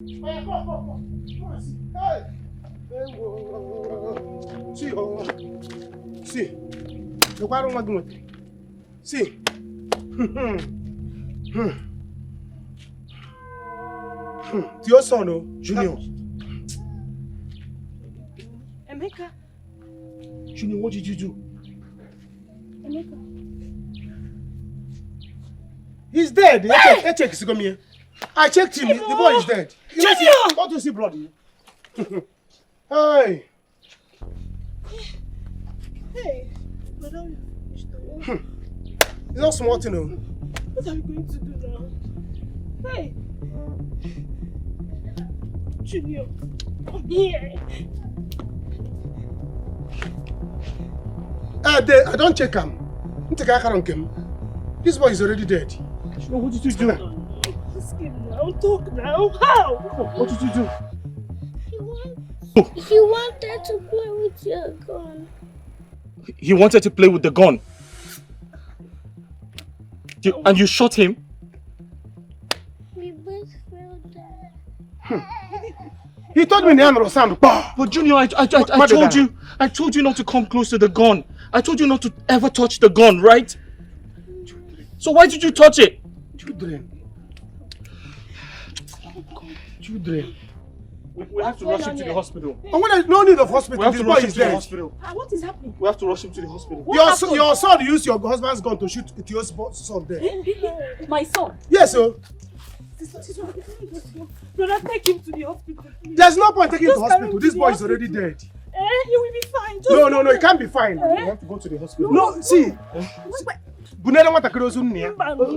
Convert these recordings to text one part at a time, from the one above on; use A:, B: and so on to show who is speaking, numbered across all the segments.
A: Come on, see. Hey! See, see. Look, I don't want to do it. See. To your son, oh, Junior.
B: Emeka.
A: Junior, what did you do?
B: Emeka.
A: He's dead. Hey! Check his come here. I checked him. The boy is dead.
B: Junior!
A: Don't you see blood? Hey!
B: Hey! Madam,
A: it's not smart, you know.
B: What are you going to do now? Hey! Junior, come here.
A: I don't check him. This boy is already dead. What did you do?
B: Ask him now. Talk now. How?
A: What did you do?
C: He wanted to play with your gun.
D: He wanted to play with the gun? And you shot him?
C: We both fell down.
A: He told me name was sound.
D: But Junior, I told you not to come close to the gun. I told you not to ever touch the gun, right? So why did you touch it?
A: Children.
D: We have to rush him to the hospital.
A: No need of hospital.
D: We have to rush him to the
A: dead.
D: hospital.
B: What is happening?
D: We have to rush him to the hospital.
A: Your son used your husband's gun to shoot your son there.
B: My son?
A: Yes, sir.
B: Brother, take him to the hospital. Please.
A: There's no point taking him to the hospital. This boy is already dead.
B: He will be fine.
A: No, he can't be fine. We have to go to the hospital. No, see. Bunada want to cross on here.
B: Brother, take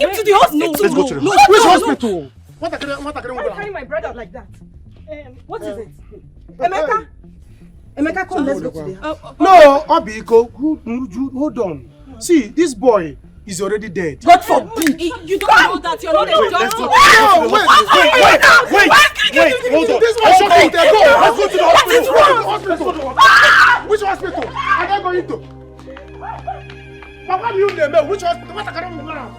B: him to the hospital.
D: Let's go to the hospital.
A: Which hospital?
B: Why carry my brother like that? What is it? Emeka? Emeka, come, let's go to the hospital.
A: No, Obiko, hold on. See, this boy is already dead.
B: God forbid! You don't know that you're not a doctor.
D: Wait, hold on.
A: This boy shot me there. Go. Let's go to the hospital. Which hospital? I'm not going to. Papa, you name which hospital? What are you doing now?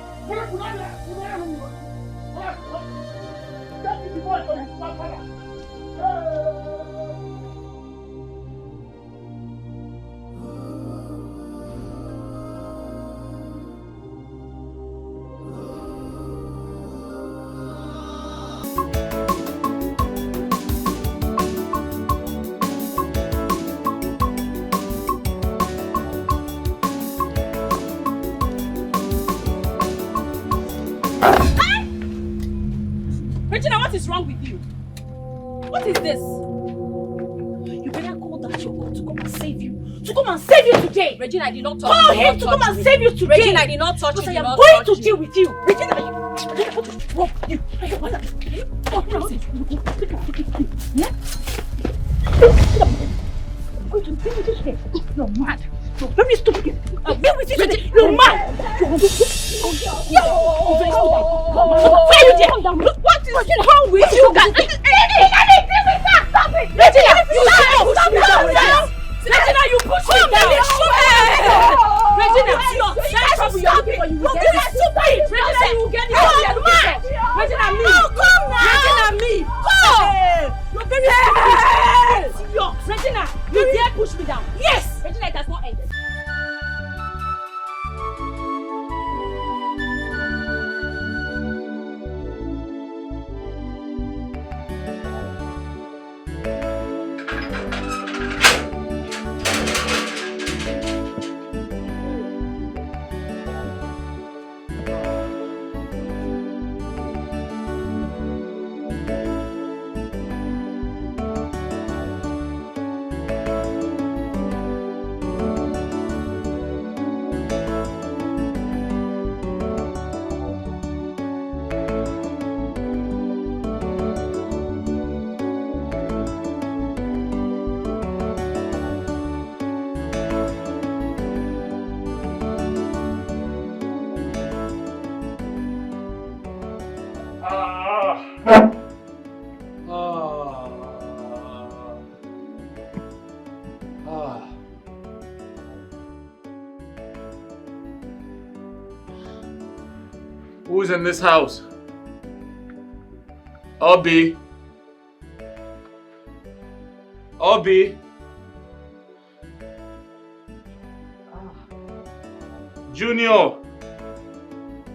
B: Regina, what is wrong with you? What is this? You better call that your God to come and save you. To come and save you today.
E: Regina, I did not touch
B: you. Call him to come and save you today.
E: Regina, I did not touch you.
B: Because I am going to deal with you. Regina, what is wrong with you? You're mad. You're very stupid. You're mad. Where are you there? What is wrong with you guys? Regina, you push me down. Regina, you will get it. Regina, me. Regina, me. You're very stupid. Regina, you dare push me down. Yes. Regina, it has not ended.
D: Who's in this house? Obi. Obi. Junior.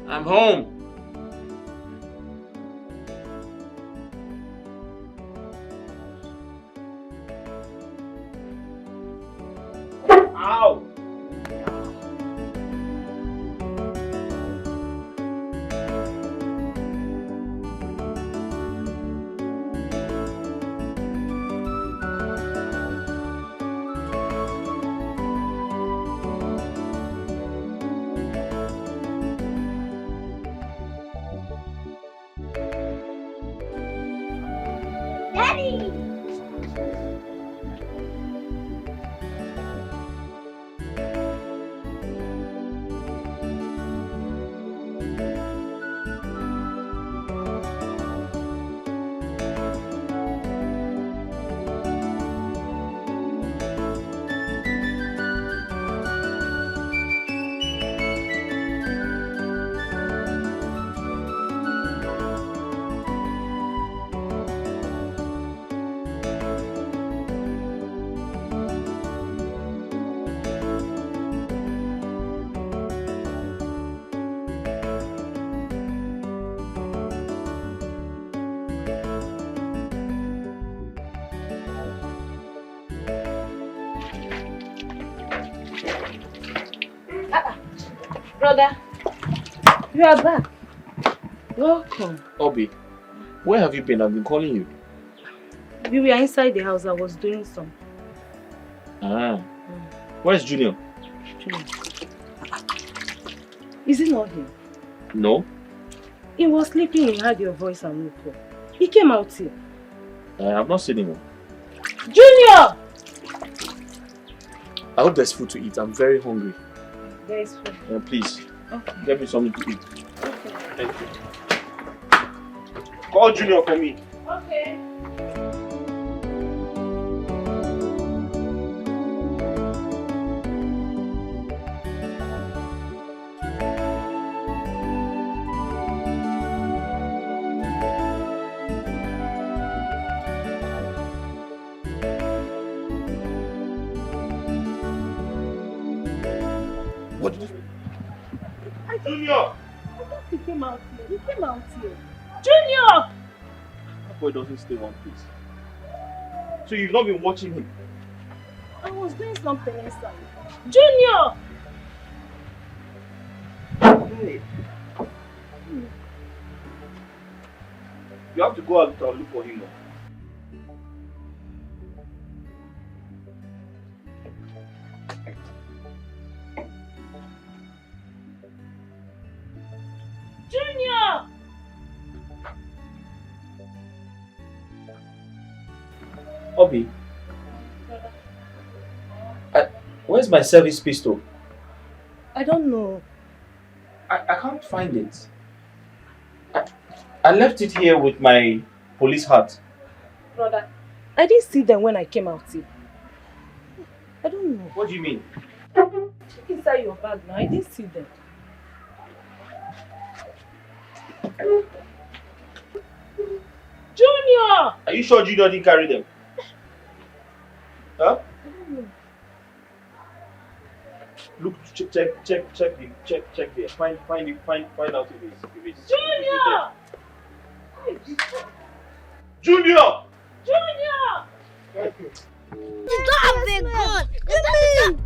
D: I'm home. Ow.
C: Daddy!
B: Brother, you are back. Welcome.
D: Obi, where have you been? I've been calling you.
B: We were inside the house. I was doing some.
D: Where's Junior?
B: Is it not him?
D: No.
B: He was sleeping. He heard your voice and woke up. He came out here.
D: I have not seen him.
B: Junior!
D: I hope there's food to eat. I'm very hungry.
B: There is food.
D: Please,
B: Okay.
D: get me something to eat.
B: Okay.
D: Thank you. Call Junior for me.
B: Okay.
D: Junior!
B: He came out here. He came out here. Junior!
D: That boy doesn't stay one place. So you've not been watching him?
B: I was doing something inside. Junior!
D: Hey. You have to go out and look for him now.
B: Junior!
D: Obi, where's my service pistol?
B: I don't know.
D: I can't find it. I left it here with my police hat.
B: Brother, I didn't see them when I came out here. I don't know.
D: What do you mean?
B: Check inside your bag now. I didn't see them. Junior!
D: Are you sure Junior didn't carry them? Huh?
B: I don't know.
D: Look, check there. Find out if it's
B: Junior!
D: Junior!
B: Junior!
C: You don't have a gun!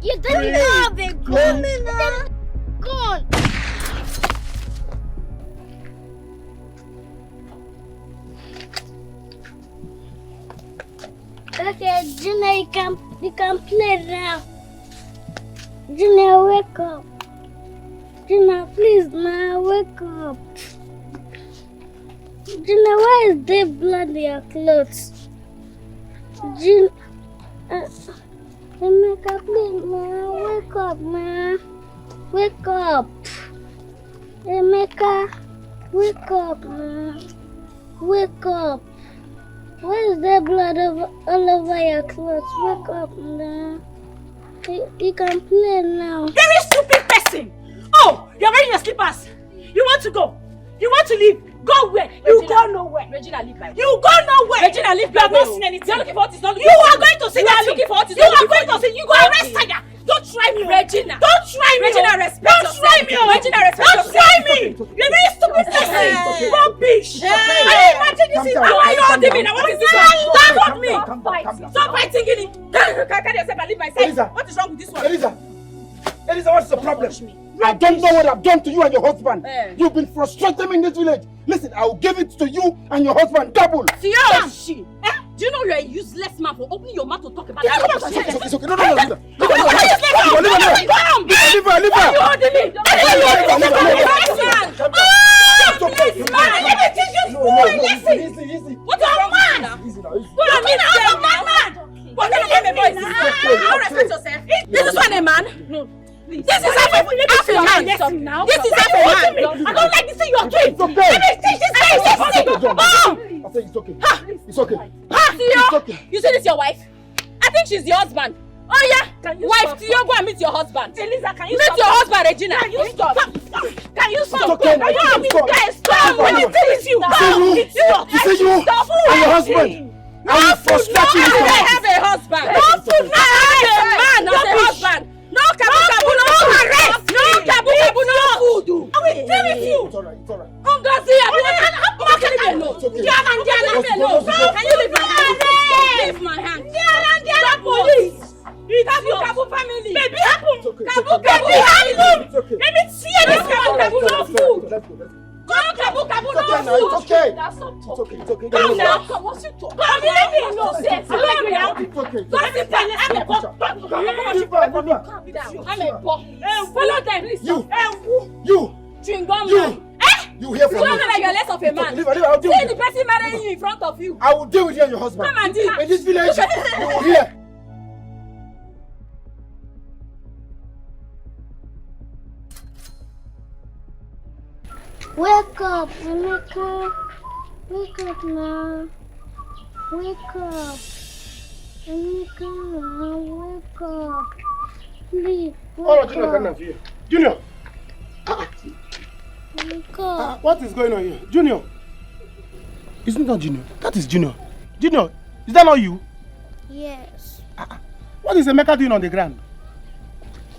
C: You don't have a gun! Gun! Okay, Junior, you can play now. Junior, wake up. Junior, please now, wake up. Junior, why is there blood in your clothes? Junior, Emeka, please now, wake up, man. Wake up. Emeka, wake up, man. Wake up. Why is there blood all over your clothes? Wake up now. You can play now.
B: Very stupid person! Oh, you're wearing your slippers. You want to go. You want to leave. Go where? You go nowhere. Regina, leave my way. You go nowhere. Regina, leave my way. You have not seen anything. You're looking for what is not looking for. You are going to see. You are looking for what is not looking for. You are going to see. You go arrest her. Don't try me, Regina. Don't try me. Regina, respect yourself. Don't try me. Regina, respect yourself. Don't try me. You're very stupid person. Rubbish. I imagine this is how are you holding me now? What is this? Don't hold me. Stop fighting, Ini. Carry yourself and leave my side. What is wrong with this one?
A: Elisa, what's the problem? I don't know what I've done to you and your husband. You've been frustrating me in this village. Listen, I will give it to you and your husband double.
B: Seriously? Do you know you're a useless man for opening your mouth to talk about that?
A: It's okay. No. Leave her. Leave her.
B: You're holding me. Easy. What a man! What a man! What kind of a voice? You respect yourself. This is not a man. No. This is half a man. This is half a man. I don't like this thing you are doing. Let me teach this guy.
A: I say it's okay. It's okay.
B: You say this is your wife? I think she's your husband. Oh yeah, wife, Theo, go and meet your husband. Elisa, can you meet your husband, Regina? Can you stop? Can you stop?
A: Okay,
B: stop. When it is you,
A: you say you and your husband. I will frustrate you.
B: I have a husband. I have a man, not a husband. No kabu, no arrest. No kabu, no food. I will deal with you.
A: It's alright.
B: Ngozi, how can you be alone? Can you leave my hand? Leave my hand. Diana, police. Kabu family. Baby, Kabu happen. Let me see this Kabu no food.
A: Let's go.
B: Kabu no food.
A: It's okay.
B: It's okay. Come now. What's it talk? Come here. No sense. Come now. Don't sit down. I'm a boss. I'm a boss. Follow them, please.
A: You.
B: Chewing gum man.
A: You hear from me.
B: You know that you're less of a man.
A: Leave, I'll deal with
B: See the person marrying you in front of you.
A: I will deal with you and your husband.
B: Come and deal.
A: In this village, you will hear.
C: Wake up, Emeka. Wake up now. Wake up. Emeka, wake up. Please, wake up.
A: Junior.
C: Wake up.
A: What is going on here? Junior. Isn't that Junior? That is Junior. Junior, is that not you?
C: Yes.
A: What is Emeka doing on the ground?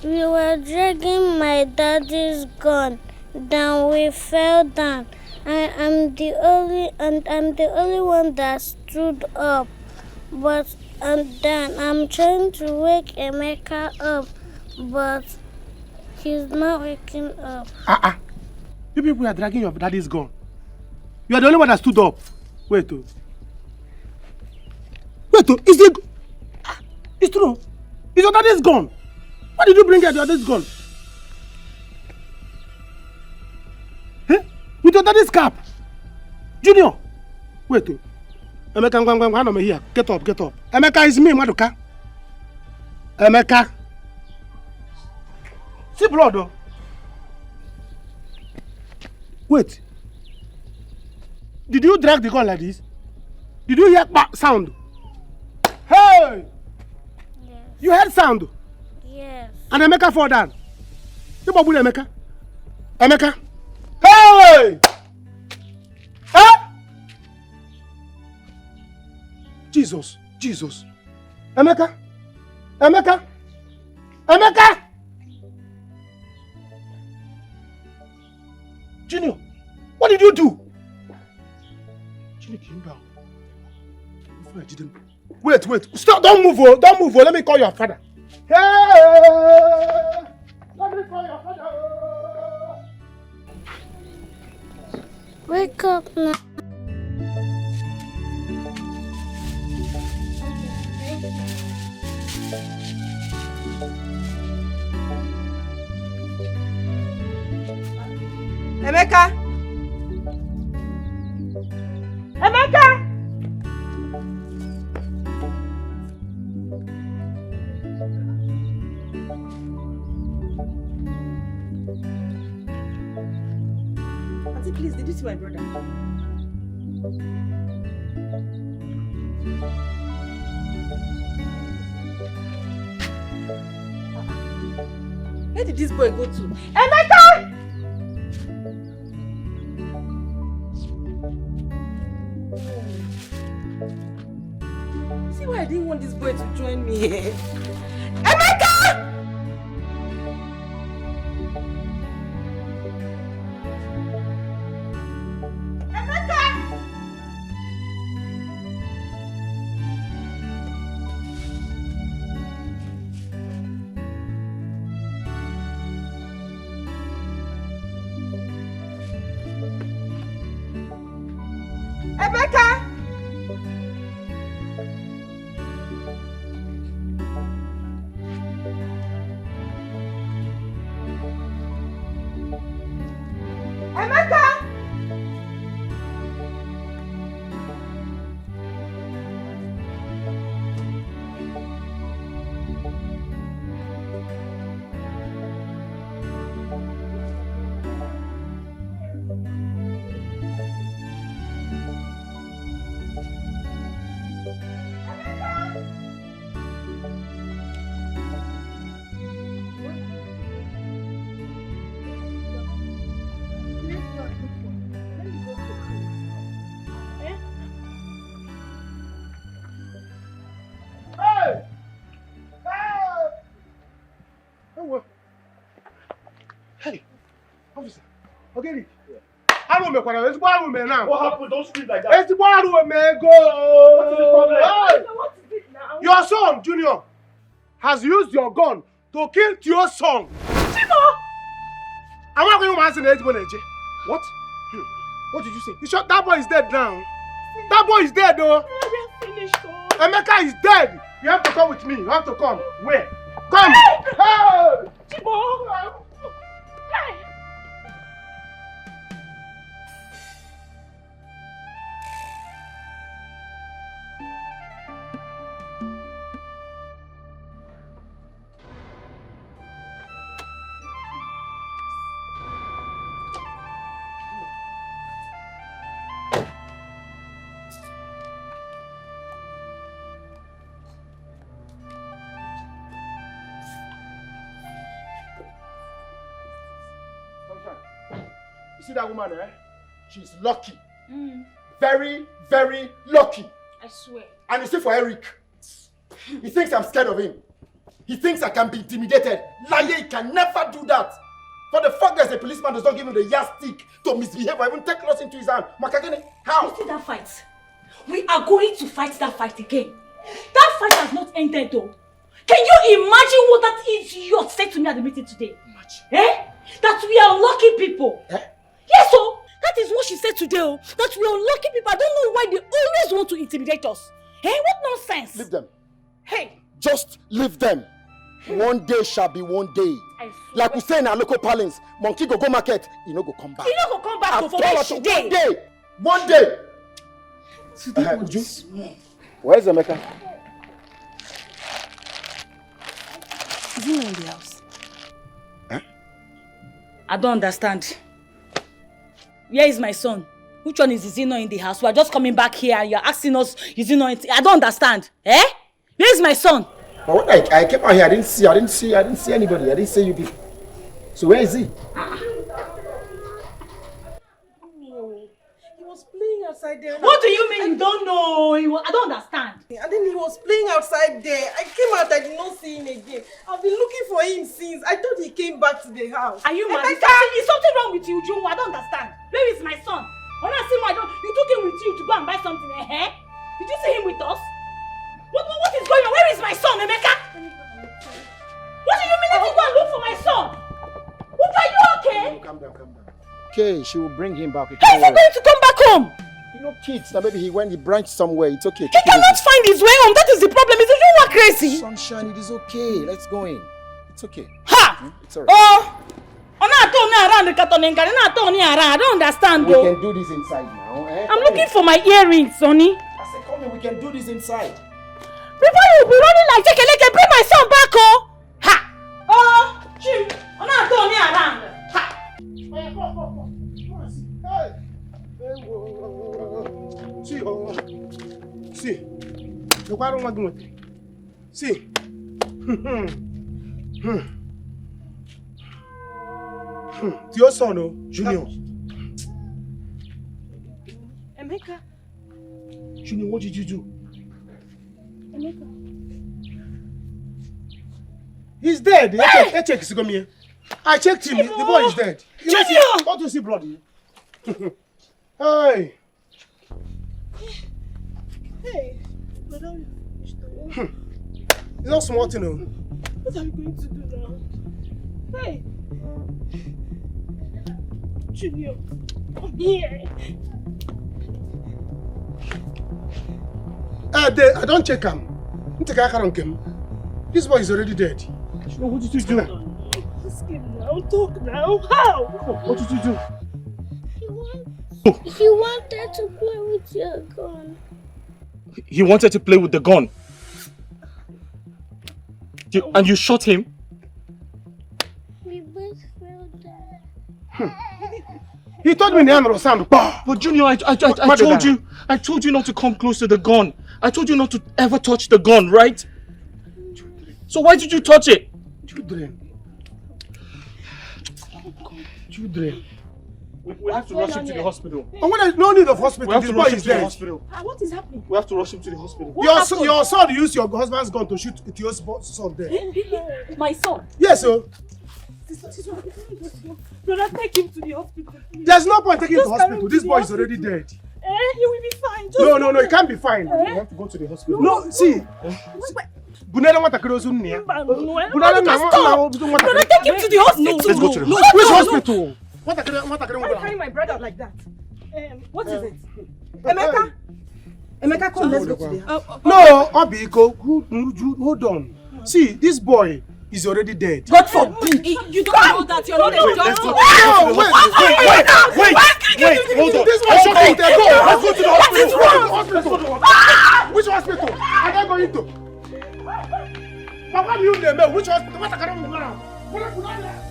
C: We were dragging my daddy's gun. Then we fell down. I'm the only one that stood up. But then I'm trying to wake Emeka up, but he's not waking up.
A: You people are dragging your daddy's gun. You are the only one that stood up. Wait, is it? It's true. Is your daddy's gun? Why did you bring your daddy's gun? With your daddy's cap. Junior. Wait. Emeka, I'm here. Get up. Emeka is me, Maduka. Emeka. See blood though. Wait. Did you drag the gun like this? Did you hear sound? Hey!
C: Yes.
A: You heard sound?
C: Yes.
A: And Emeka fall down. You babu Emeka? Emeka? Hey! Huh? Jesus. Emeka? Junior, what did you do? Junior came down. Before I didn't. Wait. Stop, don't move. Let me call your father. Hey! Let me call your father.
C: Wake up now.
B: Emeka! Auntie, please, did you see my brother? Where did this boy go to? Emeka! See why I didn't want this boy to join me here? Emeka!
A: Okay. I don't make one. It's one woman now.
D: What happened? Don't scream like that.
A: It's one woman. Go.
D: What's the problem?
A: Hey.
B: What is it now?
A: Your son, Junior, has used your gun to kill your son.
B: Chimo!
A: I'm not going to answer the What? What did you say? You shot that boy is dead now. That boy is dead though.
B: We are finished.
A: Emeka is dead. You have to come with me. You have to come. Where? Come.
B: Hey! Chimo! Hey!
A: You see that woman, eh? She's lucky. Very, very lucky.
B: I swear.
A: And you see for Eric, he thinks I'm scared of him. He thinks I can be intimidated. Liar, he can never do that. For the fact that a policeman does not give him the yardstick to misbehave or even take loss into his hand. Makagene, how?
B: You see that fight? We are going to fight that fight again. That fight has not ended though. Can you imagine what that idiot said to me at the meeting today?
A: Imagine.
B: Eh? That we are lucky people.
A: Eh?
B: Yes, so that is what she said today. Oh, that we are lucky people. I don't know why they always want to intimidate us. Eh? What nonsense?
A: Leave them.
B: Hey.
A: Just leave them. One day shall be one day. Like we say in our local parlance, monkey go market, he no go come back.
B: He no go come back for where she dey.
A: One day. One day. Where's Emeka?
B: Is he not in the house?
A: Huh?
B: I don't understand. Where is my son? Which one is he not in the house? We are just coming back here and you are asking us, is he not in I don't understand. Eh? Where is my son?
A: But when I came out here, I didn't see anybody. I didn't see you people. So where is he?
E: He was playing outside there.
B: What do you mean you don't know? I don't understand.
E: And then he was playing outside there. I came out, I did not see him again. I've been looking for him since. I thought he came back to the house.
B: Are you mad? Is something wrong with you, Joe? I don't understand. Where is my son? When I see my daughter, you took him with you to go and buy something, eh? Did you see him with us? What is going on? Where is my son, Emeka? What do you mean? Let me go and look for my son. What, are you okay?
A: Calm down. Okay, she will bring him back.
B: How is he going to come back home?
A: You know kids, now maybe he branched somewhere. It's okay.
B: He cannot find his way home. That is the problem. Is you are crazy?
A: Sunshine, it is okay. Let's go in. It's okay.
B: Ha!
A: It's alright.
B: Oh! I don't understand.
A: We can do this inside now. Eh?
B: I'm looking for my earrings, Sonny.
A: I said, come in, we can do this inside.
B: Before you be running like Jekeleke, bring my son back, oh! Ha! Oh! Chim! I'm not turning around. Ha!
A: See. Look, I don't want to do it. See. It's your son, oh, Junior.
E: Emeka.
A: Junior, what did you do?
F: He's dead. Hey! Check him here. I checked him. The boy is dead. Don't you see blood here? Hey!
E: Hey, madam.
F: It's not smart, you know.
E: What are you going to do now? Hey! Junior, come here.
F: I don't check him. This boy is already dead.
D: What did you do?
E: Ask him now. Talk now. How?
D: What did you do?
C: He wanted to play with your gun.
D: He wanted to play with the gun. And you shot him?
C: We both fell down.
F: He told me the hand was sound.
D: But Junior, I told you not to come close to the gun. I told you not to ever touch the gun, right? So why did you touch it?
F: Children.
D: We have to rush him to the hospital.
F: Oh, when there's no need of hospital,
D: We have
F: this
D: to
F: boy
D: rush him
F: is
D: to the
F: dead.
D: hospital.
B: What is happening?
D: We have to rush him to the hospital.
F: Your son used your husband's gun to shoot at your son there.
B: My son.
F: Yes, sir.
E: Brother, take him to the hospital.
F: There's no point taking him to
E: Just carry
F: hospital.
E: him
F: This
E: to
F: boy
E: the
F: is already dead.
E: He will be fine. Just
F: No, it can't be fine.
D: We have to go to the hospital.
F: No, see. Bunada want to kill us.
E: Brother,
B: Take him to the hospital.
D: Let's go to the hospital.
F: Which hospital? What
E: Why carry my brother like that? What is it? Emeka, come, let's go to the house.
F: No, Obiko, hold on. See, this boy is already dead.
B: God forbid. You don't know that you're not a doctor.
D: Wait, hold on.
F: This boy is already dead. Let's go to the hospital. Which hospital? Are they going to? Papa, you name which hospital? What are you doing?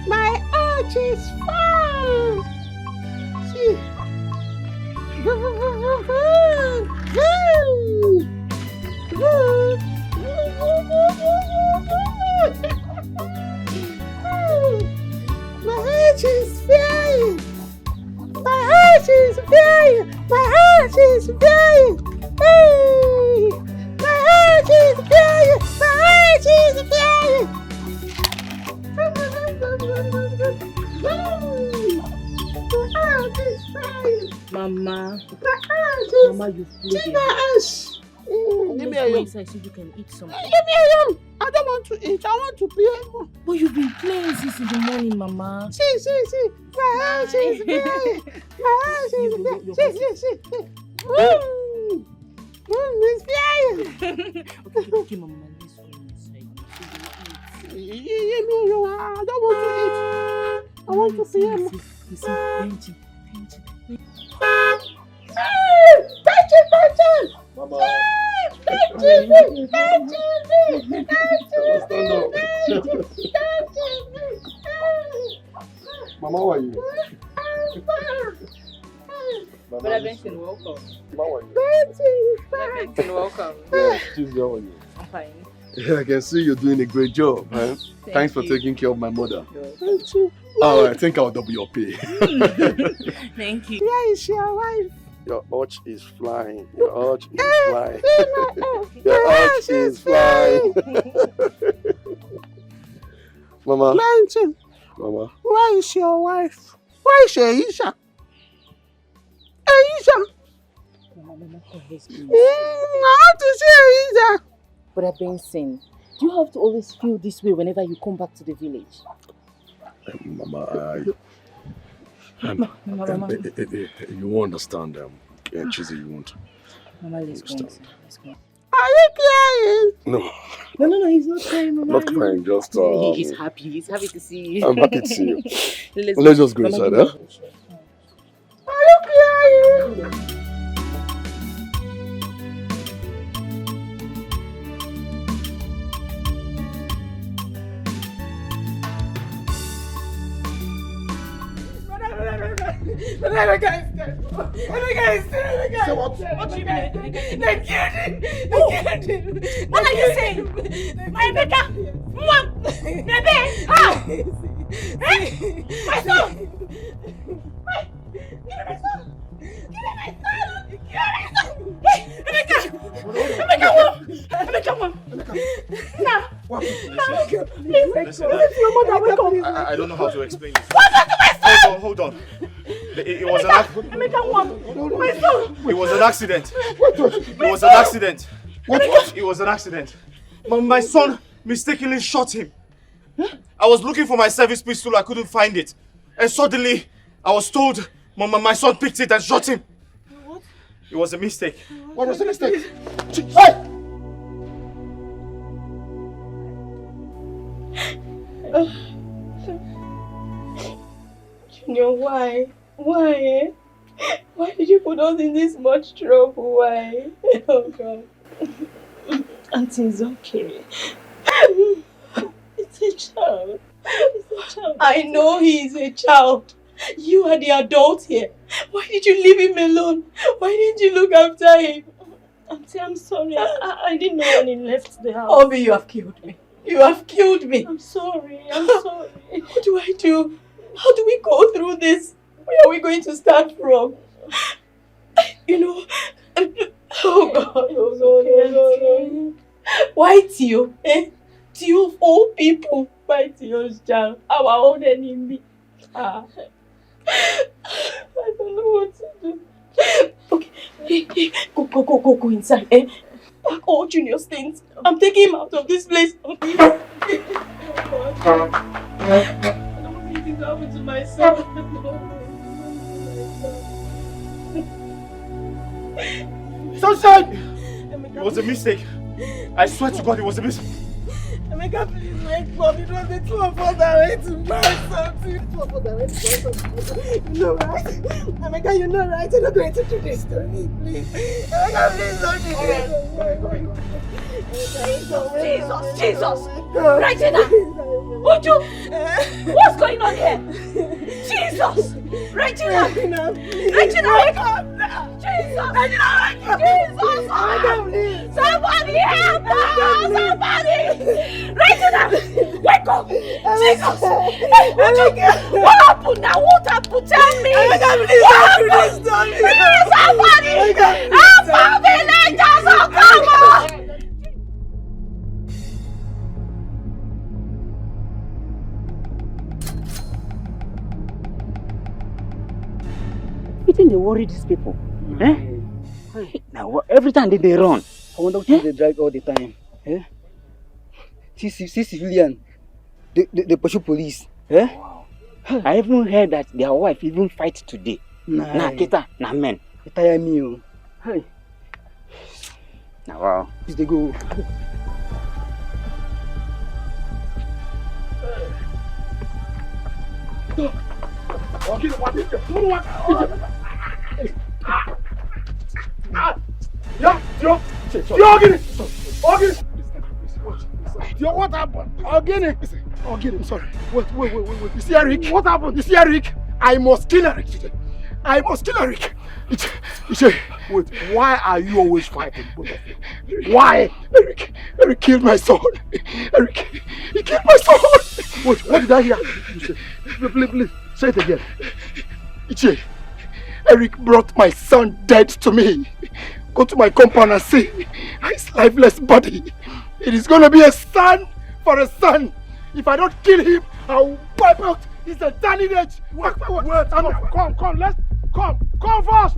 E: My arch is fine. See. My arch is flying. My arch is flying. My arch is flying. Hey. My arch is flying. My arch is flying.
B: Mama, you've played it. Let me go inside so you can eat something.
E: Give me a yum. I don't want to eat. I want to play more.
B: But you've been playing since in the morning, Mama.
E: See. My house is flying. My house is flying. See. It's flying.
B: Okay, Mama, let's go inside.
E: I don't want to eat. I want to play more.
B: Listen,
A: Mama. Mama, how are you?
B: Brother Benson, welcome.
A: Mama, how are you?
B: Brother Benson, welcome.
A: Yeah, she's how are you?
B: I'm fine.
A: Yeah, I can see you're doing a great job, man. Thanks for
B: you.
A: taking care of my mother.
E: Thank you.
A: Oh, I think I'll double your pay.
B: Thank you.
E: Where is your wife?
A: Your arch is flying. Your arch is flying. Your arch is flying. Mama.
E: Mountain.
A: Mama.
E: Where is your wife? Where is Aisha? Aisha.
B: Mama, please.
E: I want to see Aisha.
B: Brother Benson, do you have to always feel this way whenever you come back to the village?
A: Mama,
B: Mama.
A: you won't understand. Chizzy, you won't.
B: Mama, let's go. Let's go.
E: Are you crying?
A: No,
B: No, he's not crying, Mama.
A: not crying, just
B: He's happy. He's happy to see you.
A: I'm happy to see you.
B: Let's
A: just go
B: Mama,
A: inside,
B: give
A: huh?
B: me a shot.
E: Are you crying? Emeka is dead. Emeka is dead.
A: Say what?
B: What do you mean?
E: They killed him. They killed him.
B: What are you saying? My Emeka? Mom! Baby! Ah! Eh? My son! Give me my son! Give me my son! Give me my son! Hey! Emeka! Emeka, what? Emeka, what? Nah!
A: What?
B: Please wake up! Your mother, wake up!
D: I don't know how to explain this.
B: What happened to my son?
D: Hold on. It was an accident.
B: Emeka, what? My son!
D: It was an accident. It was an accident. What? It was an accident. My son mistakenly shot him. I was looking for my service pistol. I couldn't find it. And suddenly, I was told my son picked it and shot him.
B: What?
D: It was a mistake.
A: What was the mistake? Hey!
B: Junior, why? Why? Why did you put us in this much trouble? Why? Oh God. Auntie, it's okay. It's a child. It's a child. I know he is a child. You are the adult here. Why did you leave him alone? Why didn't you look after him? Auntie, I'm sorry. I didn't know when he left the house.
E: Obi, you have killed me. You have killed me.
B: I'm sorry. I'm sorry.
E: What do I do? How do we go through this? Where are we going to start from? You know, oh God, oh God. Why Tio? Tio of all people. Why Tio's child? Our own enemy. I don't know what to do. Okay, go inside. Pack all Junior's things. I'm taking him out of this place. I don't want anything to happen to my son.
A: Sunshine!
D: It was a mistake. I swear to God, it was a mistake.
E: Emeka, please wake up. It was the two of us that went to buy something. Two of us that went to buy something. You know right? Emeka, you know right? You're not going to do this to me, please. Emeka, please don't do this.
B: Jesus! Regina! Uju! What's going on here? Jesus! Regina! Regina, wake up! Jesus! Regina, wake up! Jesus! Somebody help us! Somebody! Regina! Wake up! Jesus! Uju! What happened now? What happened? Tell me! What happened? Somebody! Help our villagers! Oh, come on!
G: You think they worry these people? Eh? Now, every time they run.
H: I wonder what they drag all the time. Eh? See civilian, they pursue police. Eh?
G: Wow. I even heard that their wife even fight today. Nah, kita, nah men.
H: It tire me, oh.
G: Hey. Now, wow.
H: Please they go.
A: What happened? Again, I'm sorry. Wait. You see Eric? What happened? You see Eric? I must kill Eric today. I must kill Eric. Wait, why are you always fighting, both of you? Why? Eric killed my son. Eric, he killed my son. Wait, what did I hear? Please, say it again. Ichie, Eric brought my son dead to me. Go to my compound and see his lifeless body. It is going to be a son for a son. If I don't kill him, I'll wipe out his entire lineage. Wait, come, let's come first.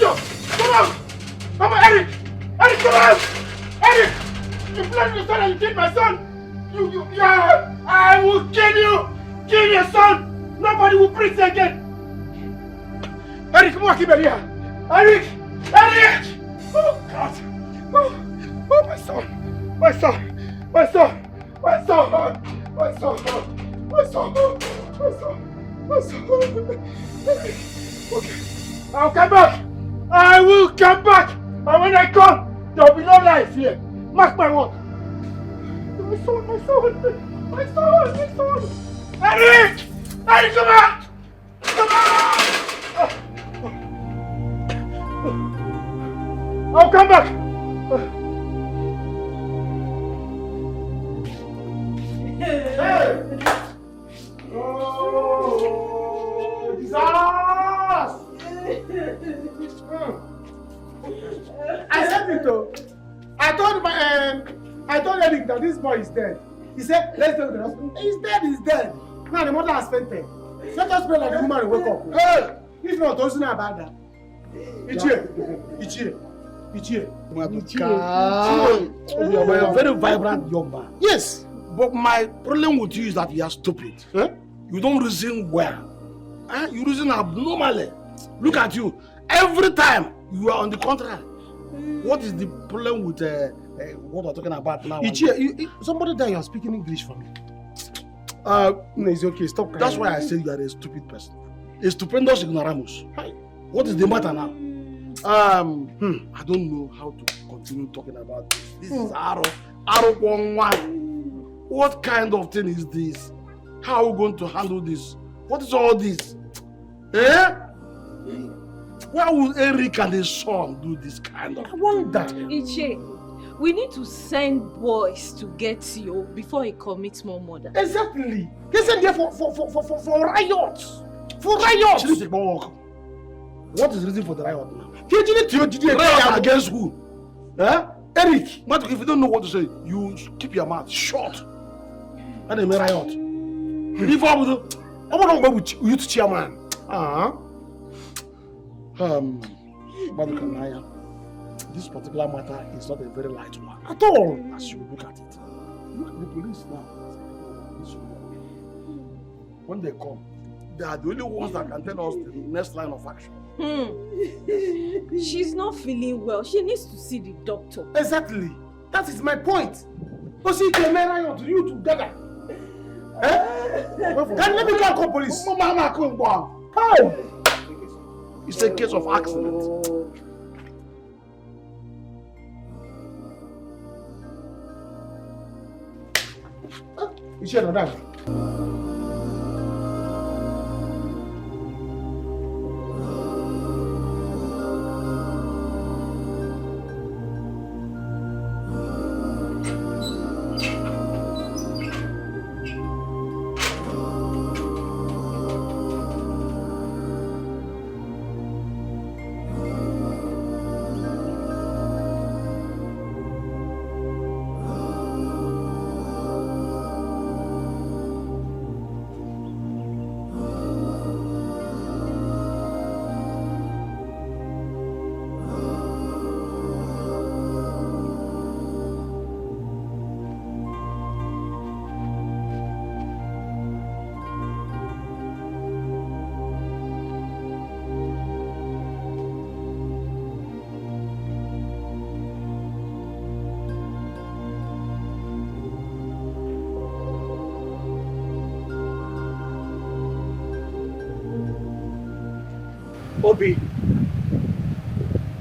A: Go. Come on! Come on, Eric! Eric, come on! Eric! You bled your son and you killed my son! Yeah! I will kill you! Kill your son! Nobody will breathe again! Eric, come on, keep it here! Eric! Oh, God!
F: Oh, my son! My son! My son! My son! My son! My son! My son! My son! Okay. I'll come back! I will come back! And when I come, there will be no life here. Mark my word. My son! My son! My son! My son! Eric! Eric, come back! Come back! I'll come back! Hey! Oh, Jesus! I said it though. I told Eric that this boy is dead. He said, let's go to the hospital. He's dead, he's dead. Now the mother has fainted. Let us pray like the woman will wake up. Hey! If not, don't say about that. Ichie.
I: You are a very vibrant young man. Yes, but my problem with you is that you are stupid. Eh? You don't reason well. Eh? You reason abnormally. Look at you. Every time you are on the contrary. What is the problem with what we're talking about now?
F: Ichie, somebody there you are speaking English for me. No, it's okay. Stop crying.
I: That's why I say you are a stupid person. A stupendous ignoramus. What is the matter now? I don't know how to continue talking about this. This is Aro 111. What kind of thing is this? How are we going to handle this? What is all this? Eh? Why would Eric and his son do this kind of?
F: I wonder.
B: Ichie, we need to send boys to get you before he commits more murder.
F: Exactly. They sent there for riots. For riots.
I: What is the reason for the riot now?
F: Riot
I: against who? Eh? Eric, if you don't know what to say, you keep your mouth shut. And they may riot. If I want to go with youth chairman. This particular matter is not a very light one at all. As you look at it, look at the police now. When they come, they are the only ones that can tell us the next line of action.
B: She's not feeling well. She needs to see the doctor.
F: Exactly. That is my point. But see, can riot you together. Can let me call police? How?
I: It's a case of accident.
F: You should know that.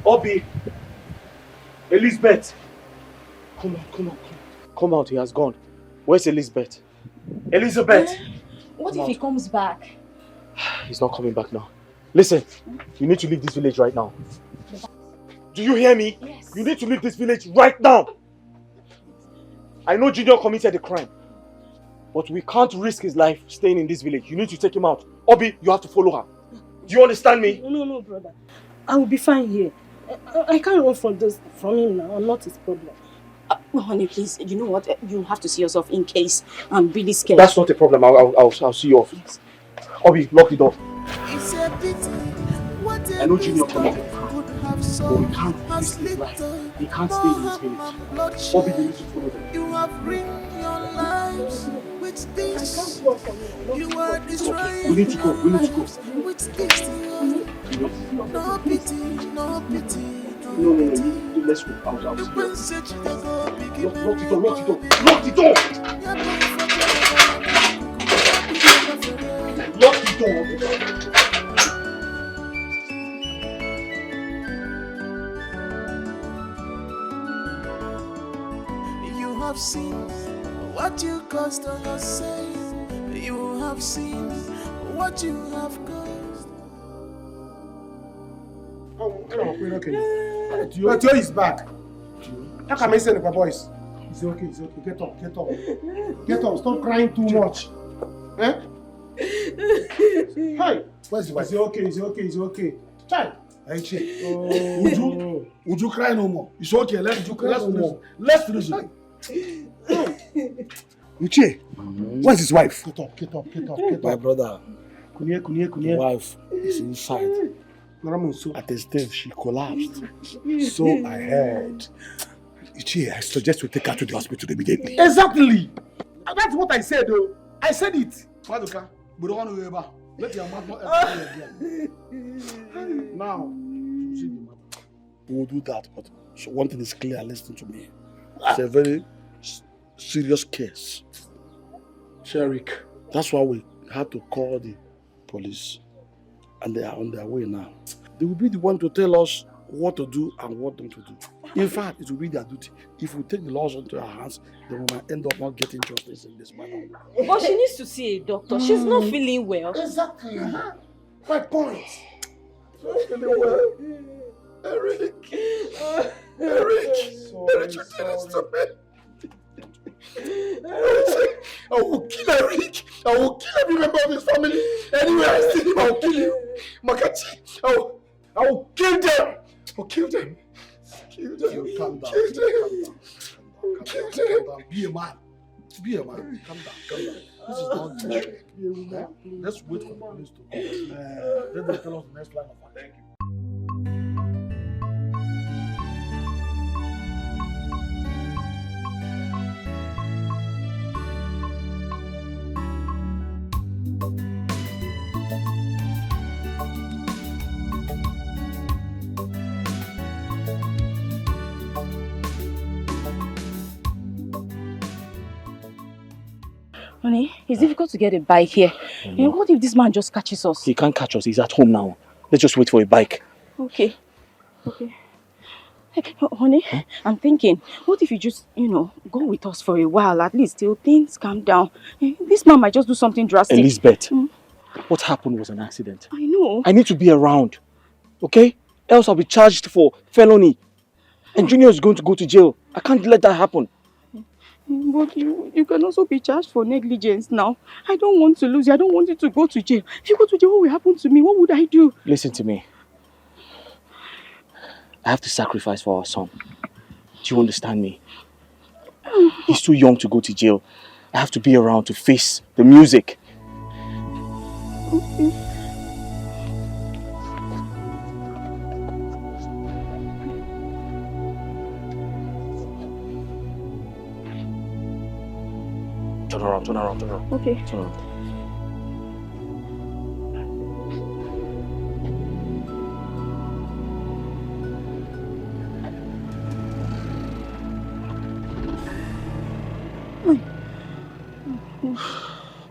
D: Obi! Elizabeth! Come out. Come out, he has gone. Where's Elizabeth? Elizabeth!
B: What if he comes back?
D: He's not coming back now. Listen, you need to leave this village right now. Do you hear me?
B: Yes.
D: You need to leave this village right now. I know Junior committed a crime, but we can't risk his life staying in this village. You need to take him out. Obi, you have to follow her. Do you understand me?
E: No, brother. I will be fine here. I can't run from him now. I'm not his problem.
J: No, honey, please. You know what? You have to see yourself in case I'm really scared.
D: That's not a problem. I'll see you off. Yes. Obi, lock the door. I know Junior committed a crime, but we can't risk his life. He can't stay in this village. Obi, you need to follow them.
K: You have ruined your lives with this. You are destroying.
D: We need to go.
K: With this. No pity, no pity,
D: No.
I: let's go. I'll see you. Lock the door. Lock the door.
K: You have seen what you caused on your side. You have seen what you have caused.
I: Oh, okay. Tio is back. How come I say the boys? It's okay. Get up. Stop crying too much. Eh? Hi. Where's the wife? It's okay. Child. Would you cry no more? It's okay. Let's reason. Uche, where's his wife? Get up.
L: My brother.
I: Kunye.
L: Wife is inside. At the stage, she collapsed.
I: So I heard. Uche, I suggest we take her to the hospital immediately.
L: Exactly.
I: That's what I said, though. I said it. Maduka, we don't want to go back. Let your mouth not ever again. Now,
L: we will do that, but so one thing is clear. Listen to me. It's a very serious case.
I: Sherik.
L: That's why we had to call the police, and they are on their way now. They will be the one to tell us what to do and what not to do. In fact, it will be their duty. If we take the laws into our hands, then we might end up not getting justice in this matter.
B: But she needs to see a doctor. She's not feeling well.
I: Exactly. My point. Not feeling well. Eric, you did this to me. I will kill Eric. I will kill every member of his family. Anywhere I see him, I will kill him. Makachi, I will kill them. I'll kill them. Calm down. Be a man. Calm down. This is not good. Let's wait for the police to come. Let them tell us the next line of attack.
J: Honey, it's difficult to get a bike here. What if this man just catches us?
G: He can't catch us. He's at home now. Let's just wait for a bike.
J: Okay. Hey, honey, I'm thinking, what if you just, go with us for a while, at least till things calm down. This man might just do something drastic.
G: Elizabeth, what happened was an accident.
J: I know.
G: I need to be around, okay? Else I'll be charged for felony. And Junior is going to go to jail. I can't let that happen.
J: But you can also be charged for negligence now. I don't want to lose you. I don't want you to go to jail. If you go to jail, what will happen to me? What would I do?
G: Listen to me. I have to sacrifice for our son. Do you understand me? He's too young to go to jail. I have to be around to face the music.
J: Okay.
G: Turn around.
J: Okay.
G: Turn around.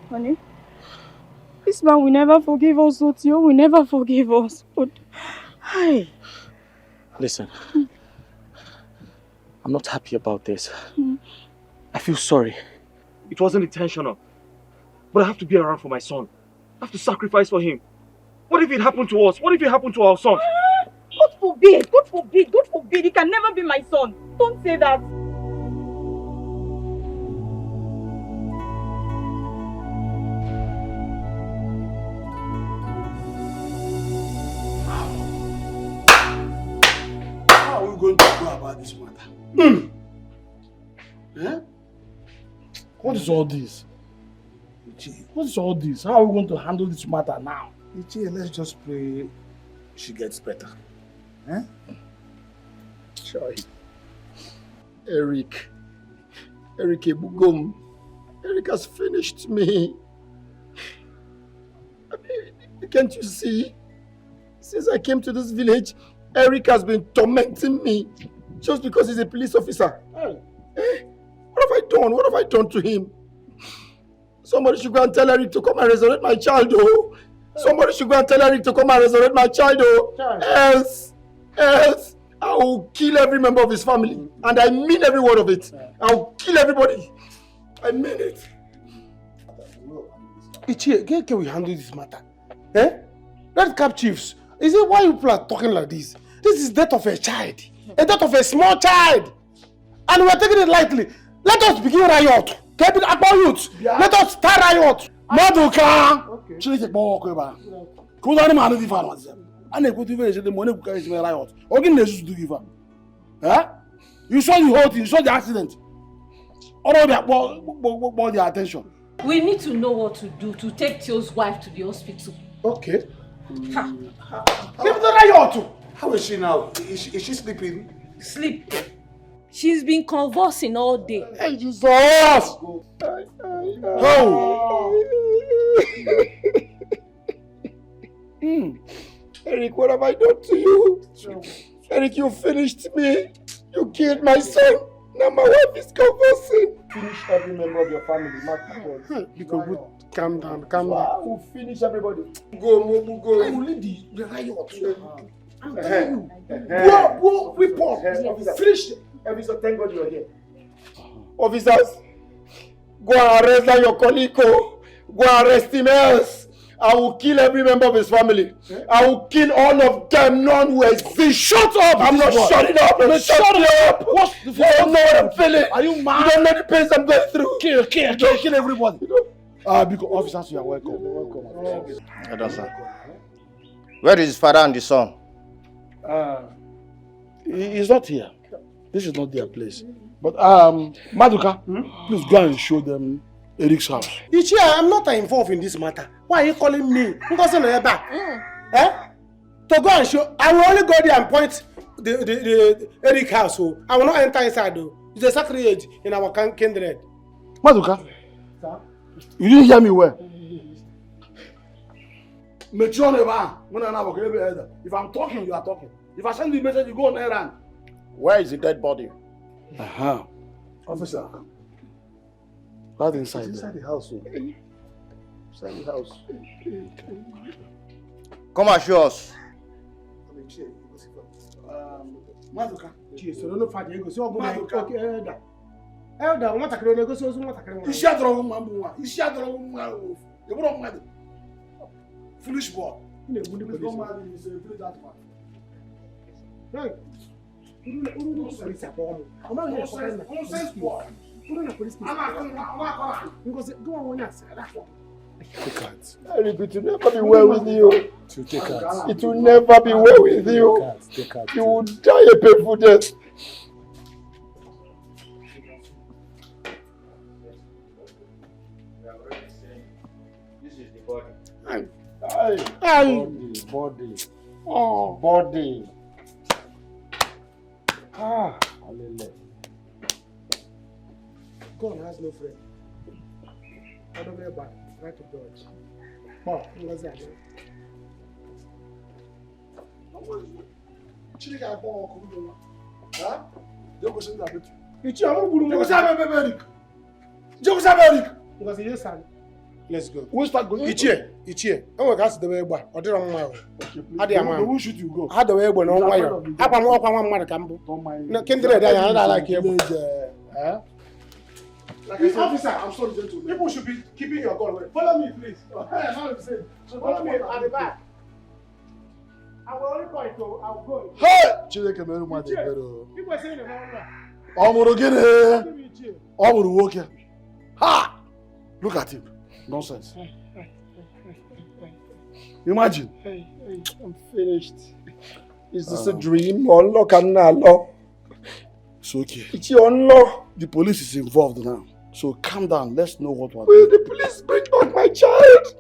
J: Honey, this man will never forgive us, Otio will never forgive us. But, hi.
G: Listen, I'm not happy about this. I feel sorry. It wasn't intentional. But I have to be around for my son. I have to sacrifice for him. What if it happened to us? What if it happened to our son?
J: God forbid! God forbid! God forbid! He can never be my son. Don't say that.
I: How are we going to go about this matter? Yeah? What is all this? What is all this? How are we going to handle this matter now?
L: Let's just pray she gets better. Eh?
A: Sure. Eric Ebugom. Eric has finished me. I mean, can't you see? Since I came to this village, Eric has been tormenting me. Just because he's a police officer. What have I done? What have I done to him? Somebody should go and tell Eric to come and resurrect my child, oh. Somebody should go and tell Eric to come and resurrect my child, oh. Else, I will kill every member of his family. And I mean every word of it. I will kill everybody. I mean it.
I: Ichie, can we handle this matter? Red Cap Chiefs, is it why you people are talking like this? This is death of a child. A death of a small child. And we are taking it lightly. Let us begin riot. Keep it about youth. Let us start riot. Maduka! Okay. You saw the whole thing, you saw the accident. All of that brought their attention.
B: We need to know what to do to take Tio's wife to the hospital.
I: Okay.
E: Keep the riot. How is she now? Is she sleeping?
B: Sleep. She's been convulsing all day.
I: Hey, Jesus! Oh!
A: Eric, what have I done to you? Eric, you finished me. You killed my son. Now my wife is convulsing. Finish every member of your family.
I: Because calm down.
A: We'll finish everybody. Go, Mobu, go.
I: I will lead the riot. I'm telling you.
A: Go, report. Finish. Officer, thank God you are here. Officers, go and arrest that your colleague. Go and arrest him else. I will kill every member of his family. I will kill all of them. None will exist. Shut up! I'm not shutting up. Shut up! What's the you don't know what I'm feeling.
I: Are you mad?
A: You don't know the pains I'm going through.
I: Kill everybody. Because officers, you are welcome.
M: Where is his father and the son?
I: He's not here. This is not their place. But Maduka, please go and show them Eric's house. Ichie, I'm not involved in this matter. Why are you calling me? To go and show. I will only go there and point the Eric house. So I will not enter inside though. It's a sacrilege in our kindred. Maduka, you didn't hear me well. If I'm talking, you are talking. If I send you a message, you go on errand.
A: Where is the dead body?
I: Officer. Right inside.
A: Inside the house. Inside the house.
M: Come and show us.
I: Maduka. Elder, foolish boy. Hey.
A: Eric, it will never be well with you. It will never be well with you. You will die a painful death.
M: This is the body.
A: Body. Oh, body. Hallelujah.
I: God has no friend. I don't know about right to dodge. Oh, what's that? Let's go.
A: We'll start going.
I: Ichie. I'm going to the way back. Or did I mile? Who should you go? How the way when on wire? I'm walking one man campo. No, kindred, I like him. Officer, I'm sorry, gentlemen. People should be keeping your gun. Follow me, please. Follow me at the back. I will only point to. I will go.
A: Hey! Chideke meru ma de beru.
I: People are saying the wrong.
A: Omuru gini. Omuru woke. Ha! Look at him. Nonsense. Imagine. I'm finished. Is this a dream? Unlock and unlock.
I: It's okay.
A: It's your unlock.
I: The police is involved now. So calm down. Let's know what we're
A: doing. Will the police bring back my child?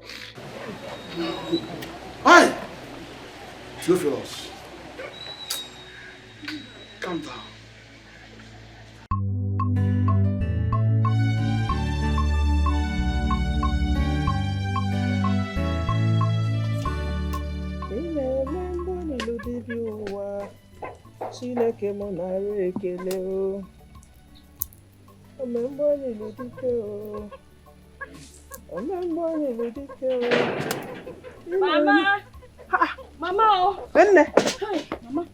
I: Hi! Theophilus. Calm down.
E: Chineke monare ekele o. Omembo ni ludike o. Omembo ni ludike o.
B: Mama! Mama oh!
E: Nne!
B: Hi, Mama.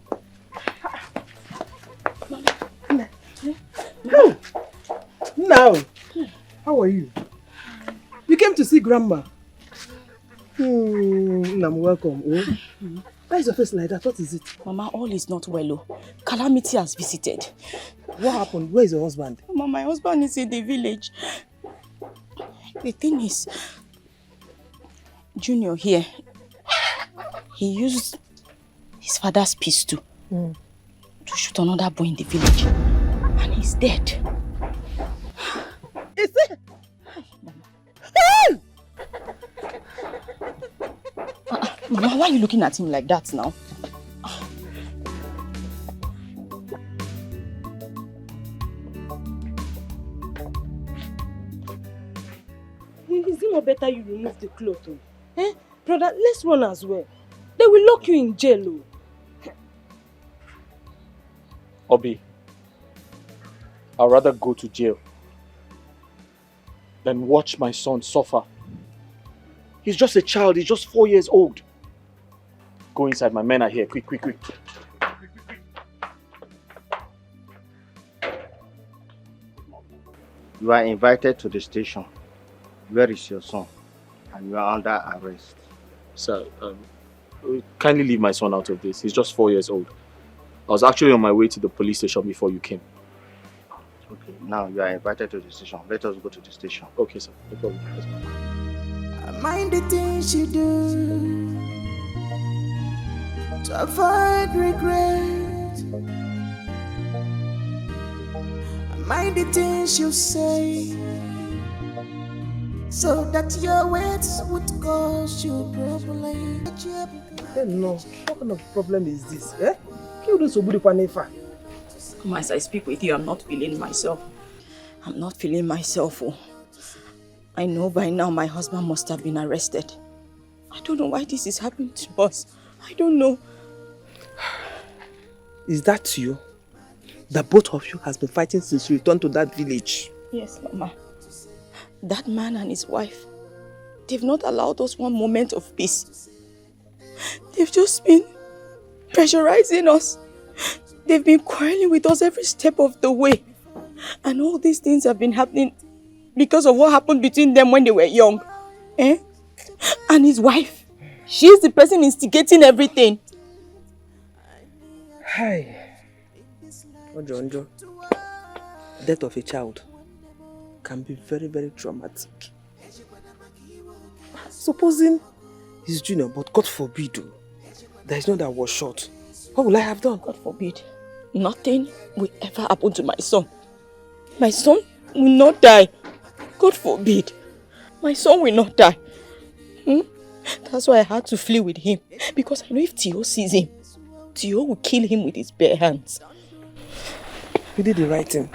E: Nne! Now, how are you? You came to see Grandma. I'm welcome. Oh. Why is your face like that? What is it?
J: Mama, all is not well. Oh. Calamity has visited.
E: What happened? Where is your husband?
J: Mama, my husband is in the village. The thing is, Junior here, he used his father's pistol to shoot another boy in the village. And he's dead.
E: Is it?
J: Mama, why are you looking at him like that now?
E: Is it not better you remove the cloth? Oh? Eh? Brother, let's run as well. They will lock you in jail. Oh.
G: Obi, I'd rather go to jail than watch my son suffer. He's just a child, he's just 4 years old. Go inside, my men are here. Quick, quick, quick.
M: You are invited to the station. Where is your son? And you are under arrest.
G: Sir, kindly leave my son out of this. He's just 4 years old. I was actually on my way to the police station before you came.
M: Okay, now you are invited to the station. Let us go to the station.
G: Okay, sir. No problem. Let's go.
K: Mind the things you do to avoid regret. Mind the things you say so that your words would cause you problem.
E: Hey, no, what kind of problem is this? Eh?
J: Mama, as I speak with you, I'm not feeling myself. I'm not feeling myself. Oh. I know by now my husband must have been arrested. I don't know why this is happening to us. I don't know.
E: Is that you? The both of you has been fighting since you returned to that village?
J: Yes, Mama. That man and his wife, they've not allowed us one moment of peace. They've just been pressurizing us. They've been quarreling with us every step of the way. And all these things have been happening because of what happened between them when they were young. Eh? And his wife. She's the person instigating everything.
E: Hi. Ojo, death of a child can be very, very traumatic. Supposing he's junior, but God forbid, there is no that was shot. What will I have done?
J: God forbid. Nothing will ever happen to my son. My son will not die. God forbid. My son will not die. That's why I had to flee with him. Because I know if Tio sees him, Tio will kill him with his bare hands.
E: You did the right thing.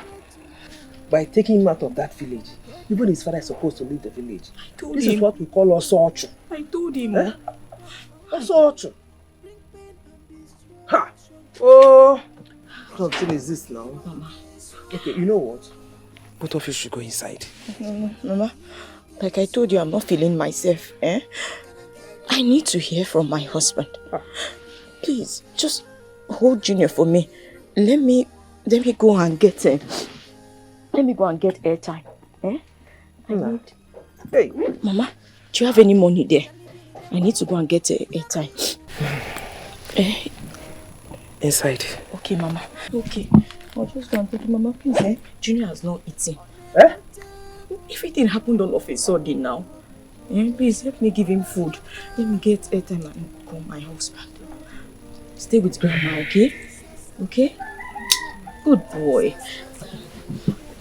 E: By taking him out of that village. Even his father is supposed to leave the village.
J: I told
E: this
J: him.
E: Is what we call Osochu.
J: I told him.
E: Eh? Osochu. Ha! Oh! What kind of is this now?
J: Mama.
E: Okay, you know what? Both of you should go inside.
J: No, Mama. Like I told you, I'm not feeling myself. Eh? I need to hear from my husband. Please, just hold Junior for me. Let me go and get let me go and get airtime. Eh?
E: Hey,
J: Mama, do you have any money there? I need to go and get airtime.
E: Inside.
J: Okay, Mama. Okay. I'll just go and take it, Mama. Please, eh? Junior has not eaten.
E: Eh?
J: Everything happened all of a sudden now. Please, help me give him food. Let me get airtime and call my husband. Stay with Grandma, okay? Okay? Good boy.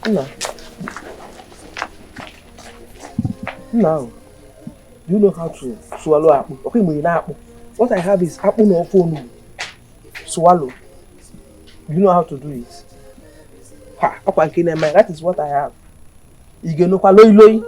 E: No. Now, you know how to swallow apple. Okay, what I have is apple no phone. Swallow. You know how to do it. That is what I have. You know loy.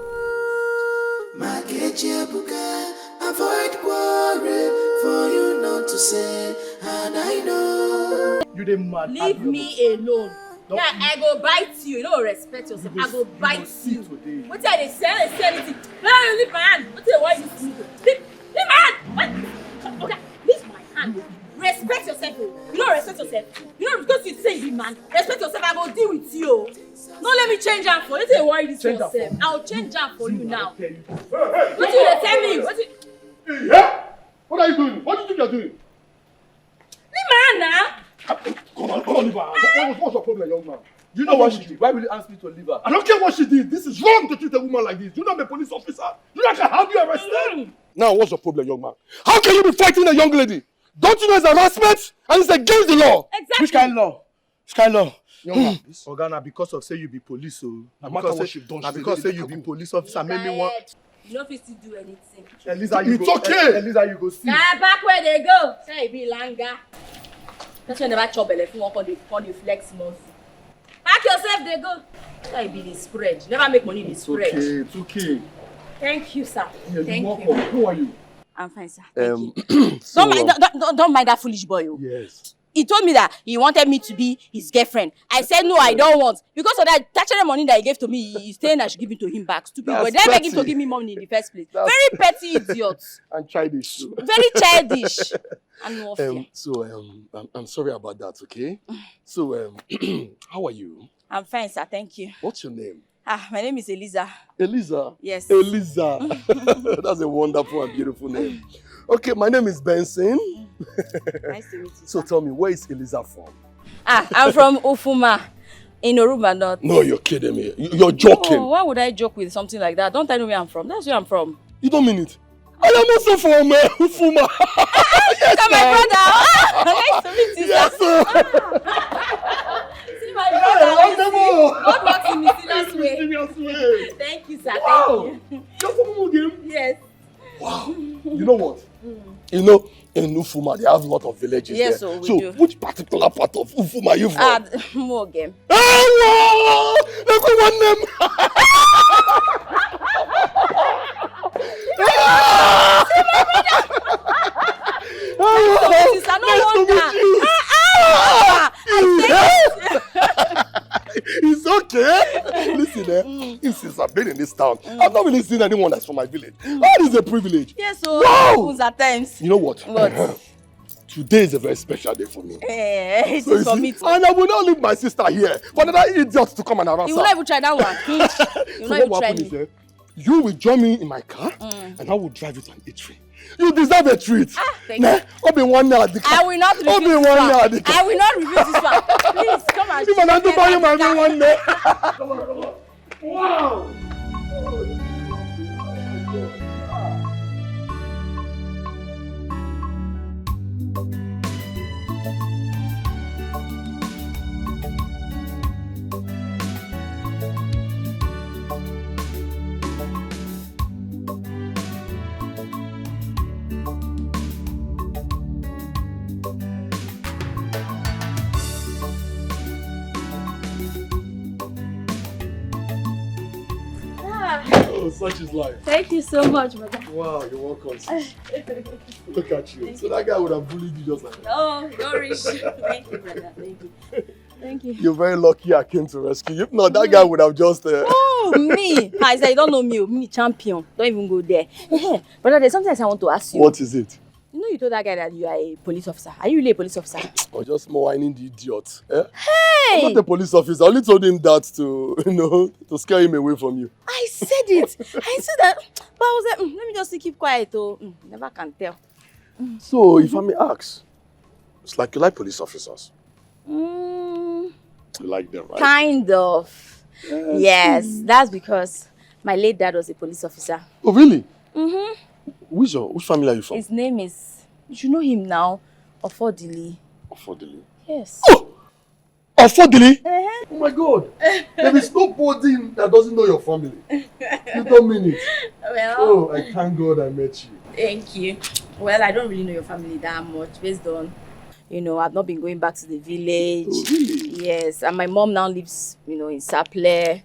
K: Avoid worry for you not to say, and I know.
D: You dey mad.
B: Leave me alone. Yeah, I go bite you. You don't respect yourself. I go bite you. What are they saying? They say anything. No, leave my hand. What are why you leave my hand? What? Okay, leave my hand. Respect yourself. You don't respect yourself. You don't because you say you man. Respect yourself. I go deal with you. Don't let me change hand for you. Don't worry this for yourself. I'll change hand for you now. What do you tell me?
F: Yeah? What are you doing? What do you think you're doing?
B: Leave my hand now.
F: Come on, leave her. What's your problem, young man?
G: You know what she did? Why will you ask me to leave her?
F: I don't care what she did. This is wrong to treat a woman like this. You're not a police officer. You not have you arrested. Now, what's your problem, young man? How can you be fighting a young lady? Don't you know it's harassment and it's against the law?
B: Exactly.
G: Which kind of law? Which kind of law?
F: Young man,
D: Organa, because of say you be police, so
F: no matter what she's done,
D: because say you be police officer, make me want.
B: You don't fit to do anything.
D: Elisa, you
F: It's
D: go.
F: okay.
D: Elisa, you go see.
B: Nah, back where they go. Say it be langa. That's why never chop belly for on the flex muscle. Pack yourself, they go. Say it be the spread. Never make money the spread.
F: It's okay.
B: Thank you, sir.
F: Yeah,
B: Thank
F: welcome.
B: you.
F: Who are you?
B: I'm fine, sir. Thank you.
F: So,
B: Don't mind that foolish boy. Oh.
F: yes.
B: He told me that he wanted me to be his girlfriend. I said no, I don't want. Because of that statutory money that he gave to me, he's saying I should give it to him back. Stupid boy. Then I beg him to give me money in the first place. Very petty idiot.
F: And childish too.
B: Very childish. And no fear.
F: I'm sorry about that, okay? So, how are you?
B: I'm fine, sir. Thank you.
F: What's your name?
B: My name is Eliza.
F: Eliza?
B: Yes.
F: Eliza. That's a wonderful and beautiful name. Okay, my name is Benson.
B: Nice to meet you.
F: So tell me, where is Eliza from?
B: I'm from Ufuma in Oruba North.
F: No, you're kidding me. You're joking.
B: Oh, why would I joke with something like that? Don't tell me where I'm from. That's where I'm from.
F: You don't mean it. I am also from Ufuma.
B: Yes, my brother. Nice to meet you,
F: yes,
B: sir. See my brother. God works in mysterious way. Thank you, sir.
F: Wow.
B: Thank you.
F: You're from Ugim?
B: Yes.
F: Wow. You know what? You know, in Ufuma, they have a lot of villages
B: yes,
F: there.
B: So
F: do. Which particular part of Ufuma are you from?
B: More game.
F: Hello! Everyone name! It's okay. Listen, since I've been in this town, I've not really seen anyone that's from my village. That is a privilege.
B: Yes, so
F: wow.
B: At times.
F: You know what?
B: What?
F: Today is a very special day for me.
B: It is for me too.
F: And I will not leave my sister here for another idiot to come and harass her.
B: You will not even try that one. You
F: so what will happen is, you will join me in my car and I will drive you to an eatery. You deserve a treat.
B: Thank you.
F: I will not refuse this one.
B: I will not refuse this one. Please, come and
F: see. I'm to buy you my one day. Come on. Wow. Oh, such is life.
B: Thank you so much, brother.
F: Wow, you're welcome. Look at you. So that guy would have bullied you just like that.
B: Oh, no rich. Thank you, brother. Thank you. Thank you.
F: You're very lucky I came to rescue you. If not, that guy would have just...
B: Oh, me? I said, you don't know me. Me, champion. Don't even go there. Brother, there's something else I want to ask you.
F: What is it?
B: You know you told that guy that you are a police officer. Are you really a police officer?
F: Or just more whining the idiot. Eh?
B: Hey!
F: I'm not a police officer. I only told him that to, to scare him away from you.
B: I said it. I said that. But I was like, let me just keep quiet. Oh, never can tell.
F: So, if I may ask, it's like you like police officers. You like them, right?
B: Kind of. Yes, that's because my late dad was a police officer.
F: Oh, really?
B: Mm-hmm.
F: Which family are you from?
B: His name is, you know him now, Ofodili.
F: Ofodili?
B: Yes.
F: Oh! Ofodili? Oh my God. There is nobody that doesn't know your family. You don't mean it.
B: Well.
F: Oh, I thank God I met you.
B: Thank you. Well, I don't really know your family that much based on, I've not been going back to the village.
F: Oh, really?
B: Yes, and my mom now lives, in Saple.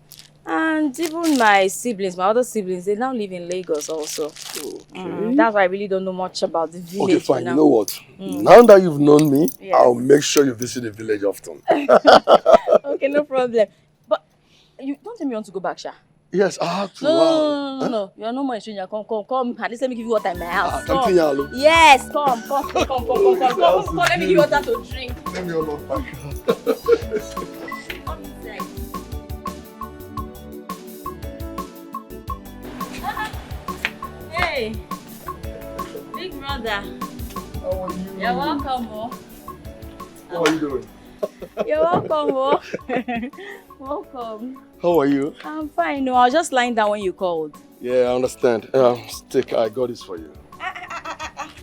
B: And even my siblings, my other siblings, they now live in Lagos also.
L: Okay.
B: That's why I really don't know much about the village.
L: Okay, fine.
B: Now.
L: You know what? Now that you've known me, I'll make sure you visit the village often.
B: Okay, no problem. But you don't tell me you want to go back, Sha.
L: Yes, I have to.
B: No. You're no more a stranger. Come. At least let me give you water in my house. Come.
L: Yes,
B: come. Let me give you water to drink.
L: Let me alone.
B: Come inside. Hey, big brother.
L: How are you?
B: You're welcome, oh.
L: How are you doing?
B: You're welcome, oh. Welcome.
L: How are you?
B: I'm fine. No, I was just lying down when you called.
L: Yeah, I understand. Stick, I got this for you.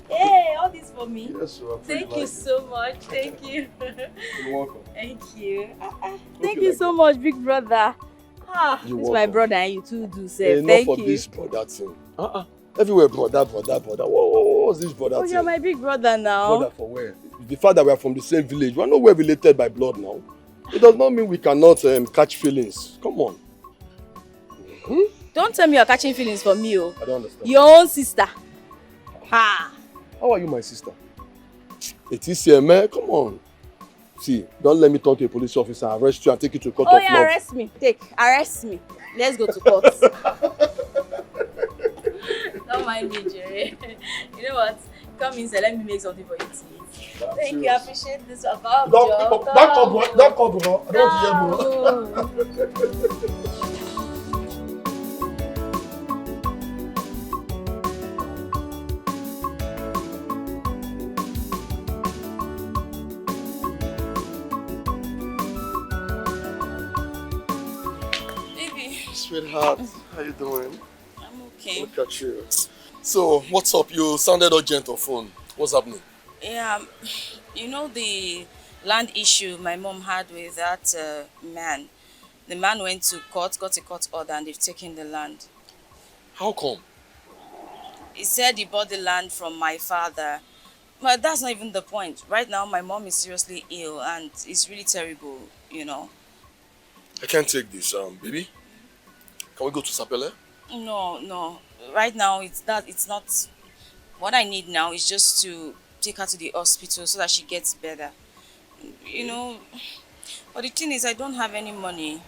B: Hey, all this for me?
L: Yes, sir.
B: Thank you so much. Thank you.
L: You're welcome.
B: Thank you. Thank you so much, big brother. This is my brother and you too do say. Thank you.
L: Enough of this brother thing. Everywhere brother. What's this brother thing?
B: You're my big brother now.
L: Brother for where? The fact that we are from the same village, we are nowhere related by blood now. It does not mean we cannot catch feelings. Come on.
B: Don't tell me you're catching feelings for me, oh.
L: I don't understand.
B: Your own sister.
L: How are you my sister? It is here, man. Come on. See, don't let me talk to a police officer, arrest you and take you to court of law.
B: Arrest me. Arrest me. Let's go to court. Don't mind me, Jerry. You know what? Come inside, let me make something for you to eat. Thank you, I appreciate this. Don't come, bro. I don't want to hear, bro.
L: Sweetheart, how you doing?
B: I'm okay.
L: Look at you. So, what's up? You sounded urgent on phone. What's happening?
B: Yeah, you know the land issue my mom had with that man. The man went to court, got a court order, and they've taken the land.
L: How come?
B: He said he bought the land from my father. But that's not even the point. Right now, my mom is seriously ill, and it's really terrible, you know.
L: I can't take this, baby. Can we go to Sapele?
B: No. Right now, it's not. What I need now is just to take her to the hospital so that she gets better. You know, but the thing is, I don't have any money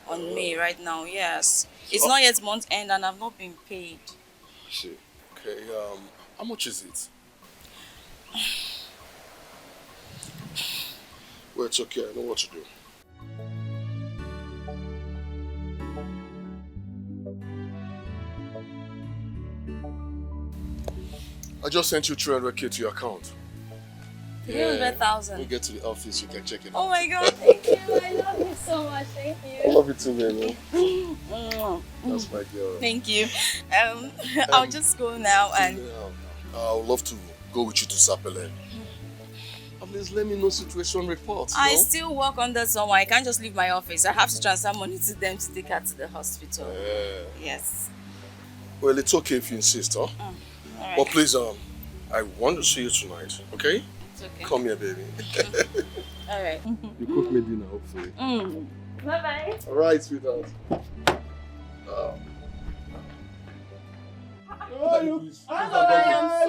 B: on me right now, yes. It's not yet month end and I've not been paid.
L: I see. Okay, how much is it? Well, it's okay, I know what to do. I just sent you 300k to your account.
B: 300,000.
L: When we get to the office, you can check it out.
B: Oh my God, thank you. I love you so much. Thank you.
L: I love you too, man. That's my girl.
B: Thank you. I'll just go now and...
L: I would love to go with you to Sapele. At least let me know situation reports.
B: I still work under someone. I can't just leave my office. I have to transfer money to them to take her to the hospital. Yes.
L: Well, it's okay if you insist, huh?
B: Right.
L: But please, I want to see you tonight, okay?
B: It's okay.
L: Come here, baby.
B: All right.
L: You cook me dinner, hopefully.
B: Bye-bye.
L: All right, sweetheart.
B: I am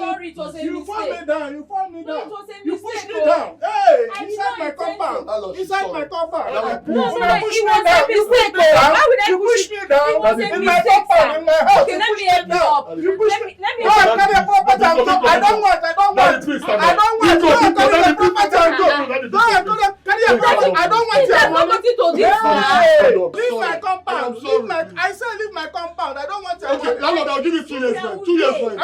B: sorry, it was a mistake.
F: You fall me down.
B: No, it was a mistake.
F: You pushed me down. Hey, inside my compound. Inside my compound.
B: No,
F: you pushed me down.
B: You pushed me down. Why would I
F: push me down?
B: It was a
F: In my
B: mistake,
F: compound,
B: sir.
F: in my house.
B: Okay, let me help you up.
F: You pushed me.
B: Let me
F: No, I carry a property and go. I don't want. I don't want. Go and carry a property and go. Carry a property. I don't want your money. Leave my compound. I said leave my compound. I don't want your money.
L: Landlord, I'll give you 2 years rent. 2 years rent.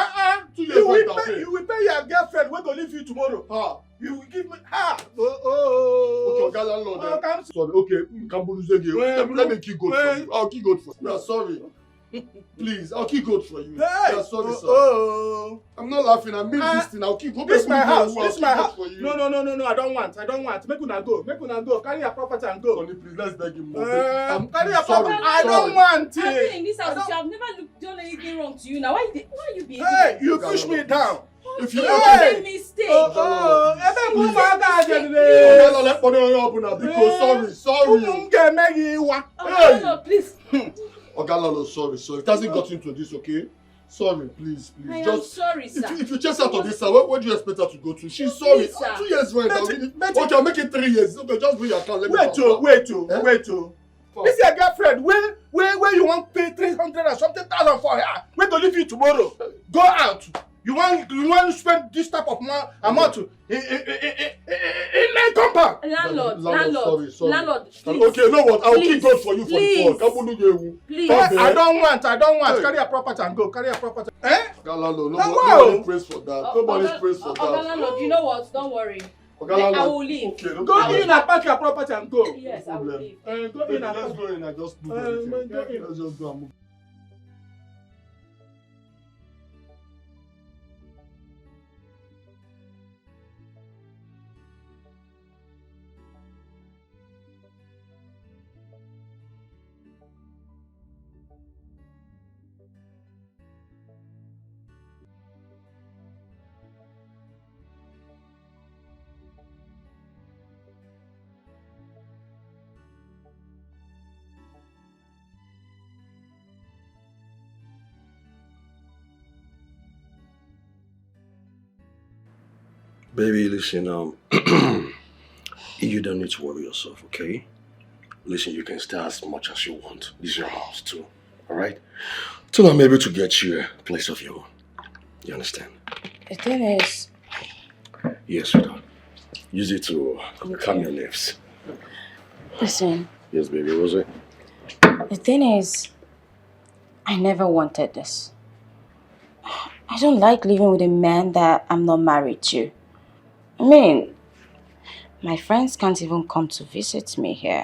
L: 2 years rent.
F: You will pay your girlfriend. We're going to leave you tomorrow. You will give me
L: Okay, landlord. Sorry, okay. Let me keep goat for you. I'll keep goat for you. Yeah, sorry. Please, I'll keep goat for you. Yeah, sorry, sir. I'm not laughing. I mean this thing. I'll keep goat.
F: This is my house. This is my house. No. I don't want. Make una go. Carry your property and go.
L: Honey, please, let's beg him more.
F: Carry your property. I don't want it.
B: I've been in this house. I've never done anything wrong to you. Now, why you behaving?
F: Hey, you push me down.
L: If you
B: made a mistake.
L: Sorry.
B: No, please.
F: Ogalalo, sorry. It hasn't got into this, okay? Sorry, please.
B: I am sorry, sir.
F: If you chase out of this, sir, where do you expect her to go to? She's sorry.
B: Please, sir.
F: 2 years rent. Okay, I'll make it 3 years. Okay, just bring your account. Let me
I: Wait. This is your girlfriend. Where you want to pay 300 and something thousand for her? We're going to leave you tomorrow. Go out. You want to spend this type of amount in my compound?
B: Landlord, please.
F: Okay, you know what? I'll keep God for you for the phone.
B: Please.
I: I don't want. Carry your property and go. Eh?
F: Nobody prays for that. Nobody prays for that.
B: Landlord, you know what? Don't worry. I will leave.
F: Okay,
I: go in and pack your property and go.
B: Yes, I will leave.
F: Let's go in and just move everything. Let's just go and move.
L: Baby, listen, you don't need to worry yourself, okay? Listen, you can stay as much as you want. This is your house too, alright? Till I'm able to get you a place of your own. You understand?
J: The thing is...
L: Yes, sweetheart. Use it to calm your nerves.
J: Listen.
L: Yes, baby, was it?
J: The thing is, I never wanted this. I don't like living with a man that I'm not married to. I mean, my friends can't even come to visit me here.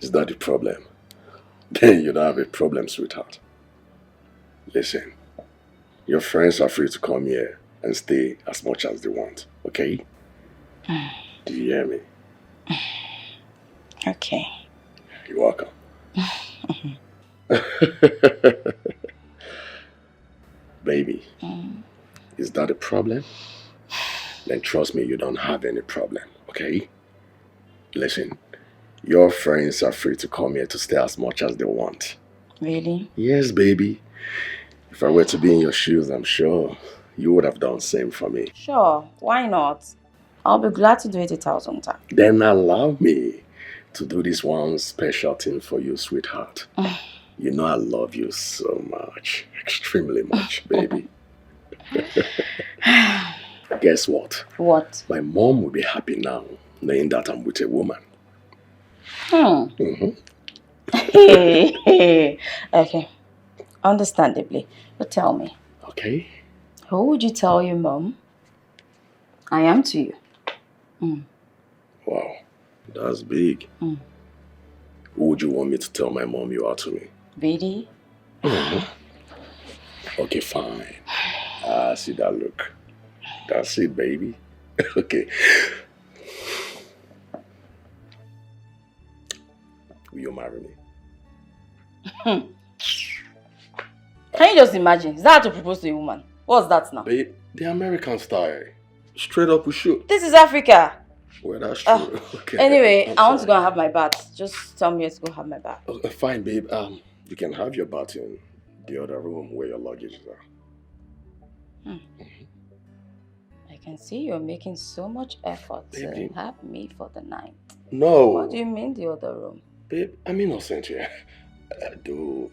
L: Is that the problem? Then you don't have a problem, sweetheart. Listen, your friends are free to come here and stay as much as they want, okay? Do you hear me?
J: Okay.
L: You're welcome. Baby, is that a problem? Then trust me, you don't have any problem, okay? Listen, your friends are free to come here to stay as much as they want.
J: Really?
L: Yes, baby. If I were to be in your shoes, I'm sure you would have done the same for me.
J: Sure, why not? I'll be glad to do it 1,000 times.
L: Then allow me to do this one special thing for you, sweetheart. You know I love you so much. Extremely much, baby. Guess what?
J: What?
L: My mom will be happy now, knowing that I'm with a woman.
J: Okay. Understandably. But tell me.
L: Okay.
J: Who would you tell your mom I am to you?
L: Wow. That's big. Who would you want me to tell my mom you are to me?
J: Really?
L: Okay, fine. See that look. That's it, baby. Okay. Will you marry me?
J: Can you just imagine? Is that how to propose to a woman? What's that now?
L: Babe, the American style. Straight up we shoot.
J: This is Africa.
L: Well, that's true. Okay.
J: Anyway, I want to go and have my bath. Just tell me where to go have my bath.
L: Fine, babe. You can have your bath in the other room where your luggage is.
J: I can see you're making so much effort
L: Baby.
J: to have me for the night.
L: No.
J: What do you mean the other room?
L: Babe, I'm innocent here. Do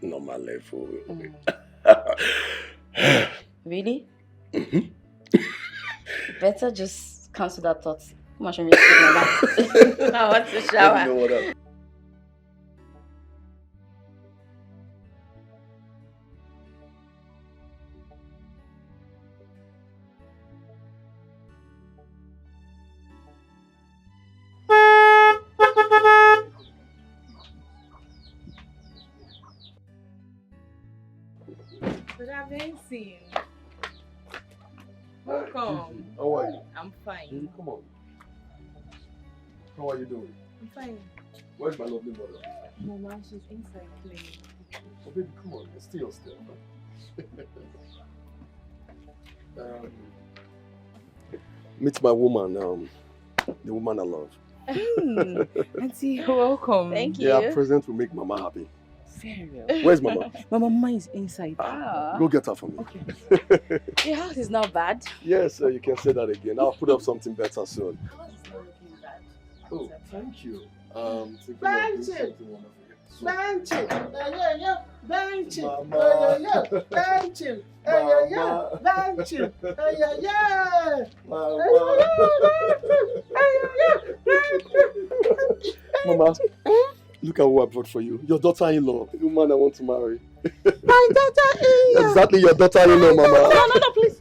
L: normal level.
J: Really? Better just cancel that thought. Come on, show me your bath. I want to shower.
L: You know what up?
N: But I've been seen. Welcome.
F: How are you?
N: I'm fine.
F: Come on. How are you doing?
N: I'm fine.
F: Where's my lovely mother?
N: Mama, she's inside playing.
F: Oh, baby, come on. Stay still. Meet my woman, the woman I love.
N: Auntie, welcome.
B: Thank you.
L: Yeah, present will make Mama happy.
N: Very well.
L: Where's Mama?
N: My mama is inside.
L: Go get her for me.
N: Okay.
B: Your house is not bad.
L: Yes, you can say that again. I'll put up something better soon. Oh, thank you.
E: Benji! Benji! Benji!
L: Mama.
E: Benji! Benji!
L: Mama, look at who I brought for you. Your daughter-in-law, the woman I want to marry.
E: My daughter-in-law!
L: Exactly, your daughter-in-law, Mama.
B: No, please,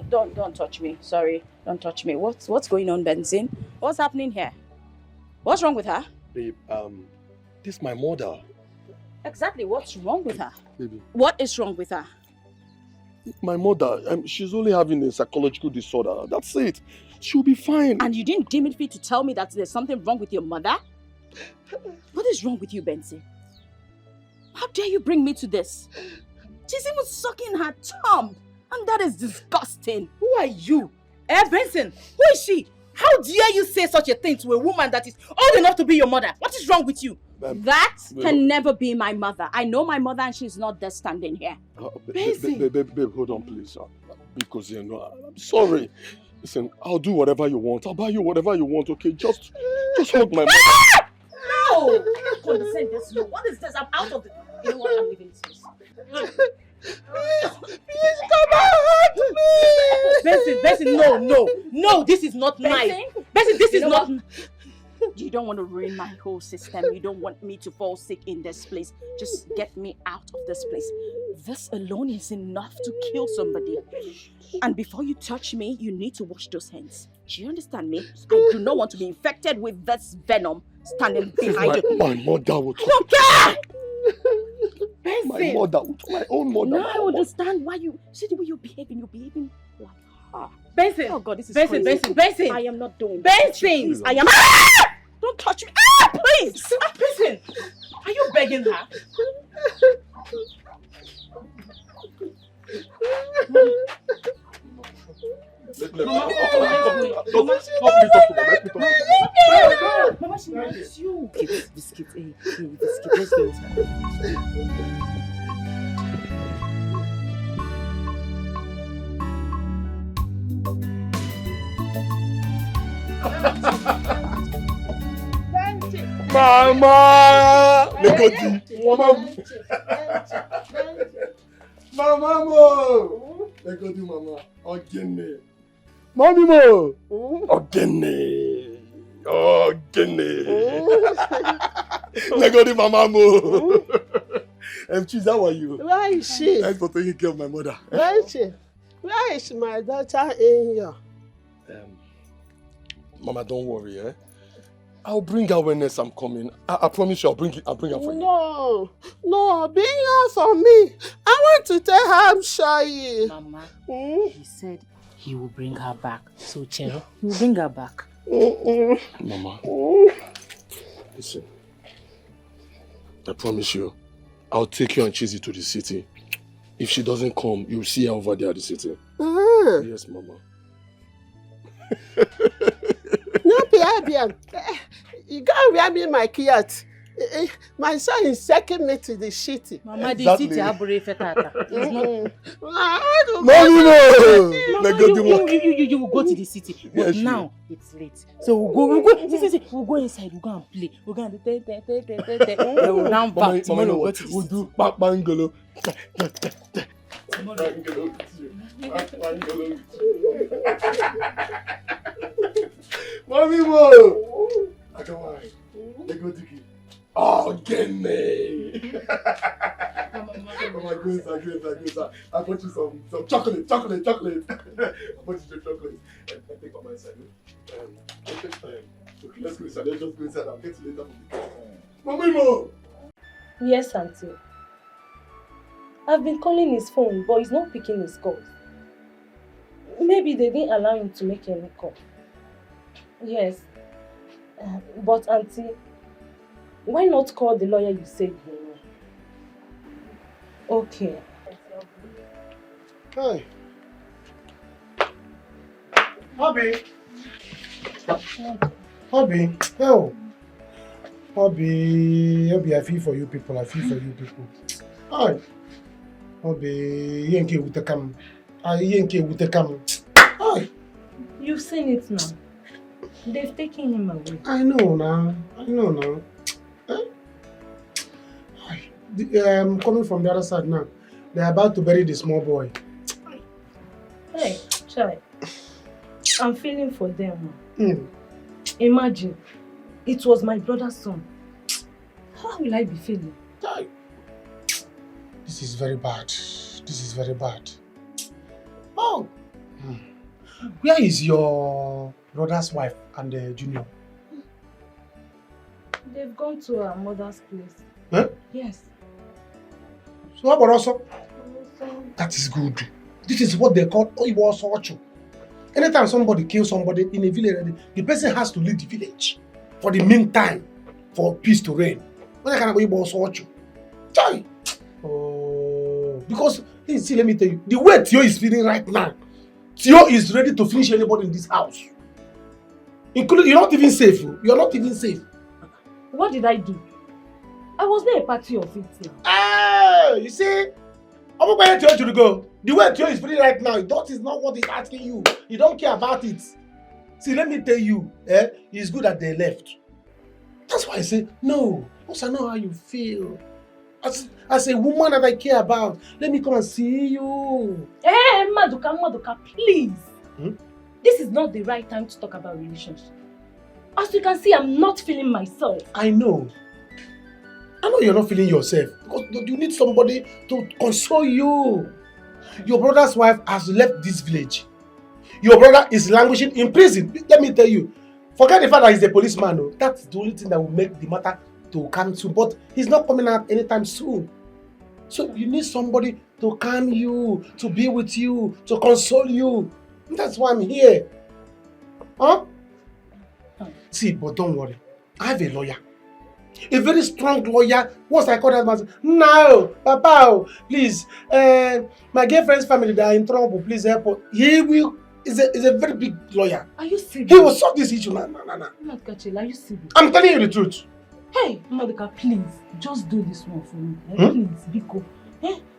B: don't touch me. Sorry, don't touch me. What's going on, Benzin? What's happening here? What's wrong with her?
L: Babe, this is my mother.
B: Exactly, what's wrong with her?
L: Baby.
B: What is wrong with her?
L: My mother, she's only having a psychological disorder. That's it. She'll be fine.
B: And you didn't deem it fit to tell me that there's something wrong with your mother? What is wrong with you, Benzin? How dare you bring me to this? She's even sucking her thumb. And that is disgusting.
N: Who are you? Benson, who is she? How dare you say such a thing to a woman that is old enough to be your mother? What is wrong with you?
B: That can never be my mother. I know my mother and she's not there standing here.
L: Babe, hold on, please. Because, I'm sorry. Listen, I'll do whatever you want. I'll buy you whatever you want, okay? Just hold my mother.
B: No! I can't condescend this low. What is this? I'm out of the... You know what? I'm leaving this place.
E: Please come out me!
N: Benson, no, this is not nice. Benson, this is not...
B: You don't want to ruin my whole system. You don't want me to fall sick in this place. Just get me out of this place. This alone is enough to kill somebody. And before you touch me, you need to wash those hands. Do you understand me? I do not want to be infected with this venom standing behind you.
L: My mother would...
B: I don't care!
L: My mother would... My own mother.
B: Now I understand why you... See the way you're behaving like her.
N: Benson!
B: Oh God, this is
N: Benson,
B: crazy.
N: Benson!
B: I am not doing
N: Benson!
B: I am... Don't touch me! Please!
N: Benson! Are you begging her?
B: Mama, she wants you. Biscuit, let's go.
L: Mama! Mama mo! Mama. Ogene. Mommy mo! Ogene. Mama mo! Cheese, how are you?
E: Where is she?
L: Thanks for taking care of my mother.
E: Where is she? Where is my daughter in here?
L: Mama, don't worry, eh? I'll bring her when next I'm coming. I promise you I'll bring her for you.
E: No, bring her for me. I want to tell her I'm shy.
N: Mama, he said he will bring her back. So, Chero, he will bring her back.
L: Mama, listen. I promise you, I'll take you and Chizzy to the city. If she doesn't come, you'll see her over there at the city. Yes, Mama.
E: You can't wear me my kiat. My son is taking me to the city.
N: Mama, the city abure fetata. You will go to the city. But now it's late. So we'll go inside, we'll go and play. We'll go and do we'll now back. Tomorrow we'll go to the city.
L: We'll do bangalo. Mommy mo! I don't worry. They go Dikeh. Oh, get me! Mama, go inside. I bought you some chocolate. I bought you some chocolate. I take on my side. Let's go inside. Let's just go inside. I'll get you later from the car. Mommy mo!
O: Yes, Auntie. I've been calling his phone, but he's not picking his calls. Maybe they didn't allow him to make any call. Yes. But Auntie, why not call the lawyer you said you know? Okay.
L: Hi. Bobby.
I: Obi, oh. Obi, I feel for you people. I feel for you people. Hi. Obi, Yankee with the cam. Yankee with the cam. Hi.
O: You've seen it now. They've taken him away.
I: I know now. Coming from the other side now. They're about to bury the small boy.
O: Hey, child. I'm feeling for them. Imagine, it was my brother's son. How will I be feeling?
I: This is very bad. Oh! Where is your brother's wife and the junior?
O: They've gone to her mother's place.
I: Huh?
O: Yes.
I: So how about also? That is good. This is what they call Oibo Sochu. Anytime somebody kills somebody in a village, the person has to leave the village for the meantime, for peace to reign. What kind of Oibo Sochu? Oh, because see, let me tell you, the way Theo is feeling right now, Theo is ready to finish anybody in this house. Including, you're not even safe. You're not even safe.
O: What did I do? I was not a party of it.
I: Ah, you see, I'm going to tell you to go. The way Theo is feeling right now, that is not what he's asking you. He don't care about it. See, let me tell you, it's good that they left. That's why I say, no, because I know how you feel. As a woman that I care about, let me come and see you.
O: Hey, Maduka, please. This is not the right time to talk about relationships. As you can see, I'm not feeling myself.
I: I know you're not feeling yourself because you need somebody to console you. Your brother's wife has left this village. Your brother is languishing in prison. Let me tell you, forget the fact that he's a policeman. Though. That's the only thing that will make the matter to come soon. But he's not coming out anytime soon. So you need somebody to calm you, to be with you, to console you. That's why I'm here. Huh? See, but don't worry. I have a lawyer. A very strong lawyer. Once I call that man, no, Papa, please, my girlfriend's family, they are in trouble. Please help us. He will. Is a very big lawyer.
O: Are you serious?
I: He will solve this issue. No.
O: Maduka, are you serious?
I: I'm telling you the truth.
O: Hey, Maduka, please, just do this one for me. Please, Biko.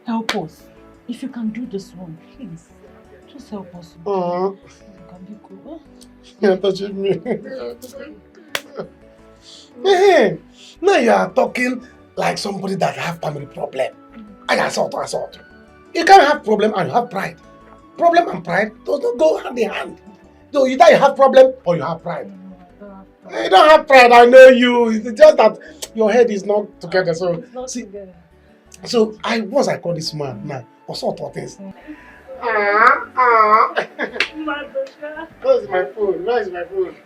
O: Help us. If you can do this one, please. Just help us. Maduka, Biko.
I: You're touching me. Now you are talking like somebody that have family problem. I assault. You can't have problem and you have pride. Problem and pride does not go hand in hand. So either you have problem or you have pride. You don't have pride, I know you. It's just that your head is not together. So see, so once I call this man now, I saw two things. Where's my phone?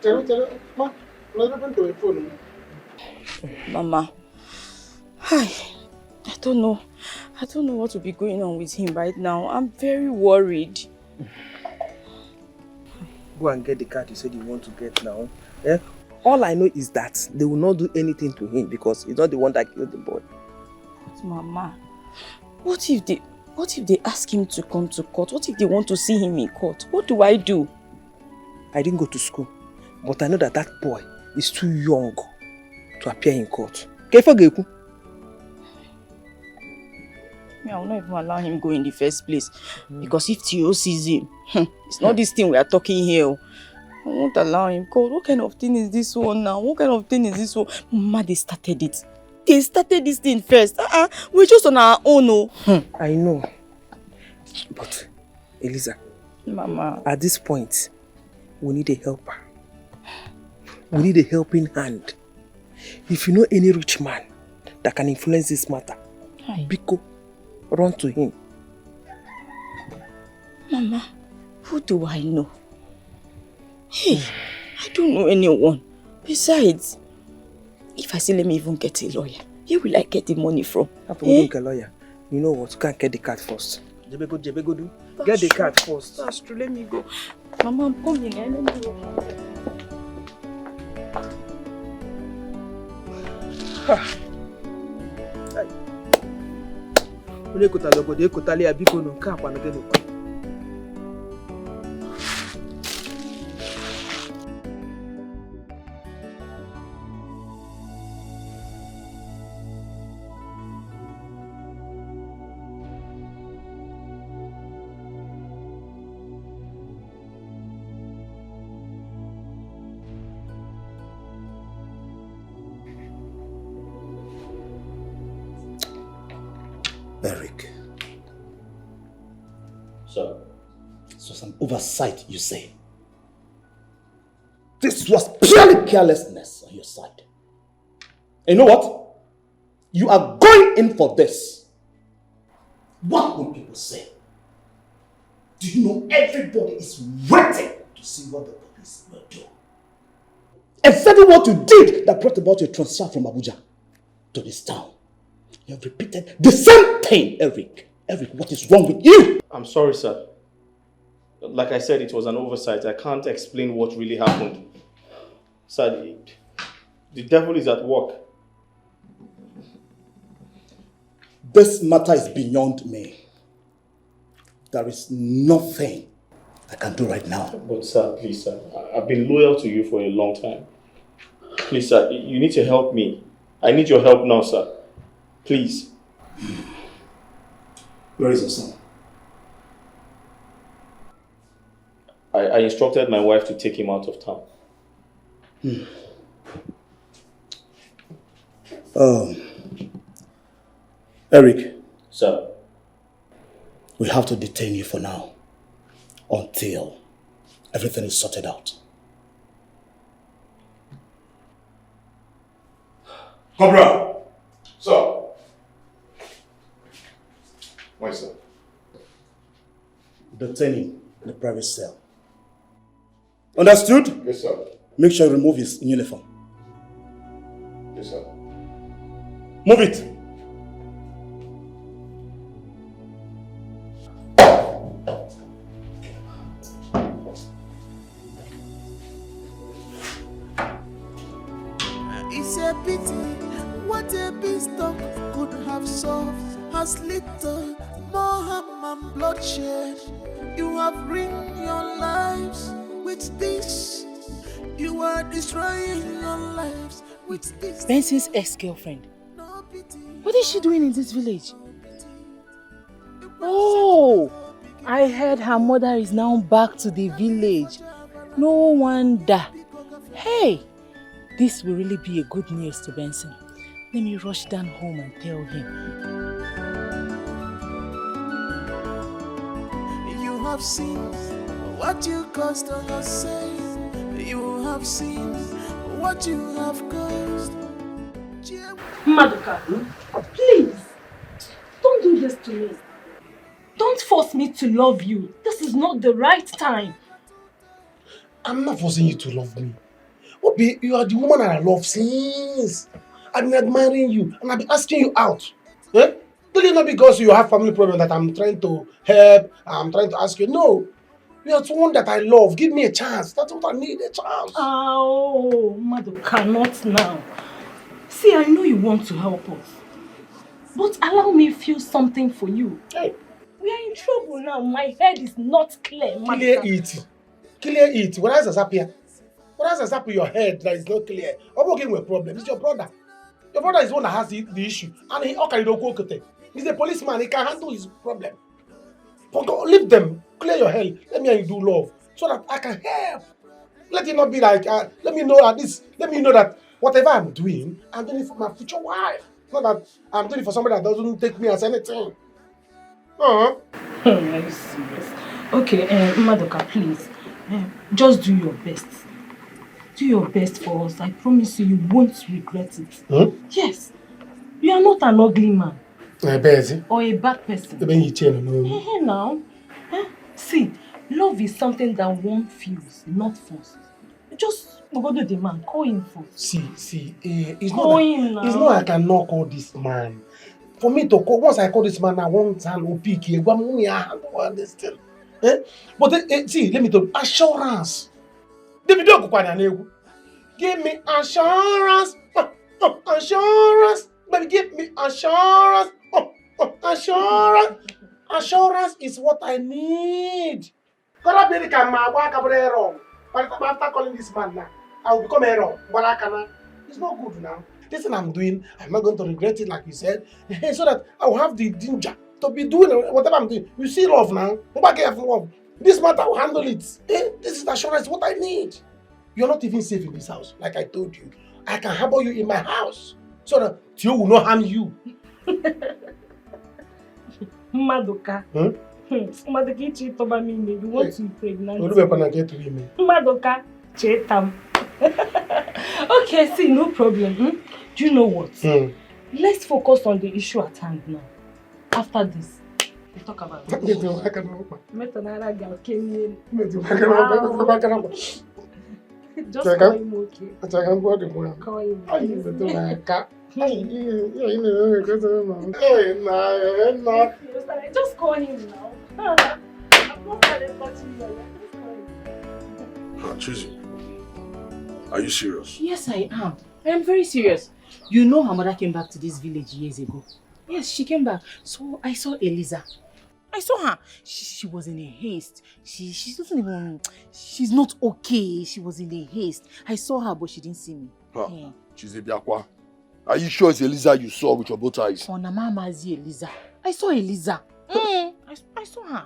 I: Tell let's open to a phone.
J: Mama, I don't know what will be going on with him right now. I'm very worried.
P: Go and get the card you said you want to get now. All I know is that they will not do anything to him because he's not the one that killed the boy.
J: But Mama, what if they ask him to come to court? What if they want to see him in court? What do I do?
P: I didn't go to school, but I know that boy is too young to appear in court.
J: Me, I will not even allow him go in the first place. Because if Theo sees him, it's not this thing we are talking here. I won't allow him. God, what kind of thing is this one now? Mama, they started it. They started this thing first. We're just on our own.
P: I know. But, Eliza,
J: Mama,
P: at this point, we need a helper. We need a helping hand. If you know any rich man that can influence this matter, Biko, run to him.
J: Mama, who do I know? Hey, I don't know anyone. Besides, if I say let me even get a lawyer, where will I get the money from?
P: After we don't get a lawyer, you know what? You can't get the card first. Jebego, do. Get the card first.
J: That's true, let me go. Mama, I'm coming. Let me go.
Q: Eric.
R: Sir.
Q: This was an oversight, you say. This was purely carelessness on your side. And you know what? You are going in for this. What will people say? Do you know everybody is waiting to see what the police will do? Exactly what you did that brought about your transfer from Abuja to this town. You have repeated the same thing, Eric. Eric, what is wrong with you?
D: I'm sorry, sir. Like I said, it was an oversight. I can't explain what really happened. Sir, the devil is at work.
Q: This matter is beyond me. There is nothing I can do right now.
D: But sir, please sir, I've been loyal to you for a long time. Please sir, you need to help me. I need your help now, sir. Please.
Q: Where is your son?
D: I instructed my wife to take him out of town.
Q: Eric.
D: Sir.
Q: We have to detain you for now until everything is sorted out.
F: Cobra! Sir. Why, sir?
Q: Detain him in the private cell. Understood?
F: Yes, sir.
Q: Make sure you remove his uniform.
F: Yes, sir.
Q: Move it.
K: It's a pity what a beanstalk could have solved has little more harm and bloodshed. You have ruined your lives with this. You are destroying your lives with this.
N: Benson's ex-girlfriend. What is she doing in this village? Oh, I heard her mother is now back to the village. No wonder. Hey, this will really be a good news to Benson. Let me rush down home and tell him.
K: You have seen what you caused on yourself. You have seen what you have caused.
B: Maduka, please, don't do this to me. Don't force me to love you. This is not the right time.
I: I'm not forcing you to love me. Obi, you are the woman I love since. I've been admiring you and I've been asking you out. Eh? Don't it not because you have family problem that I'm trying to help, I'm trying to ask you. No. You are someone that I love. Give me a chance. That's what I need, a chance.
B: Oh, Maduka, not now. See, I know you want to help us. But allow me feel something for you.
I: Hey.
B: We are in trouble now. My head is not clear, Maduka.
I: Clear it. Clear it. What else has happened? What else has happened in your head that is not clear? I'm working with a problem. It's your brother. Your brother is the one that has the issue. And he okay, don't go with it. He's a policeman. He can handle his problem. But leave them. Clear your head. Let me and you do love. So that I can help. Let it not be like, let me know at this. Let me know that whatever I'm doing it for my future wife. Not that I'm doing it for somebody that doesn't take me as anything.
B: Are you serious? Okay, Maduka, please. Just do your best. Do your best for us. I promise you won't regret it. Yes. You are not an ugly man. Or a bad person. Now. See, love is something that one feels, not forces. Just go to the man. Call him first.
I: See, it's not I cannot call this man. For me to call, once I call this man, I won't hand or pick here. But see, let me tell you, assurance. Give me assurance. Assurance. Baby, give me assurance. Assurance. Assurance is what I need. After calling this man now, I will become a wrong. It's not good now. This thing I'm doing, I'm not going to regret it like you said. So that I will have the danger to be doing whatever I'm doing. You see love now. Love. This matter, I will handle it. This is the assurance, what I need. You're not even safe in this house, like I told you. I can harbor you in my house so that Tio will not harm you.
O: Madoka.
I: Huh?
O: Madoka, you want to impregnate
I: me.
O: Madoka, chetam. Okay, see, no problem. Do you know what? Let's focus on the issue at hand now. After this, we'll talk about it. Just call him, okay? Call him. Just call him now. I'm not started touching you.
L: Chizzy, are you serious?
N: Yes, I am. I am very serious. You know her mother came back to this village years ago. Yes, she came back. So I saw Eliza. I saw her. She was in a haste. She doesn't even... She's not okay. She was in a haste. I saw her, but she didn't see me. Yeah.
L: Chizzy Biakwa, are you sure it's Eliza you saw with your both eyes?
N: Oh, Namamazi Eliza. I saw Eliza. I saw her.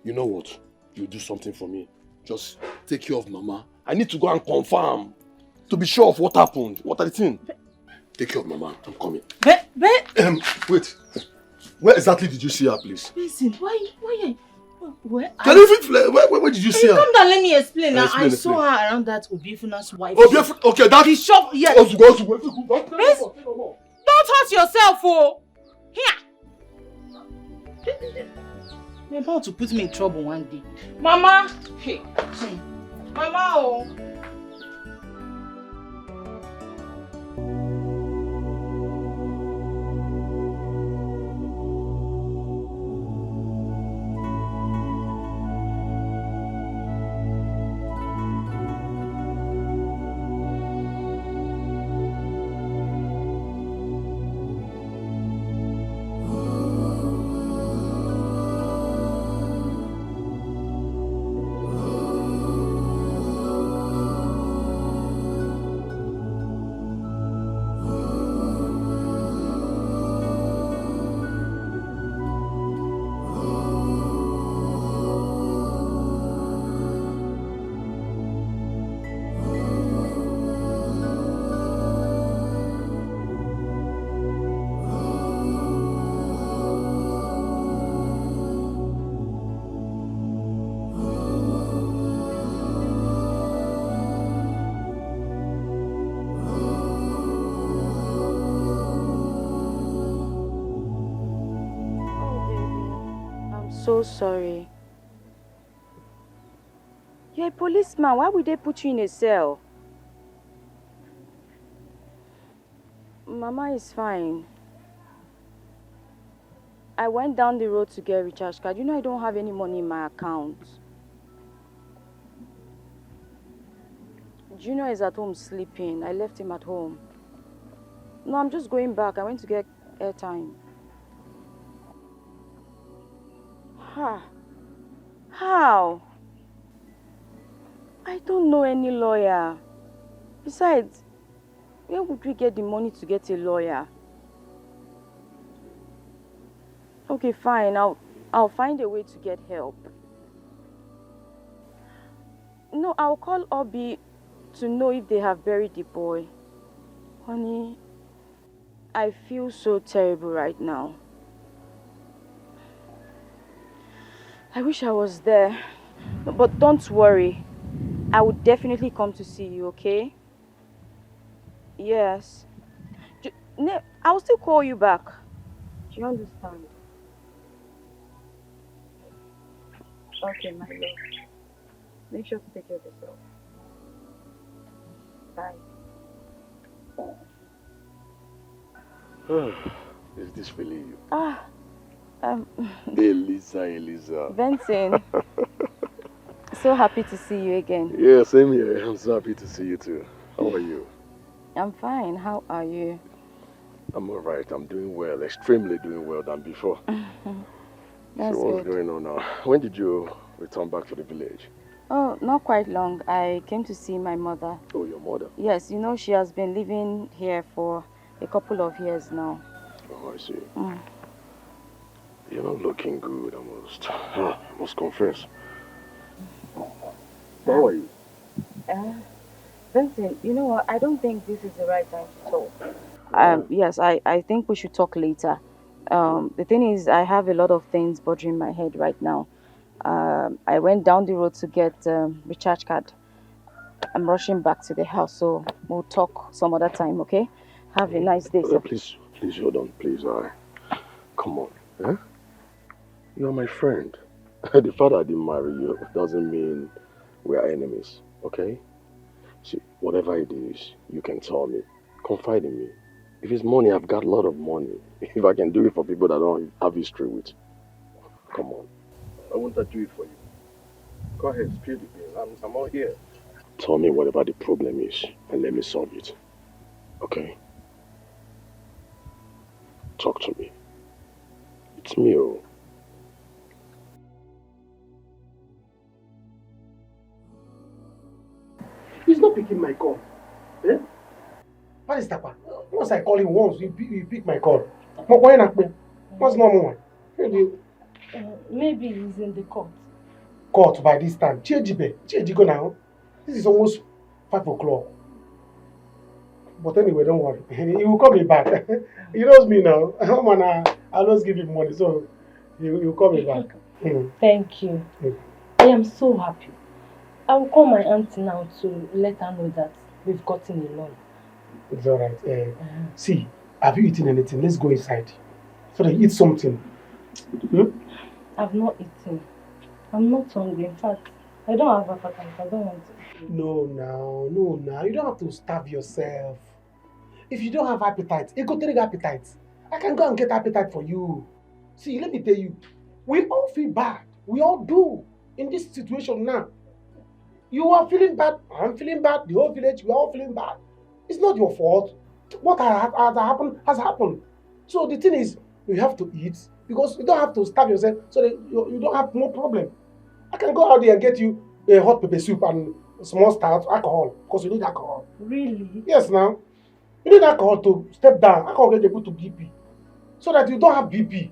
L: You know what? You do something for me. Just take care of Mama. I need to go and confirm to be sure of what happened. What are the things? Take care of Mama. I'm coming. Wait. Where exactly did you see her, please?
N: Listen, where
L: where did you see her?
N: Come down, let me explain. I saw her around that Obiefuna's wife.
L: Okay, that's
N: the shop. Yes. Don't hurt yourself, oh. Here. You're about to put me in trouble one day. Mama! Hey. Mama, oh.
R: So sorry. You're a policeman. Why would they put you in a cell? Mama is fine. I went down the road to get a recharge card. You know I don't have any money in my account. Junior is at home sleeping. I left him at home. No, I'm just going back. I went to get airtime. How? I don't know any lawyer. Besides, where would we get the money to get a lawyer? Okay, fine. I'll find a way to get help. No, I'll call Obi to know if they have buried the boy. Honey, I feel so terrible right now. I wish I was there. But don't worry. I will definitely come to see you, okay? Yes. I will still call you back. Do you understand? Okay, my love. Make sure to take care of yourself. Bye.
L: Is this really you? Eliza.
R: Benson. So happy to see you again.
L: Yeah, same here. I'm so happy to see you too. How are you?
R: I'm fine. How are you?
L: I'm alright. I'm doing well. Extremely doing well than before.
R: That's
L: so what's
R: good.
L: going on now? When did you return back to the village?
R: Oh, not quite long. I came to see my mother.
L: Oh, your mother?
R: Yes, you know she has been living here for a couple of years now.
L: Oh, I see. You're not looking good, I must confess. How are you?
R: Vincent, you know what? I don't think this is the right time to talk. Yes, I think we should talk later. The thing is, I have a lot of things bothering my head right now. I went down the road to get recharge card. I'm rushing back to the house, so we'll talk some other time, okay? Have a nice day, sir.
L: Please hold on, please. Come on. Eh? You're my friend. The fact I didn't marry you doesn't mean we are enemies, okay? See, whatever it is, you can tell me. Confide in me. If it's money, I've got a lot of money. If I can do it for people that I don't have history with, come on. I won't do it for you. Go ahead, spill the beans. I'm all here. Tell me whatever the problem is and let me solve it. Okay? Talk to me. It's me, oh.
I: He's not picking my call. Eh? What is that? Once I call him once, he pick my call. What's normal?
O: Maybe he's in the court.
I: Court by this time. Go now. This is almost 5 o'clock. But anyway, don't worry. He will call me back. He knows me now. I always give him money, so he will call me back.
O: Thank you. I am so happy. I will call my auntie now to let her know that we've gotten a loan.
I: It's alright. See, have you eaten anything? Let's go inside. So that you eat something.
O: I've not eaten. I'm not hungry. In fact, I don't have appetite. I don't want to.
I: No, now. You don't have to starve yourself. If you don't have appetite, you go take appetite. I can go and get appetite for you. See, let me tell you, we all feel bad. We all do in this situation now. You are feeling bad. I'm feeling bad. The whole village, we are all feeling bad. It's not your fault. What has happened has happened. So the thing is, you have to eat because you don't have to starve yourself so that you don't have no problem. I can go out there and get you a hot pepper soup and small stout, alcohol, because you need alcohol.
O: Really?
I: Yes, now. You need alcohol to step down. Alcohol get you to BP. So that you don't have BP. Do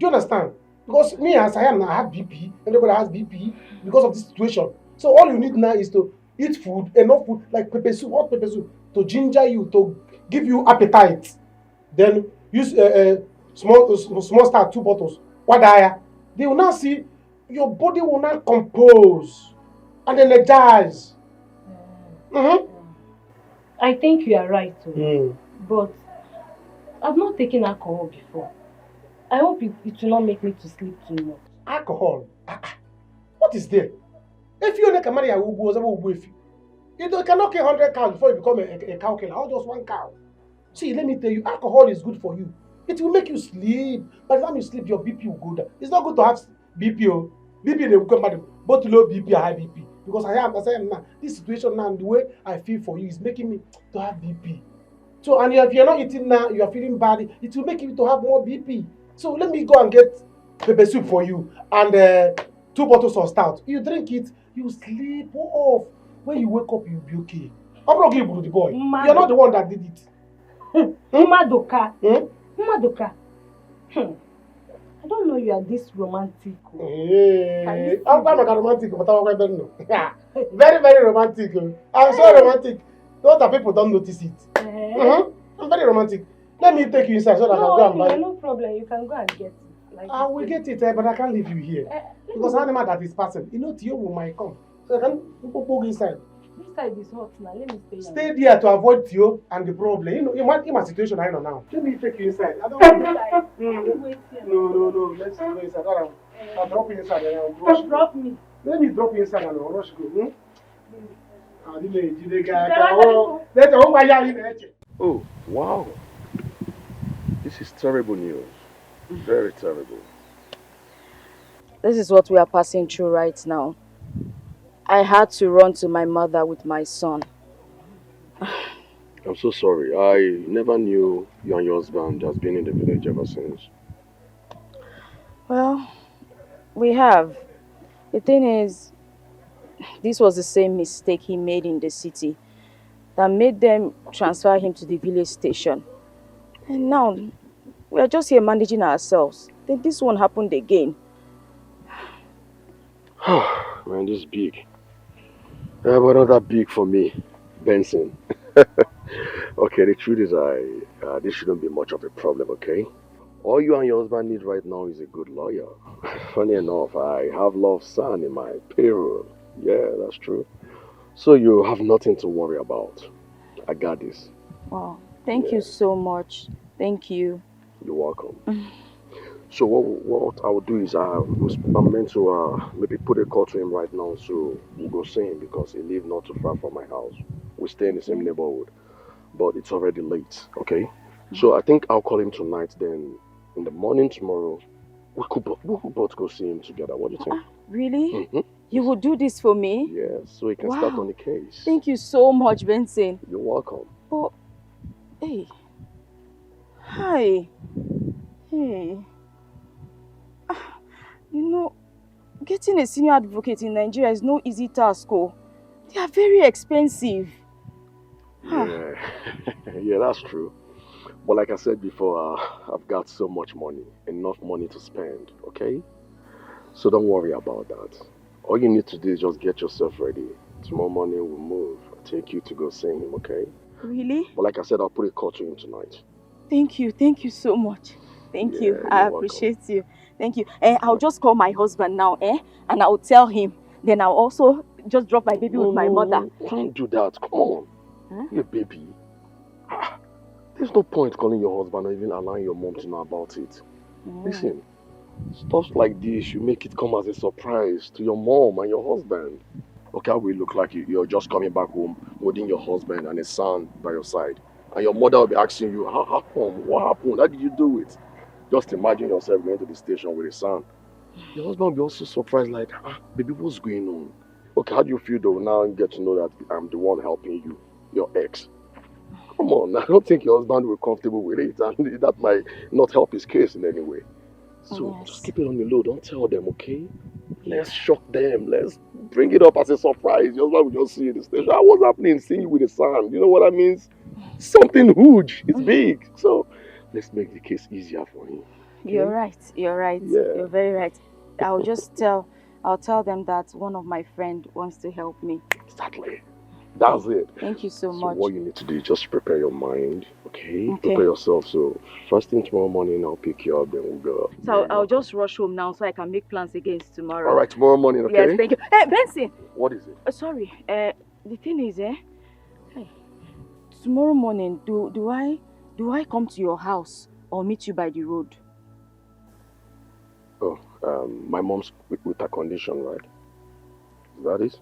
I: you understand? Because me as I am now, I have BP. Everybody has BP because of this situation. So all you need now is to eat food, enough food, like pepper soup, hot pepper soup, to ginger you, to give you appetite. Then use small start, 2 bottles. They will now see your body will now compose and energize.
O: I think you are right, but I've not taken alcohol before. I hope it will not make me to sleep too much.
I: Alcohol? What is there? If you can marry a ubu, you cannot kill 100 cows before you become a cow killer, or just 1 cow. See, let me tell you, alcohol is good for you. It will make you sleep. By the time you sleep, your BP will go down. It's not good to have BP. BP will come back, both low BP and high BP. Because I am now, this situation now, and the way I feel for you is making me to have BP. So, and if you're not eating now, you are feeling bad, it will make you to have more BP. So let me go and get pepper soup for you and 2 bottles of stout. You drink it, you sleep off. When you wake up, you'll be okay. I'm not giving you the boy. You're not the one that did it.
O: Madoka. Madoka. I don't know you are this romantic.
I: Hey, I'm not romantic, but I don't know. Very, very romantic. I'm so romantic. Not that people don't notice it. I'm very romantic. Let me take you inside so that I can go and buy it.
O: No problem. You can go and get it. Like
I: I will get it, but I can't leave you here. Because animal that is passing, you know, Tio might come. So I can go inside.
O: This side is hot now. Let me stay.
I: Stay there to avoid Tio and the problem. You know, in my situation I know now. Let me take you inside. I don't want to. No. Let's go inside. I'll drop you inside and I'll rush.
O: Drop me.
I: Let me drop you inside and I'll rush go.
L: Oh, wow. This is terrible news. Very terrible.
R: This is what we are passing through right now. I had to run to my mother with my son.
L: I'm so sorry. I never knew you and your husband has been in the village ever since.
R: Well, we have. The thing is, this was the same mistake he made in the city that made them transfer him to the village station. And now, we are just here managing ourselves. Then this one happened again.
L: Man, this is big. But not that big for me, Benson. Okay, the truth is this shouldn't be much of a problem, okay? All you and your husband need right now is a good lawyer. Funny enough, I have Love's son in my payroll. Yeah, that's true. So you have nothing to worry about. I got this.
R: Wow, thank you so much. Thank you.
L: You're welcome. So what I will do is I'm meant to maybe put a call to him right now, so we'll go see him because he lives not too far from my house. We stay in the same neighborhood, but it's already late, okay? So I think I'll call him tonight, then in the morning tomorrow, we could both go see him together. What do you think?
R: Really?
L: Mm-hmm.
R: You will do this for me?
L: Yes, so we can start on the case.
R: Thank you so much, Benson.
L: You're welcome.
R: But, hey. Hi. Hey. You know, getting a senior advocate in Nigeria is no easy task. Oh. They are very expensive.
L: Yeah. Yeah, that's true. But like I said before, I've got so much money, enough money to spend, okay? So don't worry about that. All you need to do is just get yourself ready. Tomorrow morning we'll move. I'll take you to go see him, okay?
R: Really?
L: But like I said, I'll put a call to him tonight.
R: Thank you so much. Thank you. I appreciate you. Thank you. I'll just call my husband now, and I'll tell him. Then I'll also just drop my baby with my mother.
L: Don't do that. Come on. Huh? Your baby. There's no point calling your husband or even allowing your mom to know about it. Listen, stuff like this, you make it come as a surprise to your mom and your husband. Okay, how will it look like you're just coming back home holding your husband and his son by your side? And your mother will be asking you, how come? What happened? How did you do it? Just imagine yourself going to the station with his son. Your husband will be also surprised, like, baby, what's going on? Okay, how do you feel though now you get to know that I'm the one helping you, your ex? Come on, I don't think your husband will be comfortable with it, and that might not help his case in any way. So just keep it on the low, don't tell them, okay? Let's shock them, let's bring it up as a surprise. Your husband will just see you in the station. What's happening? Seeing you with his son, you know what that means? Something huge, it's big. So let's make the case easier for him. Okay?
R: You're right. Yeah. You're very right. I'll tell them that one of my friends wants to help me.
L: Exactly. That's it.
R: Thank you so much.
L: What you need to do is just prepare your mind, okay? Prepare yourself. So first thing tomorrow morning, I'll pick you up, then we'll go.
R: So I'll just rush home now so I can make plans against tomorrow.
L: All right, tomorrow morning, okay?
R: Yes, thank you. Hey, Benson!
L: What is it?
R: Sorry. The thing is, hey, tomorrow morning, do I come to your house or meet you by the road?
L: Oh, my mom's with a condition, right? Is that it?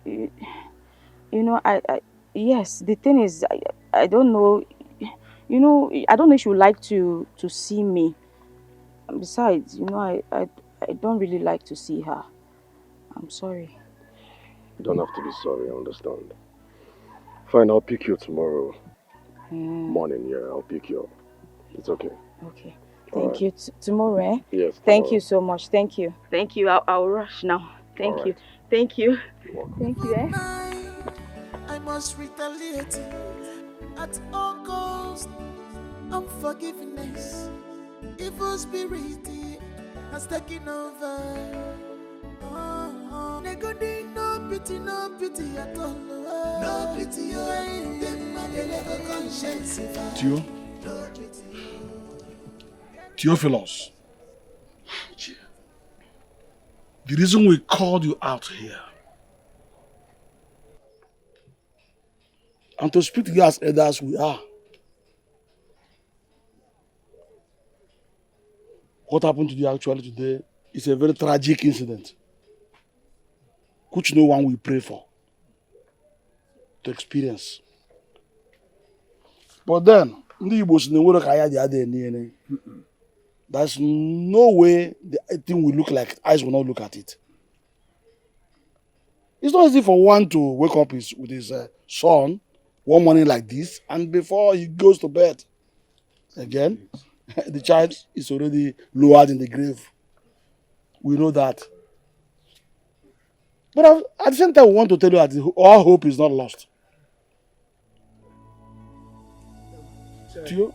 R: You know, yes, the thing is, I don't know, you know, I don't know if you like to see me. Besides, you know, I don't really like to see her. I'm sorry.
L: You don't have to be sorry, I understand. Fine, I'll pick you tomorrow morning, yeah, I'll pick you up. It's okay.
R: Okay. Thank you. Tomorrow, eh?
L: Yes.
R: Thank you so much. Thank you. Thank you. I'll rush now. Thank you. Thank you. Thank you, eh?
K: I must retaliate at all costs. Unforgiveness, evil spirit has taken over. No pity at all. No pity,
I: Tio? Theophilus, the reason we called you out here and to speak to you as elders we are. What happened to you actually today is a very tragic incident, which no one will pray for to experience. But then, there's no way the thing will look like eyes will not look at it. It's not easy for one to wake up with his son one morning like this, and before he goes to bed again, the child is already lowered in the grave. We know that. But at the same time, we want to tell you that all hope is not lost. Tio?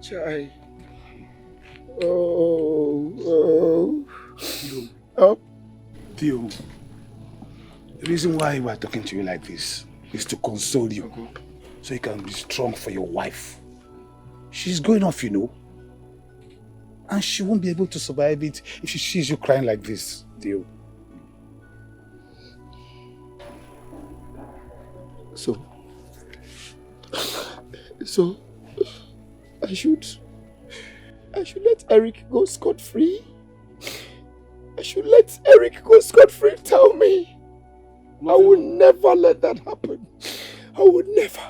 F: Chai. Oh.
I: Tio,
F: the reason why we're talking to you like this is to console you.
I: so you can be strong for your wife. She's going off, you know. And she won't be able to survive it if she sees you crying like this, deal.
A: So I should let Eric go scot-free. I should let Eric go scot-free. Tell me. I would never let that happen. I would never.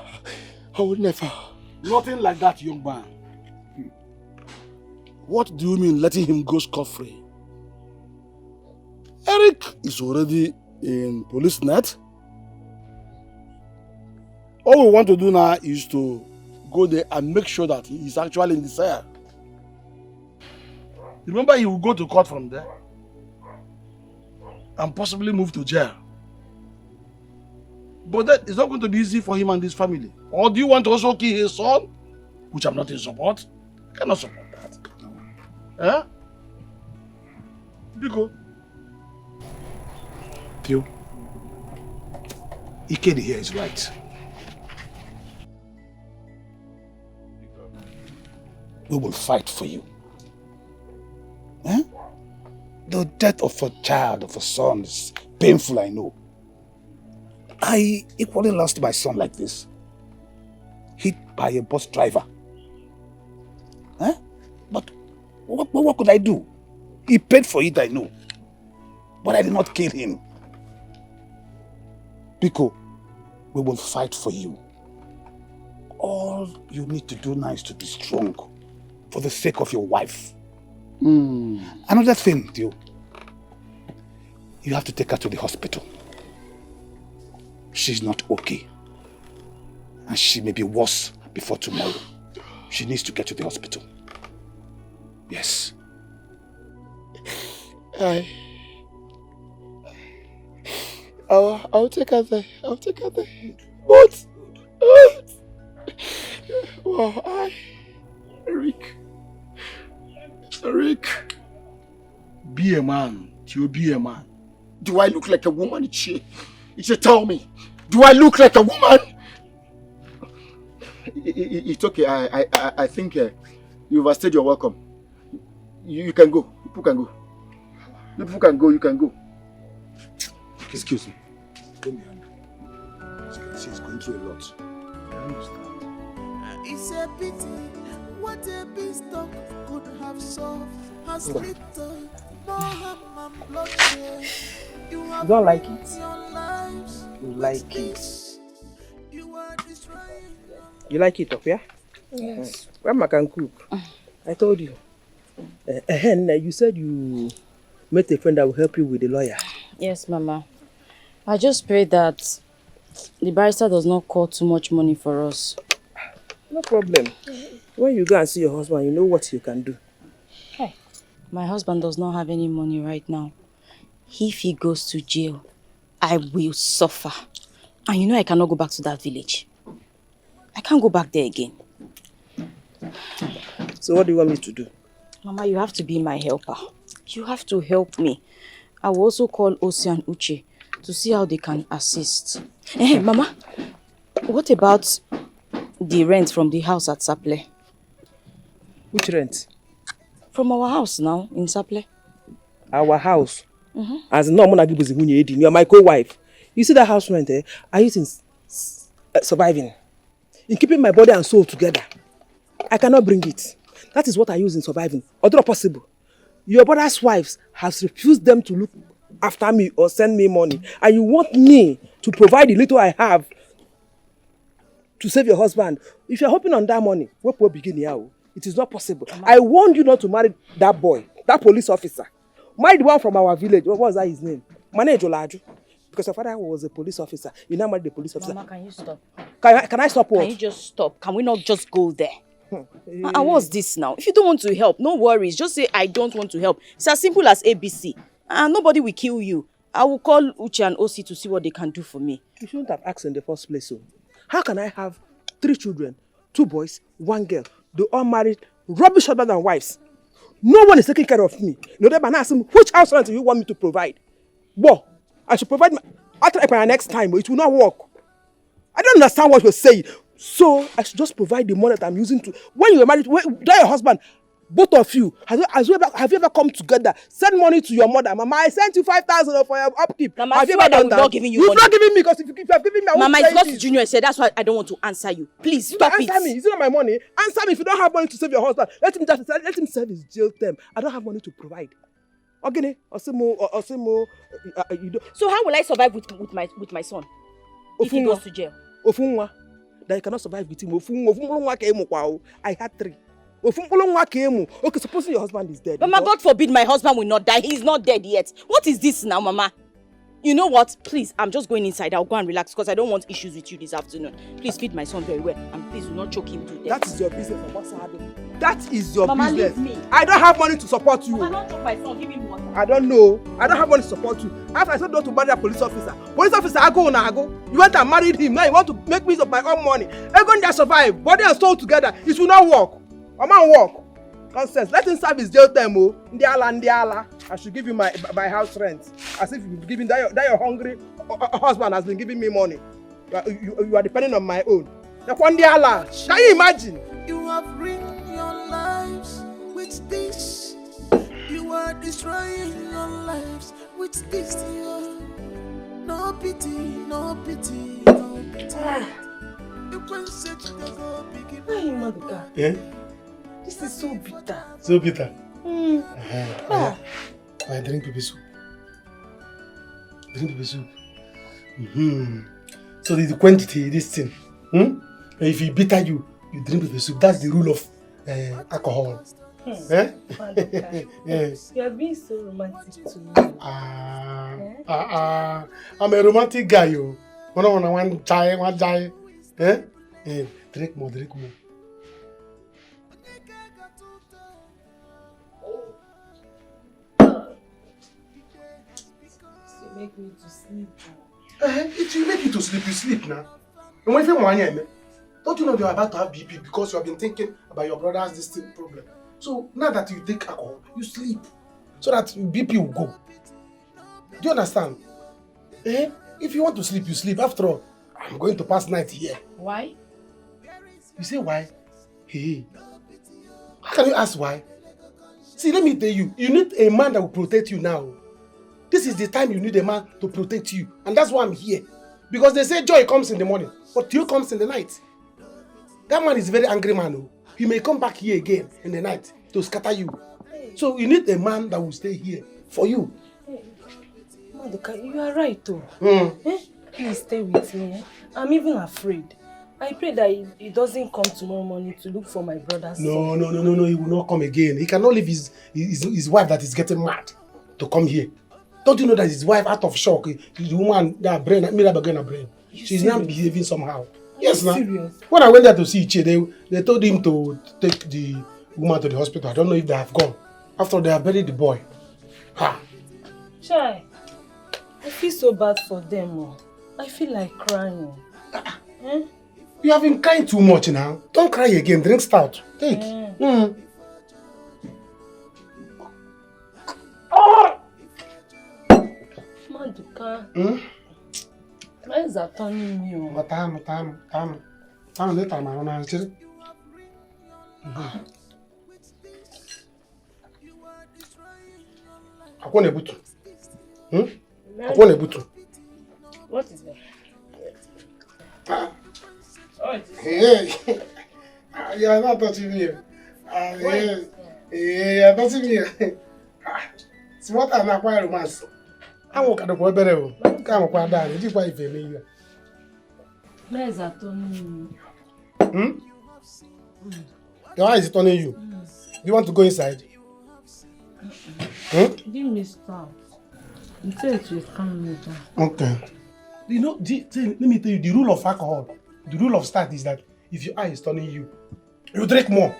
I: Nothing like that, young man. What do you mean letting him go scot-free? Eric is already in police net. All we want to do now is to go there and make sure that he is actually in the cell. Remember, he will go to court from there and possibly move to jail. But that is not going to be easy for him and his family. Or do you want to also kill his son? Which I'm not in support. I cannot support that. Eh? Biko. Theo. Ikedi here is right. We will fight for you. Eh? The death of a child, of a son, is painful, I know. I equally lost my son like this. Hit by a bus driver. Eh? But what could I do? He paid for it, I know. But I did not kill him. Biko, we will fight for you. All you need to do now is to be strong for the sake of your wife. Another thing, Theo. You have to take her to the hospital. She's not okay. And she may be worse before tomorrow. She needs to get to the hospital. Yes.
A: I'll take her there. I'll take her there. But well, Eric.
I: Be a man. You be a man.
A: Do I look like a woman, Ichie? Ichie, tell me. Do I look like a woman? It's okay. I think you've overstayed your welcome. You can go. People can go. People can go. You can go.
I: Excuse me. Come here. As you can see, he's going through a lot. I understand.
K: It's a pity what a beanstalk could have solved has little more harm and bloodshed. You
P: don't like it? You like it. You like it up, yeah?
R: Yes.
P: Grandma can cook. I told you. You said you met a friend that will help you with the lawyer.
R: Yes, Mama. I just pray that the barrister does not call too much money for us.
P: No problem. When you go and see your husband, you know what you can do.
R: Hey, my husband does not have any money right now. If he goes to jail, I will suffer. And you know I cannot go back to that village. I can't go back there again.
P: So what do you want me to do?
R: Mama, you have to be my helper. You have to help me. I will also call Osi and Uche to see how they can assist. Hey, Mama, what about the rent from the house at Saple?
P: Which rent?
R: From our house now, in Saple.
P: Our house? As no one gives you are my co-wife. You see that house rent, I use in surviving. In keeping my body and soul together. I cannot bring it. That is what I use in surviving. Although possible. Your brother's wives has refused them to look after me or send me money. And you want me to provide the little I have to save your husband. If you're hoping on that money, what will begin here? It is not possible. I warned you not to marry that boy, that police officer. Marry the one from our village. What was that his name? Mane Jolaju. Because your father was a police officer. You now married the police officer.
R: Mama, can you stop?
P: Can I stop what?
R: Can you just stop? Can we not just go there? And what's this now? If you don't want to help, no worries. Just say, I don't want to help. It's as simple as ABC. And nobody will kill you. I will call Uche and Osi to see what they can do for me.
P: You shouldn't have asked in the first place. So, how can I have 3 children, 2 boys, 1 girl? They all married, rubbish other than wives. No one is taking care of me. No, they ask him, which house rent do you want me to provide? Well, I should provide I'll try for next time, but it will not work. I don't understand what you're saying. So I should just provide the money that I'm using to. When you were married, that your husband, both of you, have you ever come together, send money to your mother? Mama, I sent you 5,000 for your upkeep.
B: Mama,
P: have you ever done that?
B: Not giving you
P: You've
B: money.
P: not giving me because if you have given me, I
B: Mama,
P: won't
B: it's not
P: it.
B: Junior said. That's why I don't want to answer you. Please stop it.
P: Answer me. Is it not my money? Answer me. If you don't have money to save your husband, let him serve his jail term. I don't have money to provide. Okay, Osimo, you don't.
B: So how will I survive with my son if he goes to jail?
P: Ofunwa, that you cannot survive with him. I had 3. Okay, supposing your husband is dead.
B: Mama, God forbid my husband will not die. He's not dead yet. What is this now, Mama? You know what? Please, I'm just going inside. I'll go and relax because I don't want issues with you this afternoon. Please feed my son very well and please do not choke him to death.
P: That is your business, Mama. That is your
B: Mama,
P: business.
B: leave me.
P: I don't have money to support you.
B: Mama, don't choke my son. Give him water.
P: I don't know. I don't have money to support you. After I said no to marry a police officer. Police officer, I go. You went and married him. Now you want to make me of my own money. I'm going to survive. Body and soul together. It will not work. A man work. Nonsense. Let him serve his jail time. Ndiala. I should give you my house rent. As if you've given that your hungry husband has been giving me money. You are depending on my own. Can you imagine?
K: You have ruined your lives with this. You are destroying your lives with this. No pity, no pity, no pity. You can set the go begin.
I: Yeah?
O: This is so bitter.
I: So bitter.
O: I
I: drink pepper soup. So the quantity, this thing. If it bitter you drink pepper soup. That's the rule of alcohol.
O: Yeah. You are being so romantic to me.
I: I'm a romantic guy, yo. One die. Drink more.
O: Make me to sleep.
I: It will make you to sleep. You sleep now. And when you want don't you know you're about to have BP because you have been thinking about your brother's distinct problem? So now that you take alcohol, you sleep so that BP will go. Do you understand? If you want to sleep, you sleep. After all, I'm going to pass night here.
B: Why?
I: You say why? Hey, how can you ask why? See, let me tell you, you need a man that will protect you now. This is the time you need a man to protect you. And that's why I'm here. Because they say joy comes in the morning, but tear comes in the night. That man is a very angry man. He may come back here again in the night to scatter you. So you need a man that will stay here for you.
O: Maduka, you are right though. Please stay with me. I'm even afraid. I pray that he doesn't come tomorrow morning to look for my brother's son.
I: No, he will not come again. He cannot leave his wife that is getting mad to come here. Don't you know that his wife out of shock? The woman, that brain, brain. She's not behaving somehow. Yes, now. When I went there to see Iche, they told him to take the woman to the hospital. I don't know if they have gone. After they have buried the boy. Ha!
O: Chai, I feel so bad for them. I feel like crying.
I: You have been crying too much now. Don't cry again. Drink stout. Take.
O: Maduka. Why is that turning me on?
I: Time later, man. Akwane butu. Akwane butu.
O: What is that?
I: Hey, you are not touching me. You are touching me. It's what I'm acquiring romance. I'm walking the boy better. Come on, down. Did you buy it for me?
O: Where is that turning
I: me? Your eye is turning you. Do you want to go inside?
O: Give me start. You say it will calm me down.
I: Okay. You know, let me tell you, the rule of alcohol, the rule of start is that if your eye is turning you, you drink more.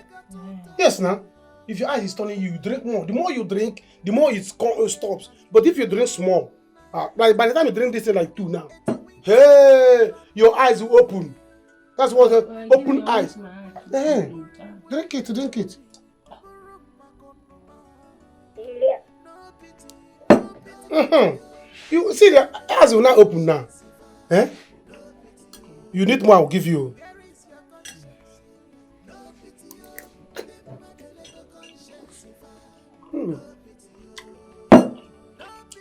I: Yes, now. If your eye is turning you, you drink more. The more you drink, the more it stops. But if you drink small, like by the time you drink this, like 2 now, hey, your eyes will open. That's what open eyes. Hey, drink it. You see, the eyes will not open now. You need more, I will give you.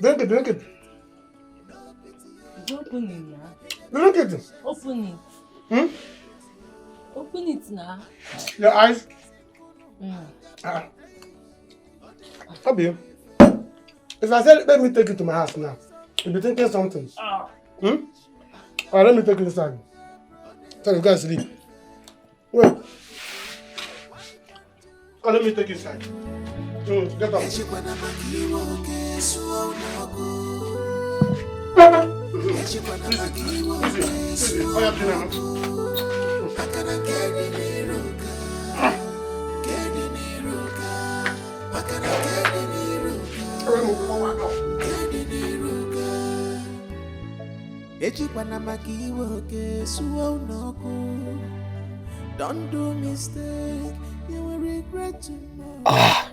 I: Drink it, drink it.
O: Open it now.
I: Drink it.
O: Open it.
I: Hmm?
O: Open it now.
I: Your eyes.
O: Mm.
I: Abi, if I said let me take you to my house now, you'll be thinking something. Hmm? Alright, let me take you inside. Tell you guys to sleep. Wait. Oh, let me take you inside. Get up.
K: Don't do mistake, you will regret tomorrow.
P: Ah!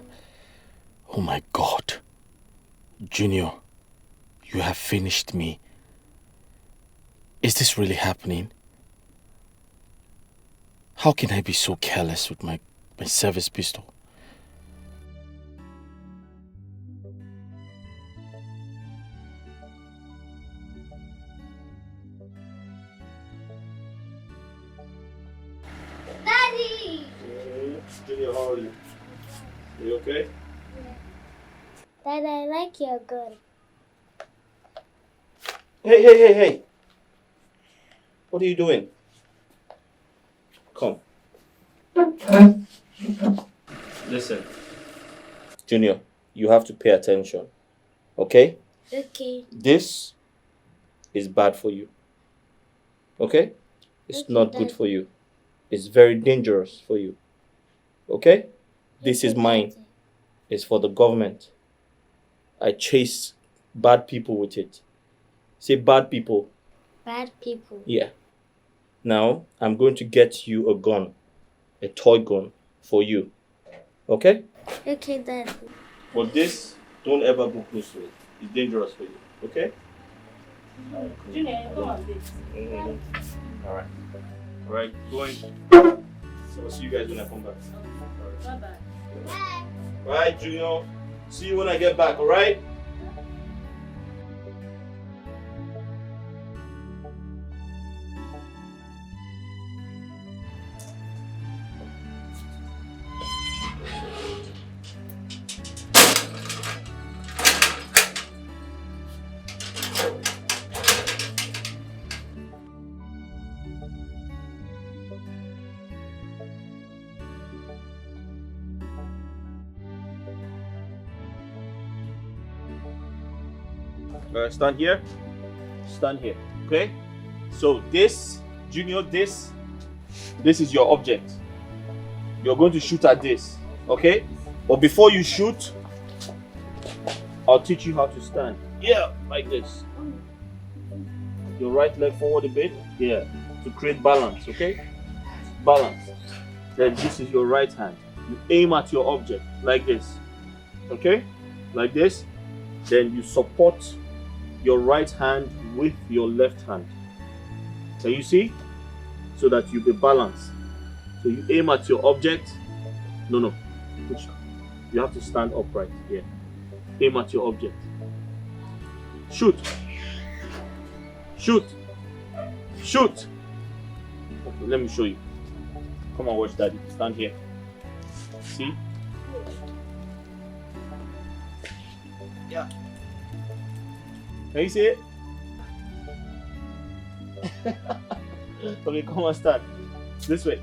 P: Oh my God. Junior, you have finished me. Is this really happening? How can I be so careless with my service pistol?
C: Daddy!
G: Junior, how are you? Are you okay?
C: Dad, I like your gun.
G: Hey. What are you doing? Come. Listen. Junior, you have to pay attention. Okay?
C: Okay.
G: This is bad for you. Okay? It's
C: Okay,
G: not good
C: Daddy.
G: for you. It's very dangerous for you. Okay? This is mine. It's for the government. I chase bad people with it. Say bad people.
C: Bad people.
G: Yeah. Now, I'm going to get you a gun. A toy gun for you. Okay?
C: Okay, Daddy.
G: But this, don't ever go close to it. It's dangerous for you. Okay?
O: Junior, come on, please.
G: Alright. Alright, going. So I'll see you guys when I come back.
O: Bye-bye.
G: Alright, Junior. See you when I get back, alright? Stand here. Stand here. Okay? So this, Junior, this is your object. You're going to shoot at this. Okay? But before you shoot, I'll teach you how to stand. Yeah, like this. Your right leg forward a bit. Yeah. To create balance, okay? Balance. Then this is your right hand. You aim at your object like this. Okay? Like this. Then you support your right hand with your left hand. Can you see? So that you be balanced. So you aim at your object. No. You have to stand upright. Yeah. Aim at your object. Shoot. Shoot. Shoot. Okay, let me show you. Come on, watch Daddy. Stand here. See? Yeah. Can you see it? Okay, come on, stand. This way.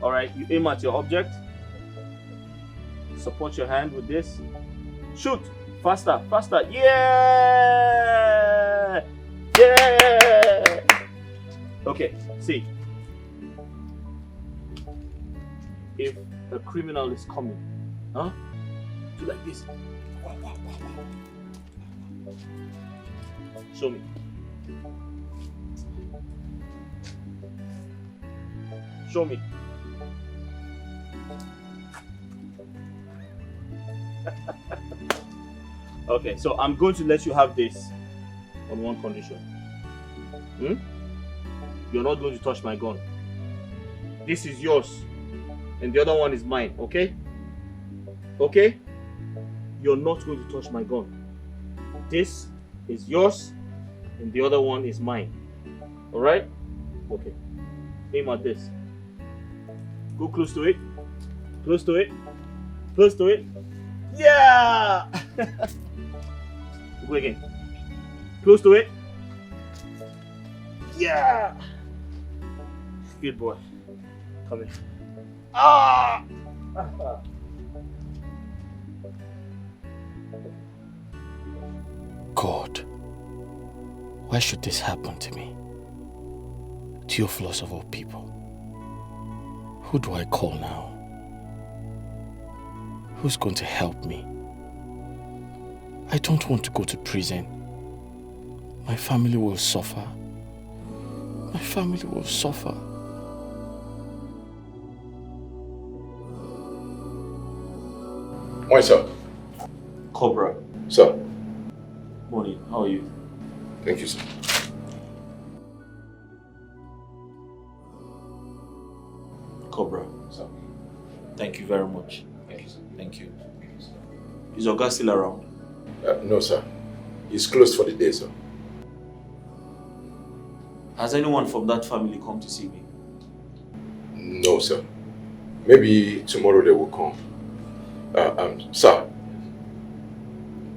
G: Alright, you aim at your object. Support your hand with this. Shoot! Faster, faster. Yeah! Yeah! Okay, see. If a criminal is coming, do like this. Show me. Show me. Okay, so I'm going to let you have this on one condition. You're not going to touch my gun. This is yours, and the other one is mine, okay? Okay? you're not going to touch my gun. This is yours and the other one is mine. Alright? Okay. Aim at this. Go close to it. Close to it. Close to it. Yeah! Go again. Close to it. Yeah! Good boy. Come in. Ah!
S: God, why should this happen to me? Theophilus of all people. Who do I call now? Who's going to help me? I don't want to go to prison. My family will suffer. My family will suffer.
F: Why, sir?
G: Cobra.
F: Sir.
G: Morning. How are you?
F: Thank you, sir.
G: Cobra.
F: Sir.
G: Thank you very much. Thank you, sir. Thank you. Is Oga still around?
F: No, sir. He's closed for the day, sir.
G: Has anyone from that family come to see me?
F: No, sir. Maybe tomorrow they will come. Sir,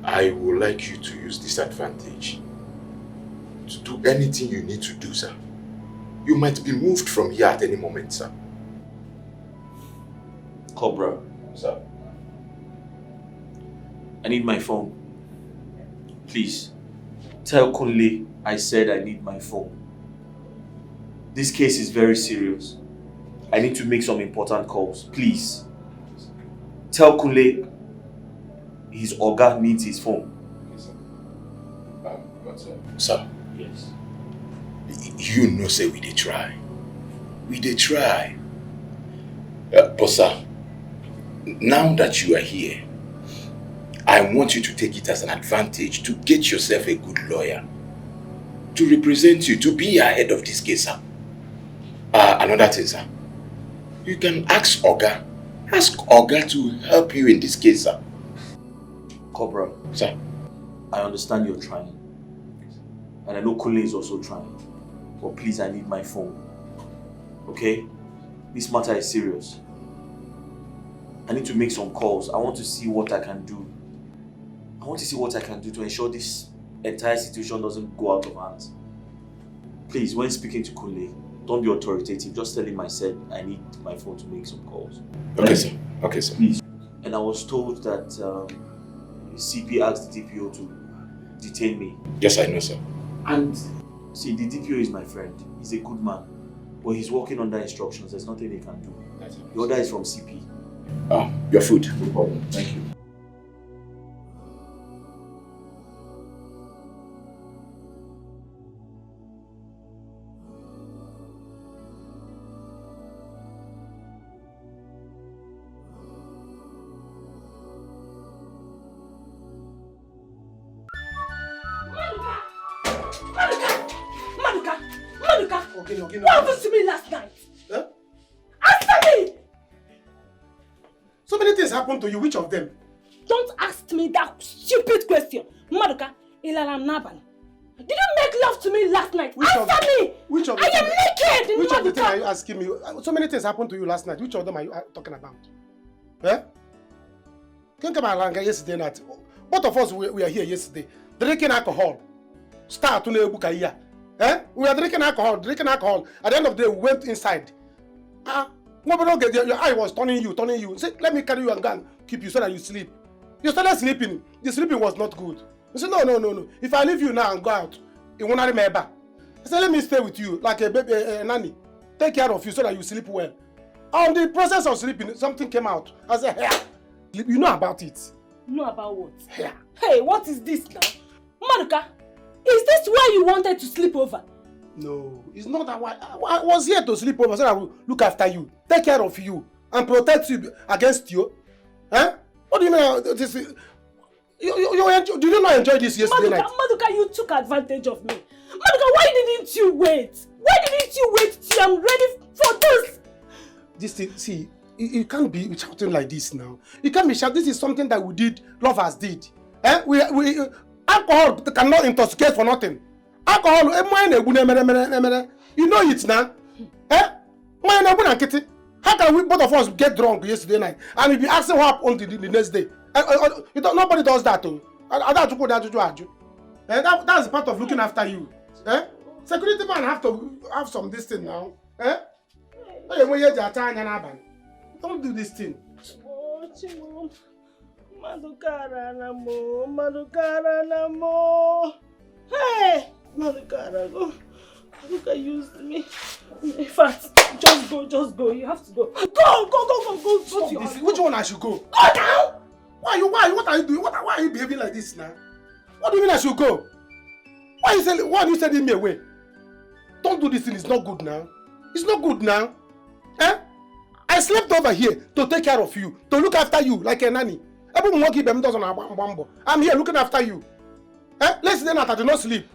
F: I would like you to use this advantage to do anything you need to do, sir. You might be moved from here at any moment, sir.
G: Cobra.
F: Sir.
G: I need my phone. Please. Tell Kunle I said I need my phone. This case is very serious. I need to make some important calls. Please. Tell Kunle his Oga needs his phone.
F: Sir.
G: Yes.
F: You know, say we dey try. We dey try. But sir, now that you are here, I want you to take it as an advantage to get yourself a good lawyer to represent you, to be ahead of this case, sir. Another thing, sir. You can ask Oga. Ask Oga to help you in this case, sir.
G: Cobra.
F: Sir.
G: I understand you're trying. And I know Kunle is also trying. But please, I need my phone. Okay? This matter is serious. I need to make some calls. I want to see what I can do. I want to see what I can do to ensure this entire situation doesn't go out of hands. Please, when speaking to Kunle, don't be authoritative. Just tell him I said I need my phone to make some calls.
F: Okay, sir. Okay, sir.
G: Please. And I was told that CP asked the DPO to detain me.
F: Yes, I know, sir.
G: And see, the DPO is my friend. He's a good man. But he's working under instructions. There's nothing he can do. The order is from CP.
F: Your food.
G: No problem. Thank you.
B: What happened to me last night? Huh? Answer me!
I: So many things happened to you. Which of them?
B: Don't ask me that stupid question. Maduka, Ilaram Naban. Did you make love to me last night? Answer me!
I: Which of
B: I am naked!
I: Which of the things are you asking me? So many things happened to you last night. Which of them are you talking about? Eh? Think about yesterday night. Both of us we are here yesterday. Drinking alcohol. Start to know here. Eh? We are drinking alcohol. At the end of the day, we went inside. Your eye was turning you. Say, let me carry you and go and keep you so that you sleep. You started sleeping. The sleeping was not good. You said, no. If I leave you now and go out, it won't remember. I said, let me stay with you like a baby, a nanny. Take care of you so that you sleep well. On the process of sleeping, something came out. I said, hey, you know about it.
B: Know about what? Yeah. Hey, what is this now? Maduka, is this why you wanted to sleep over?
I: No, it's not that why. I was here to sleep over so that I will look after you, take care of you, and protect you against you. Huh? What do you mean? Did you not enjoy this yesterday night?
B: Maduka, you took advantage of me. Maduka, why didn't you wait? Why didn't you wait till I'm ready for this?
I: This thing, see, You can't be shouting like this now. You can't be shouting. This is something that we did, lovers did. Alcohol cannot intoxicate for nothing. Alcohol, you know it now. How can we both of us get drunk yesterday night and we'll be asking what happened the next day? Nobody does that. That's part of looking after you. Security man have to have some this thing now. Don't do this thing.
E: Madukara namo. Hey, Madukara, go. Maduka used me. In fact, just go. You have to go. Go.
I: Stop this. Which one I should go?
E: Go now.
I: Why? What are you doing? Why are you behaving like this now? What do you mean I should go? Why are you sending me away? Don't do this thing. It's not good now. It's not good now. I slept over here to take care of you, to look after you like a nanny. I'm here looking after you. Let's say that I do not sleep.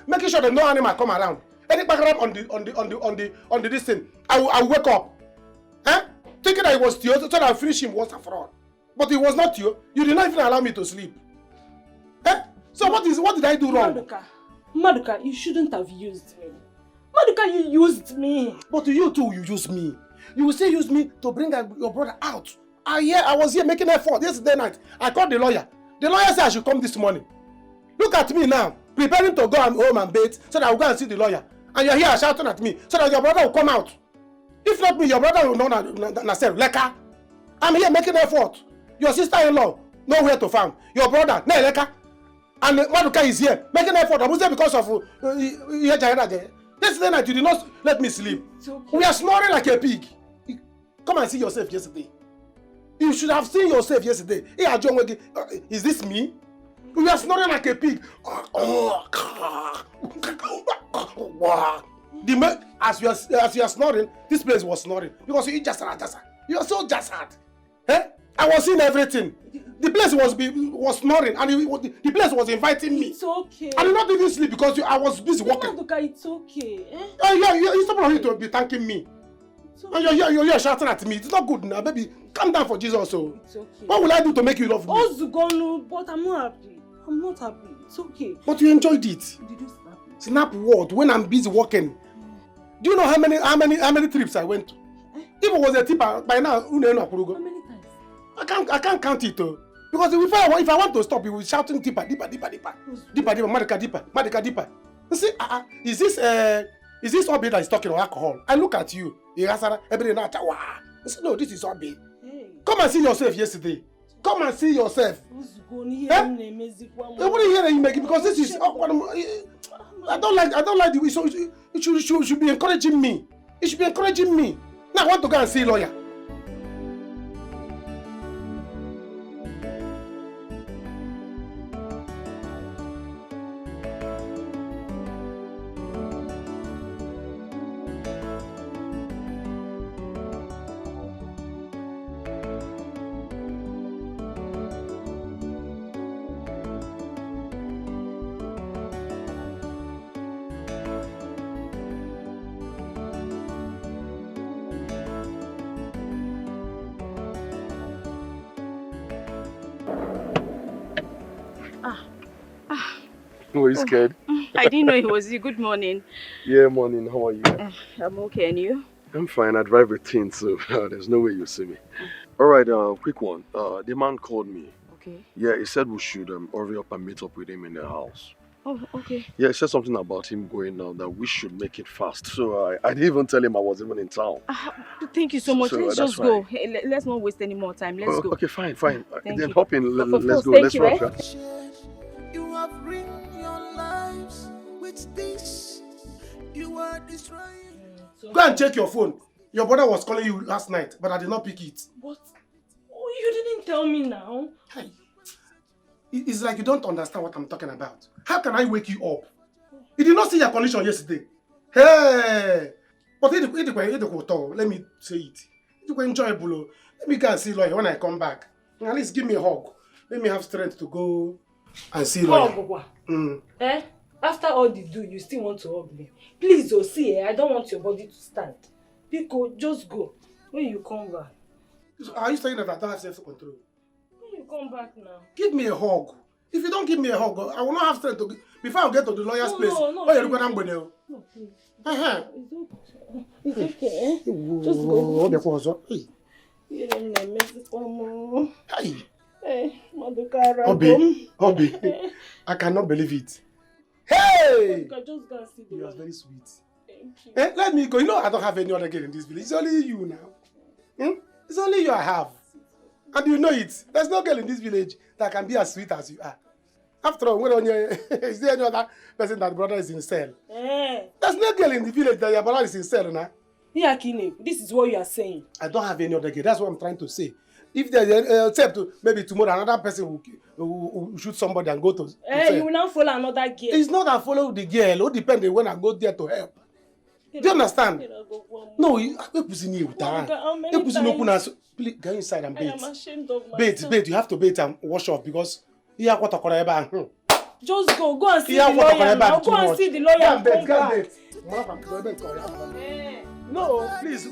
I: Making sure that no animal come around. Any background on the this thing, I will wake up. Thinking that it was Theo, so that I'll finish him once and for all. But it was not Theo. You did not even allow me to sleep. So what did I do wrong?
O: Maduka, you shouldn't have used me. Maduka, you used me.
I: But you too, you used me. You will still use me to bring your brother out. I was here making effort yesterday night. I called the lawyer. The lawyer said I should come this morning. Look at me now, preparing to go home and bathe so that I will go and see the lawyer. And you're here shouting at me so that your brother will come out. If not me, your brother will know Leka. I'm here making effort. Your sister-in-law, nowhere to find. Your brother, Leka. And Maduka is here making effort. I will say because of yesterday night you did not let me sleep. Okay. We are snoring like a pig. Come and see yourself yesterday. You should have seen yourself yesterday. Is this me? We are snoring like a pig. As you are snoring, this place was snoring because you just you are so just hard. I was seeing everything. The place was snoring and the place was inviting me.
O: It's okay.
I: I did not even sleep because I was busy working.
O: It's okay.
I: You're supposed to be thanking me. Okay. You're shouting at me. It's not good now, baby. Calm down for Jesus. So. It's okay. What will I do to make you love me?
O: Ozugonu, but I'm not happy. I'm not happy. It's okay.
I: But you enjoyed it.
O: Did you snap it?
I: Snap what? When I'm busy working. Do you know how many trips I went to? If it was a tip by now, how many
O: times?
I: I can't count it though. Because if I want to stop, you will shouting deeper. Madika deeper. You see, is this Obi that is talking about alcohol? I look at you. Every night. I say, no, this is Obi. Hey. Come and see yourself yesterday. Come and see yourself. I wouldn't hear that you make it because this is. I don't like the way. So you should be encouraging me. You should be encouraging me. Now I want to go and see a lawyer.
T: Were you scared?
R: I didn't know it was you. Good morning.
T: Yeah, morning. How are you?
R: I'm okay, and you?
T: I'm fine. I drive a teen, so there's no way you see me. Alright, quick one. The man called me.
R: Okay.
T: Yeah, he said we should hurry up and meet up with him in the house.
R: Oh, okay.
T: Yeah, he said something about him going now that we should make it fast. So I didn't even tell him I was even in town.
R: Thank you so much. Let's just go. Hey, let's not waste any more time. Let's go.
T: Okay, fine. Then
R: you.
T: Hop in. Let's go.
R: Let's
T: rush.
K: You have ring your lives with this. You are destroying.
I: Go and check your phone. Your brother was calling you last night, but I did not pick it.
O: What? Oh, you didn't tell me now.
I: Hey. It's like you don't understand what I'm talking about. How can I wake you up? You did not see your condition yesterday. Hey! But let me say it. It's enjoyable. Let me go and see lawyer when I come back. At least give me a hug. Let me have strength to go and see lawyer.
O: After all the do, you still want to hug me. Please, see, I don't want your body to stand. Pico, just go. When you come back.
I: Are you saying that I don't have self-control?
O: When you come back now.
I: Give me a hug. If you don't give me a hug, I will not have strength to... Before I get to the lawyer's place.
O: No,
I: you're looking at me.
O: No, please. It's okay. Just go.
I: Obi, I cannot believe it. Hey!
O: Just go and see the
I: You are very sweet.
O: Thank you.
I: Let me go. You know I don't have any other girl in this village. It's only you now. It's only you I have. And you know it. There's no girl in this village that can be as sweet as you are. After all, is there any other person that brother is in cell? There's no girl in the village that your brother is in cell now.
O: Yeah, Kine, this is what you are saying.
I: I don't have any other girl. That's what I'm trying to say. If there's except maybe tomorrow another person will shoot somebody and go to
O: you will not follow another girl.
I: It's not that I follow the girl. It depends when I go there to help. Do you understand? No, you pussy new time. You pussy no put. Please go inside and bathe.
O: I am ashamed of myself.
I: Bathe. You have to bathe and wash off because you have what I
O: Just go and see the lawyer now. Go and see the lawyer and come back.
I: No, please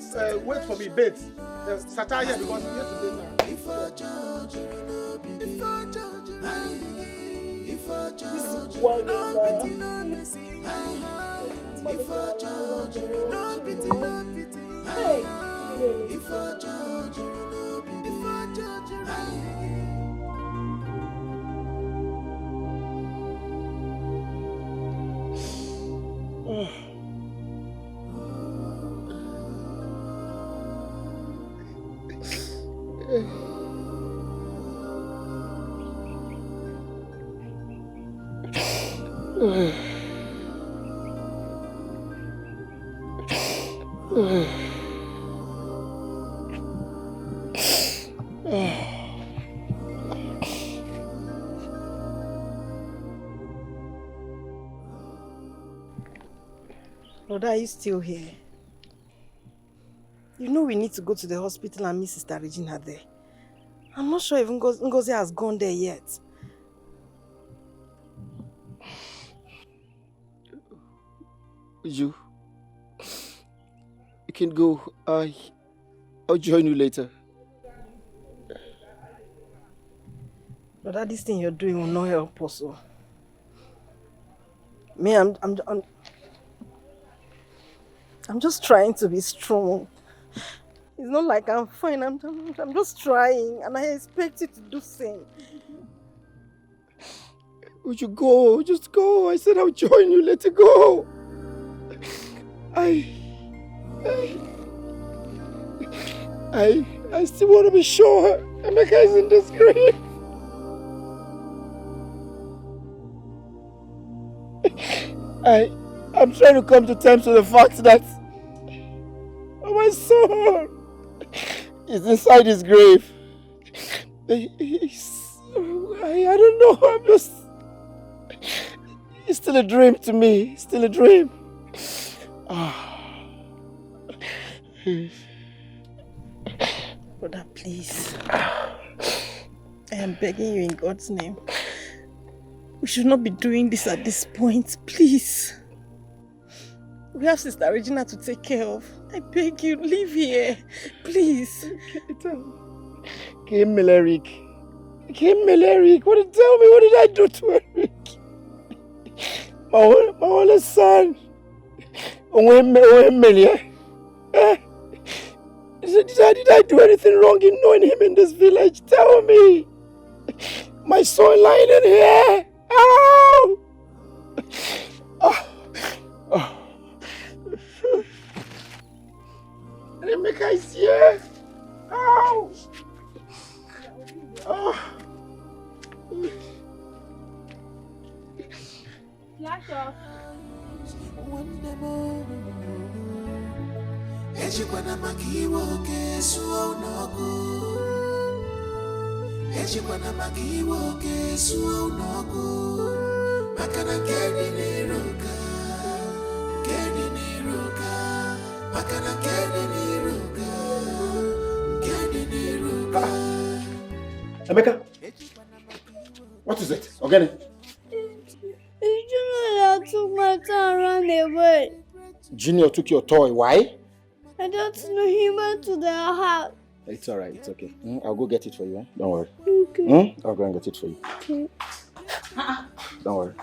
I: wait for me. Bathe. Satire here because you have to bathe now.
K: If I judge
P: Brother, are you still here? You know we need to go to the hospital and meet Sister Regina there. I'm not sure even Ngozi has gone there yet.
A: You can go. I'll join you later.
P: Brother, this thing you're doing will not help us. Me, I'm just trying to be strong. It's not like I'm fine. I'm just trying, and I expect you to do the same.
A: Would you go? Just go. I said I'll join you. Let it go. I still want to be sure Emeka is in this grave. I'm trying to come to terms with the fact that my son is inside his grave. I don't know. It's still a dream to me. It's still a dream.
P: Brother, please. I am begging you in God's name. We should not be doing this at this point, please. We have Sister Regina to take care of. I beg you, leave here, please.
A: Kim Eric. What did tell me? What did I do to Eric? My only son. Did I do anything wrong in knowing him in this village? Tell me. My son lying in here. Ow! Emeka is here. Ow!
B: Flash off.
K: Ejikwana makiwo kesu onogo. Ejikwana makiwo kesu onogo. Makana keni niruka. Keni niruka. Makana keni niruka. Keni niruka.
A: Emeka, what is it? Ogene?
C: Junior took my toy and ran away.
A: Junior took your toy. Why?
C: I I don't know. He went to their house.
L: It's alright, it's okay. I'll go get it for you, huh? Don't worry.
C: Okay.
L: I'll go and get it for you.
C: Okay.
L: Don't worry.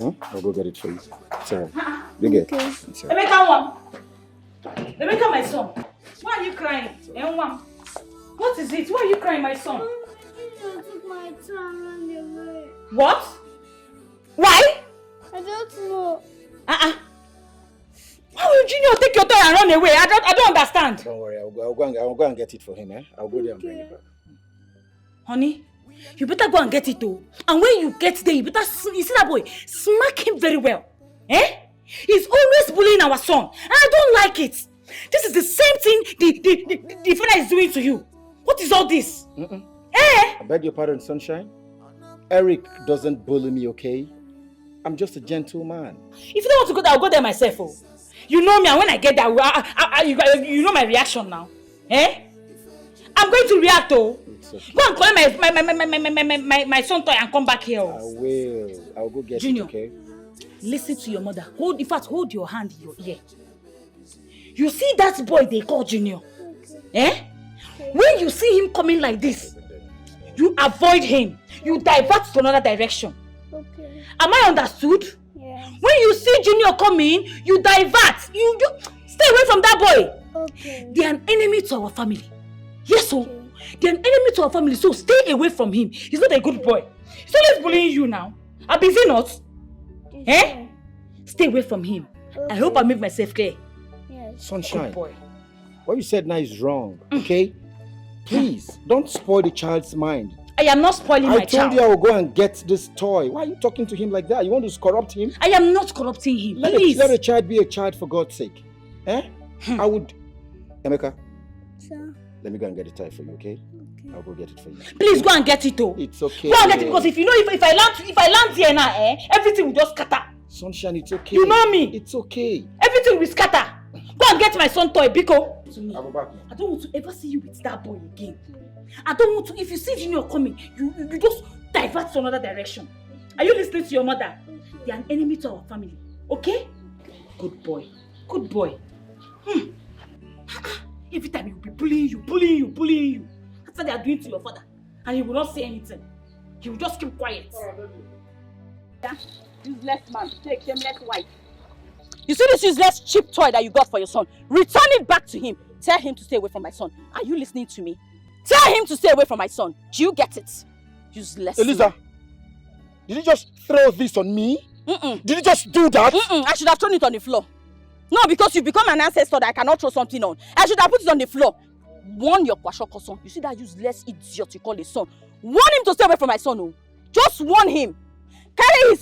L: I'll go get it for you. It's alright. Big it.
B: Okay.
L: It's alright.
B: Rebecca, my son. Why are you crying? What is it? Why are you crying, my son?
C: I took my toy and ran away.
B: What? Why?
C: I don't know.
B: Why would Junior take your toy and run away? I don't understand.
L: Don't worry, I'll go and get it for him, eh? I'll go there and bring it back.
B: Honey, you better go and get it though. And when you get there, you better you see that boy, smack him very well. Eh? He's always bullying our son. And I don't like it. This is the same thing the father is doing to you. What is all this? Eh?
L: I beg your pardon, Sunshine. Eric doesn't bully me, okay? I'm just a gentleman.
B: If you don't want to go there, I'll go there myself. Oh. You know me, and when I get there, you know my reaction now. Eh? I'm going to react though. Okay. Go and collect my son toy and come back here.
L: I will. I'll go get
B: Junior,
L: it, okay?
B: listen to your mother. Hold your hand in your ear. You see that boy they call Junior? Eh? When you see him coming like this, you avoid him. You divert to another direction.
C: Okay.
B: Am I understood?
C: Yeah.
B: When you see Junior coming, you divert. You stay away from that boy.
C: Okay.
B: They are an enemy to our family. Yes, so they are an enemy to our family. So stay away from him. He's not a good boy. He's always bullying you now. Is he not? Eh? Stay away from him. Okay. I hope I make myself clear.
C: Yes.
L: Sunshine.
B: Good boy.
L: What you said now is wrong, okay? Please, don't spoil the child's mind.
B: I am not spoiling my child.
L: I told you I will go and get this toy. Why are you talking to him like that? You want to corrupt him?
B: I am not corrupting him. Please.
L: Let a child be a child for God's sake. Eh? I would... Emeka.
C: Sir.
L: Let me go and get the toy for you, okay? I'll go get it for you.
B: Please go and get it, oh.
L: It's okay.
B: Go and get it because if you know if I land here now, everything will just scatter.
L: Sunshine, it's okay.
B: You know me.
L: It's okay.
B: Everything will scatter. Go and get my son toy, Biko.
L: I'll go back.
B: I don't want to ever see you with that boy again. I don't want to. If you see Junior coming, you just divert to another direction. Are you listening to your mother? They are an enemy to our family. Okay? Good boy. Good boy. Every time he will be bullying you. That's what they are doing to your father. And he will not say anything. He will just keep quiet. Yeah? Useless man. Take shameless wife. You see this useless cheap toy that you got for your son? Return it back to him. Tell him to stay away from my son. Are you listening to me? Tell him to stay away from my son. Do you get it? Useless.
L: Eliza, did you just throw this on me? Did you just do that?
B: I should have thrown it on the floor. No, because you've become an ancestor that I cannot throw something on. I should have put it on the floor. Warn your Kwashoko son. You see that useless idiot you call his son. Warn him to stay away from my son. Oh. Just warn him.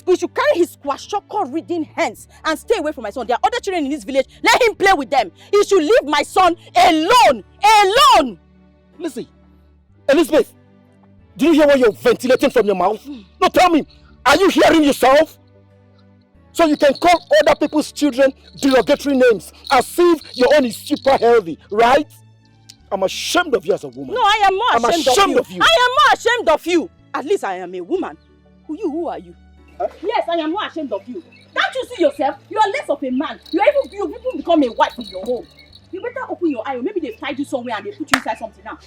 B: We should carry his Kwashoko reading hands and stay away from my son. There are other children in this village. Let him play with them. He should leave my son alone. Alone.
L: Listen, Elizabeth, do you hear what you're ventilating from your mouth? No, tell me, are you hearing yourself? So you can call other people's children derogatory names as if your own is super healthy, right? I'm ashamed of you as a woman.
B: No, I am more ashamed
L: of you.
B: I am more ashamed of you. At least I am a woman. Who are you? Huh? Yes, I am more ashamed of you. Can't you see yourself? You are less of a man. You even become a wife in your home. You better open your eye, or maybe they tied you somewhere and they put you inside something now.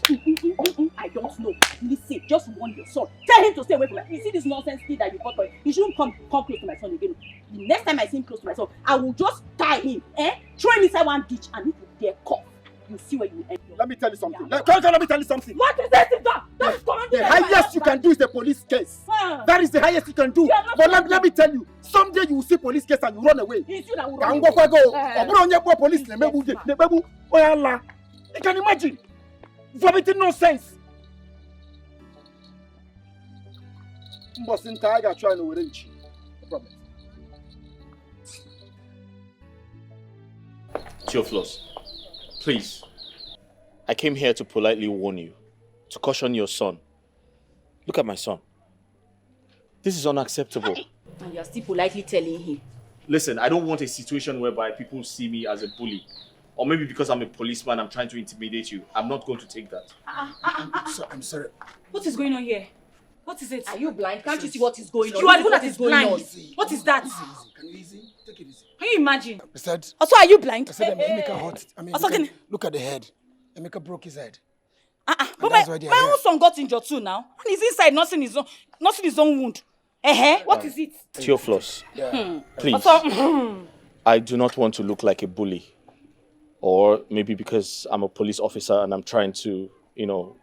B: I don't know. Listen, just warn your son. Tell him to stay away from me. You see this nonsense kid that you got for him? He shouldn't come close to my son again. The next time I see him close to my son, I will just tie him, throw him inside one ditch, and if you dare cough, you see where you end.
A: Let me tell you something. Let me tell you something.
B: What is that?
A: The highest you can do is a police case. That is the highest you can do. But let me tell you, someday you will see police case and you run away.
B: It's you that will run away.
A: Police. You can imagine. Vomiting nonsense.
G: Theophilus, please. I came here to politely warn you, to caution your son. Look at my son. This is unacceptable.
B: And you're still politely telling him.
G: Listen, I don't want a situation whereby people see me as a bully. Or maybe because I'm a policeman, I'm trying to intimidate you. I'm not going to take that.
I: I'm sorry.
B: What is going on here? What is it?
U: Are you blind? Can't you see what is going on?
B: You are the one that is blind. What is that?
I: Can you easy? Take it easy.
B: Can you imagine?
I: I said,
B: Also, are you blind?
I: I said Emeka hurt. I mean, look at the head. Emeka broke his head.
B: But my own son got injured too now. And he's inside nursing his own wound. What is it?
G: Theophilus,
I: Yeah.
G: please. I do not want to look like a bully. Or maybe because I'm a police officer and I'm trying to,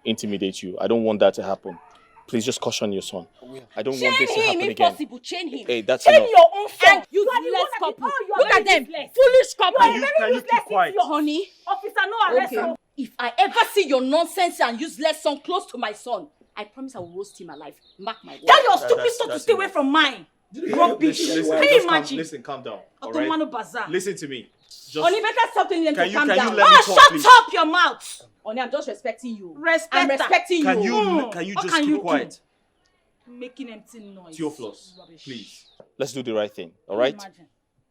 G: intimidate you. I don't want that to happen. Please just caution your son. I don't want this to happen again.
U: Impossible. Chain him.
G: Hey, that's
U: Chain
G: enough.
U: your own son.
B: You
U: are the
B: useless
U: one
B: couple.
U: Look at them. Foolish couple.
G: Can you keep quiet?
U: Honey.
B: Officer, no arrest.
U: Okay. If I ever see your nonsense and useless son close to my son, I promise I will roast him alive. Mark my word.
B: Tell your stupid son to stay away from mine. Rubbish.
G: Listen,
B: Can you imagine?
G: Listen, calm down. All
B: Ottomano
G: right?
B: Bazaar.
G: Listen to me.
B: Oni, better stop telling them to calm
G: can
B: down.
G: you let me talk,
B: Shut
G: please?
B: up your mouth.
U: Oni, I'm just respecting you.
B: I'm
U: respecting
G: Can
U: you.
G: you
B: What
G: just
B: can
G: keep
B: you
G: quiet?
B: Making empty noise.
G: Theophilus, please. Let's do the right thing, all right?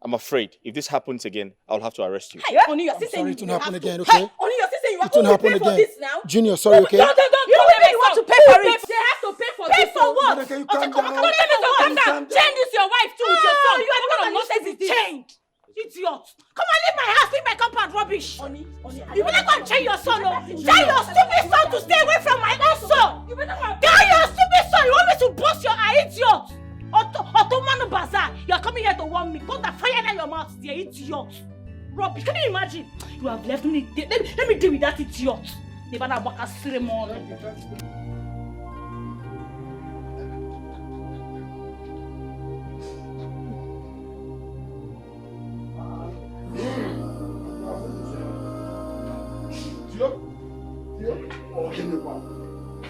G: I'm afraid if this happens again, I'll have to arrest you.
U: Hey, Oni, you're still saying
I: Sorry, it
U: you
I: won't
U: have
I: happen
U: to.
I: again, okay?
U: Hey, Oni, you're still saying you have
I: It won't
U: to
I: happen
U: pay for
I: again.
U: this now.
I: Junior, sorry, okay?
U: Don't. You really want to pay for it. They have to pay for
B: Pay
U: this.
B: for what?
I: Mother, can you calm down?
B: Calm down. Change this your wife too with your son.
U: You are the one that
B: nonsense is changed. Idiot. Come on, leave my house, leave my compound, rubbish.
U: Oni,
B: You better go and train your son, oh. Tell your stupid son to stay away from my own son. Tell your stupid son, you want me to bust your eye, idiot. Ottomano Bazaar, you're coming here to warn me. Put the fire in your mouth, dear idiot. Rubbish, can you imagine? You have left me. Let me deal with that idiot. They better walk a ceremony.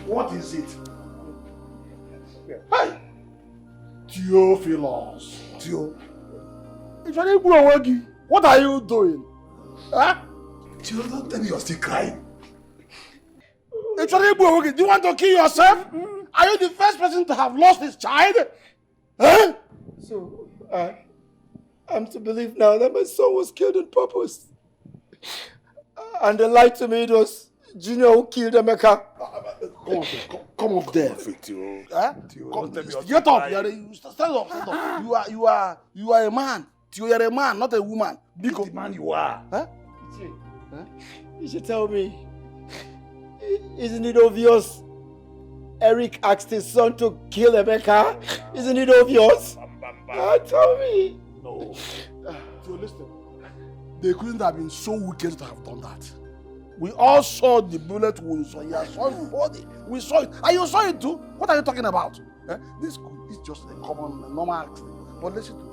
I: What is it? Hey! Theophilus. What are you doing? Huh? Theo, don't tell me you're still crying. Do you want to kill yourself? Are you the first person to have lost his child? Huh?
A: So, I'm to believe now that my son was killed on purpose. And they lied to me it was Junior who killed Emeka.
I: Come up there, Theo. Huh? Get up. Stand up. You are a man. Theo, you're a man, not a woman. Big the man you are. Huh?
A: You should tell me. Isn't it obvious? Eric asked his son to kill Emeka. Isn't it obvious? Tell me.
I: No. So listen. They couldn't have been so wicked to have done that. We all saw the bullet wounds on your son's body. We saw it. And you saw it too. What are you talking about? This is just a common, normal accident. But listen to me.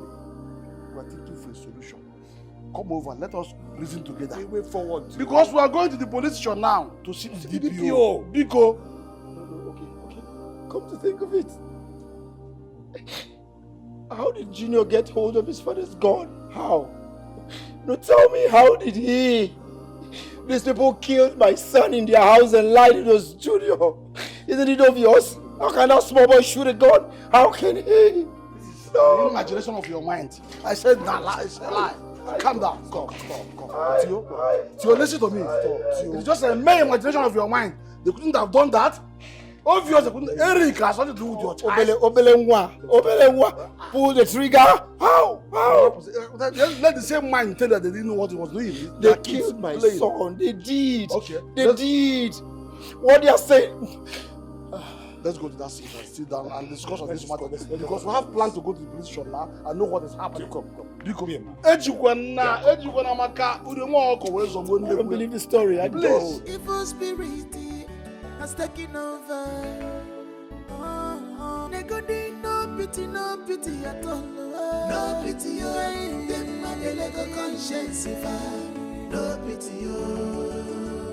I: We are thinking for a solution. Come over. Let us reason together. We wait forward. Because we are going to the police station now to see the DPO. Biko.
A: Okay. Come to think of it. How did Junior get hold of his father's gun? How? No, tell me, how did he? These people killed my son in their house and lied it was Junior. Isn't it obvious? How can that small boy shoot a gun? How can he?
I: No. The imagination of your mind. I said nah, it's a lie. Calm down. Stop. Theo, listen to me. It's just a mere imagination of your mind. They couldn't have done that. Obviously, they couldn't. Eric has something to do with your child.
A: Obele, pull the trigger. How?
I: Let the same mind tell that they didn't know what he was doing.
A: They killed my son. They did. Okay. They did. What they are saying.
I: Let's go to that seat and sit down and discuss on this matter. Because we have planned to go to the police station now and know what is happening. Come. I don't
A: believe the story. I don't.
K: Evil spirit has taken over. No pity at all. No pity, them and the Lego conscience. No pity,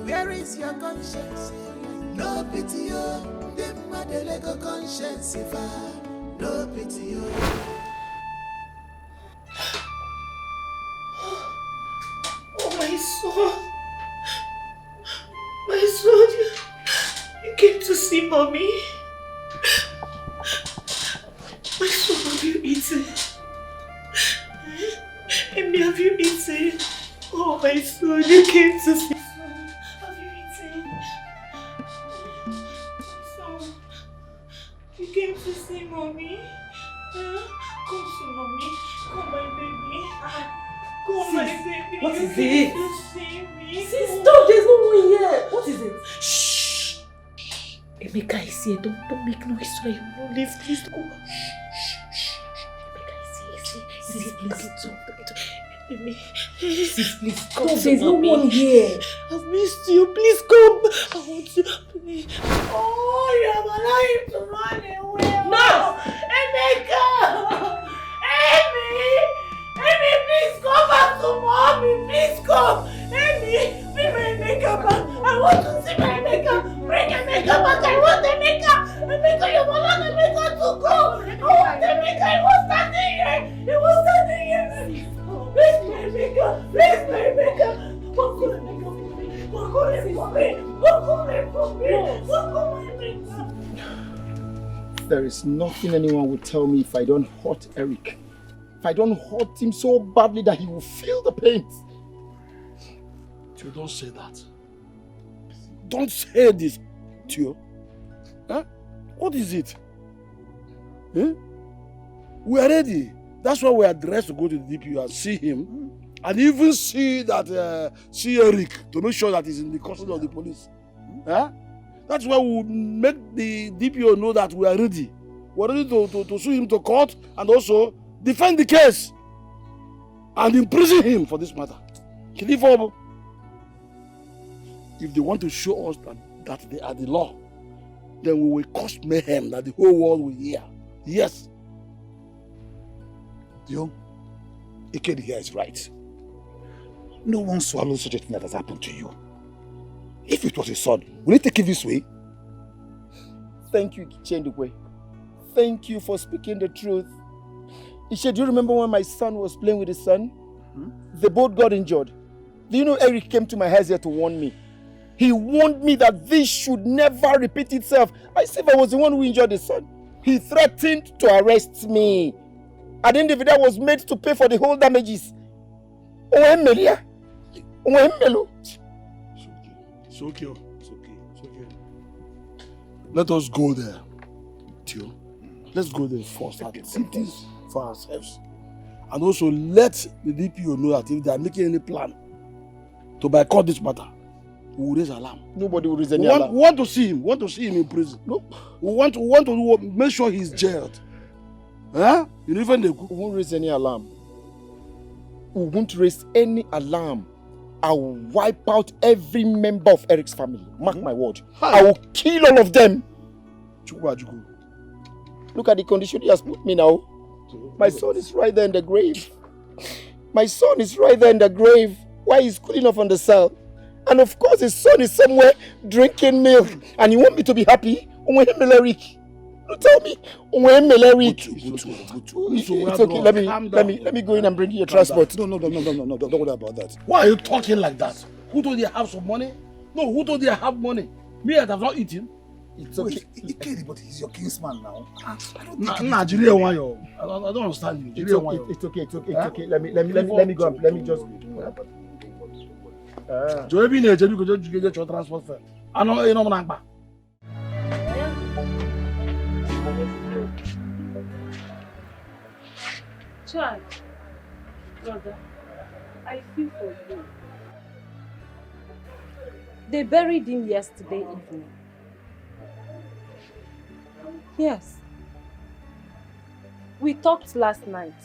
K: where is your conscience? No pity, them and the Lego conscience. No pity,
J: Oh, my son. My son, you came to see mommy. My son, have you eaten? Amy, have you eaten? Oh, my son, you came to see. Have you eaten? Son,
N: You came to see mommy? Come see mommy. Come, my baby. Come, my baby.
E: What
N: you
E: is
N: came
E: it?
N: to see me.
E: Sis, stop, there's no one here. What is it? Shh. Emeka is here. Don't make noise so that you won't leave. Please go. Shh. Emeka is here. Sis, please talk. Sis, please come. There's no one here. I've missed you. Please come. I want you. Please.
N: Oh, you're alive to run away.
E: No!
N: Emeka! Amy, please come back to mommy. Please come. Amy, bring my Emeka back. I want to see my Emeka. Bring Emeka back. I want Emeka. Emeka, you want Emeka to go. I want Emeka. He was standing here. Please, my Emeka. Please, my Emeka. Walk on Emeka for me.
A: There is nothing anyone would tell me if I don't hurt Eric. If I don't hurt him so badly that he will feel the pain.
L: Tio, don't say that. Don't say this, Tio. Huh? What is it? Huh? We are ready. That's why we are dressed to go to the DPO and see him. And even see Eric to make sure that he's in the custody of the police. Huh? That's why we make the DPO know that we are ready. We're ready to sue him to court and also defend the case and imprison him for this matter. If they want to show us that they are the law, then we will cause mayhem that the whole world will hear. Yes.
H: Dio, Ikedi here is right. No one swallows such a thing that has happened to you. If it was his son, will he take it this way?
A: Thank you, Chendukwe. Thank you for speaking the truth. Ishe, do you remember when my son was playing with his son? They both got injured. Do you know Eric came to my house here to warn me? He warned me that this should never repeat itself. I said if I was the one who injured his son. He threatened to arrest me. And the individual was made to pay for the whole damages.
L: It's okay. Let us go there, Tio. Let's go there first and see this for ourselves. And also let the DPO know that if they are making any plan to boycott this matter, we will raise alarm.
A: Nobody will raise any alarm.
L: We want to see him. in prison. No. We want to make sure he's jailed. Huh? You even they
A: won't raise any alarm. We won't raise any alarm. I will wipe out every member of Eric's family. Mark my word. I will kill all of them. Look at the condition he has put me now. My son is right there in the grave. Why he's cooling off on the cell? And of course his son is somewhere drinking milk. And you want me to be happy? No, tell me. It's okay. Let me go in and bring you your transport.
L: No. Don't worry about that. Why are you talking like that? Who told you I have some money? No, who told you I have money? Me, I have not eaten.
H: It's okay. Ikedi, but he's your kinsman now. I don't
L: understand you.
A: It's okay. Let me go. Let me just.
L: Joey, you get your transport fare. I know you know.
O: Child, brother, I feel for you. They buried him yesterday evening. Yes. We talked last night.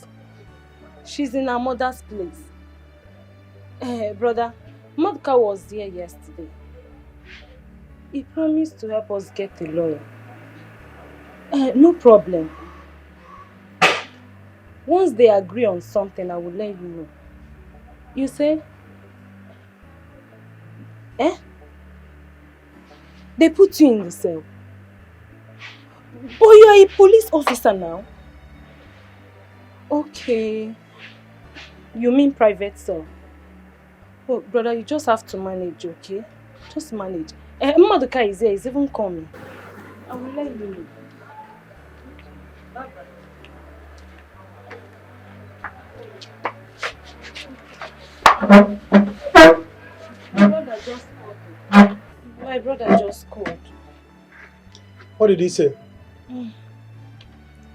O: She's in her mother's place. Brother, Madka was there yesterday. He promised to help us get a lawyer. No problem. Once they agree on something, I will let you know. You say? They put you in the cell. But you are a police officer now. Okay. You mean private cell? Oh, brother, you just have to manage, okay? Just manage. Maduka is here, he's even coming. I will let you know. Bye-bye. My brother just called.
V: What did he say?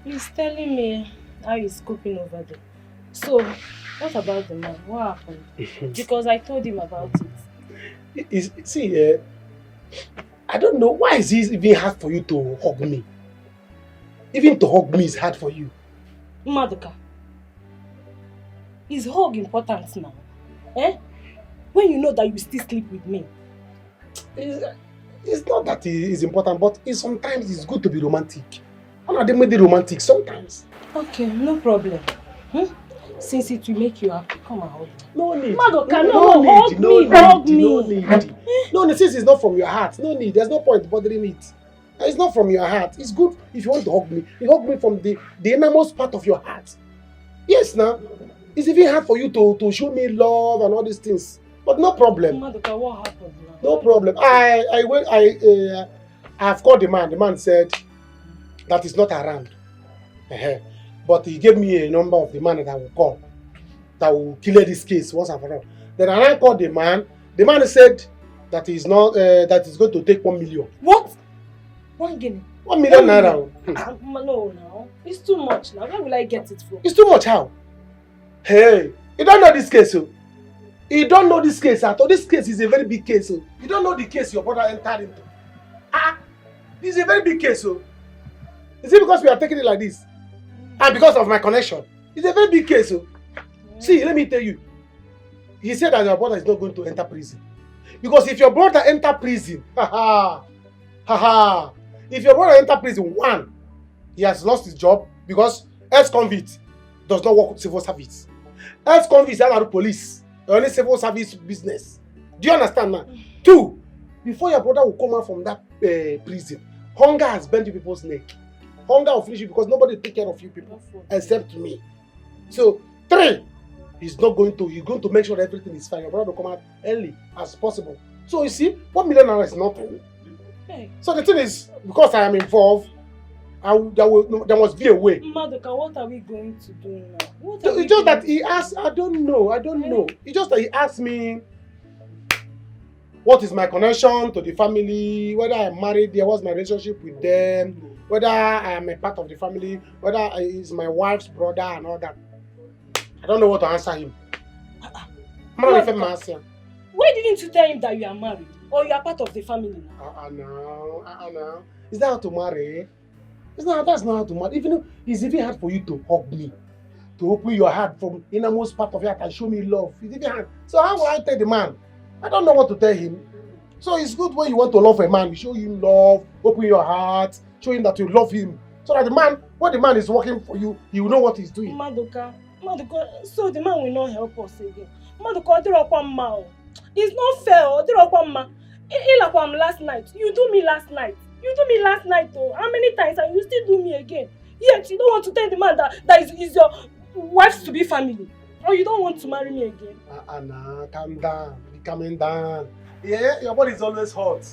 O: He's telling me how he's coping over there. So, what about the man? What happened? Because I told him about it.
I: See, I don't know, why is it even hard for you to hug me? Even to hug me is hard for you.
O: Madoka, is hug important now? Eh? When you know that you still sleep with me.
I: It's not that it's important, but sometimes it's good to be romantic. I'm not made romantic sometimes.
O: Okay, no problem. Since it will make you happy, come and hug me.
I: No need.
O: Madoka, hug me.
I: No need. No need. Since it's not from your heart, no need. There's no point bothering it. It's not from your heart. It's good if you want to hug me. You hug me from the innermost part of your heart. Yes, now. It's even hard for you to show me love and all these things. But no problem.
O: Madoka, what happened now?
I: No problem. I've called the man. The man said that he's not around. But he gave me a number of the man that I will call, that will clear this case once and for all. Then I called the man. The man said that he's not that he's going to take 1 million.
O: What? 1 guinea?
I: 1 million naira.
O: No, it's too much now. Where will I get it from?
I: It's too much how? Hey, you don't know this case, so. You don't know this case at all. This case is a very big case, so. You don't know the case your brother entered into. This is a very big case, so. Is it because we are taking it like this? And because of my connection? It's a very big case, so. See, let me tell you. He said that your brother is not going to enter prison. Because if your brother enter prison, if your brother enter prison, one, he has lost his job because ex-convict does not work with civil service. Ex-convict is under police, only civil service business. Do you understand now? Two, before your brother will come out from that prison, hunger has bent people's neck. Hunger will finish you because nobody take care of you people except me. So, three, he's going to make sure that everything is fine. Your brother will come out early as possible. So you see, 1 million naira is nothing.
O: Hey.
I: So the thing is, because I am involved, there must be a way.
O: Madoka, what are we going to do now?
I: It's just that he asked, I don't know. It's just that he asked me, what is my connection to the family, whether I'm married there, what's my relationship with them, whether I am a part of the family, whether he's my wife's brother and all that. I don't know what to answer him.
O: Why didn't you tell him that you are married or you are part of the family now?
I: No. Is that how to marry? That's not how to marry. It's even hard for you to hug me, to open your heart from innermost part of your heart and show me love. It's even hard. So how will I tell the man? I don't know what to tell him. So it's good when you want to love a man, you show him love, open your heart, show him that you love him. So that when the man is working for you, he will know what he's doing.
O: Madoka, so the man will not help us again. Madoka, it's not fair. Last night. You do me last night. Oh. How many times and you still do me again? Yet you don't want to tell the man that is your wife's to be family. Or you don't want to marry me again.
I: Anna, calm down. Be calming down. Yeah, your body is always hot.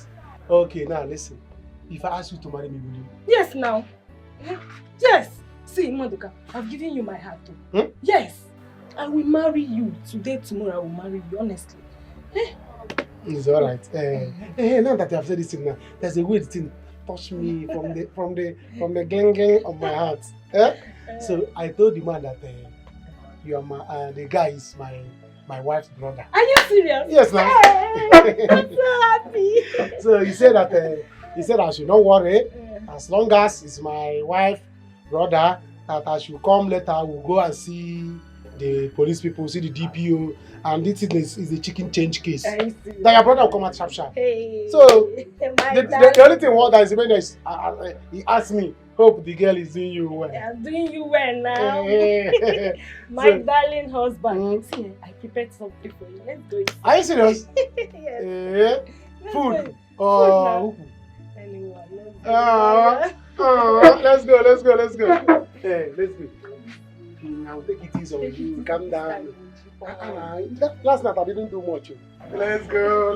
I: Okay, now listen. If I ask you to marry me, will you?
O: Yes, now. Yes. See, Madoka, I've given you my heart too. Yes. I will marry you. Today, tomorrow, I will marry you, honestly.
I: It's alright. Now that you have said this thing now, there's a way the thing touch me from the gling of my heart. So I told the man that you are the guy is my wife's brother.
O: Are you serious?
I: Yes, now.
O: Hey, I'm so happy.
I: So he said I should not worry. As long as it's my wife's brother, that I should come later, we'll go and see the police people, see the DPO, and this is a chicken change case. That your brother will come out sharp.
O: Hey,
I: so the only thing that is remaining is he asked me, hope the girl is doing you well.
O: I'm doing you well now. My darling husband. See, I prepared something for you. Let's go.
I: Are you serious?
O: Yes.
I: Food.
O: Anyone.
I: Let's go. Hey, let's go. I'll take it easy on you. Calm down. Last night I didn't do much. Let's go.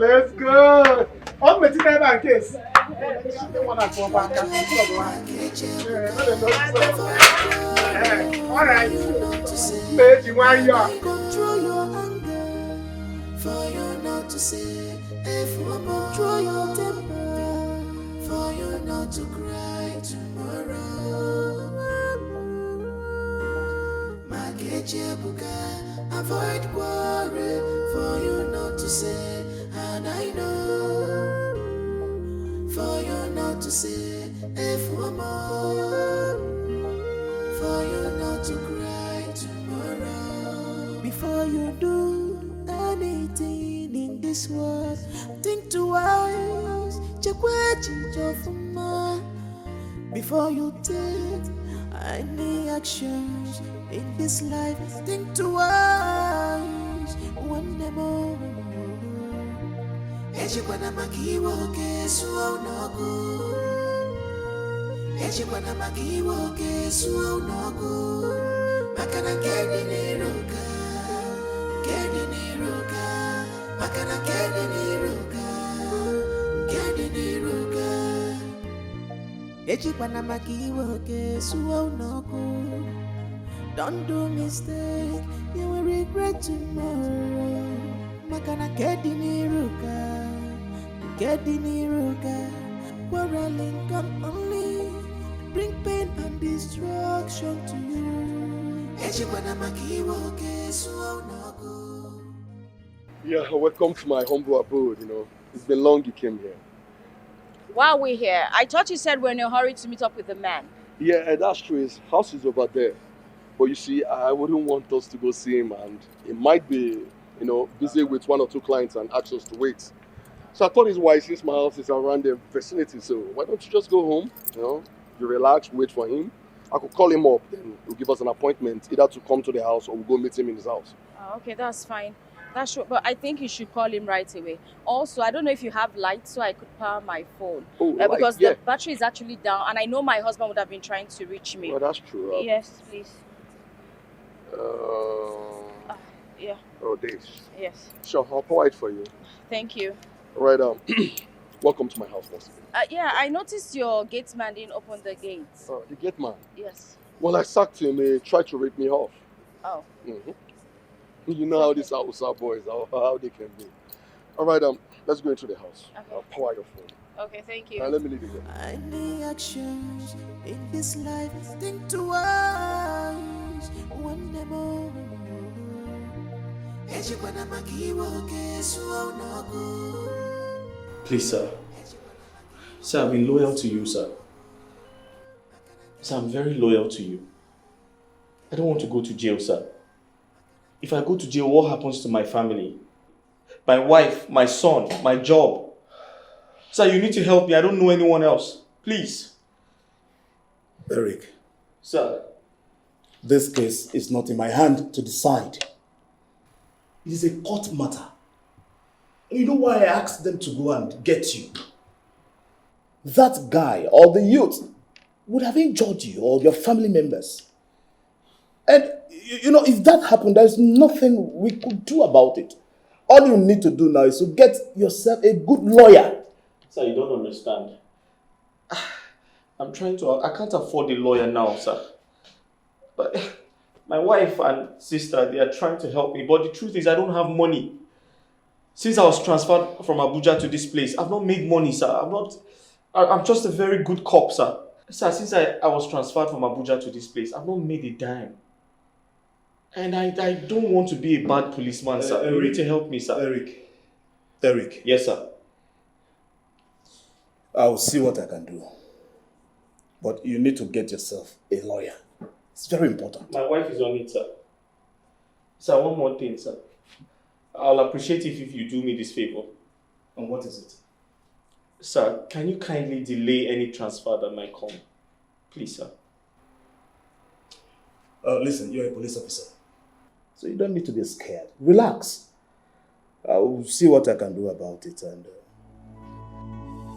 I: On the time and case. Alright.
K: Control your anger. For you not to say, if you control your temper. For you not to cry tomorrow. Avoid worry for you not to say, and I know for you not to say, if one more, for you not to cry tomorrow. Before you do anything in this world, think twice, check what you do for more. Before you take any actions in this life, think twice, one more. Ejikwana makiwo kesu onogu. Ejikwana makiwo kesu onogu. Makana kedi niruka, makana kedi niruka. Ejikwana makiwo kesu onogu. Don't do mistake, you will regret tomorrow. Makana kedi niruka, quarreling can only bring pain and destruction to you.
T: Yeah, welcome to my humble abode, It's been long you came here.
U: Why are we here? I thought you said we're in a hurry to meet up with the man.
T: Yeah, that's true. His house is over there. But you see, I wouldn't want us to go see him, and he might be, busy with 1 or 2 clients and ask us to wait. So I thought it's wise, since my house is around the vicinity, so why don't you just go home, you relax, wait for him. I could call him up, then he'll give us an appointment, either to come to the house or we'll go meet him in his house.
U: Oh, okay, that's fine. That's true, but I think you should call him right away. Also, I don't know if you have lights so I could power my phone.
T: Oh,
U: because the battery is actually down, and I know my husband would have been trying to reach me.
T: Oh, that's true.
U: Yes, please. Yeah.
T: Oh, this.
U: Yes.
T: Sure, I'll power it for you.
U: Thank you.
T: Right, welcome to my house, boss.
U: Yeah, I noticed your gate man didn't open the gates.
T: Oh, the gate man?
U: Yes.
T: Well, I sacked him. He tried to rip me off.
U: Oh.
T: Mm-hmm. You know how these Hausa boys, how they can be. All right, let's go into the house.
U: Okay.
T: I'll power your phone.
U: Okay, thank you.
T: Let me leave you here.
K: Any actions in this life, think twice, one more.
S: Please, sir. Sir, I've been loyal to you, sir. Sir, I'm very loyal to you. I don't want to go to jail, sir. If I go to jail, what happens to my family? My wife, my son, my job. Sir, you need to help me. I don't know anyone else. Please.
H: Eric.
S: Sir.
H: This case is not in my hand to decide. It is a court matter. And you know why I asked them to go and get you? That guy or the youth would have injured you or your family members. And, if that happened, there's nothing we could do about it. All you need to do now is to get yourself a good lawyer.
S: Sir, you don't understand. I can't afford a lawyer now, sir. But my wife and sister, they are trying to help me. But the truth is, I don't have money. Since I was transferred from Abuja to this place, I've not made money, sir. I'm just a very good cop, sir. Sir, since I was transferred from Abuja to this place, I've not made a dime. And I don't want to be a bad policeman, sir. You need to help me, sir.
H: Eric.
S: Yes, sir.
H: I'll see what I can do. But you need to get yourself a lawyer. It's very important.
S: My wife is on it, sir. Sir, one more thing, sir. I'll appreciate it if you do me this favor.
H: And what is it?
S: Sir, can you kindly delay any transfer that might come? Please, sir.
H: Listen, you're a police officer. So you don't need to be scared. Relax. I'll see what I can do about it. And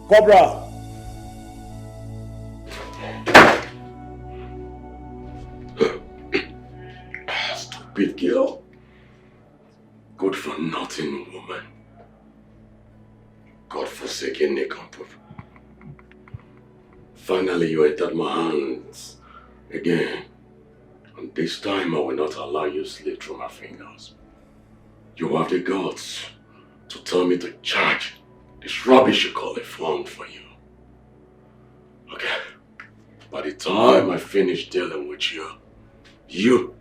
H: Cobra!
T: Stupid girl. Good for nothing woman. God-forsaken nincompoop. Finally you entered my hands again. And this time I will not allow you to slip through my fingers. You have the guts to tell me to charge this rubbish you call a fund for you. Okay. By the time I finish dealing with you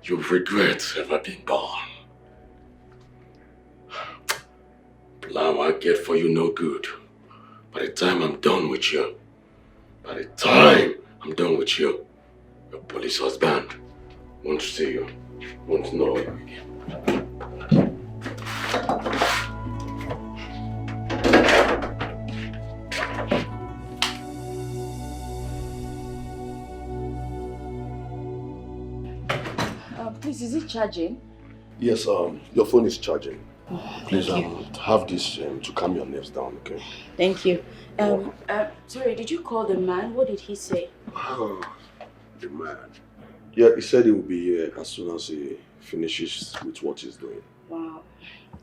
L: you'll regret ever being born. Plan I get for you no good. By the time I'm done with you, your police husband won't see you, won't know you again.
R: Please, is it charging?
L: Yes, your phone is charging. Please,
R: Thank
L: have this to calm your nerves down, okay?
R: Thank you. Sorry, did you call the man? What did he say?
L: The man. Yeah, he said he will be here as soon as he finishes with what he's doing.
R: Wow.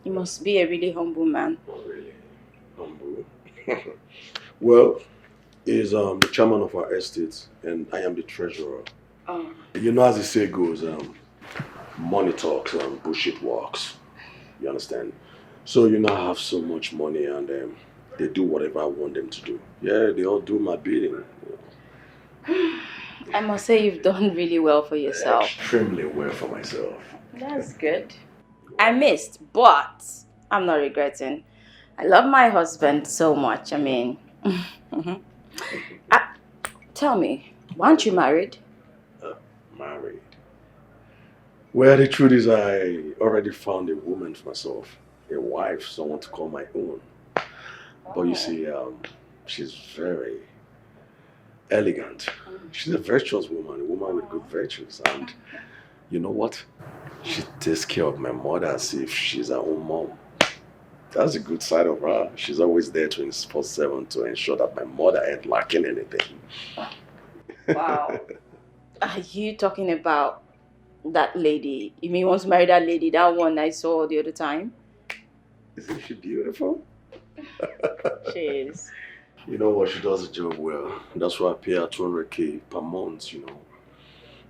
R: He must be a really humble man.
L: Oh, really? Humble? Well, he's the chairman of our estate and I am the treasurer.
R: Oh.
L: You know, as the say goes, money talks and bullshit walks. You understand? So you now have so much money and they do whatever I want them to do. Yeah, they all do my bidding.
R: I must say you've done really well for yourself.
L: Extremely well for myself.
R: That's good. I missed, but I'm not regretting. I love my husband so much. I mean, tell me, why aren't you married?
L: Married? Well, the truth is I already found a woman for myself. A wife, someone to call my own. But you see, she's very elegant. She's a virtuous woman, a woman with good virtues. And you know what? She takes care of my mother as if she's her own mom. That's a good side of her. She's always there 24/7 to ensure that my mother ain't lacking anything.
R: Wow. Are you talking about that lady? You mean you want to marry that lady, that one I saw the other time?
L: Isn't she beautiful?
R: She is.
L: You know what? She does the job well. That's why I pay her 200K per month, you know.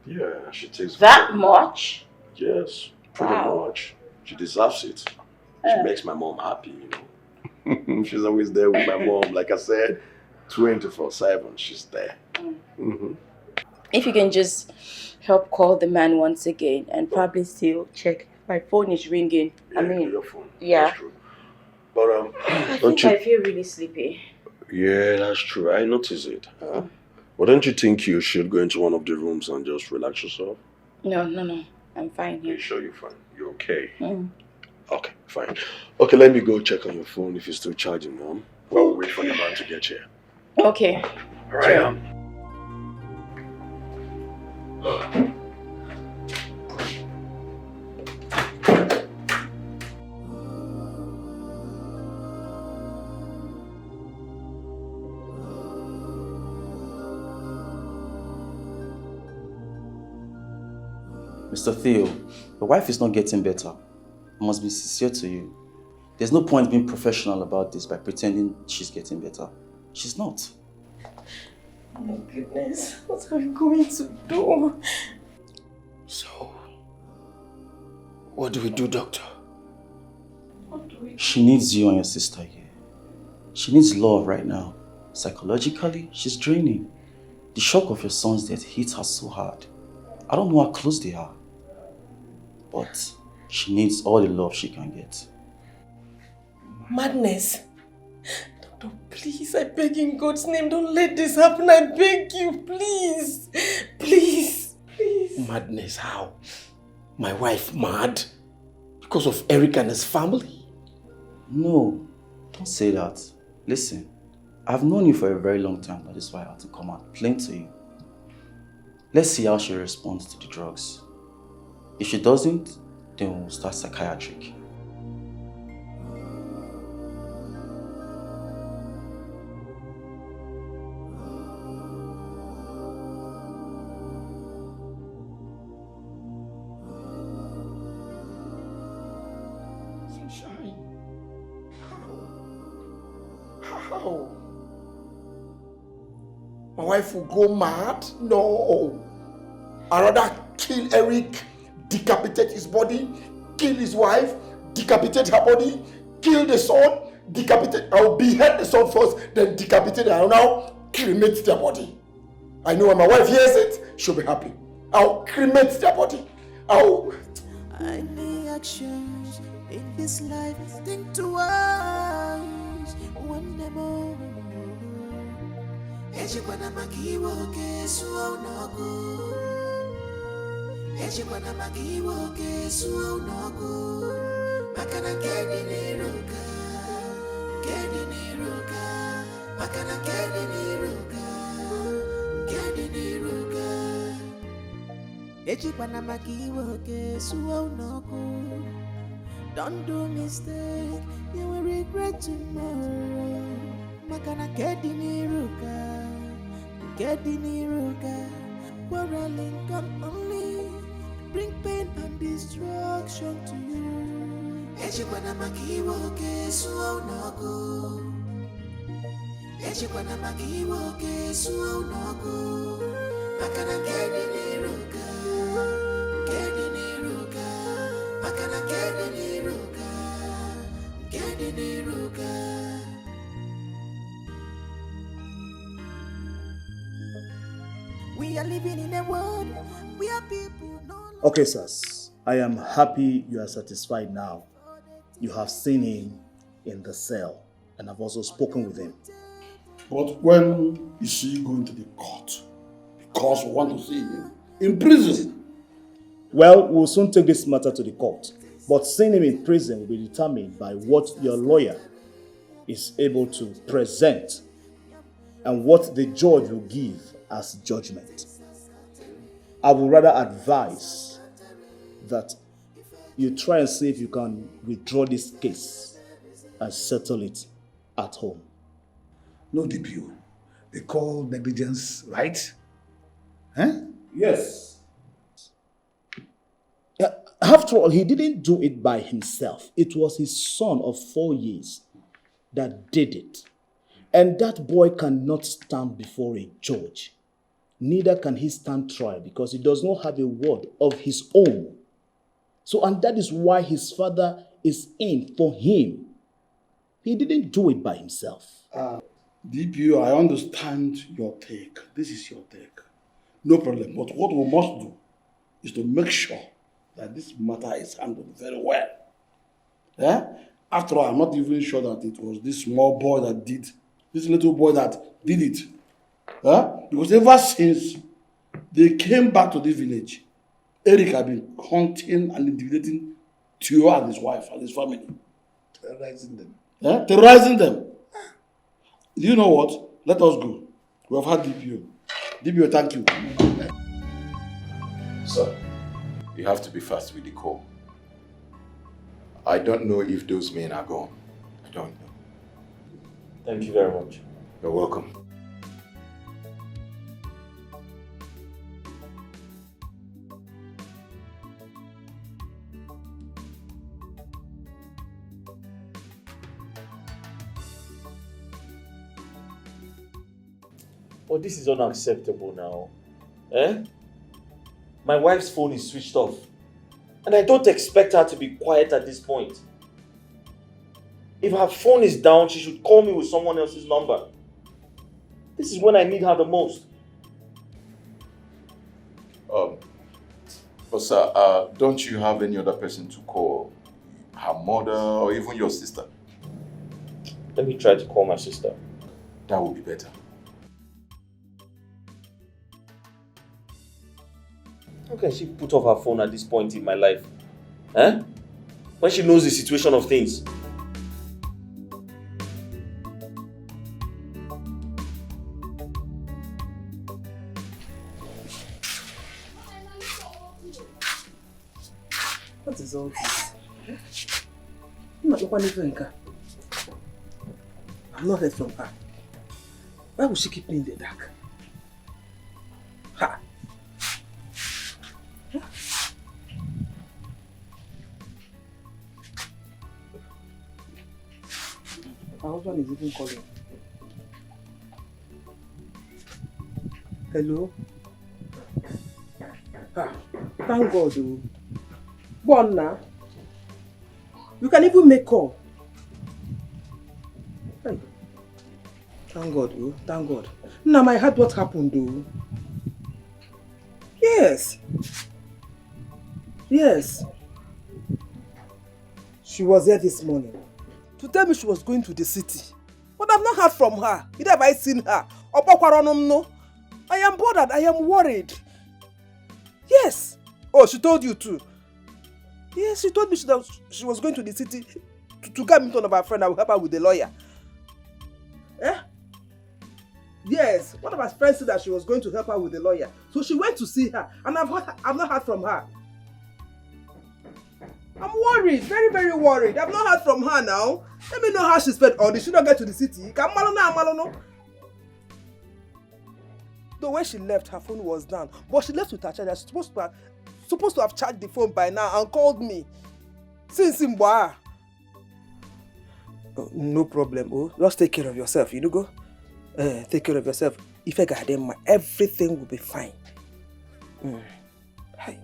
L: Yeah, she takes...
R: That much?
L: Yes, pretty much. She deserves it. She makes my mom happy, you know. She's always there with my mom. Like I said, 24/7, she's there.
R: If you can just help call the man once again and probably still check. My phone is ringing.
L: Yeah,
R: I mean,
L: your phone.
R: yeah.
L: That's true. But
R: I
L: don't
R: think
L: you...
R: I feel really sleepy.
L: Yeah, that's true. I notice it. Well, don't you think you should go into one of the rooms and just relax yourself?
R: No. I'm fine here.
L: You sure you're fine? You're okay? Okay, fine. Okay, let me go check on your phone if it's still charging, Mom. While we wait for the man to get here.
R: Okay.
L: All right.
M: Mr. Theo, your wife is not getting better. I must be sincere to you. There's no point being professional about this by pretending she's getting better. She's not.
J: Oh my goodness, what are we going to do?
I: So, what do we do, doctor?
J: What do we do?
M: She needs you and your sister here. She needs love right now. Psychologically, she's draining. The shock of your son's death hits her so hard. I don't know how close they are. But she needs all the love she can get.
J: Madness. Doctor, please, I beg in God's name, don't let this happen. I beg you, please. Please.
I: Madness, how? My wife mad? Because of Eric and his family?
M: No, don't say that. Listen, I've known you for a very long time. That is why I had to come out plain to you. Let's see how she responds to the drugs. If she doesn't, then we'll start psychiatric.
I: Sunshine. How? My wife will go mad? No. I'd rather kill Eric, decapitate his body, kill his wife, decapitate her body, kill the son, decapitate. I'll behead the son first, then decapitate her. I'll now cremate their body. I know when my wife hears it, she'll be happy. I'll cremate their body.
F: Oh!
K: Any actions in this life, think twice. One demo. Ejibana makiwo kesu onogo. Ejibana makiwo kesu onogo. Makana kedi niruka, kedi niruka. Makana kedi niruka, kedi niruka. Ejibana makiwo kesu onogo. Don't do mistake, you will regret tomorrow. Makana kedi niruka, kedi niruka. Quarreling can only bring pain and destruction to you. Ejibana makiwo kesu onogo. Ejibana makiwo kesu onogo. Makana kedi niruka, kedi niruka. Makana kedi niruka, kedi niruka. We are living in a world where people know.
H: Okay, sirs. I am happy you are satisfied now. You have seen him in the cell, and I've also spoken with him.
L: But when is he going to the court? Because we want to see him in prison.
H: Well, we'll soon take this matter to the court. But seeing him in prison will be determined by what your lawyer is able to present and what the judge will give as judgment. I would rather advise that you try and see if you can withdraw this case and settle it at home.
I: No DPO. They call negligence, right? Huh?
H: Yes. After all, he didn't do it by himself. It was his son of 4 years that did it. And that boy cannot stand before a judge. Neither can he stand trial because he does not have a word of his own. So, and that is why his father is in for him. He didn't do it by himself.
L: DPO, I understand your take. This is your take. No problem. But what we must do is to make sure that this matter is handled very well. Yeah? After all, I'm not even sure that it was this small boy that did, this little boy that did it. Yeah? Because ever since they came back to this village, Eric had been hunting and intimidating Tio and his wife and his family.
I: Terrorizing them.
L: Yeah? Terrorizing them. Do you know what? Let us go. We have had DPO. DPO, thank you.
F: Sir, you have to be fast with the call. I don't know if those men are gone. I don't know.
G: Thank you very much.
F: You're welcome.
G: Oh, this is unacceptable now. Eh? My wife's phone is switched off. And I don't expect her to be quiet at this point. If her phone is down, she should call me with someone else's number. This is when I need her the most.
F: But sir, don't you have any other person to call? Her mother or even your sister?
G: Let me try to call my sister.
F: That would be better.
G: How can she put off her phone at this point in my life? Eh? When she knows the situation of things.
P: What is all this? I'm not heard from her. Why would she keep me in the dark? Ha! My husband is even calling. Hello? Ah, thank God. Go on now. You can even make call. Hey. Thank God, oh, thank God. Now I heard what happened, though. Yes. Yes. She was here this morning to tell me she was going to the city. But I've not heard from her. Neither have I seen her. I am bothered. I am worried. Yes. Oh, she told you too. Yes, she told me she was going to the city to get me to one of her friends. I will help her with the lawyer. Eh? Yes, one of her friends said that she was going to help her with the lawyer. So she went to see her, and I've not heard from her. I'm worried, very, very worried. I've not heard from her now. Let me know how she spent all this. She don't get to the city. The way she left, her phone was down. But she left with her charger. She's supposed to have charged the phone by now and called me. Since Imba. Oh, no problem. Oh, just take care of yourself. You know, go. Take care of yourself. If I got them, everything will be fine. Hi.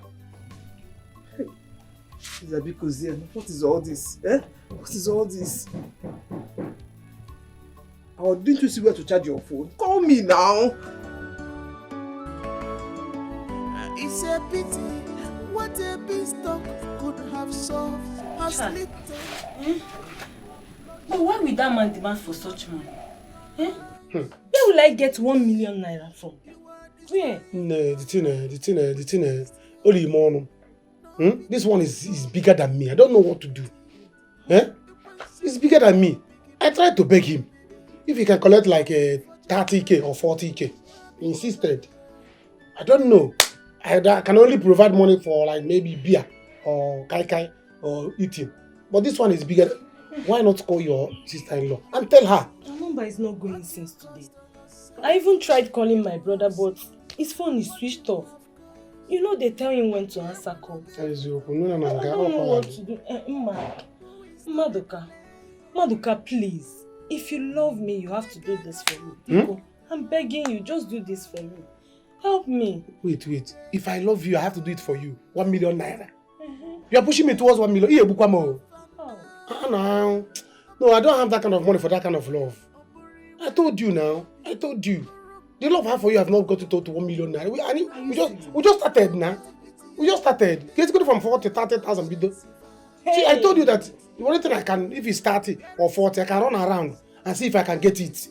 P: What is all this? Eh? What is all this? Oh, didn't you see where to charge your phone? Call me now.
K: It's a pity what a beanstalk could have solved has little.
O: But why would that man demand for such money? Eh? Where will I get 1 million naira from? Where?
I: No, the thing, only more. This one is bigger than me. I don't know what to do. Eh? It's bigger than me. I tried to beg him if he can collect like 30k or 40k. He insisted. I don't know. I can only provide money for like maybe beer or kai or eating. But this one is bigger. Why not call your sister-in-law and tell her?
O: Her number is not going since today. I even tried calling my brother, but his phone is switched off. You know they tell him when to answer calls. I don't know what to do. Maduka, please. If you love me, you have to do this for me. I'm begging you, just do this for me. Help me.
I: Wait. If I love you, I have to do it for you. 1 million naira. You are pushing me towards 1 million. No, I don't have that kind of money for that kind of love. I told you now. The love I have for you have not got to 1 million naira. We just started now. It's going from 40, 30,000 biddo. See, I told you that the only thing I can, if it's 30 or 40, I can run around and see if I can get it.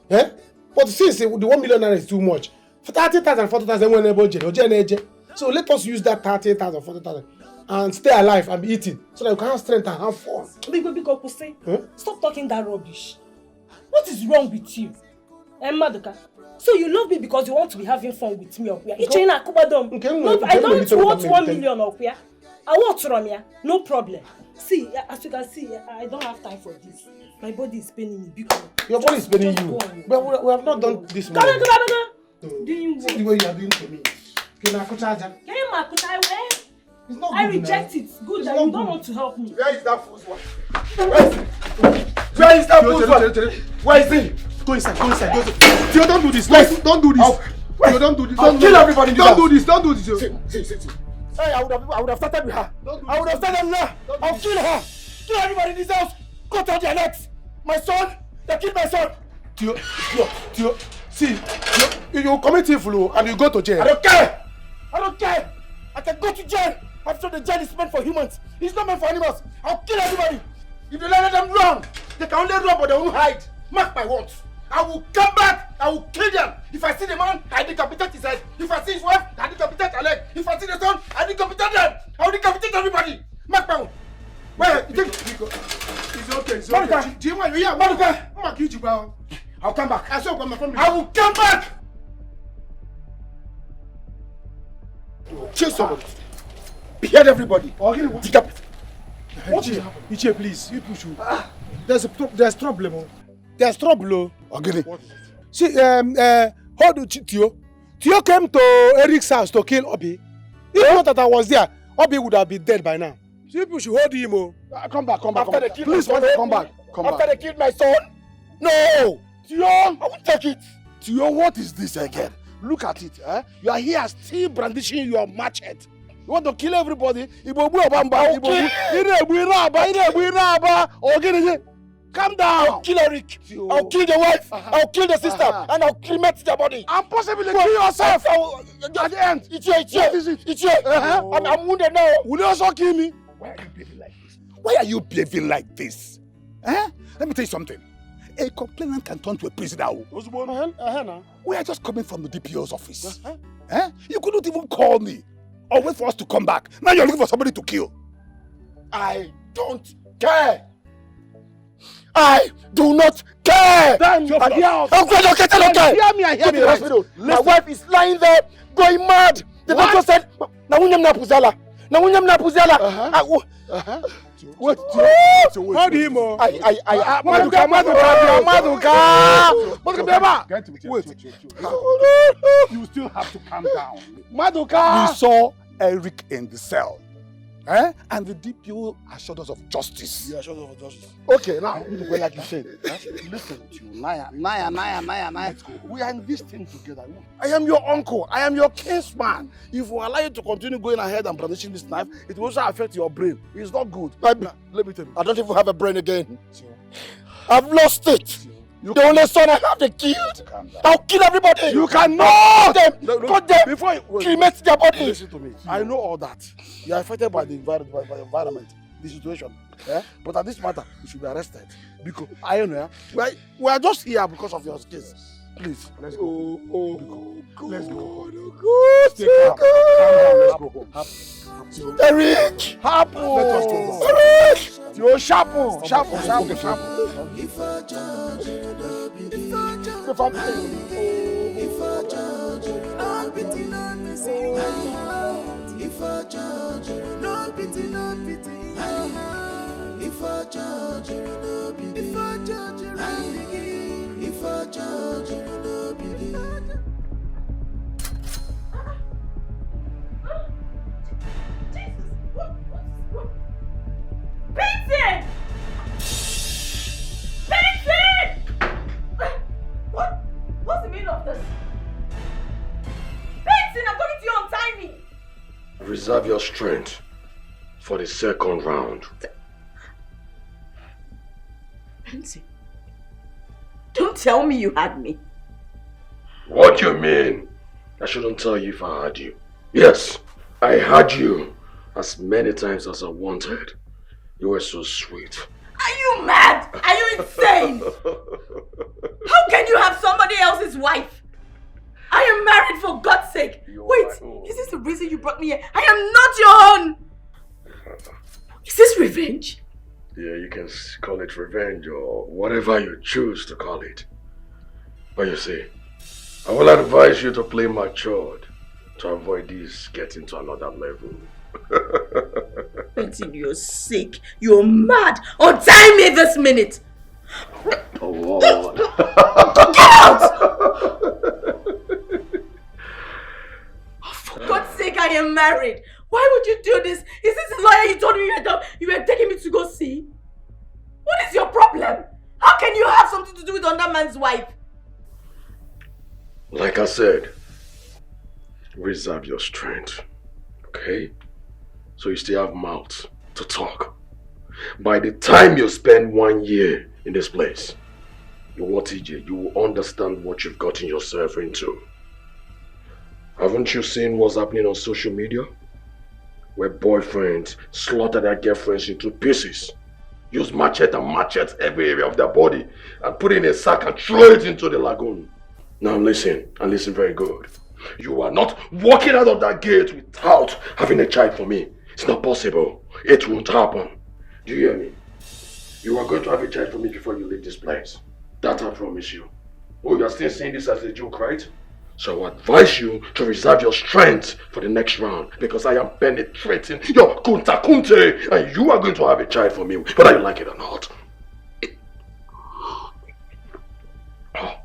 I: Eh? But since the 1 million naira is too much, for 30,000, 40,000, we're able to. So let us use that 30,000, 40,000 and stay alive and be eating so that you can have strength and have fun.
O: Stop talking that rubbish. What is wrong with you? Maduka, so you love me because you want to be having fun with me? I don't want 1 million or I want from you. No problem. See, as you can see, I don't have time for this. My body is paining me because
I: your body is paining you. But we have not done this much.
O: Doing what?
I: See the way you are doing to me.
O: I reject it. Good that you don't want to help me.
A: Where is that fool's one? Where is that fool's one? Where is he?
I: Go inside. Theo, don't do this. Don't do this. Theo, don't do this.
A: I'll kill everybody.
I: Don't do this.
A: Sit. Hey, I would have started with her. I would have started with her. I'll kill her. Kill everybody in this house. Cut out their necks. My son. They killed my son.
I: Theo. See, you commit evil and you go to jail.
A: I don't care. I can go to jail. I'm sure the jail is meant for humans. It's not meant for animals. I'll kill everybody. If you let them run, they can only run but they won't hide. Mark my words. I will come back. I will kill them. If I see the man, I decapitate his head. If I see his wife, I decapitate her leg. If I see the son, I decapitate them. I will decapitate everybody. Mark my words. Wait, you think?
I: It's okay.
A: Maduka. I'll come back. I will come back. Chase somebody. Behead everybody.
I: Ichie, please. You push you. There's trouble. There's trouble.
A: Okay.
I: See, how do Theo? Theo came to Eric's house to kill Obi. If not that I was there, Obi would have been dead by now. So people should hold him.
A: Come back.
I: Please, come back.
A: After they killed my son? No!
I: Theo!
A: I won't take it.
I: Theo, what is this again? Look at it. You are here still brandishing your machete. You want to kill everybody? Calm down.
A: I'll kill Eric. I'll kill the wife. I'll kill the sister. And I'll cremate their body.
I: And possibly kill yourself. At the end.
A: It's here.
I: What is it?
A: It's here. I'm wounded now.
I: Will you also kill me?
D: Why are you behaving like this? Why are you behaving like this? Eh? Let me tell you something. A complainant can turn to a prisoner. We are just coming from the DPO's office. Eh? You couldn't even call me or wait for us to come back. Now you're looking for somebody to kill.
A: I don't care. I do not care.
I: Then you're
A: okay, hear me.
I: Right.
A: My wife is lying there going mad. The doctor said, "Nawunyam napuzala. Nawunyam napuzala."
I: Wait, how do you know?
D: Maduka. Wait. You still have to calm down.
I: Maduka.
D: We saw Eric in the cell. Eh? And the DPO assured us of justice.
I: You assured us of justice. Okay, now, like you said, listen to you, Naya. We are in this thing together. I am your uncle. I am your caseman. If we allow you to continue going ahead and brandishing this knife, it will also affect your brain. It's not good. Let me tell you.
A: I don't even have a brain again. I've lost it. The only son I have, they killed. I'll kill everybody.
I: You cannot.
A: Cut them.
I: Before you
A: cremate their body.
I: Listen to me. I know all that. You are affected by the environment, the situation. Yeah? But at this matter, you should be arrested. Because I know we are just here because of your case. Please, let's go. Let's go. Stay calm. Let's go.
A: Eric!
I: Happen!
A: Eric!
I: Yo, sharpen!
B: Benson! What's the meaning of this? Benson, I'm talking to you, untie me!
T: Reserve your strength for the second round.
B: Benson, don't tell me you had me.
T: What do you mean? I shouldn't tell you if I had you. Yes, I had you as many times as I wanted. You were so sweet.
B: Are you mad? Are you insane? How can you have somebody else's wife? I am married, for God's sake. Wait, is this the reason you brought me here? I am not your own. Is this revenge?
T: Yeah, you can call it revenge or whatever you choose to call it. But you see, I will advise you to play matured to avoid this getting to another level.
B: Benson, you're sick. You're mad. Untie me this minute.
T: Oh, Lord.
B: Get out! For God's sake, I am married. Why would you do this? Is this the lawyer you told me you were taking me to go see? What is your problem? How can you have something to do with another man's wife?
T: Like I said, reserve your strength, okay? So you still have mouth to talk. By the time you spend 1 year in this place, you will understand what you've gotten yourself into. Haven't you seen what's happening on social media? Where boyfriends slaughter their girlfriends into pieces, use machete and machete every area of their body, and put it in a sack and throw it into the lagoon. Now listen, and listen very good. You are not walking out of that gate without having a child for me. It's not possible. It won't happen. Do you hear me? You are going to have a child for me before you leave this place. That I promise you. Oh, you are still saying this as a joke, right? So I advise you to reserve your strength for the next round, because I am penetrating your kunta kunte, and you are going to have a child for me, whether you like it or not. Oh,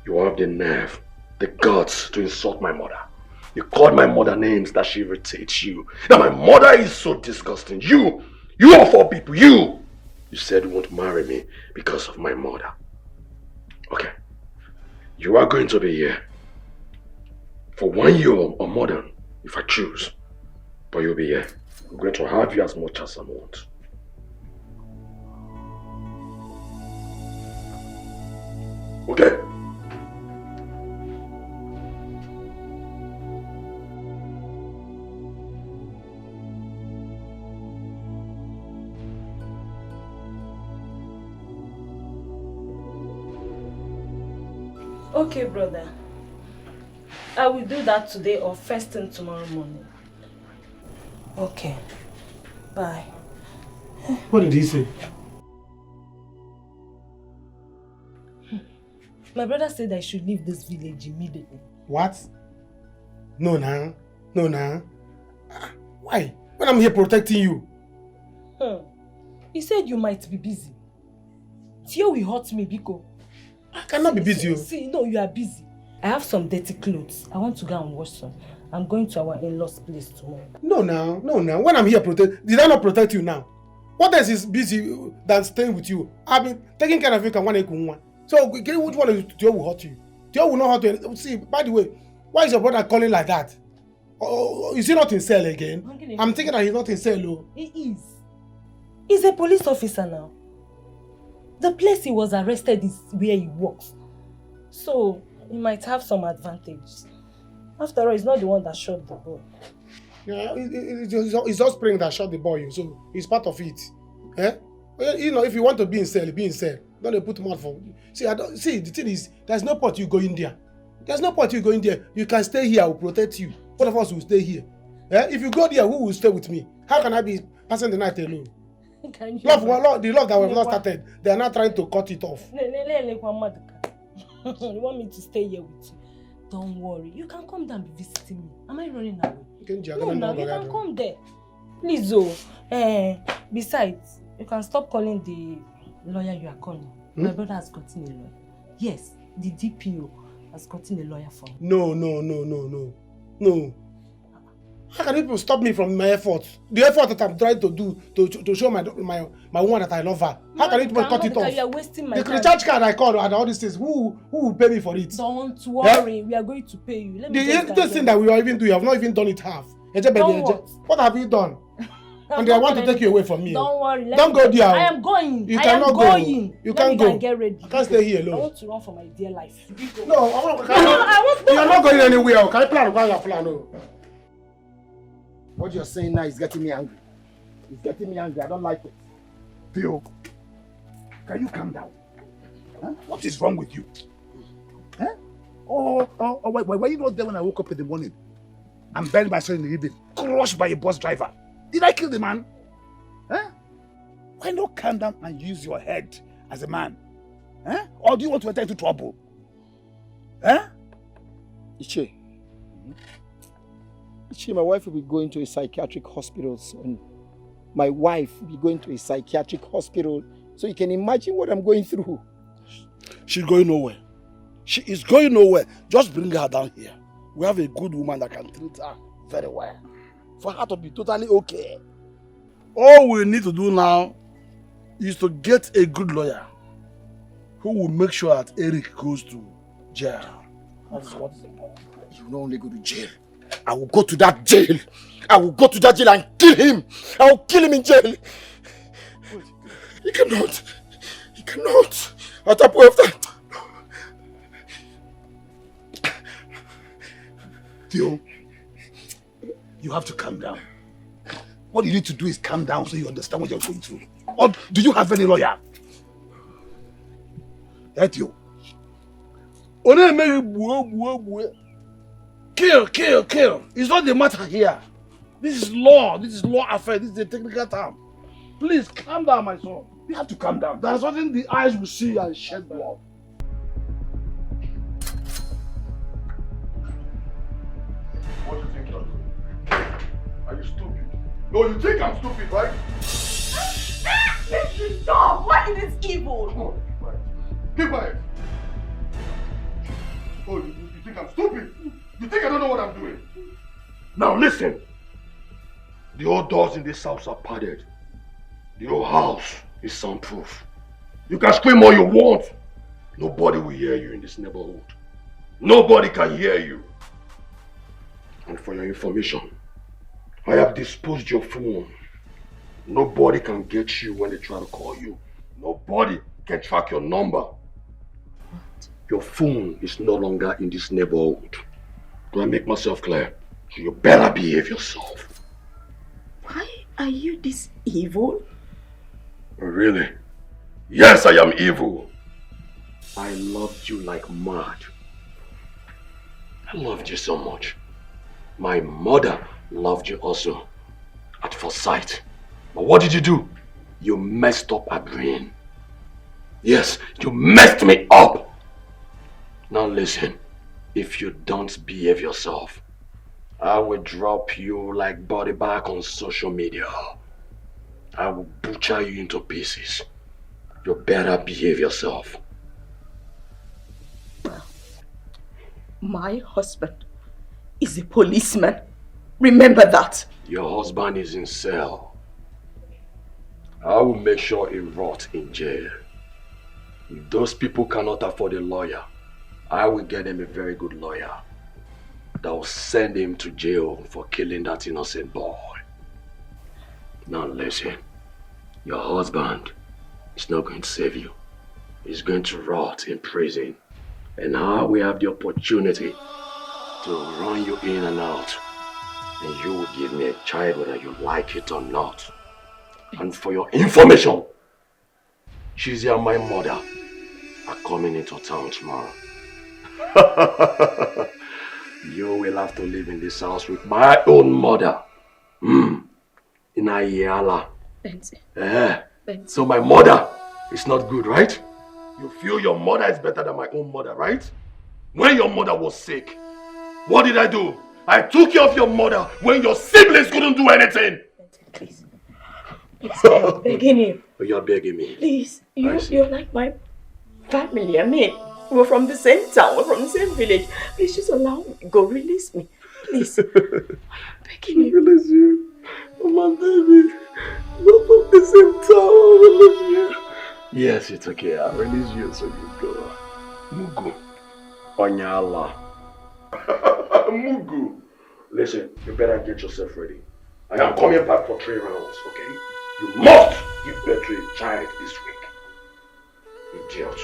T: you have the nerve, the guts to insult my mother. You called my mother names that she irritates you. Now my mother is so disgusting. You are 4 people. You said you won't marry me because of my mother. Okay. You are going to be here for 1 year or more than, if I choose. But you'll be here. I'm going to have you as much as I want. Okay?
O: Okay, brother. I will do that today or first thing tomorrow morning. Okay. Bye.
I: What did he say?
O: My brother said I should leave this village immediately.
I: What? No, nah. No, nah. Why? When I'm here protecting you.
O: He said you might be busy. Theo will hurt me, Biko.
I: I cannot be busy.
O: See, no, you are busy. I have some dirty clothes. I want to go and wash some. I'm going to our in-laws' place tomorrow.
I: No, now. No, now. When I'm here did I not protect you now? What else is busy than staying with you? I've been taking care of you. So, which one of Theo will hurt you? Theo will not hurt you. See, by the way, why is your brother calling like that? Is he not in cell again? I'm thinking that he's not in cell.
O: He is. He's a police officer now. The place he was arrested is where he works. So, he might have some advantage. After all, he's not the one that shot the boy.
I: Yeah, it's just praying that shot the boy, so he's part of it. Eh? You know, if you want to be in cell, be in cell. Don't put him out for. See, the thing is, there's no point you go in there. There's no point you go in there. You can stay here, I will protect you. Both of us will stay here. Eh? If you go there, who will stay with me? How can I be passing the night alone? The love that we've not started, they are not trying to cut it off.
O: You want me to stay here with you? Don't worry. You can come down and be visiting me. Am I running away? No, you can come there. Please, besides, you can stop calling the lawyer you are calling. My brother has gotten a lawyer. Yes, the DPO has gotten a lawyer for me.
I: No. How can people stop me from my efforts? The effort that I'm trying to do to show my woman that I love her. How can people cut it off?
O: You are wasting my
I: time. The recharge card I called and all these things, who will pay me for it?
O: Don't worry, we are going to pay you. Let me
I: the thing that we are even doing, you have not even done it half. What have you done? And they want to take you away from me.
O: Don't worry.
I: Don't go there.
O: I am going.
I: You cannot go. You can't go.
O: Get ready.
I: I can't stay here alone.
O: I want to run for my dear life.
I: No, you are not going anywhere. Can I plan? What you're saying now is getting me angry. It's getting me angry. I don't like it.
D: Theo, can you calm down? Huh? What is wrong with you? Huh? Why were you not there when I woke up in the morning? I'm buried myself in the evening, crushed by a bus driver. Did I kill the man? Huh? Why not calm down and use your head as a man? Huh? Or do you want to enter into trouble? Huh?
A: Iche, my wife will be going to a psychiatric hospital soon. My wife will be going to a psychiatric hospital. So you can imagine what I'm going through.
L: She's going nowhere. She is going nowhere. Just bring her down here. We have a good woman that can treat her very well. For her to be totally okay. All we need to do now is to get a good lawyer who will make sure that Eric goes to jail. That's what is important.
A: You will not only go to jail. I will go to that jail. I will go to that jail and kill him. I will kill him in jail. He cannot. He cannot. At that point of time.
D: Theo, you have to calm down. What you need to do is calm down so you understand what you're going through. Or do you have any lawyer? Hey, Theo.
L: Kill. It's not the matter here. This is law. This is law affair. This is a technical term. Please calm down, my son.
D: You have to calm down.
L: There's nothing the eyes will see and shed blood.
T: What do you think you're doing? Are you stupid? No, you think I'm stupid, right?
U: Stop! What is this evil?
T: Come on, keep quiet. Oh, you think I'm stupid? You think I don't know what I'm doing? Now listen. The old doors in this house are padded. The old house is soundproof. You can scream all you want. Nobody will hear you in this neighborhood. Nobody can hear you. And for your information, I have disposed your phone. Nobody can get you when they try to call you. Nobody can track your number.
U: What?
T: Your phone is no longer in this neighborhood. Do I make myself clear? So you better behave yourself.
J: Why are you this evil?
T: Really? Yes, I am evil. I loved you like mad. I loved you so much. My mother loved you also. At first sight. But what did you do? You messed up her brain. Yes, you messed me up. Now listen. If you don't behave yourself, I will drop you like body bag on social media. I will butcher you into pieces. You better behave yourself.
J: My husband is a policeman. Remember that.
T: Your husband is in cell. I will make sure he rots in jail. If those people cannot afford a lawyer, I will get them a very good lawyer that will send him to jail for killing that innocent boy. Now listen, your husband is not going to save you. He's going to rot in prison. And now we have the opportunity to run you in and out. And you will give me a child whether you like it or not. And for your information, Chizzy and my mother are coming into town tomorrow. You will have to live in this house with my own mother. In Ayala. So my mother is not good, right? You feel your mother is better than my own mother, right? When your mother was sick, what did I do? I took care of your mother when your siblings couldn't do anything.
J: Please. Please, I'm begging you.
T: You're begging me.
J: Please, you're like my family. I mean, we're from the same town, we're from the same village. Please just allow me. Go, release me. Please. I'm begging you.
T: Release you. Oh, my baby. We're from the same town. I release you. Yes, it's okay. I'll release you so you go. Mugu. Onyala. Mugu. Listen, you better get yourself ready. I am coming back for 3 rounds, okay? You must give birth to a child this week. Idiot.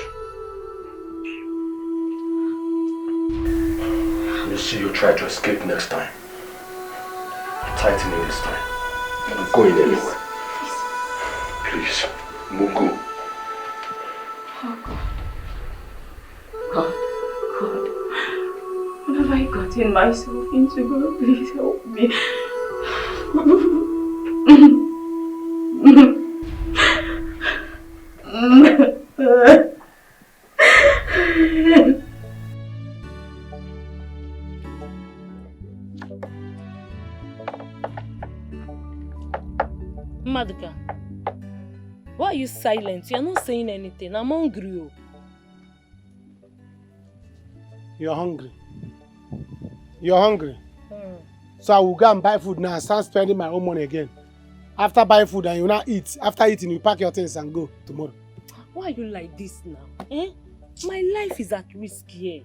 T: You see you try to escape next time. Tighten it this time. You're not going anywhere. Please. Mugu.
J: Oh God. God. What have I gotten myself into? God, please help me.
O: Maduka, why are you silent? You're not saying anything. I'm hungry.
I: You're hungry. You're hungry. So I will go and buy food now and start spending my own money again. After buying food and you now eat. After eating, you pack your things and go tomorrow.
O: Why are you like this now? My life is at risk here.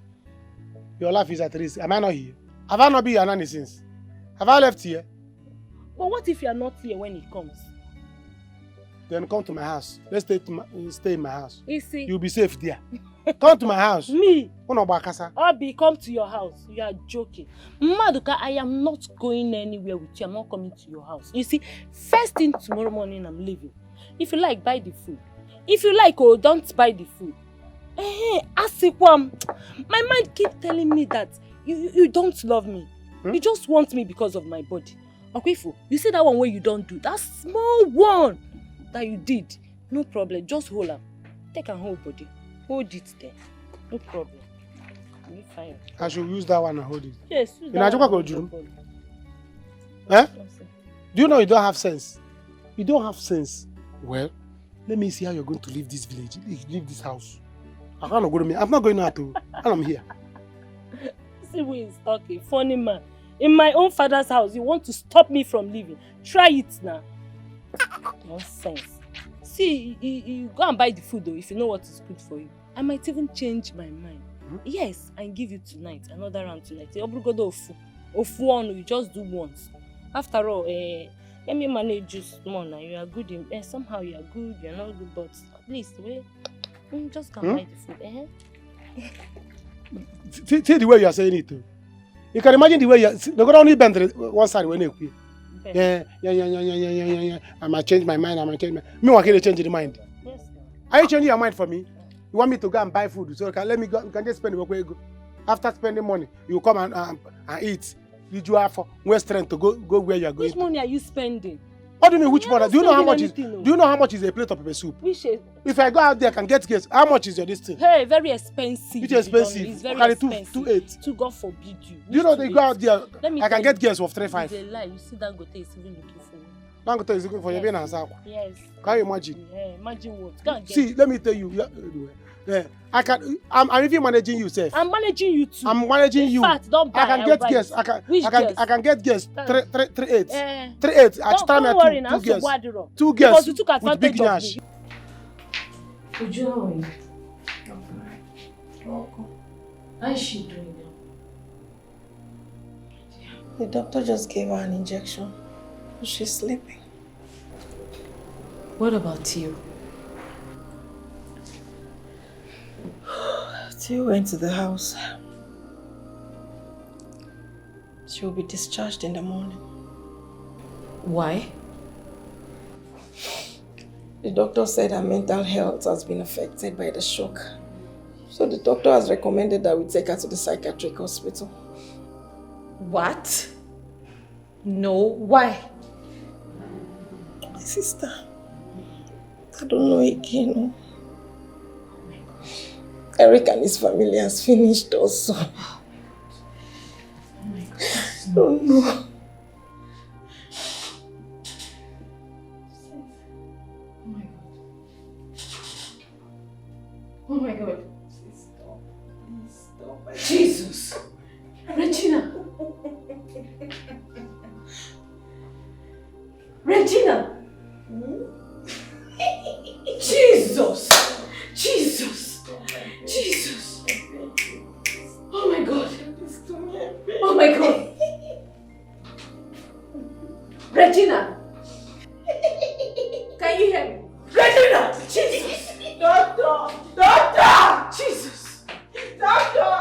I: Your life is at risk. Am I not here? Have I not been your nanny since? Have I left here?
O: But what if you are not here when he comes?
I: Then come to my house. Let's stay in my house.
O: You see?
I: You'll be safe there. Come to my house.
O: Me?
I: Obi,
O: come to your house. You are joking. Maduka, I am not going anywhere with you. I'm not coming to your house. You see, first thing tomorrow morning, I'm leaving. If you like, buy the food. If you like, don't buy the food. Asikwam, my mind keeps telling me that you don't love me. You just want me because of my body. Okwifu, you see that one where you don't do? That small one that you did. No problem. Just hold am. Take a whole body. Hold it there. No problem. Be fine.
I: I should use that one and hold it.
O: Yes.
I: Do you know you don't have sense? You don't have sense. Well, let me see how you're going to leave this village. Leave this house. I can't go to me. I'm not going out to. I'm here.
O: See who is talking. Funny man. In my own father's house, you want to stop me from leaving. Try it now. Nonsense. See, you go and buy the food though, if you know what is good for you. I might even change my mind. Yes, and give you tonight, another round tonight. Ofu, you just do once. After all, let me manage you small now. You are good in, somehow you are good, you are not good, but at least, just come buy the food.
I: See the way you are saying it. Too. You can imagine the way you're going to only bend one side when you quit. Yeah. I might change my mind. Me, I can't change the mind.
O: Yes.
I: Are you changing your mind for me? You want me to go and buy food? So let me go. You can just spend the work where you go. After spending money, you come and eat. Did you have more strength to go where you are going?
O: Which money are you spending?
I: What do you mean which money? Do you know how much is? Do you know how much is a plate of pepper soup?
O: Which is?
I: If I go out there, I can get guess. How much is your this thing?
O: Hey, very expensive.
I: It's expensive.
O: It's very
I: Carry
O: expensive.
I: 2.8.
O: To God forbid you.
I: Do you know they go out there? I can get guess of 3.5.
O: It's a lie. You see Dangote is even looking for you.
I: Dangote is looking for you being answer.
O: Yes.
I: Can you imagine?
O: Yeah, imagine what? Go and get
I: See, let me tell you. I'm even managing you, Seth.
O: I'm managing you too.
I: I'm managing you.
O: In fact, don't buy.
I: I can get guess. I can get guess. 3.8. 3.8.
O: Don't worry now.
I: 2 guess.
O: 2
I: guess.
O: Because you took
I: with big
O: advantage of
I: nash.
O: me. Uju, how are you?
Q: Welcome. How is she doing now?
J: The doctor just gave her an injection. She's sleeping.
Q: What about you?
J: Theo went to the house. She will be discharged in the morning.
Q: Why?
J: The doctor said her mental health has been affected by the shock. So the doctor has recommended that we take her to the psychiatric hospital.
Q: What? No, why?
J: My sister, I don't know again. Eric and his family has finished also. I don't know.
Q: Oh my God. Please stop. Please stop. Jesus. Regina. Regina. Jesus. Jesus. Jesus. Oh my God. Oh my God. Regina. Can you hear me? Regina. Jesus. Doctor. Doctor. Jesus. Doctor.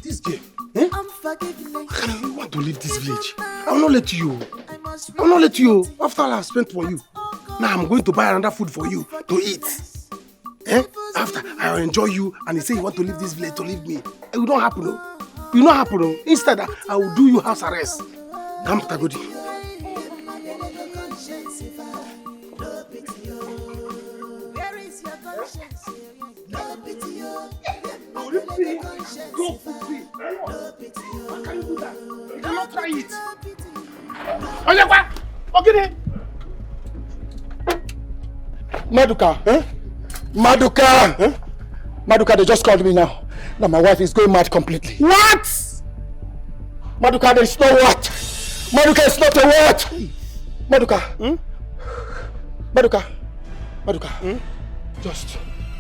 I: This girl, I don't want to leave this village. I will not let you. I will not let you. After all I have spent for you. Now I'm going to buy another food for you to eat. After I will enjoy you and you say you want to leave this village to leave me. It will not happen. It will not happen. Instead, I will do you house arrest. Come, Tagodi. Go, how can you do that? You cannot try it. Okay. Maduka, Maduka, Maduka, they just called me now. Now my wife is going mad completely. What? Maduka, there is no what? Maduka is not a what? Maduka, Maduka, just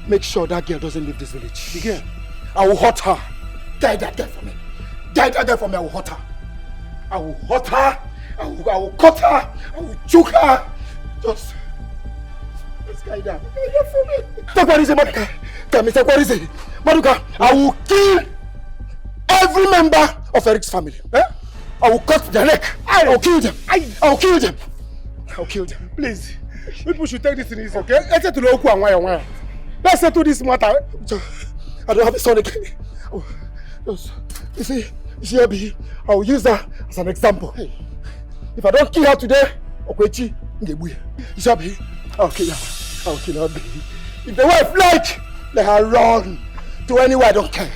I: make sure that girl doesn't leave this village. The girl? I will hurt her. Die that girl for me. Die that girl for me, I will hurt her. I will hurt her. I will cut her. I will choke her. Just... Let's guide her. For me. Take what is it, Maduka? Tell me, take what is it? Maduka, I will kill every member of Eric's family. I will cut their neck. I will kill them. I will kill them. I will kill them. Please. People should take this in easy, okay? Let's settle the Let's settle this matter. I don't have a son again. You see, Abi, I will use her as an example. If I don't kill her today, Okwechi, you see, Abi, I will kill her. I will kill her. If the wife like, let her run to anywhere. I don't care.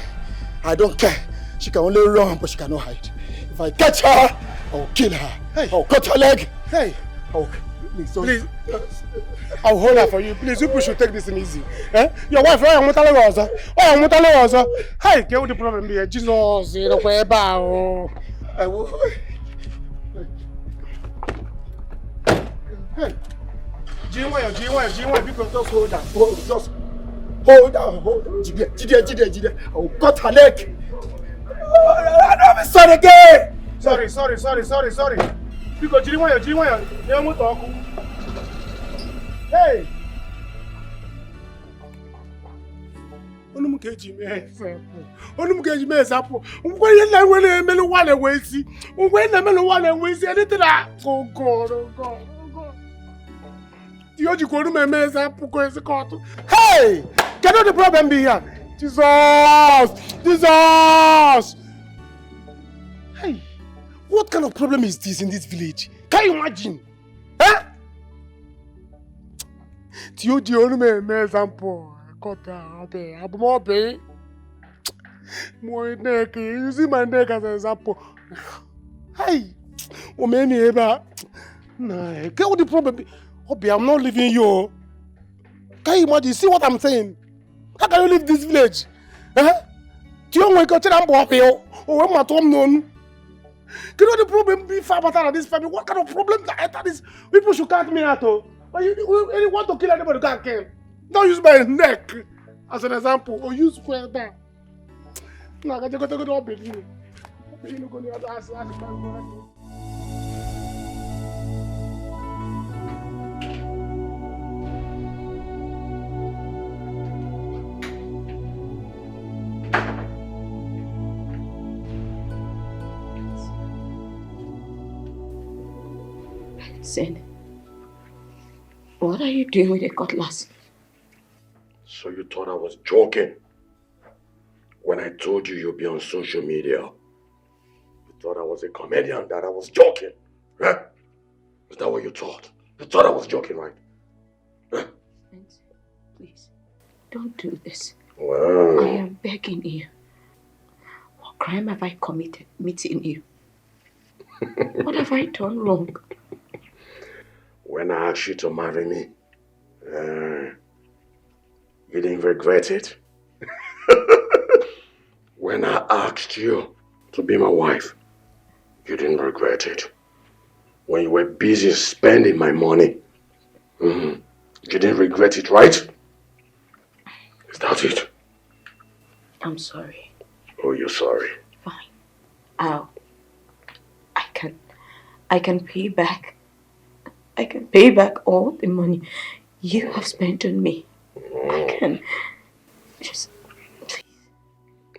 I: I don't care. She can only run, but she cannot hide. If I catch her, I will kill her. I will cut her leg. I will... Please. I'll hold her for you. Please, you should take this in easy. Your wife, why am I telling you? Why am I telling you? Hey, get the problem here. Jesus, you know where about? I will. Hey, G1, because just hold her. Just hold her. Jide. I will cut her leg. I don't have a son again. Sorry. Because G1, you want to talk. Hey! Onum keji me example. Onum keji me example. When na when me no one way see. When na me no one way see anything that. Oh God, oh God, oh God. The oji ko onum me example ko ese court. Hey! Cannot the problem be here? Jesus! Jesus! Hey! What kind of problem is this in this village? Can you imagine? Huh? The oji onum me example. My neck, you see my neck as an example. Hey, oh man, nah, get what the problem? Obi, I'm not leaving you. Can you imagine? See what I'm saying? How can you leave this village? Huh? Do you want to tell them about you? Oh, I'm not known. Can you the problem be far better than this family? What kind of problem that this? People should cut me out. Oh, you want to kill anybody? Can't kill. Don't use my neck as an example, or use square down. No, I got to go to bed. You go to ask
C: Sen, what are you doing with a cutlass?
T: So you thought I was joking? When I told you you'd be on social media, you thought I was a comedian, that I was joking, huh? Is that what you thought? You thought I was joking, right? Huh?
C: Please, don't do this.
T: Well,
C: I am begging you. What crime have I committed meeting you? What have I done wrong?
T: When I asked you to marry me, you didn't regret it? When I asked you to be my wife, you didn't regret it. When you were busy spending my money, you didn't regret it, right? Is that it?
C: I'm sorry.
T: Oh, you're sorry.
C: Fine. I can pay back. I can pay back all the money you have spent on me. I can. Just, please.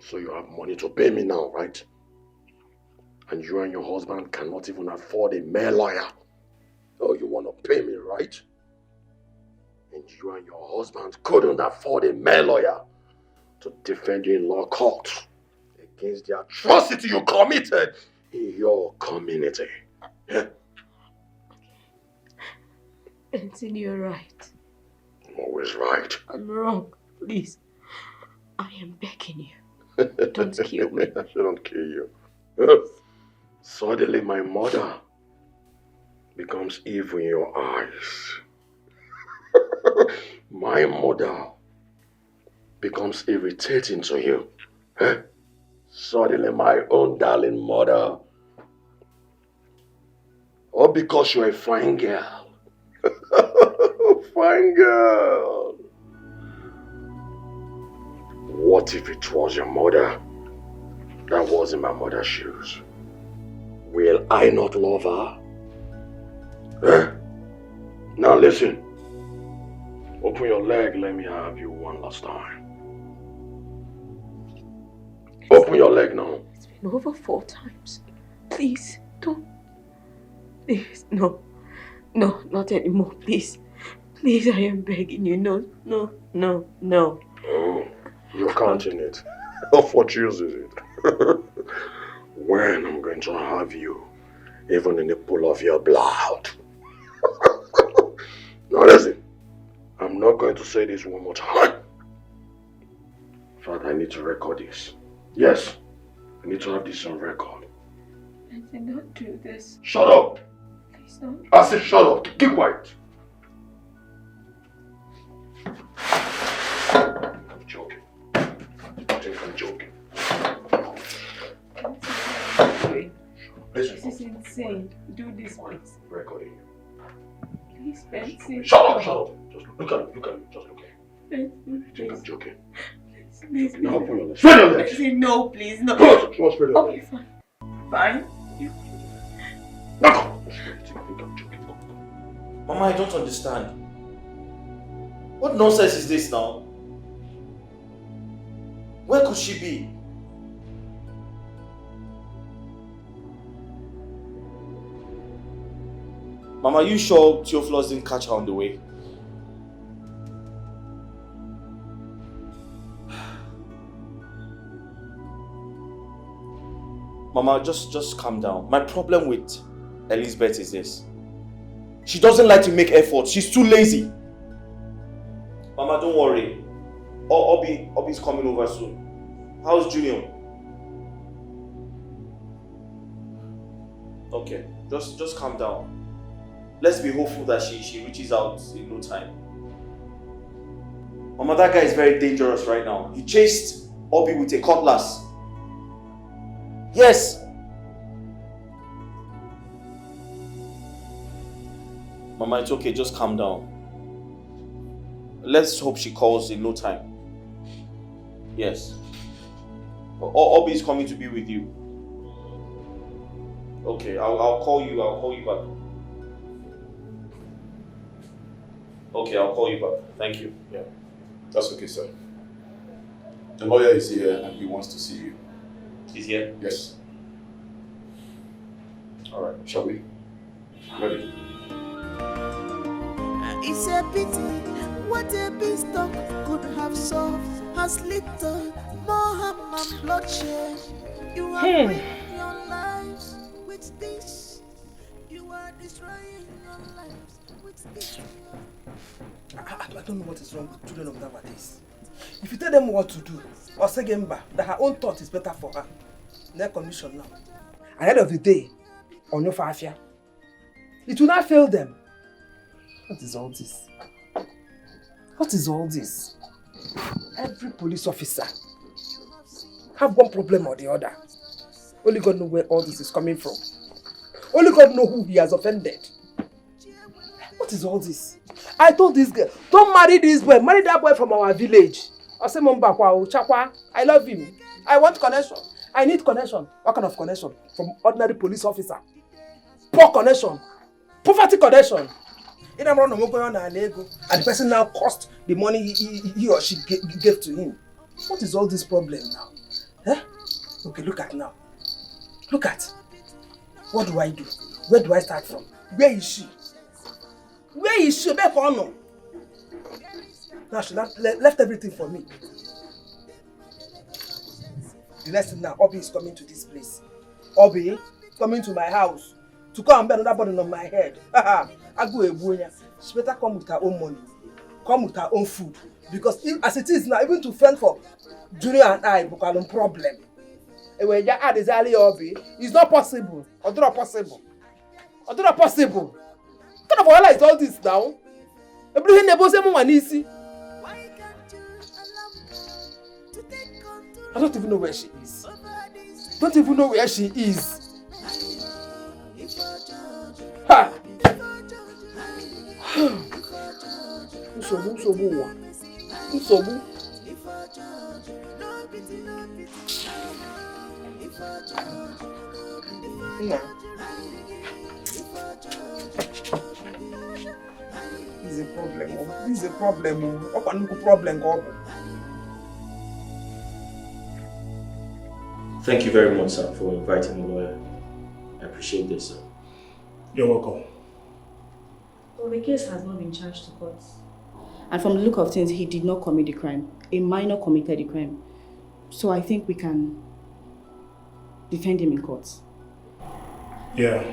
T: So you have money to pay me now, right? And you and your husband cannot even afford a male lawyer. Oh, you want to pay me, right? And you and your husband couldn't afford a male lawyer to defend you in law court against the atrocity you committed in your community. Yeah?
C: Benson, you're right.
T: I'm always right.
C: I'm wrong. Please. I am begging you. Don't kill me.
T: I shouldn't kill you. Suddenly my mother becomes evil in your eyes. My mother becomes irritating to you. Suddenly my own darling mother. All because you're a fine girl. Fine girl. What if it was your mother that was in my mother's shoes? Will I not love her? Now listen. Open your leg, let me have you one last time. Open your leg now.
C: It's been over 4 times. Please, don't. Please, no. No, not anymore, please. Please, I am begging you. No, no, no, no.
T: Oh, you're counting it. Of what use is it? When I'm going to have you, even in the pool of your blood. Now listen, I'm not going to say this one more time. In fact, I need to record this. Yes, I need to have this on record.
C: Benson, don't do this.
T: Shut up!
C: Please don't.
T: I said shut up. Keep quiet. I'm joking. I think I'm joking. Listen.
C: This is insane. Do this, please.
T: Recording.
C: Please, Benson.
T: Shut up, shut up. Just look at me, just look at me.
C: Benson,
T: You think I'm joking?
C: Please,
T: Now open your legs. Spread your legs.
C: Benson, no, please, no.
T: Good. You want to spread your
C: Okay,
T: legs?
C: fine. Fine.
G: Mama, I don't understand. What nonsense is this now? Where could she be? Mama, are you sure Theophilus didn't catch her on the way? Mama, just calm down. My problem with Elizabeth is this. She doesn't like to make efforts. She's too lazy. Mama, don't worry. Obi's coming over soon. How's Junior? Okay, just calm down. Let's be hopeful that she reaches out in no time. Mama, that guy is very dangerous right now. He chased Obi with a cutlass. Yes. Mama, it's okay. Just calm down. Let's hope she calls in no time. Yes. Obi is coming to be with you. Okay, I'll call you. I'll call you back. Okay, I'll call you back. Thank you.
E: Yeah, that's okay, sir. The lawyer is here and he wants to see you.
G: He's here?
E: Yes. All right, shall we? Ready?
K: It's a pity what a beanstalk could have solved has little more harm and bloodshed. You have ruined your lives with this. You are destroying your lives with this.
P: I don't know what is wrong with children of nowadays. If you tell them what to do, or say Gemba, that her own thought is better for her, their condition now. At the end of the day, on your fafia, it will not fail them. What is all this? What is all this? Every police officer have one problem or the other. Only God knows where all this is coming from. Only God knows who he has offended. What is all this? I told this girl, don't marry this boy, marry that boy from our village. I say, I love him. I want connection. I need connection. What kind of connection? From ordinary police officer. Poor connection. Poverty connection. And the person now cost the money he or she gave to him. What is all this problem now? Eh? Okay, look at now. Look at. What do I do? Where do I start from? Where is she? Where is she? Now she left everything for me. The next thing now, Obi is coming to this place. Obi coming to my house to come and bear another burden on my head. I go Ebunya. She better come with her own money. Come with her own food. Because if, as it is now, even to fend for Junior and I, we have a problem. And when you add this early Obi, it's not possible. Or not possible. Or not possible. What kind of oil is all this now? Everything they both say easy. I don't even know where she is. Don't even know where she is. Ha! Usobu. Nah. This is a problem. This is a problem. What problem?
G: Thank you very much, sir, for inviting a lawyer. I appreciate this, sir.
L: You're welcome.
U: Well, the case has not been charged to court. And from the look of things, he did not commit the crime. A minor committed the crime. So I think we can defend him in court.
L: Yeah.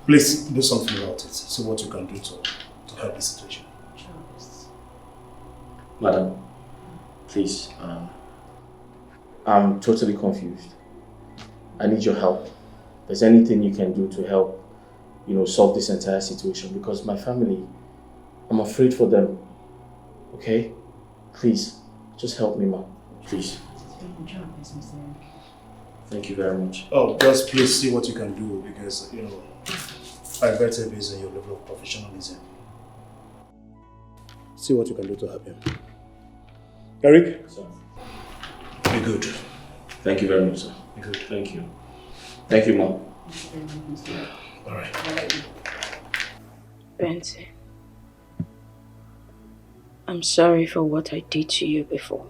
L: Please do something about it. See what you can do to help the situation.
G: Madam, please, I'm totally confused. I need your help. If there's anything you can do to help, solve this entire situation, because my family, I'm afraid for them. Okay? Please, just help me, ma'am. Please. Thank you very much.
L: Oh, just please see what you can do, because, I better based on your level of professionalism. See what you can do to help him. Eric?
G: Sir.
L: Be good.
G: Thank you very much, sir.
L: Be good.
G: Thank you. Thank you, ma'am.
L: All right.
J: Benson, I'm sorry for what I did to you before.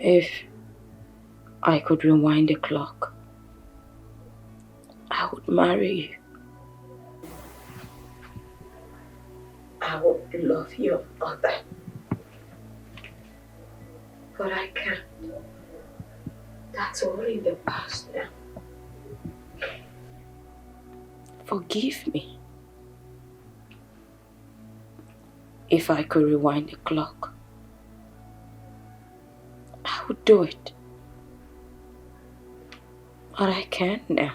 C: If I could rewind the clock, I would marry you. I would love your mother. But I can't. That's all in the past now. Forgive me. If I could rewind the clock, I would do it. But I can't now.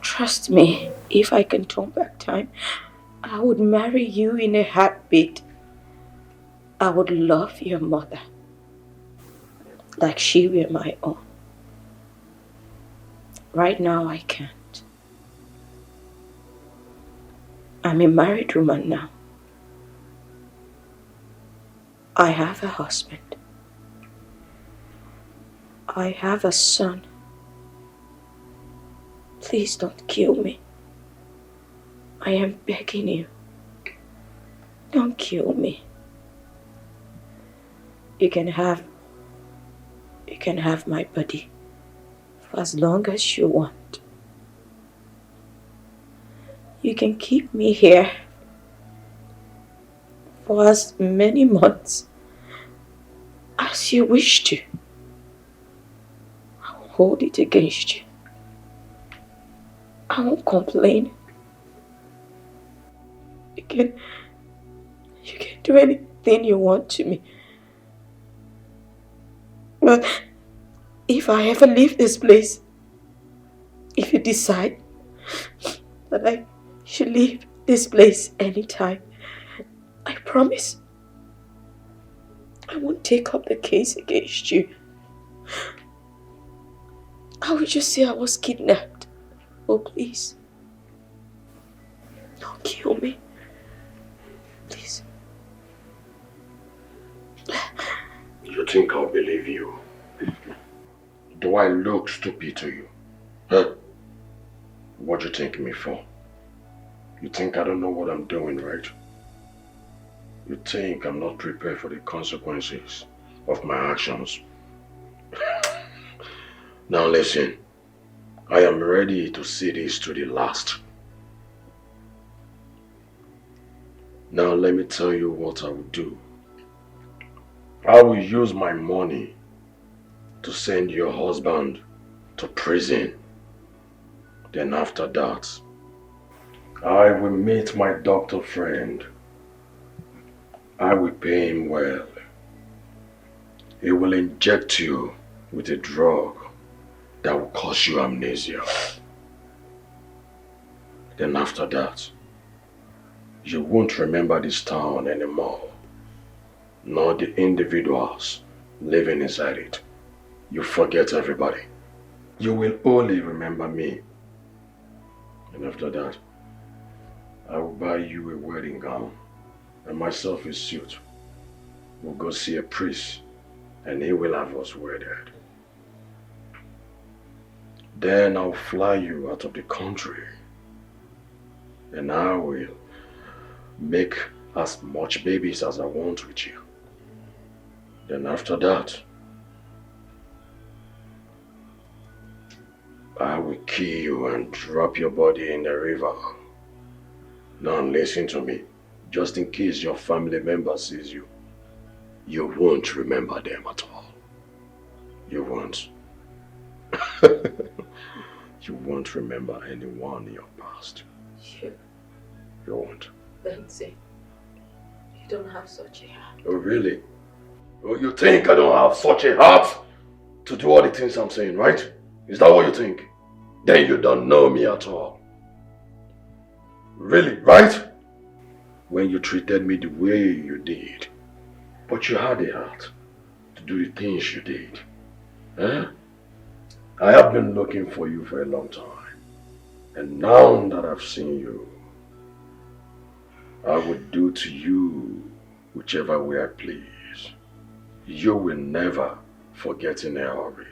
C: Trust me, if I can turn back time, I would marry you in a heartbeat. I would love your mother like she were my own. Right now, I can't. I'm a married woman now. I have a husband. I have a son. Please don't kill me. I am begging you. Don't kill me. You can have my body for as long as you want. You can keep me here for as many months as you wish to. I will hold it against you. I won't complain. You can do anything you want to me. But if I ever leave this place, if you decide that I should leave this place anytime, I promise I won't take up the case against you. I will just say I was kidnapped. Oh, please. Don't kill me. Please.
N: You think I'll believe you? Do I look stupid to you? Huh? What do you take me for? You think I don't know what I'm doing, right? You think I'm not prepared for the consequences of my actions? Now listen, I am ready to see this to the last. Now let me tell you what I will do. I will use my money to send your husband to prison. Then after that, I will meet my doctor friend. I will pay him well. He will inject you with a drug that will cause you amnesia. Then after that, you won't remember this town anymore, nor the individuals living inside it. You forget everybody. You will only remember me. And after that, I will buy you a wedding gown and myself a suit. We'll go see a priest and he will have us wedded. Then I'll fly you out of the country and I will make as much babies as I want with you. Then after that, I will kill you and drop your body in the river. Now listen to me. Just in case your family member sees you, you won't remember them at all. You won't. You won't remember anyone in your past.
C: You
N: won't.
C: Lindsay, you don't have such a heart.
N: Oh really? Oh, you think I don't have such a heart to do all the things I'm saying, right? Is that what you think? Then you don't know me at all. Really, right? When you treated me the way you did, but you had a heart to do the things you did. Huh? I have been looking for you for a long time. And now that I've seen you, I would do to you whichever way I please. You will never forget in a hurry.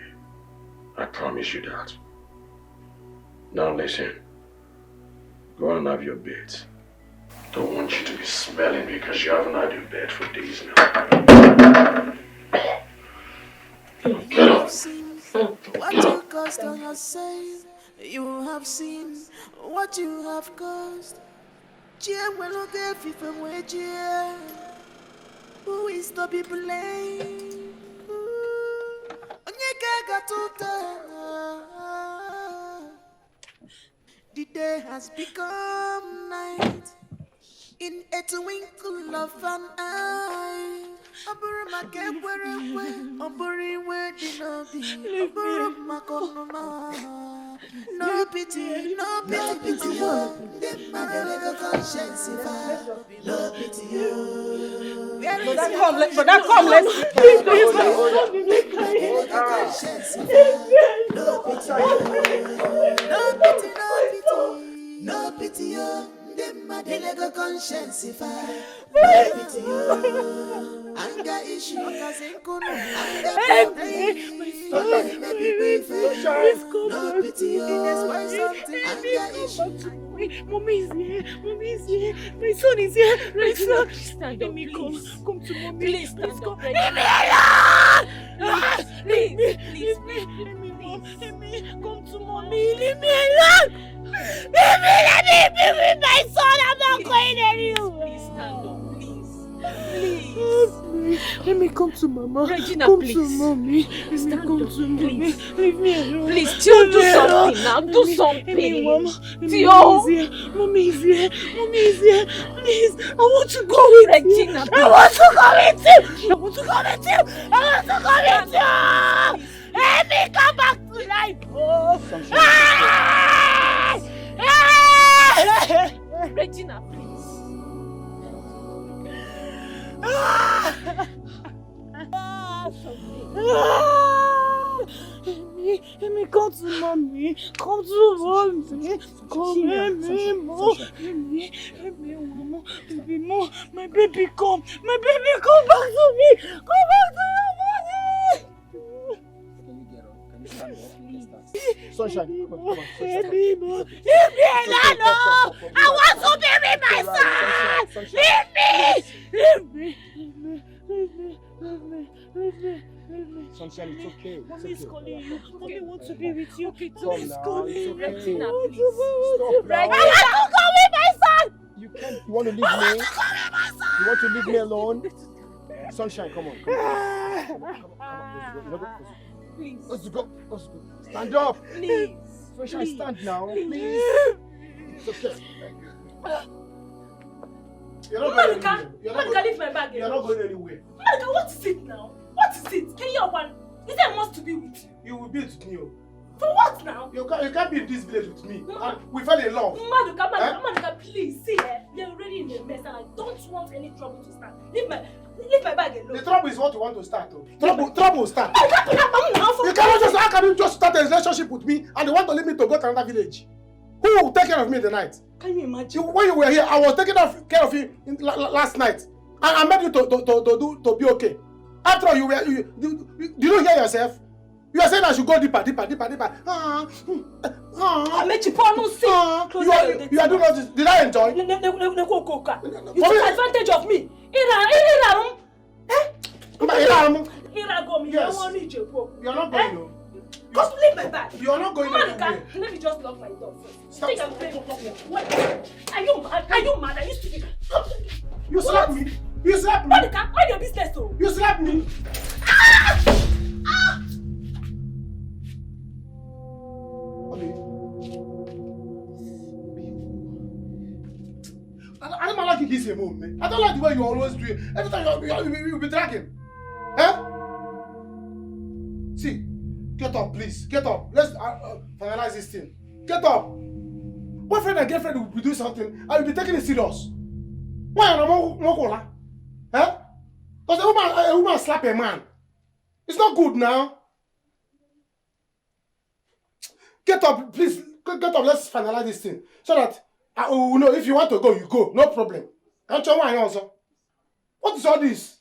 N: I promise you that. Now listen, go and have your bed. Don't want you to be smelling because you haven't had your bed for days now.
K: trust on yourself. You have seen what you have caused. Who is to be blamed? The day has become night. In a twinkle of an eye, no pity, no pity, no conscience, no pity.
Q: Brother, come, let's please.
K: No pity, Madeleine conscience, no pity, anger issue, no pity, that's why something anger issue.
Q: Mommy is here, my son is here, my son. Stand up, please. Come to mommy. Please, stand up. Leave me alone! Please, come to mommy. Leave me alone! Let me be with my son. I'm not going anywhere. Please stand up, please. Let me come to mama.
B: Regina,
Q: come
B: please.
Q: to mommy. Let me come to mommy. Leave me alone.
B: Please, chill, do something now. Do something.
Q: Mommy is here. Please, I want to go with
B: Regina,
Q: you. I want to go with you. Let me come back to life.
B: Regina, please.
Q: Amy, come to mommy. Come to mommy. Come, Amy, Mom. Baby, Mom. My baby, come. My baby, come back to me. Come back to your mommy.
A: Can you get up? Can you stand up? Sunshine, come on.
Q: Baby, Mom. Leave me alone. I want to be with my son. Leave me.
A: Sunshine, it's okay.
Q: Mommy is calling you. Mommy wants to be with you.
A: Come now, it's okay.
B: Regina, please.
A: Stop now.
Q: I want to go with my son.
A: You can't. You want to leave me? You want to leave me alone? Sunshine, come on.
B: Please.
A: Let's go. Stand up.
B: Please.
A: Sunshine, stand now. Please. It's okay. You're not going anywhere.
B: Monica, leave my bag.
A: You're not going anywhere.
B: Monica, what is it now? What is it? Can you one? Is there must to be with you?
A: You will be with me.
B: For what now?
A: You can't be in this village with me. And we fell in love.
B: Monica, please. See, we are already in a mess and I don't want any trouble to start. Leave my bag alone.
A: The trouble is what you want to start. Trouble will start. How can you just start a relationship with me and you want to leave me to go to another village? Who will take care of me in the night?
B: Can you imagine?
A: When you were here, I was taking care of you last night. I made you to be okay. After all, you don't hear yourself? You are saying I should go deeper.
B: I made you pour no see.
A: You are doing all this. Did I enjoy?
B: You took advantage of me. You
A: are not going to.
B: Just leave my bag.
A: You are not going anywhere.
B: Let me just lock my door first.
A: Stop.
B: Are you mad? Are you stupid?
A: You slapped me. You slapped me.
B: Monica, mind your business though.
A: You slapped me. I don't like this move, man. I don't like the way you always do it. Every time you be dragging. Huh? See, get up, please. Get up. Let's finalize this thing. Get up. Boyfriend and girlfriend will be doing something. I will be taking it serious. Why am I more? Huh? Because a woman slap a man. It's not good now. Get up, please. Get up. Let's finalize this thing so that I will know if you want to go, you go. No problem. Can't you want also? What is all this?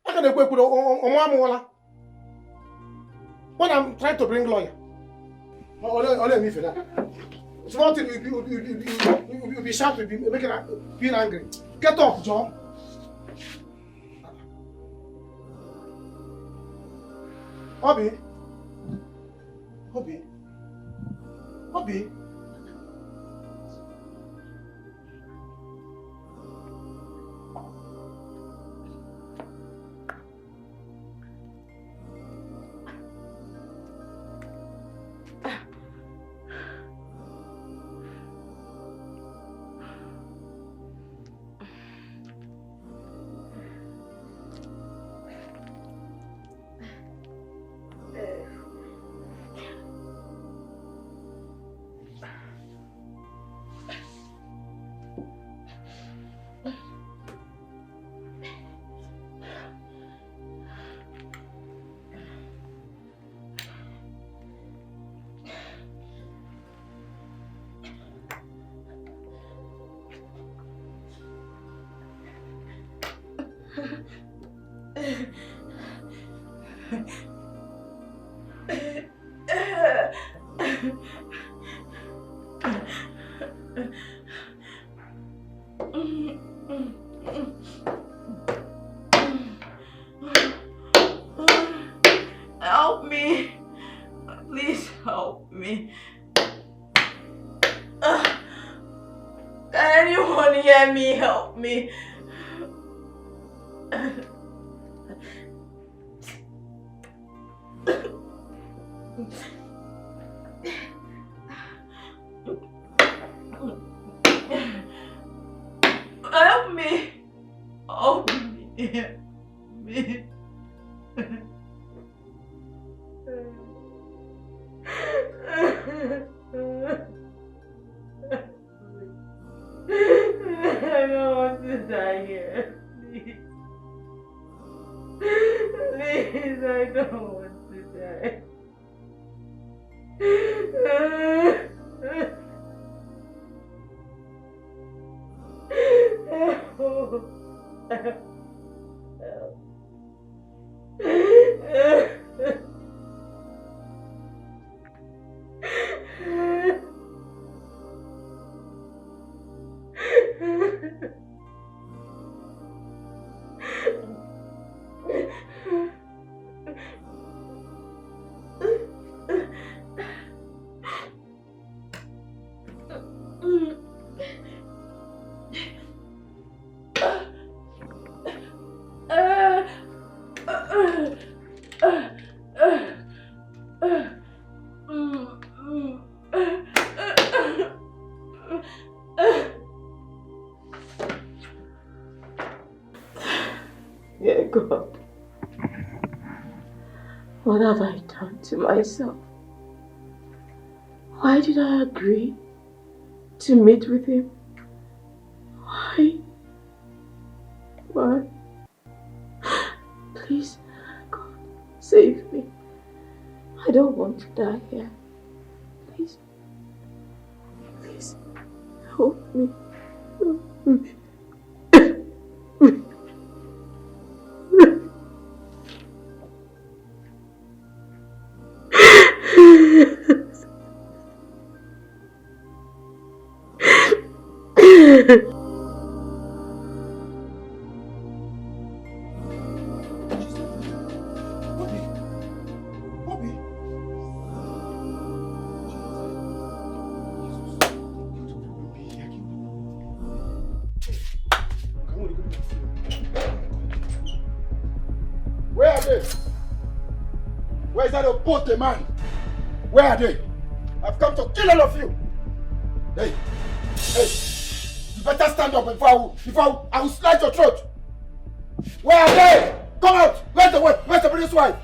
A: I can't go with when I'm trying to bring lawyer. Only me for that. Small thing, you'll be shouting, you'll be making feel angry. Get up, John. Obi.
H: Obi? Obi?
C: Help me. Please help me. Can anyone hear me? Help me. Help me. Help me. Me. I don't want to die here. Please. Please, I don't want to die. Dear God, what have I done to myself? Why did I agree to meet with him? Why? Why? Please, God, save me. I don't want to die here. Please. Please, help me. Help me.
A: Where are they? Where is that old man? Where are they? I've come to kill all of you. Hey, hey, you better stand up before I will slice your throat. Where are they? Come out. Where's the British wife?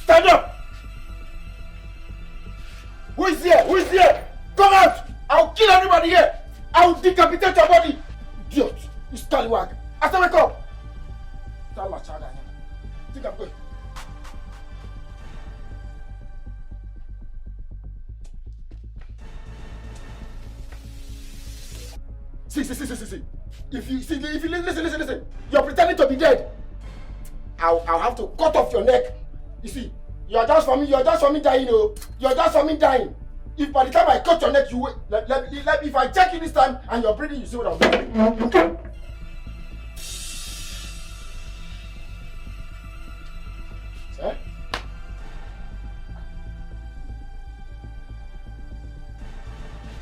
A: Stand up. Who is here? Who is here? Come out. I'll kill everybody here. I will decapitate your body. Idiot. You scallywag. I said wake up. Think I'm going. See. If you listen. You're pretending to be dead. I'll have to cut off your neck. You see, you're just for me dying, oh. You're just for me dying. If by the time I cut your neck, you wait. If I check you this time and you're breathing, you see what I'm doing.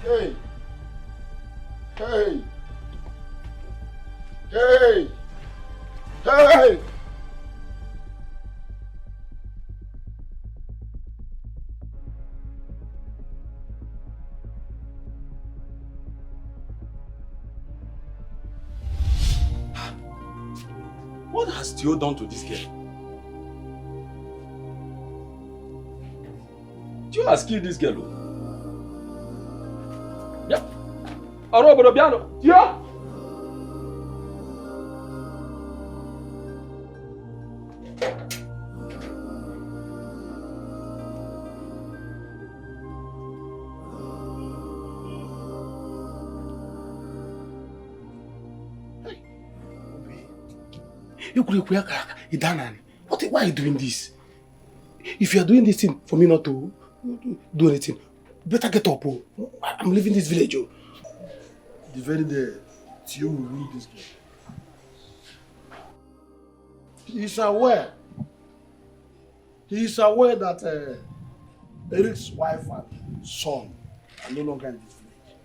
A: Hey! Hey! Hey! Hey!
L: What has Theo done to this girl? Theo has killed this girl. Yeah. Arobo piano. Theo!
I: Why are you doing this? If you are doing this thing for me not to do anything, better get up. Oh. I'm leaving this village. Oh. The very day Theo will leave this girl. He is aware that Eric's wife and son are no longer in this village.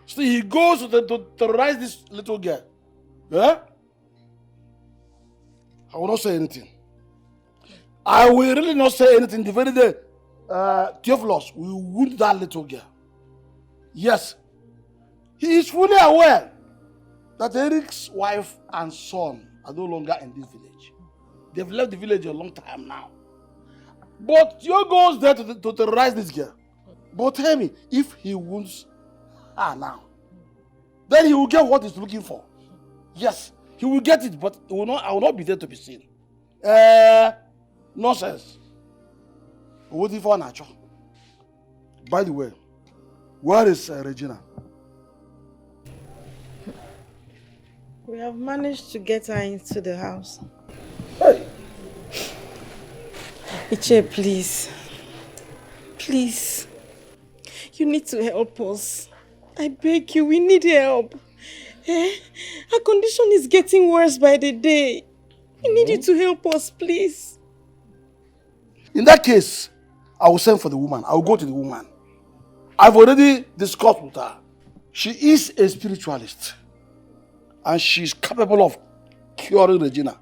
I: So he goes to terrorize this little girl. Yeah? I will not say anything. I will really not say anything the very day Theophilus will wound that little girl. Yes, he is fully aware that Eric's wife and son are no longer in this village. They've left the village a long time now. But Theo goes there to terrorize this girl. But tell me, if he wounds her now, then he will get what he's looking for. Yes, he will get it, but I will not be there to be seen. Nonsense. Waiting for Nacho. By the way, where is Regina?
C: We have managed to get her into the house.
I: Hey!
C: Iche, please. Please. You need to help us. I beg you, we need help. Her condition is getting worse by the day. We need you to help us, please.
I: In that case, I will send for the woman. I will go to the woman. I've already discussed with her. She is a spiritualist. And she's capable of curing Regina.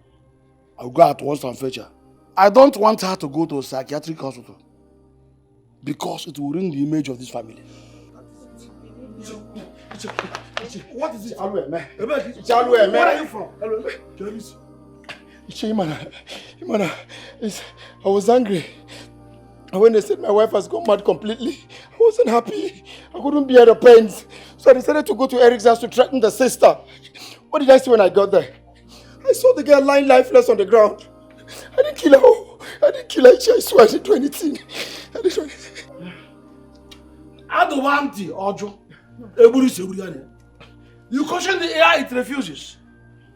I: I'll go at once and fetch her. I don't want her to go to a psychiatric hospital. Because it will ruin the image of this family.
A: What is it? Where
I: are you from?
A: I was angry. And when they said my wife has gone mad completely, I wasn't happy. I couldn't bear the pains. So I decided to go to Eric's house to threaten the sister. What did I see when I got there? I saw the girl lying lifeless on the ground. I didn't kill her. I didn't kill her. I swear I didn't do anything. I didn't do anything.
I: I don't want the Ojo. You caution the AI, it refuses.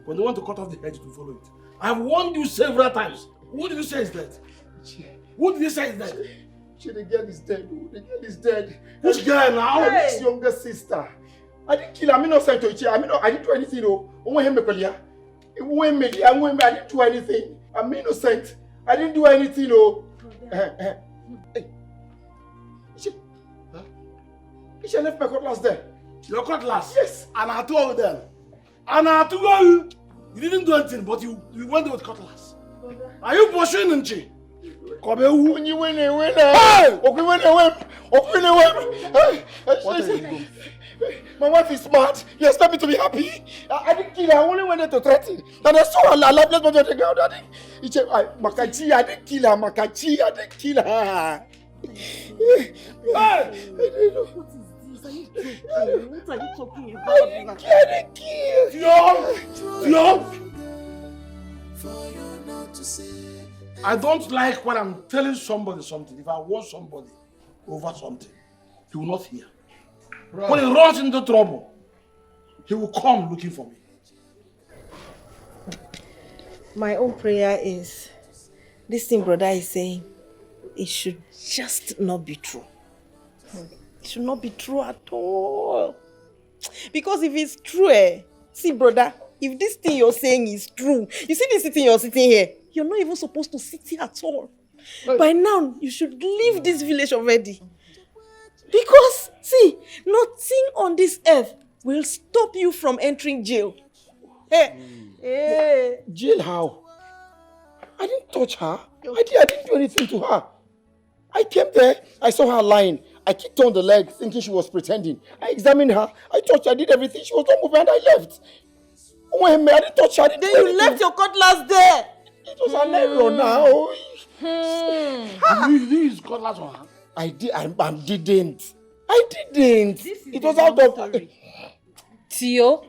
I: When they want to cut off the head, to follow it. I've warned you several times. Who did you say is dead? Who did you say is dead?
A: The girl is dead. The girl is dead.
I: Which girl now?
A: His younger sister. I didn't kill her. I'm innocent to Ichi. I didn't do anything. I didn't do anything. I'm innocent. I didn't do anything. Hey. Ichi left my cutlass there.
I: Your cutlass?
A: Yes.
I: And I told them. And I told you. You didn't do anything, but you went there with cutlass. Are you pursuing Nchi?
A: What are you doing? My wife is smart. You expect me to be happy? I didn't kill her. I only went there to threaten. And I saw her lifeless body on the ground. I didn't kill her. Makachi, I didn't kill her.
C: What are you talking about?
A: I didn't kill.
I: I don't like when I'm telling somebody something. If I want somebody over something, he will not hear. Right. When he runs into trouble, he will come looking for me.
C: My own prayer is, this thing brother is saying, it should just not be true. It should not be true at all. Because if it's true, see brother, if this thing you're saying is true, you see this thing you're sitting here, you're not even supposed to sit here at all. Right. By now, you should leave this village already. Because, see, nothing on this earth will stop you from entering jail. Hey.
I: Jail how? I didn't touch her. I didn't do anything to her. I came there, I saw her lying. I kicked on the leg thinking she was pretending. I examined her, I touched her, I did everything. She was not moving and I left. Oh, I didn't touch her. Then
C: you left your cutlass there.
I: It was an error now.
L: Did you use cutlass on her?
I: I didn't. It was out of...
O: Tio,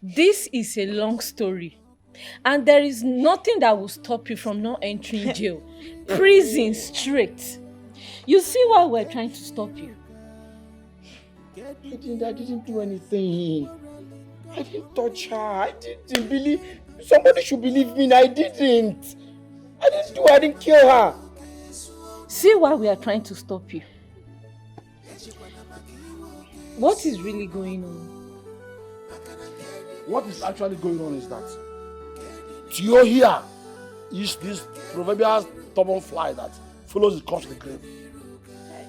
O: this is a long story. And there is nothing that will stop you from not entering jail. Prison straight. You see why we're trying to stop you?
I: I didn't do anything. I didn't touch her. I didn't believe... Somebody should believe me. I didn't. I didn't kill her.
O: See why we are trying to stop you. What is really going on?
L: What is actually going on is that Tio here is this proverbial stubborn fly that follows his corpse to the grave.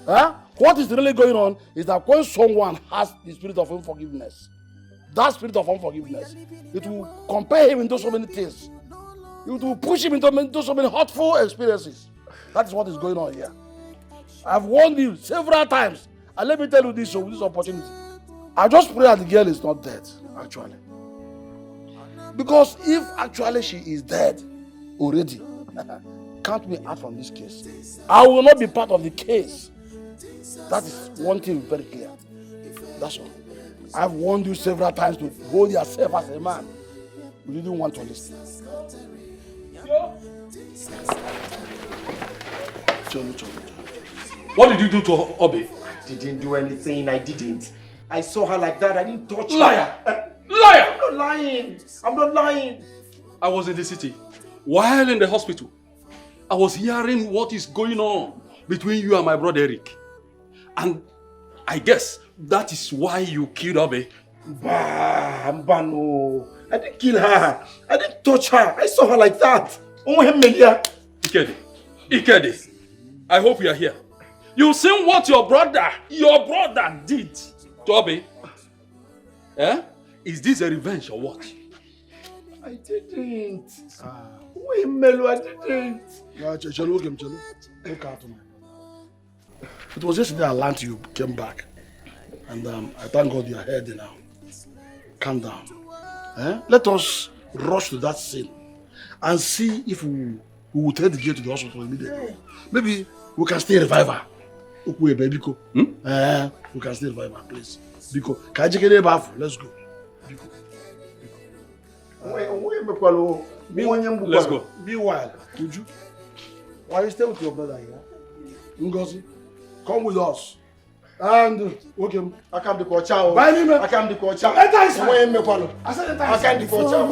L: Huh? What is really going on is that when someone has the spirit of unforgiveness, that spirit of unforgiveness, it will compare him into so many things. It will push him into so many hurtful experiences. That is what is going on here. I've warned you several times. And let me tell you this with this opportunity. I just pray that the girl is not dead, actually. Because if actually she is dead already, count me out from this case. I will not be part of the case. That is one thing very clear. That's all. I've warned you several times to hold yourself as a man. You didn't want to listen.
F: What did you do to Obi?
A: I didn't do anything. I didn't. I saw her like that. I didn't touch her.
F: Liar! Liar!
A: I'm not lying. I'm not lying.
F: I was in the city. While in the hospital, I was hearing what is going on between you and my brother Eric. And I guess that is why you killed Obi.
A: No. I didn't kill her. I didn't touch her. I saw her like that.
F: Ikede, I hope you are here. You seen what your brother did to Obi? Eh? Is this a revenge or what?
A: I didn't. Wait, Melo, I didn't.
L: It was yesterday I learned you came back. And I thank God you are healthy now. Calm down. Let us rush to that scene and see if we will take the girl to the hospital immediately. Maybe we can still revive her. We can still revive her, please. Let's go.
F: Let's go.
L: Meanwhile, would you? Why you stay with your brother here? Ngozi, come with us. And okay,
A: I can't do kocha.
L: Buy me, man.
A: I can't do kocha.
L: I said
A: I can't do kocha.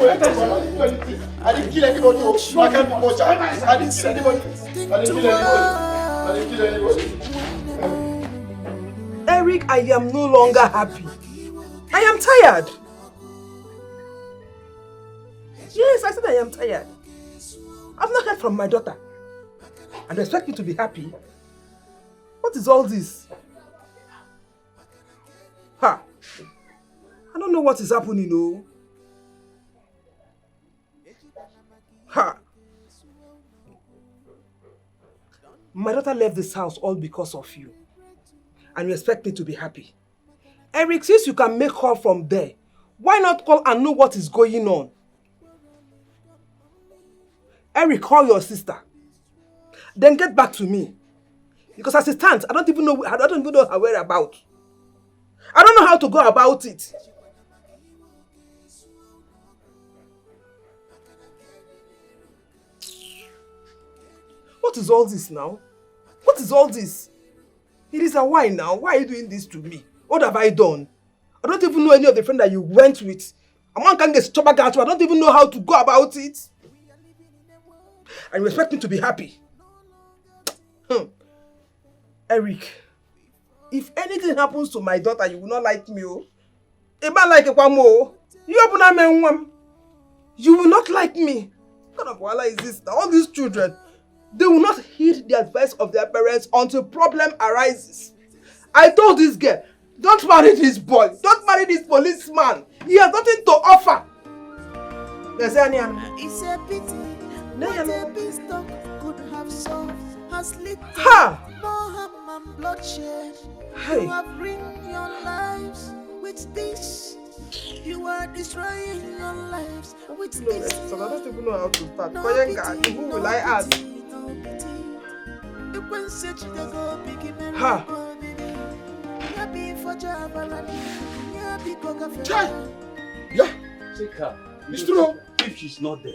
A: I didn't kill anybody. I can't do kocha. I didn't kill anybody. I didn't kill anybody.
C: Eric, I am no longer happy. I am tired. Yes, I said I am tired. I've not heard from my daughter. And you expect me to be happy? What is all this? Ha! I don't know what is happening, no. Ha! My daughter left this house all because of you. And you expect me to be happy. Eric, since you can make call from there, why not call and know what is going on? Eric, call your sister. Then get back to me. Because as it stands, I don't even know her whereabouts. I don't know how to go about it. What is all this now? What is all this? It is a why now? Why are you doing this to me? What have I done? I don't even know any of the friends that you went with. A man can't get stomach out. I don't even know how to go about it. And you expect me to be happy. Eric, if anything happens to my daughter, you will not like me. A man like a kwamo. You will not like me. What kind of wala is this? All these children, they will not heed the advice of their parents until problem arises.
P: I told this girl, don't marry this boy. Don't marry this policeman. He has nothing to offer.
K: It's a pity what a beanstalk could have solved has lit more harm and bloodshed. You have ruined your lives with this. You are destroying your lives with this.
P: So I don't even know how to start. Who will I ask?
D: Yeah.
M: Take her.
D: It's true.
M: If she's not there.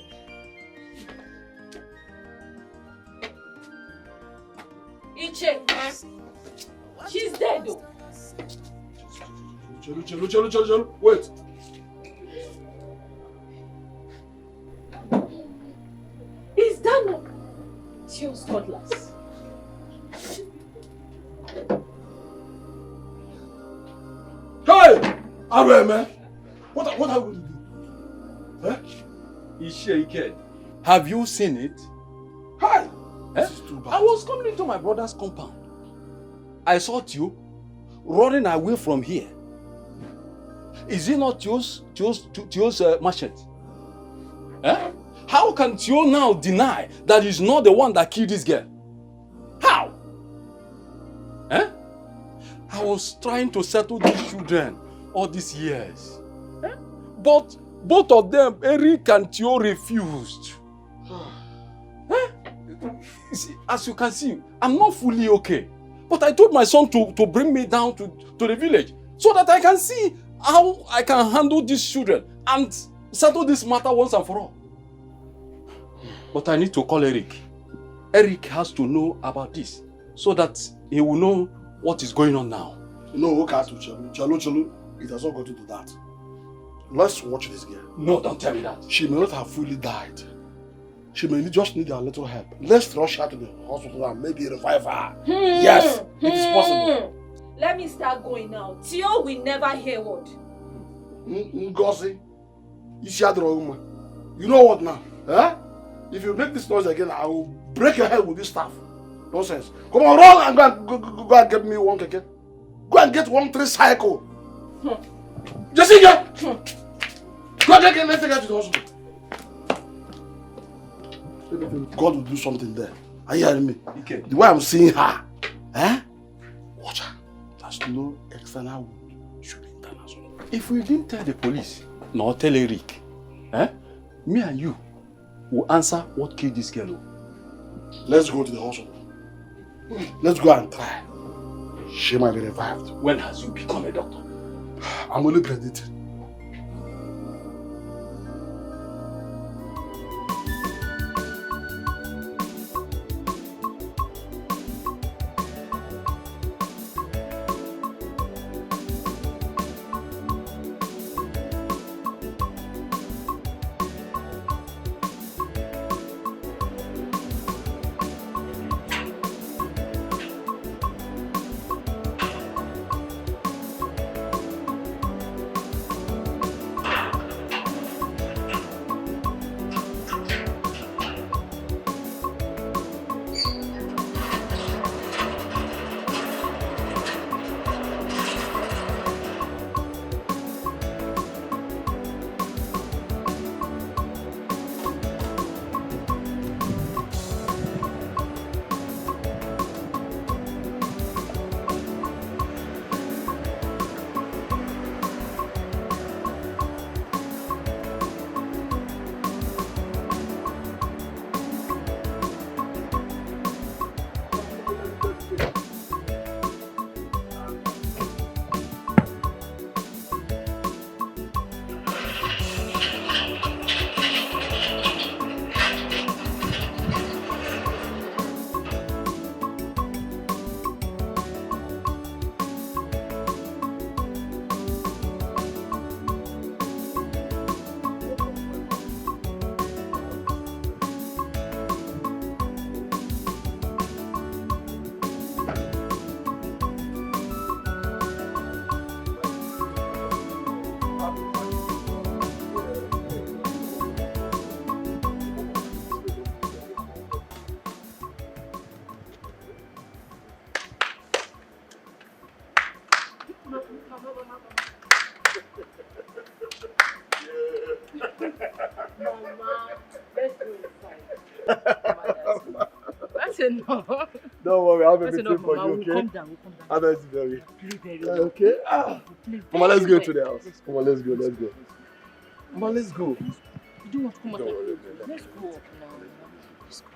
B: Iche, she's dead though.
D: Chelu. Wait.
B: Is that not Tio's cutlass?
D: Hey! Arwe, man. What are we going to do? Huh?
S: Ike, have you seen it?
D: Hi!
S: Eh? I was coming into my brother's compound. I saw Tio running away from here. Is it not Tio's machete? Eh? How can Tio now deny that he's not the one that killed this girl? How? Eh? I was trying to settle these children all these years. Eh? But both of them, Eric and Tio, refused. Eh? See, as you can see, I'm not fully okay. But I told my son to bring me down to the village so that I can see how I can handle these children and settle this matter once and for all. But I need to call Eric. Eric has to know about this so that he will know what is going on now.
D: No, okay, Chelu. It has not got into that. Let's watch this girl.
S: No, don't tell me that.
D: She may not have fully died. She may just need a little help. Let's rush her to the hospital and maybe revive her. Yes, it is possible.
B: Let me start going now. Tio will never hear word.
D: Ngozi, you know what now? Eh? If you make this noise again, I will break your head with this staff. Nonsense. Come on, run and go and get me one keke. Go and get 1 tricycle. Jessica! Go and get, let's take her to the hospital. God will do something there. Are you hearing me? Okay. The way I'm seeing her, eh? Watch her. There's no external wound. Should be internal.
S: If we didn't tell the police, nor tell Eric, eh? Me and you will answer what killed this girl.
D: Let's go to the hospital. Let's go and try. She might be revived.
S: When has you become a doctor?
D: I'm only predicting.
T: Don't worry, I'll be
Q: That's
T: waiting
Q: enough,
T: for
Q: Mama.
T: you,
Q: We'll
T: okay?
Q: calm down, we'll calm down.
T: How nice is very?
Q: Play very well.
T: Okay. Come on, let's go to the house.
Q: Let's
T: Come on, let's go, let's go. Come on, let's go.
Q: You don't want to come out.
T: Don't worry,
Q: Let's go up now. Let's go.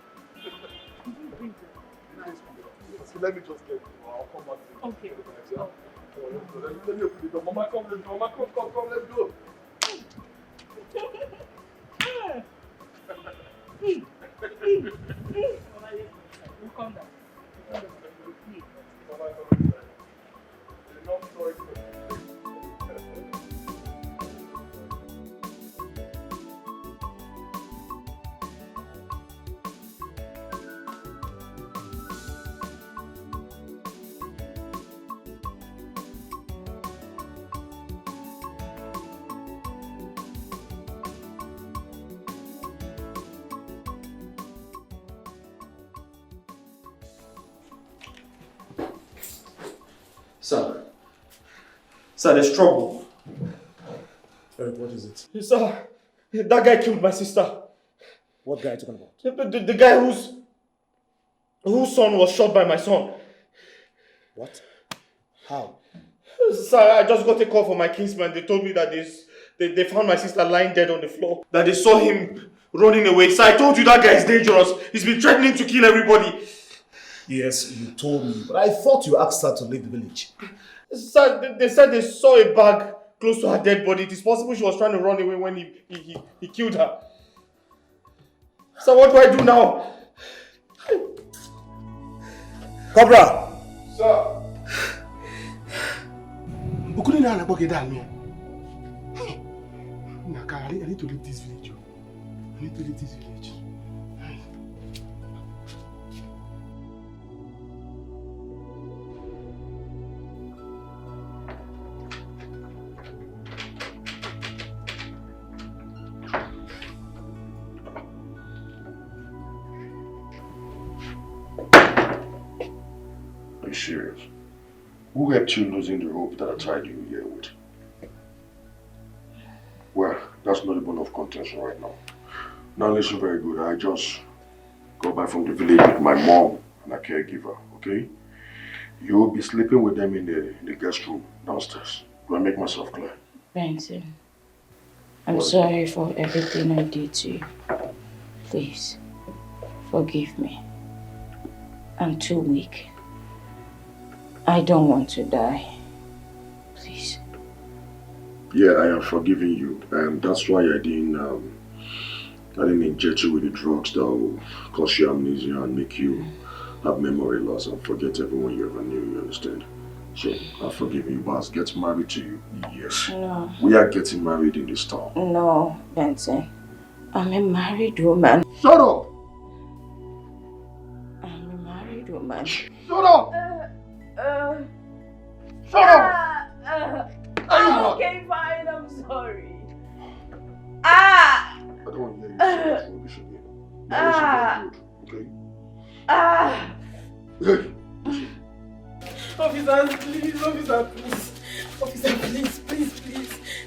T: So let me just get I'll come back to you.
Q: Okay.
T: Yeah? Come on, let's go. Let me open the door. Mama, come, let's go. Mama, come, let's go.
Q: We'll calm down.
G: Sir, there's trouble.
H: Eric, what is it?
G: Sir, that guy killed my sister.
H: What guy are you talking about?
G: The guy whose son was shot by my son.
H: What? How?
G: Sir, I just got a call from my kinsman. They told me that they found my sister lying dead on the floor. That they saw him running away. Sir, I told you that guy is dangerous. He's been threatening to kill everybody.
H: Yes, you told me, but I thought you asked her to leave the village.
G: Sir, they said they saw a bag close to her dead body. It is possible she was trying to run away when he killed her. Sir, what do I do now?
H: Cobra!
I: Sir. I need to leave this village. I need to leave this village.
N: Are you serious? Who helped you losing the rope that I tied you here with? Well, that's not a bone of contention right now. Now listen very good. I just got back from the village with my mom and a caregiver, okay? You will be sleeping with them in the guest room downstairs. Do I make myself clear?
R: Benson, I'm sorry for everything I did to you. Please, forgive me. I'm too weak. I don't want to die. Please.
N: Yeah, I am forgiving you, and that's why I didn't inject you with the drugs that will cause you amnesia and make you have memory loss and forget everyone you ever knew, you understand? So, I forgive you, but get married to you, yes.
R: No.
N: We are getting married in this town.
R: No, Benson. I'm a married woman.
N: Shut up!
R: I'm a married woman.
N: Shut up! Shut up!
B: Okay, fine, I'm sorry. Ah!
N: I don't want to hear you say rubbish again. Now listen very good, okay? Hey!
Q: Officer, please. Officer, please.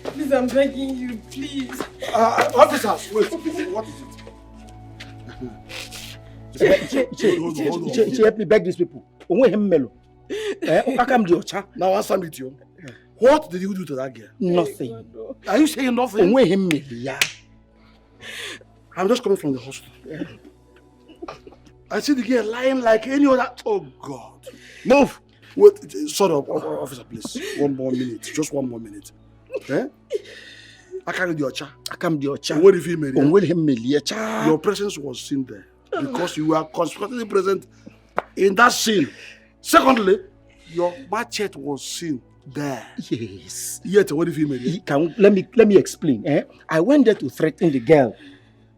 Q: Please, I'm begging you, please.
I: Officers, wait. What is it?
H: She help me beg these people.
I: Now answer me, Tio. What did you do to that girl?
H: Nothing.
I: Are you saying nothing? I'm just coming from the hospital. I see the girl lying like any other. Oh God! Move. Wait, shut up, officer, please. One more minute. Just one more minute. Eh? I can't do your cha. What if he made it? Your presence was seen there because you were constantly present in that scene. Secondly, your machete was seen there.
H: Yes.
I: Yet, what if he made it?
H: Let me explain. I went there to threaten the girl.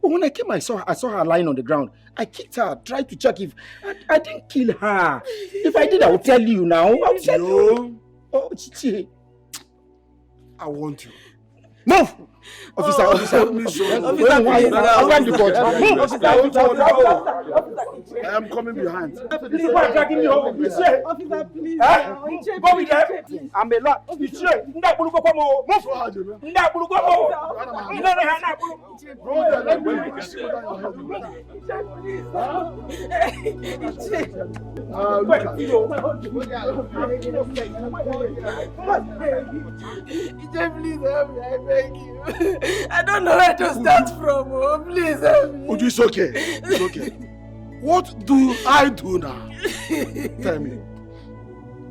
H: But when I came, I saw her lying on the ground. I kicked her, tried to check if I didn't kill her. If I did, I will tell you now. I'll tell you. Oh, Chichi.
I: I want you.
H: Move!
I: Officer, I am coming behind.
F: Please, why dragging me home? Officer, please. Go with them. I'm a lot. Move.
Q: Please help me, I beg you. I don't know where to start from. Oh, please help me.
I: Uju, it's okay. It's okay. What do I do now? Tell me.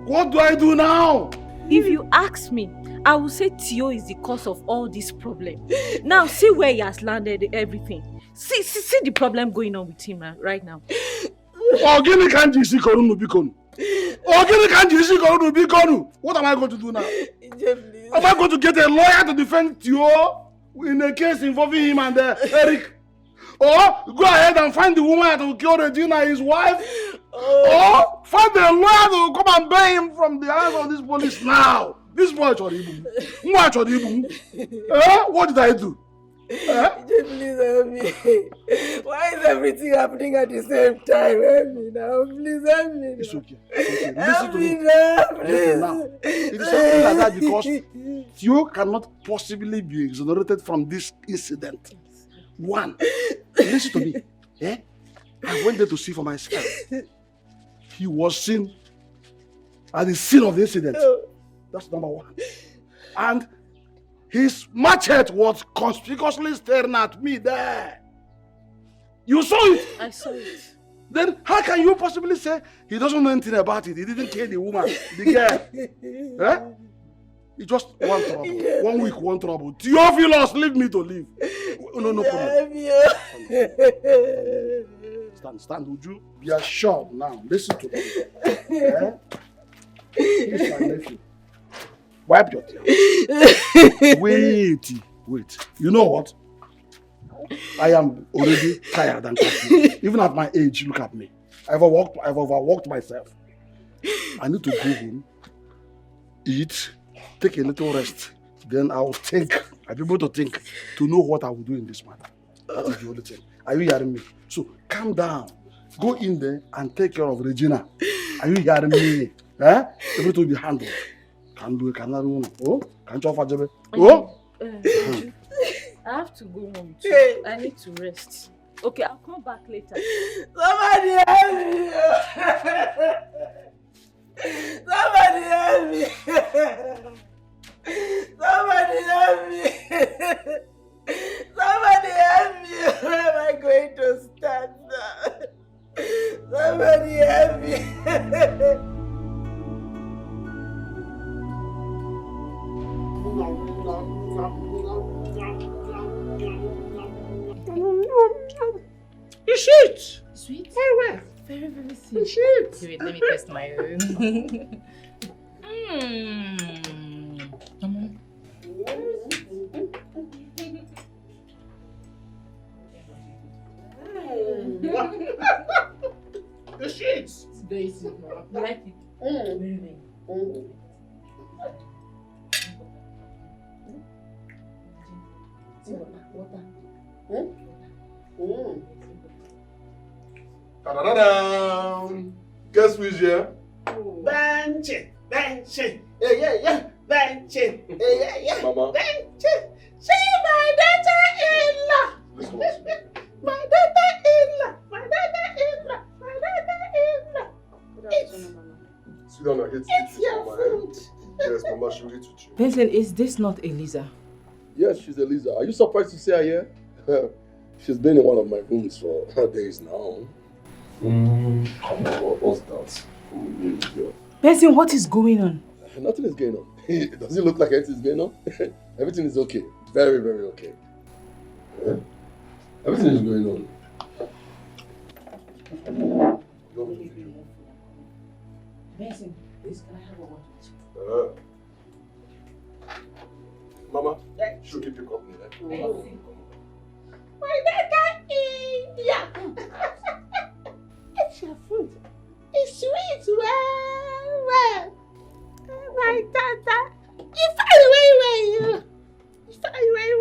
I: What do I do now?
B: If you ask me, I will say Tio is the cause of all this problem. Now see where he has landed everything. See the problem going on with him right now.
I: What am I going to do now? Am I going to get a lawyer to defend Tio in a case involving him and Eric? Or go ahead and find the woman that will kill Regina, his wife? Or find a lawyer that will come and bail him from the hands of this police now? This boy, what did I do?
Q: Please help me. Why is everything happening at the same time? Help me now. Please help me.
I: It's okay. Listen to me. Listen now. It is something like that because you cannot possibly be exonerated from this incident. One, listen to me. I went there to see for myself. He was seen at the scene of the incident. That's number one. And his machete was conspicuously staring at me there. You saw it?
B: I saw it.
I: Then how can you possibly say he doesn't know anything about it? He didn't kill the woman, the girl. It's just one trouble. 1 week, one trouble. Theophilus, leave me to live. No problem. Stand, would you? Be assured now. Listen to me. He's my nephew. Wipe your tears. Wait. You know what? I am already tired and confused. Even at my age, look at me. I've overworked myself. I need to go home, eat, take a little rest. Then I'll be able to think, to know what I will do in this matter. That is the only thing. Are you hearing me? So calm down. Go in there and take care of Regina. Are you hearing me? Everything will be handled. Can't do it, cannot do it. Oh? Can't you offer Jebe? Oh?
B: I have to go home too. I need to rest. Okay, I'll come back later.
Q: Somebody help me! Somebody help me! Somebody help me! Somebody help me! Where am I going to stand now? Somebody help me!
I: It's sweet.
E: Sweet?
I: Very well.
E: Very, very sweet.
I: It's sweet.
E: Wait, let me test my own.
I: The sweet.
E: It's very sweet. You like it? Very, very. Water.
T: Ta-da-da-da! Guess who's here?
F: Benchi. Yeah. Benchi. Yeah.
T: Mama.
F: Benchi. See my daughter-in-law. My daughter-in-law.
T: Sit down and eat.
F: It's your food.
T: Yes, Mama, she will eat with you.
E: Benson, is this not Eliza?
T: Yes, she's Eliza. Are you surprised to see her here? She's been in one of my rooms for days now. What's that?
E: Benson, what is going on?
T: Nothing is going on. Does it look like anything is going on? Everything is okay. Very, very okay. Everything is going on.
E: Benson, please, can I have a word with you?
T: Mama, she'll keep you company.
F: My daughter-in-law. It's your food. It's sweet. Well. My daughter. You find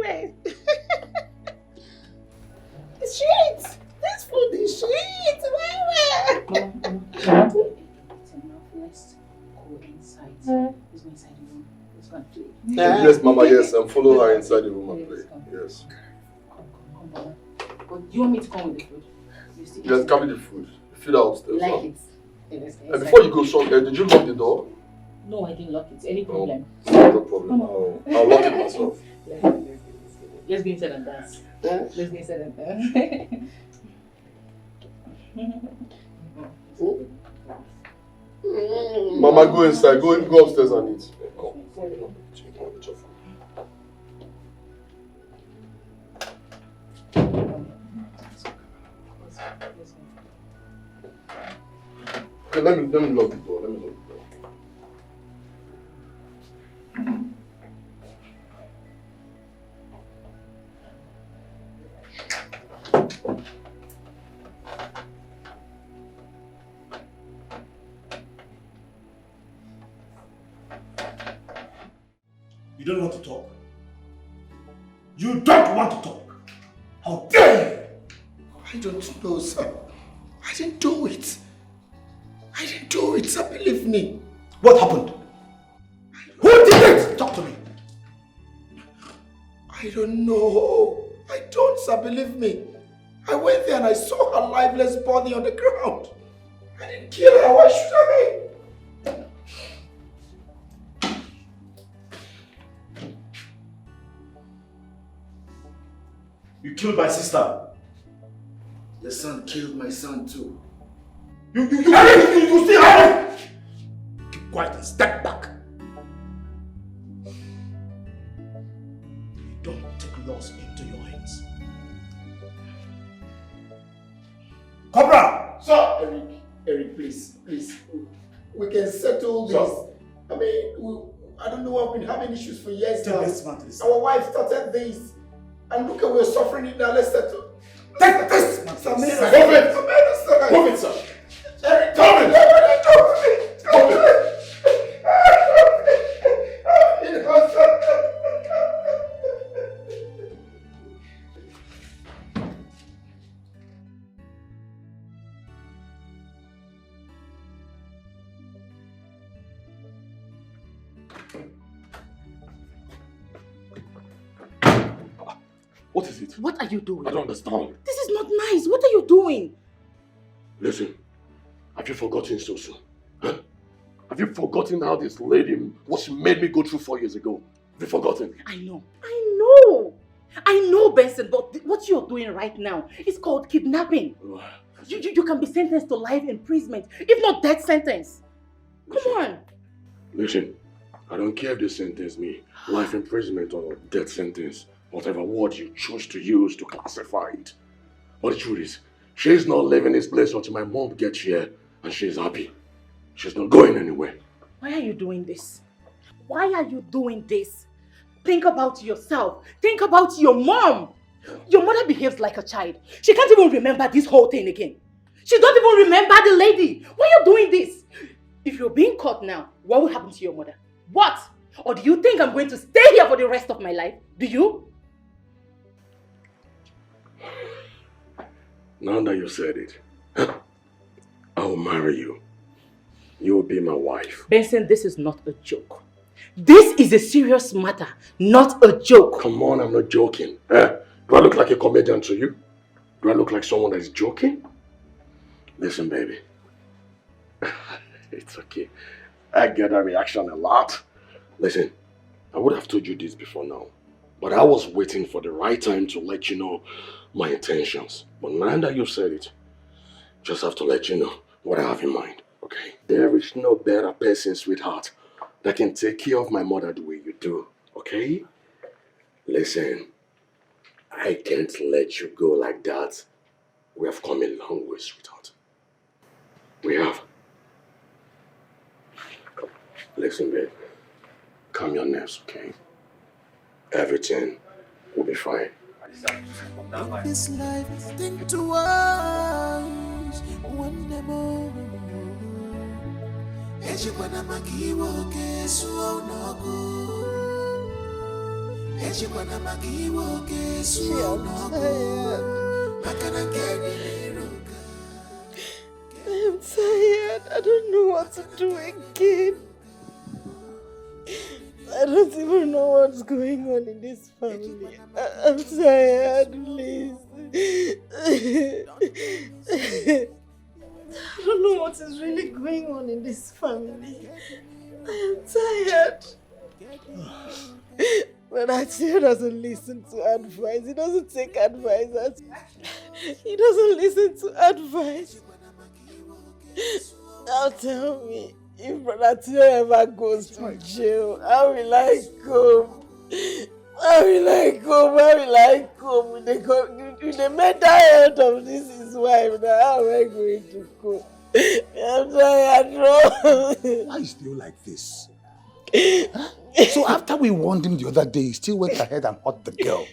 F: way.
E: Let's go inside. Let's go inside the room. Let's go and play.
T: Yes, Mama, yes. And follow her inside the room and play. Yes.
E: Come. But do you want me to come with the food?
T: Yes, come with the food. Feed her upstairs.
E: Like it. Yeah,
T: and before you go, son, did you lock the door?
E: No, I didn't lock it. Any problem?
T: No problem. I'll lock it myself.
E: Let's go inside and dance. Let's go inside and dance.
T: Mama, go inside. Go upstairs and eat. Come. Okay, let me lock the door.
H: You don't want to talk? You don't want to talk? How dare you!
A: I don't know, sir. I didn't do it. I didn't do it, sir. Believe me.
H: What happened? Who did it? Talk to me.
A: I don't know. I don't, sir. Believe me. I went there and I saw her lifeless body on the ground. I didn't kill her. Why should I?
H: You killed my sister.
A: Your son killed my son too.
H: You still have it! Keep quiet and step back. Don't take laws into your hands. Cobra!
A: Sir! Eric, please. We can settle this. I mean, I don't know, we've been having issues for years now.
H: Take this man to the side.
A: Our wife started this. And look at we're suffering it now. Let's settle.
H: Take this man to the
A: Samira,
H: side.
A: Move it, sir. Eric, tell me.
T: What is it?
O: What are you doing?
T: I don't understand.
O: This is not nice. What are you doing?
T: Listen, have you forgotten so soon? Huh? Have you forgotten how this lady, what she made me go through 4 years ago? Have you forgotten?
O: I know, Benson, but what you're doing right now is called kidnapping. You can be sentenced to life imprisonment, if not death sentence. Come on.
T: Listen, I don't care if they sentence me, life imprisonment or death sentence, whatever word you choose to use to classify it. But the truth is, she's not leaving this place until my mom gets here and she's happy. She's not going anywhere.
O: Why are you doing this? Why are you doing this? Think about yourself. Think about your mom. Your mother behaves like a child. She can't even remember this whole thing again. She don't even remember the lady. Why are you doing this? If you're being caught now, what will happen to your mother? What? Or do you think I'm going to stay here for the rest of my life? Do you?
T: Now that you said it, I'll marry you. You will be my wife.
O: Benson, this is not a joke. This is a serious matter, not a joke.
T: Come on, I'm not joking. Do I look like a comedian to you? Do I look like someone that is joking? Listen, baby. It's okay. I get that reaction a lot. Listen, I would have told you this before now, but I was waiting for the right time to let you know my intentions. But now that you've said it, just have to let you know what I have in mind, okay? There is no better person, sweetheart, that can take care of my mother the way you do, okay? Listen, I can't let you go like that. We have come a long way, sweetheart. We have. Listen, babe. Calm your nerves, okay? Everything will be fine.
K: This life, think twice. One day more. Ejibwana makiwo kesu onago. Ejibwana makiwo kesu onago. Makana keni liruka.
C: I am tired. I don't know what to do again. I don't even know what's going on in this family. I'm tired, please. I don't know what is really going on in this family. I am tired. But Atio doesn't listen to advice. He doesn't take advice. He doesn't listen to advice. Now tell me, if Atio ever goes to jail, how will I cope? How will I cope? How will I cope with the mental health of his wife? Now how am I going to cope? I'm tired.
D: Why are you still like this? Huh? So after we warned him the other day, he still went ahead and hurt the girl.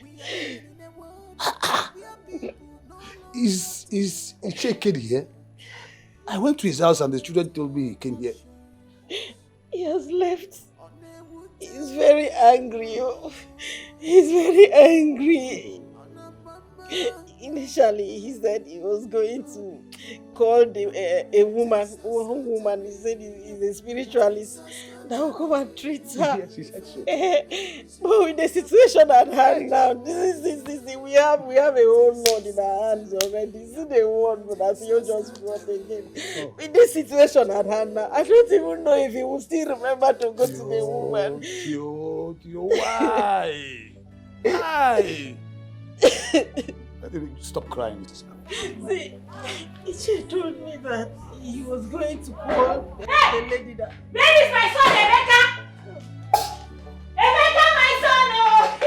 D: Is Chekedi here? I went to his house and the children told me he came here.
C: He has left. He's very angry. He's very angry. Initially, he said he was going to call a woman. One woman, he said he's a spiritualist that will come and treat her.
D: Yes, he said so.
C: But with the situation at hand now, this we have a whole lot in our hands already. This is the one that you just brought again. With this situation at hand now, I don't even know if he will still remember to go to the woman.
D: Why? Why? Stop crying.
C: See, Iche told me that he was going to call the lady that...
B: Where is my son, Emeka? Emeka, my son! Oh!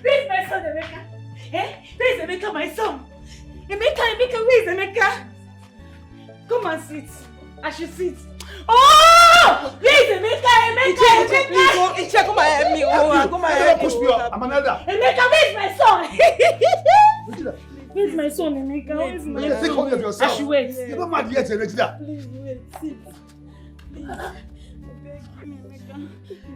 B: Where is my son, Emeka? Eh? Where is Emeka, my son? Emeka, where is Emeka? Come and sit. I should sit. Oh! Where is Emeka?
C: Iche, come and help me. Come and help me.
D: Push me up. I'm an elder.
B: Emeka, where is my son? Where's my son, Emeka? Where's my son?
D: Think only of yourself.
B: I should wait.
D: You're not mad yet, Regina.
C: Please wait, sit.
B: Please.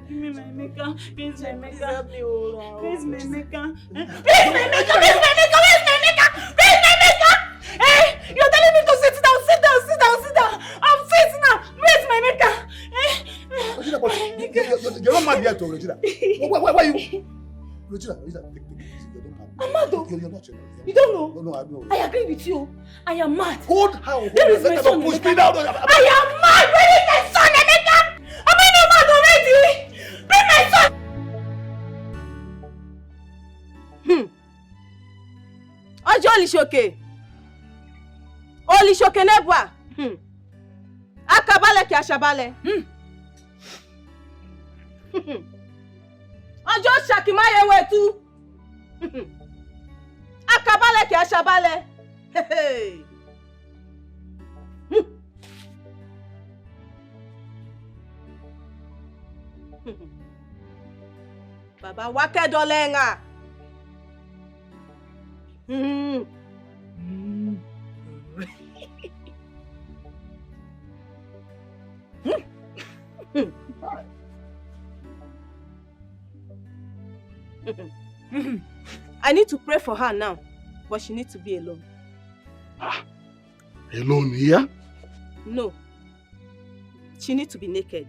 B: Give me my Emeka. Where's my Emeka? Where's my Emeka? Where's my Emeka? Where's my Emeka? Where's my Emeka? Where's my Emeka? Eh? You're telling me to sit down, sit down, sit down, sit down. I'm sitting now. Where's my Emeka?
D: Regina, but you're not mad yet, Regina. Why are you? Regina, take it easy.
B: I'm mad though.
D: You're not.
B: You don't know?
D: No, I know.
B: I agree with you. I am mad.
D: Hold how?
B: Where is my son,
D: push
B: Emeka?
D: me down.
B: I am mad. Where is my son, Emeka? Am I not mad already? Bring my son.
C: Ojo Olishoke nebwa. Akabale ki ashabale. Ojo shakimaye wetu. Akabale ki ashabale. Hey. Baba wake dolenga. I need to pray for her now, but she needs to be alone.
L: Alone here?
C: No. She needs to be naked.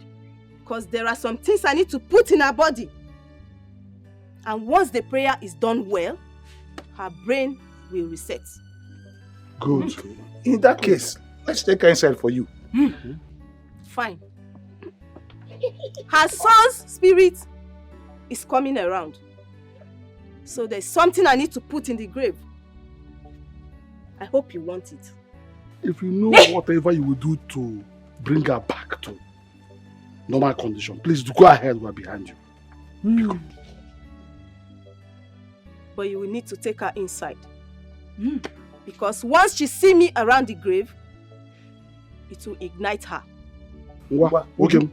C: Because there are some things I need to put in her body. And once the prayer is done well, her brain will reset.
D: Good. In that case, let's take her inside for you.
C: Fine. Her son's spirit is coming around. So there's something I need to put in the grave. I hope you want it.
L: If you know whatever you will do to bring her back to normal condition, please do go ahead, we're behind you.
C: But you will need to take her inside. Because once she sees me around the grave, it will ignite her.
L: Okay.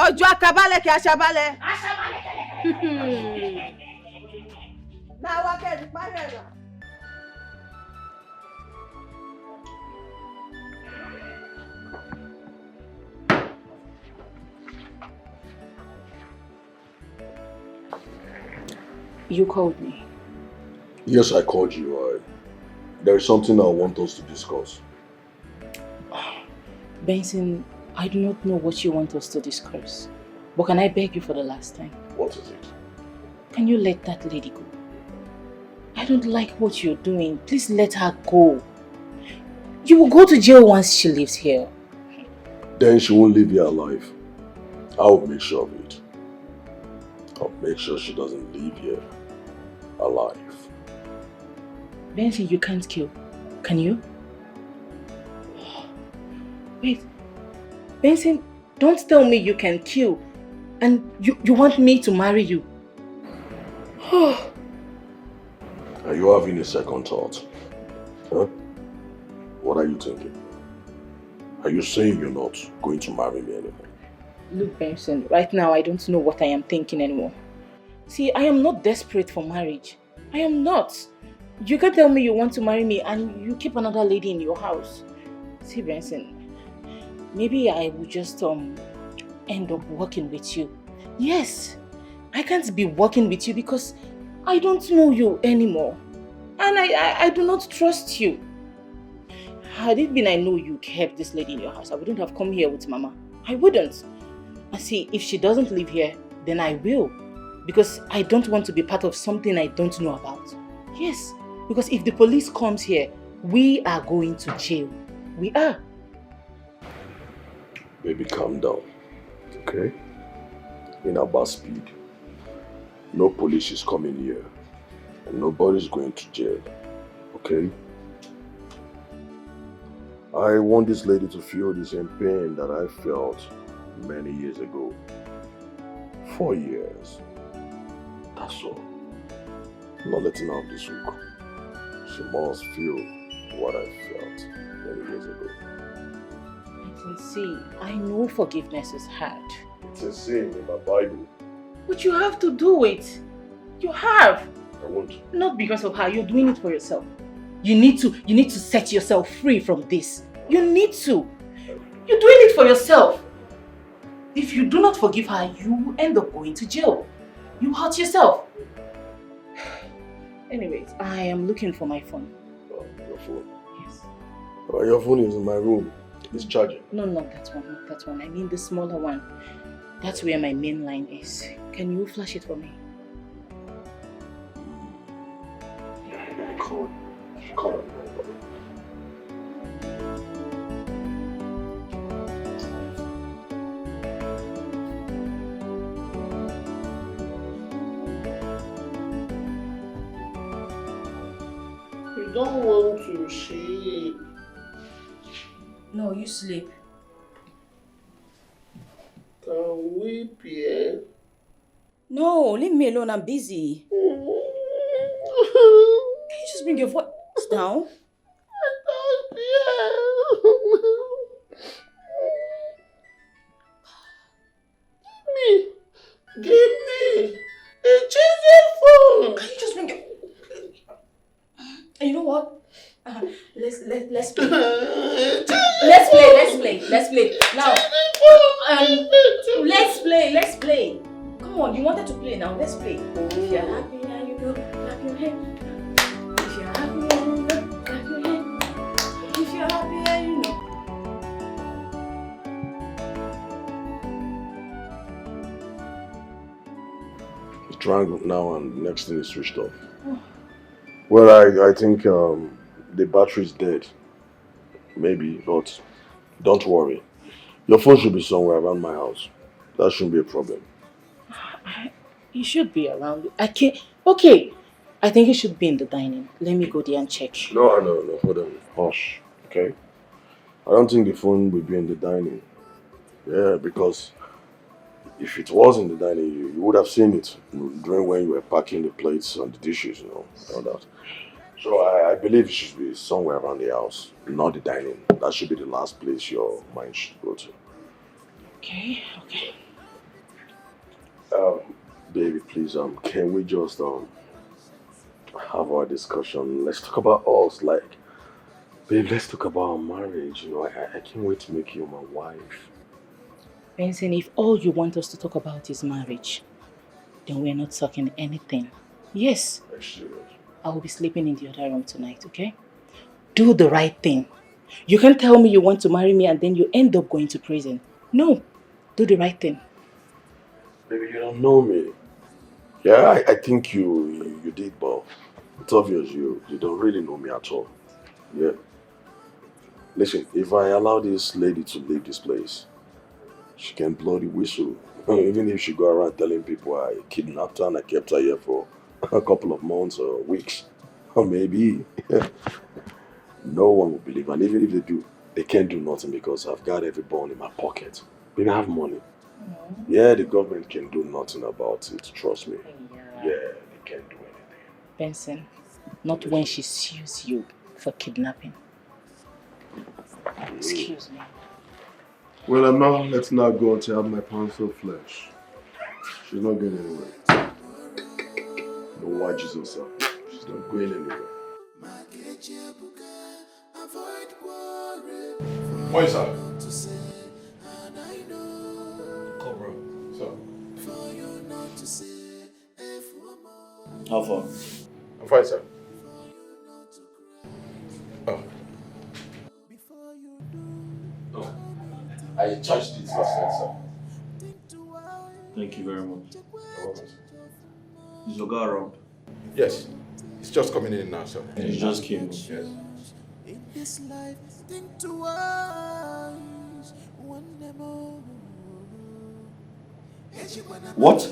Q: Ọjọ́ akabalẹ̀ kí aṣabalẹ̀. Náà wá kẹ́ẹ̀dì parí ẹ̀rọ.
R: You called me.
N: Yes, I called you. There is something I want us to discuss.
R: Benson, I do not know what you want us to discuss. But can I beg you for the last time?
N: What is it?
R: Can you let that lady go? I don't like what you're doing. Please let her go. You will go to jail once she lives here.
N: Then she won't leave here alive. I will make sure of it. I'll make sure she doesn't leave here alive.
R: Benson, you can't kill. Can you? Wait. Benson, don't tell me you can kill. And you want me to marry you.
N: Are you having a second thought? Huh? What are you thinking? Are you saying you're not going to marry me anymore?
R: Look, Benson, right now I don't know what I am thinking anymore. See, I am not desperate for marriage. I am not. You can tell me you want to marry me and you keep another lady in your house. See, Benson, maybe I will just end up working with you. Yes, I can't be working with you because I don't know you anymore. And I do not trust you. Had it been I know you kept this lady in your house, I wouldn't have come here with Mama. I wouldn't. And see, if she doesn't live here, then I will. Because I don't want to be part of something I don't know about. Yes, because if the police comes here, we are going to jail. We are.
N: Baby, calm down. Okay? In about speed. No police is coming here. And nobody's going to jail. Okay? I want this lady to feel the same pain that I felt many years ago. 4 years. That's all. I'm not letting her off this hook. She must feel what I felt many years ago.
R: I can see. I know forgiveness is hard.
N: It's a sin in my Bible.
R: But you have to do it. You have.
N: I won't.
R: Not because of her. You're doing it for yourself. You need to set yourself free from this. You need to. You're doing it for yourself. If you do not forgive her, you will end up going to jail. You hurt yourself. Anyways, I am looking for my phone.
N: Oh, your phone?
R: Yes.
N: Oh, your phone is in my room. It's charging.
R: No, not that one. Not that one. I mean the smaller one. That's where my main line is. Can you flash it for me?
N: Call. Call.
I: You don't want to sleep.
R: No, you sleep.
I: Can we play?
R: No, leave me alone. I'm busy. Can you just bring your voice down?
I: Give me a cheesy phone.
R: Can you just bring it? And you know what? Let's play. Let's play. Now. Let's play. Come on, you wanted to play now. Let's play. If you're happy and you know, clap your hand. If you're happy and you know, clap your hand. If you're happy and you know.
N: It rang now and the next thing is switched off. Oh. Well, I think the battery is dead. Maybe, but don't worry. Your phone should be somewhere around my house. That shouldn't be a problem.
R: You should be around. I can't. Okay. I think it should be in the dining. Let me go there and check.
N: No. Hold on. Hush. Okay? I don't think the phone will be in the dining. Yeah, because if it was in the dining, you would have seen it during when you were packing the plates and the dishes, all that. So I believe it should be somewhere around the house, not the dining. That should be the last place your mind should go to.
R: Okay.
N: Baby, please, can we just have our discussion? Let's talk about us, like, babe, let's talk about our marriage. I can't wait to make you my wife.
R: Benson, if all you want us to talk about is marriage, then we're not talking anything. Yes, I will be sleeping in the other room tonight, okay? Do the right thing. You can't tell me you want to marry me and then you end up going to prison. No, do the right thing.
N: Baby, you don't know me. Yeah, I think you did, but it's obvious you don't really know me at all. Yeah. Listen, if I allow this lady to leave this place, she can blow the whistle. Even if she go around telling people I kidnapped her and I kept her here for a couple of months or weeks, or maybe, no one will believe. And even if they do, they can't do nothing because I've got every bone in my pocket. Baby, I have money. Yeah, the government can do nothing about it, trust me. Yeah, they can't do anything.
R: Benson, not when she sues you for kidnapping. Excuse me.
T: Well, now let's not go until I have my pounds of flesh. She's not going anywhere. Don't watch Jesus, sir. She's not going anywhere.
N: What is that?
T: Cobra. Sir.
M: How far?
N: I'm fine, sir. Oh, I charged it last night, sir.
M: Thank you very much.
N: You're welcome, sir.
M: Is your guy around?
N: Yes, he's just coming in now, sir.
M: He just came.
N: Yes.
K: In this life, think twice. One more.
M: What?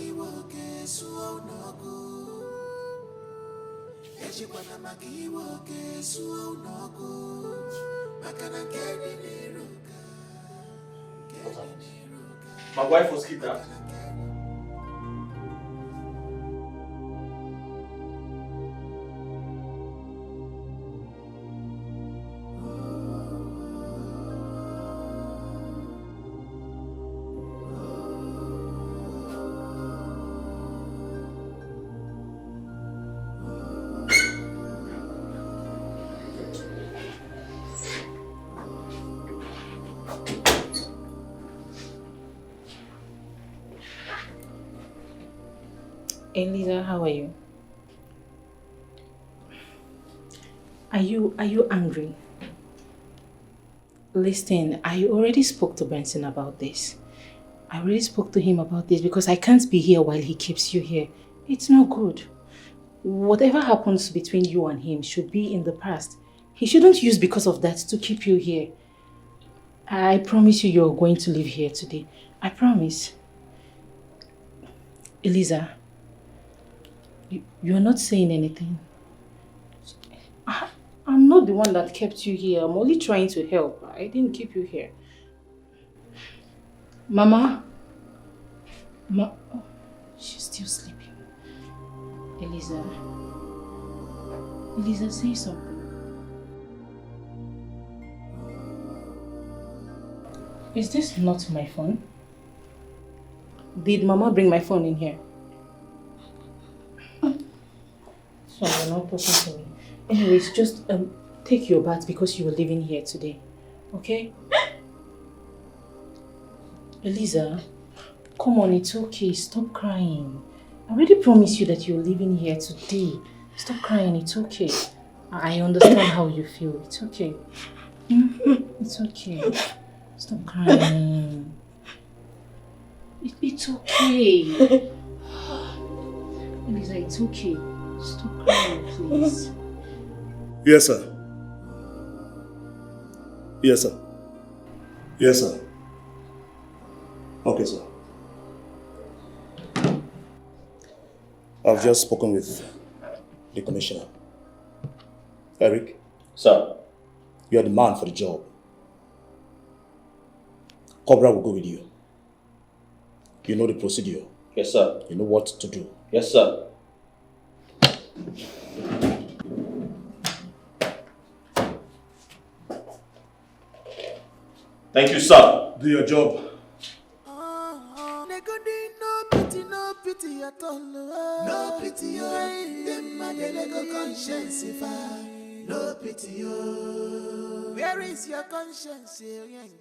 G: My wife was kidnapped.
R: Elisa, how are you? Are you angry? Listen, I already spoke to Benson about this. I already spoke to him about this because I can't be here while he keeps you here. It's not good. Whatever happens between you and him should be in the past. He shouldn't use because of that to keep you here. I promise you're going to live here today. I promise. Elisa, you're not saying anything. I'm not the one that kept you here. I'm only trying to help. I didn't keep you here. Mama? Oh, she's still sleeping. Elisa. Elisa, say something. Is this not my phone? Did Mama bring my phone in here? So you're not talking to me. Anyways, just take your bath because you are living here today. Okay? Elisa, come on, it's okay. Stop crying. I already promised you that you're living here today. Stop crying, it's okay. I understand how you feel. It's okay. It's okay. Stop crying. It's okay. Elisa, it's okay. Stop crying, please.
H: Yes, sir. Yes, sir. Yes, sir. Okay, sir. I've just spoken with the commissioner. Eric?
M: Sir?
H: You are the man for the job. Cobra will go with you. You know the procedure.
G: Yes, sir.
H: You know what to do.
G: Yes, sir. Thank you, sir.
H: Do your job.
K: No pity at all. No pity, oh. Them a delego conscience, no pity, oh. Where is your conscience?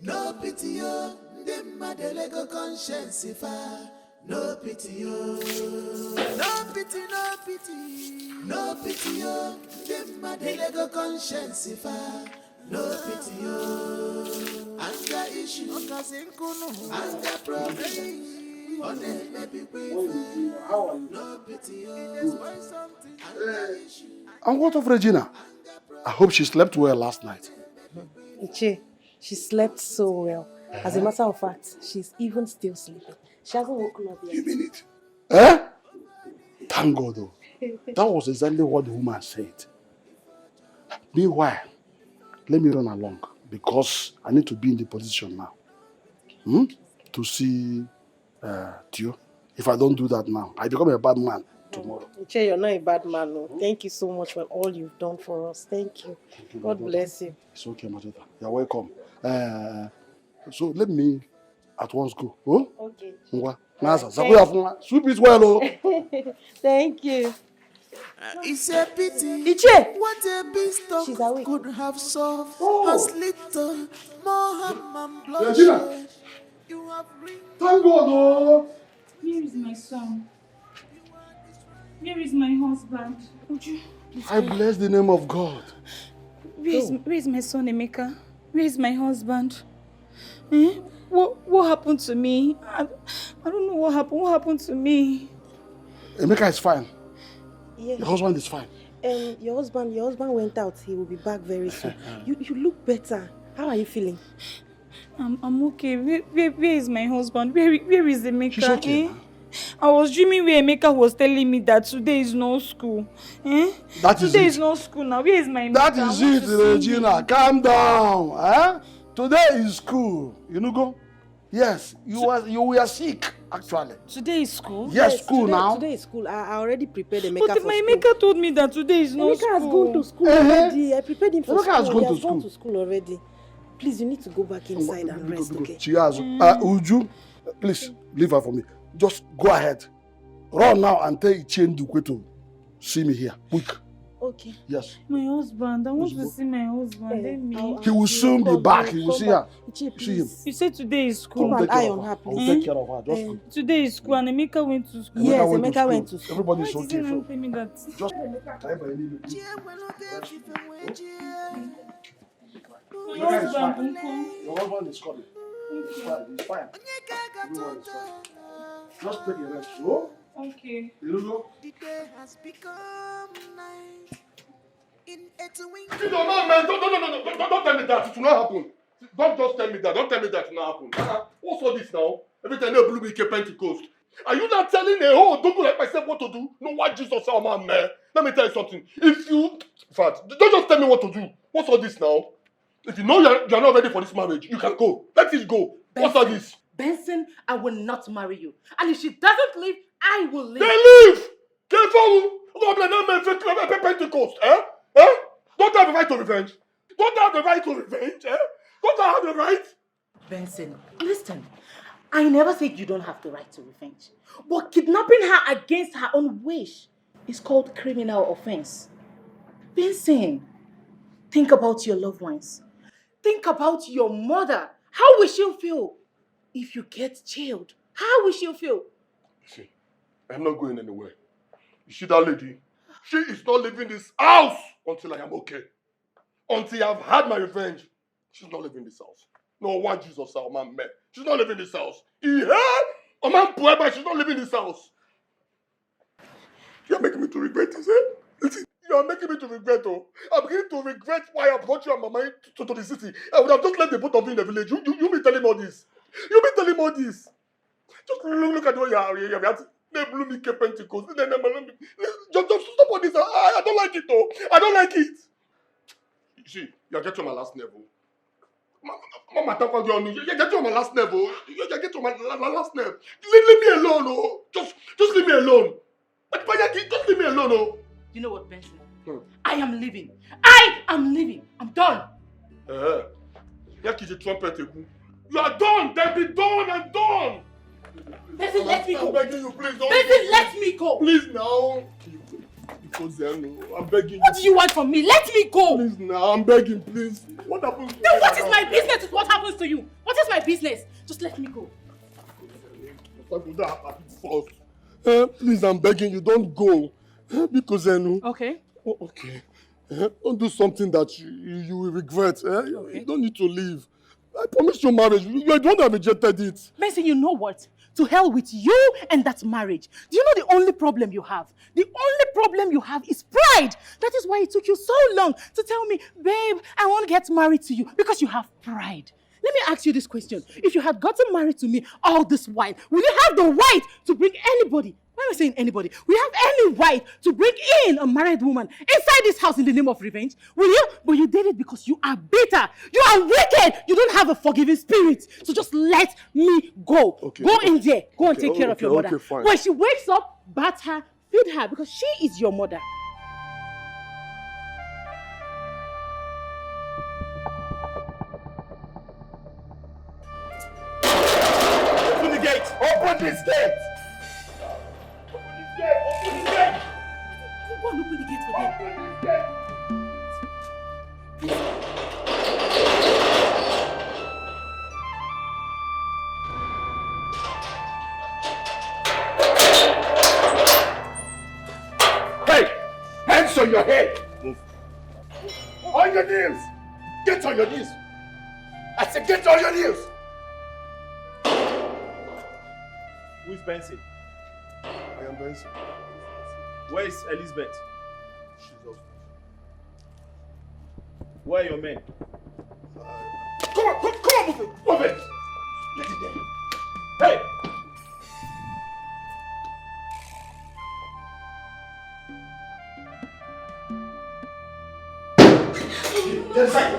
K: No pity, oh. Them a delego conscience, no pity, oh. No pity, no pity, no pity, oh. Them a delego conscience, no pity, oh. Anger issue, anger problem. No pity,
L: And what of Regina? I hope she slept well last night.
O: Iche, she slept so well. As a matter of fact, she's even still sleeping. She hasn't woken up yet.
L: You mean it? Eh? Thank God though. That was exactly what the woman said. Meanwhile, let me run along because I need to be in the position now. To see Tio. If I don't do that now, I become a bad man tomorrow.
O: Iche, you're not a bad man. No. Thank you so much for all you've done for us. Thank you. God bless you.
L: It's okay, Majota. You're welcome. So let me at once go. Oh?
O: Okay.
L: Sweep it well, oh.
O: Thank you.
K: It's a pity.
O: Iche!
K: What a beast could have solved as little more harm and bloodshed. You have
L: Thank God, oh.
B: Where is my son? Where is my husband? Would you please
L: I bless the name of God.
B: Where is my son, Emeka? Where is my husband? What happened to me? I don't know what happened. What happened to me?
L: Emeka is fine.
O: Yes.
L: Your husband is fine.
O: Your husband went out. He will be back very soon. You look better. How are you feeling?
B: I'm okay. Where is my husband? Where is Emeka?
L: She's okay.
B: I was dreaming where Emeka was telling me that today is no school. Today is no school now. Where is my Emeka?
L: That is it, Regina. Calm down. Today is school. You know, go? Yes, you were sick, actually.
B: Today is school?
L: Yes, school now.
O: Today is school. I already prepared Emeka
B: but
O: for
B: my
O: school.
B: Emeka told me that today is no school.
O: Emeka has gone to school already. I prepared him for
L: Emeka
O: school.
L: has gone
O: He has
L: to
O: gone to school already. Please, you need to go back inside and rest, okay?
L: She has. Uju, please, leave her for me. Just go ahead. Run now and tell Ichie Ndukwe to see me here. Quick.
B: Okay.
L: Yes.
B: My husband. I want to see my husband. Let me.
L: He will soon be back. He will see her.
O: See
L: him.
B: You said today is school.
O: Keep an eye on her,
L: I
O: please.
L: will take care of her. Just go.
B: Today is school and Emeka went to school.
O: Yes, Emeka went to school.
L: Everybody's
B: Why
L: okay.
B: didn't
L: So
B: you tell me that?
L: just
B: My husband, Uncle.
L: Your husband is coming. He's fine. He's fine. Everyone is fine. Just take a rest. Oh?
B: Okay.
L: You know?
K: The day has become night. In a twinkling.
F: No, man, don't tell me that. It will not happen. Don't just tell me that. Don't tell me that it will not happen. What's all this now? Every time they blew me Pentecost. Are you not telling a whole don't like myself what to do? No, what Jesus, oh man, man. Let me tell you something. If you, in fact, don't just tell me what to do. What's all this now? If you know you're not ready for this marriage, you can go. Let it go. What's all this?
R: Benson, I will not marry you. And if she doesn't leave, I will leave.
F: They leave! Careful! Pentecost, eh? Don't have the right to revenge. Don't have the right to revenge, eh? Don't have the right.
R: Benson, listen. I never said you don't have the right to revenge. But kidnapping her against her own wish is called criminal offense. Benson, think about your loved ones. Think about your mother. How will she feel if you get jailed? How will she feel?
F: See, I'm not going anywhere. You see that lady? She is not leaving this house until I am okay. Until I've had my revenge. She's not leaving this house. No, why Jesus, oh man, man. She's not leaving this house. Yeah? Oh man, boy, but she's not leaving this house. You're making me to regret this, eh? Listen, you are making me to regret, oh. I'm beginning to regret why I brought you and Mama to the city. I would have just left the both of you in the village. You be telling me all this. You be telling me all this. Just look at the way you are. They blew me Pentecost. Just stop all this. I don't like it, though. I don't like it. You see, you're getting my last level. Mama,
T: Come and talk on your you get on my last nerve, oh. You get on my last nerve. Leave me alone, oh. Just leave me alone. Just leave me alone, oh.
R: You know what, Benson? I am leaving. I am leaving. I'm done.
T: You are done, Debbie. Done and done.
R: Benson, let me go.
T: I'm begging you, please don't.
R: Benson, let me go.
T: Please now. Because I'm begging you.
R: What do you want from me? Let me go.
T: Please now, I'm begging, please. What happens?
R: Then what is my business with what happens to you? What is my business? Just let me go.
T: Please, I'm begging you, don't go. Because
R: okay.
T: Oh, okay. Don't do something that you will regret. Okay. You don't need to leave. I promised you marriage. You don't have rejected it.
R: Benson, you know what? To hell with you and that marriage. Do you know the only problem you have? The only problem you have is pride. That is why it took you so long to tell me, babe, I want to get married to you. Because you have pride. Let me ask you this question. If you had gotten married to me all this while, would you have the right to bring anybody? Why am I saying anybody? Will you have any right to bring in a married woman inside this house in the name of revenge? Will you? But you did it because you are bitter. You are wicked. You don't have a forgiving spirit. So just let me go.
T: Okay,
R: go in there. Go and take care of your mother.
T: Okay, fine.
R: When she wakes up, bath her, feed her because she is your mother.
A: Open the gate! Open this gate! Open this gate!
R: Go and open the gate for them.
A: Open this gate! Hey! Hands on your head! Move. On your knees! Get on your knees! I said get on your knees!
G: Who is Benson?
T: I am Benson.
G: Where is Elizabeth?
T: She's upstairs.
G: Where are your men?
A: Come on, move it! Move it! Get in there! Hey! Get inside!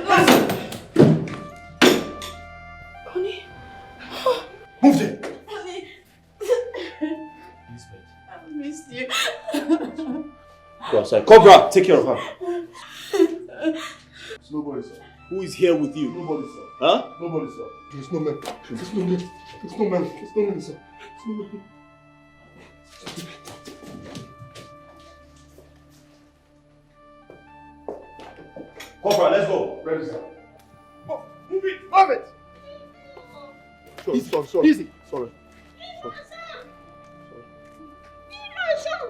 C: Honey.
A: Move there!
C: Honey. I missed you.
G: Go outside. Cobra, take care of her.
T: It's nobody, sir.
G: Who is here with you?
T: Nobody, sir.
G: Huh?
T: Nobody, sir. There's no man. There's no man. There's no man. There's no man, sir. There's no man.
G: Cobra, let's go.
T: Ready, sir.
A: Move it! Move it!
T: Sorry.
A: Easy.
T: Sorry.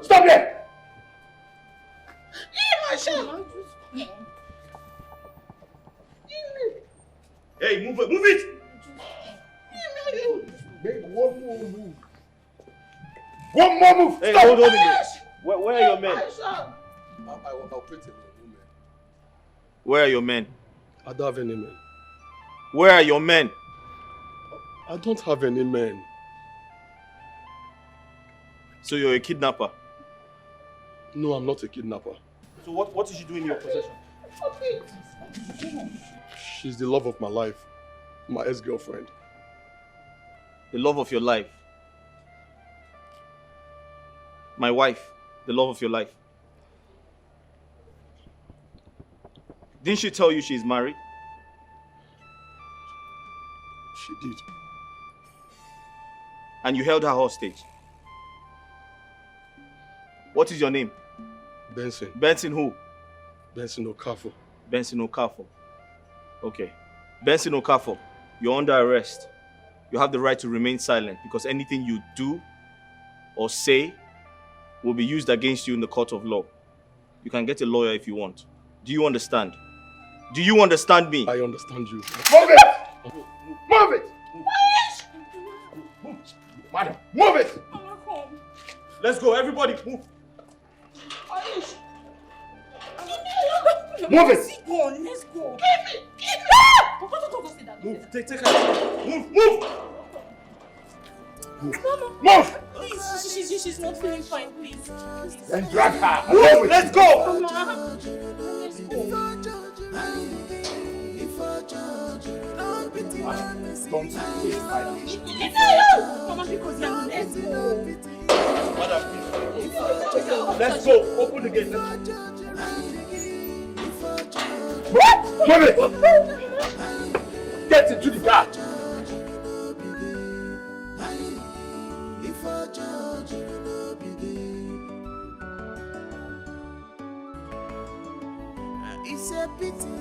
A: Stop there!
G: Hey, move it! Move it!
T: Make one more move.
A: One more move!
G: Hey,
A: Stop!
G: hold on a minute. Where are your men?
T: I'll put it.
G: Where are your men?
T: I don't have any men.
G: Where are your men?
T: I don't have any men.
G: So you're a kidnapper?
T: No, I'm not a kidnapper.
G: So what did you do in your possession?
T: She's the love of my life. My ex-girlfriend.
G: The love of your life. My wife, the love of your life. Didn't she tell you she's married?
T: She did.
G: And you held her hostage? What is your name?
T: Benson.
G: Benson who?
T: Benson Okafor.
G: Benson Okafor. Okay. Benson Okafor, you're under arrest. You have the right to remain silent because anything you do or say will be used against you in the court of law. You can get a lawyer if you want. Do you understand? Do you understand me?
T: I understand you.
A: Move it! Move it! Madam, move it!
G: Let's go, everybody, move.
A: Move it!
C: Go on, let's go.
G: Move, take her. Move!
A: Move!
C: Please, she's not feeling fine, please.
A: Then drag her. Move! Let's go!
C: Let's go.
I: Don't waste my time.
Q: Mama, because you're not let's go.
G: Madam, please. Let's go. Open the gate.
I: Move it! Get into the car.
K: It's a pity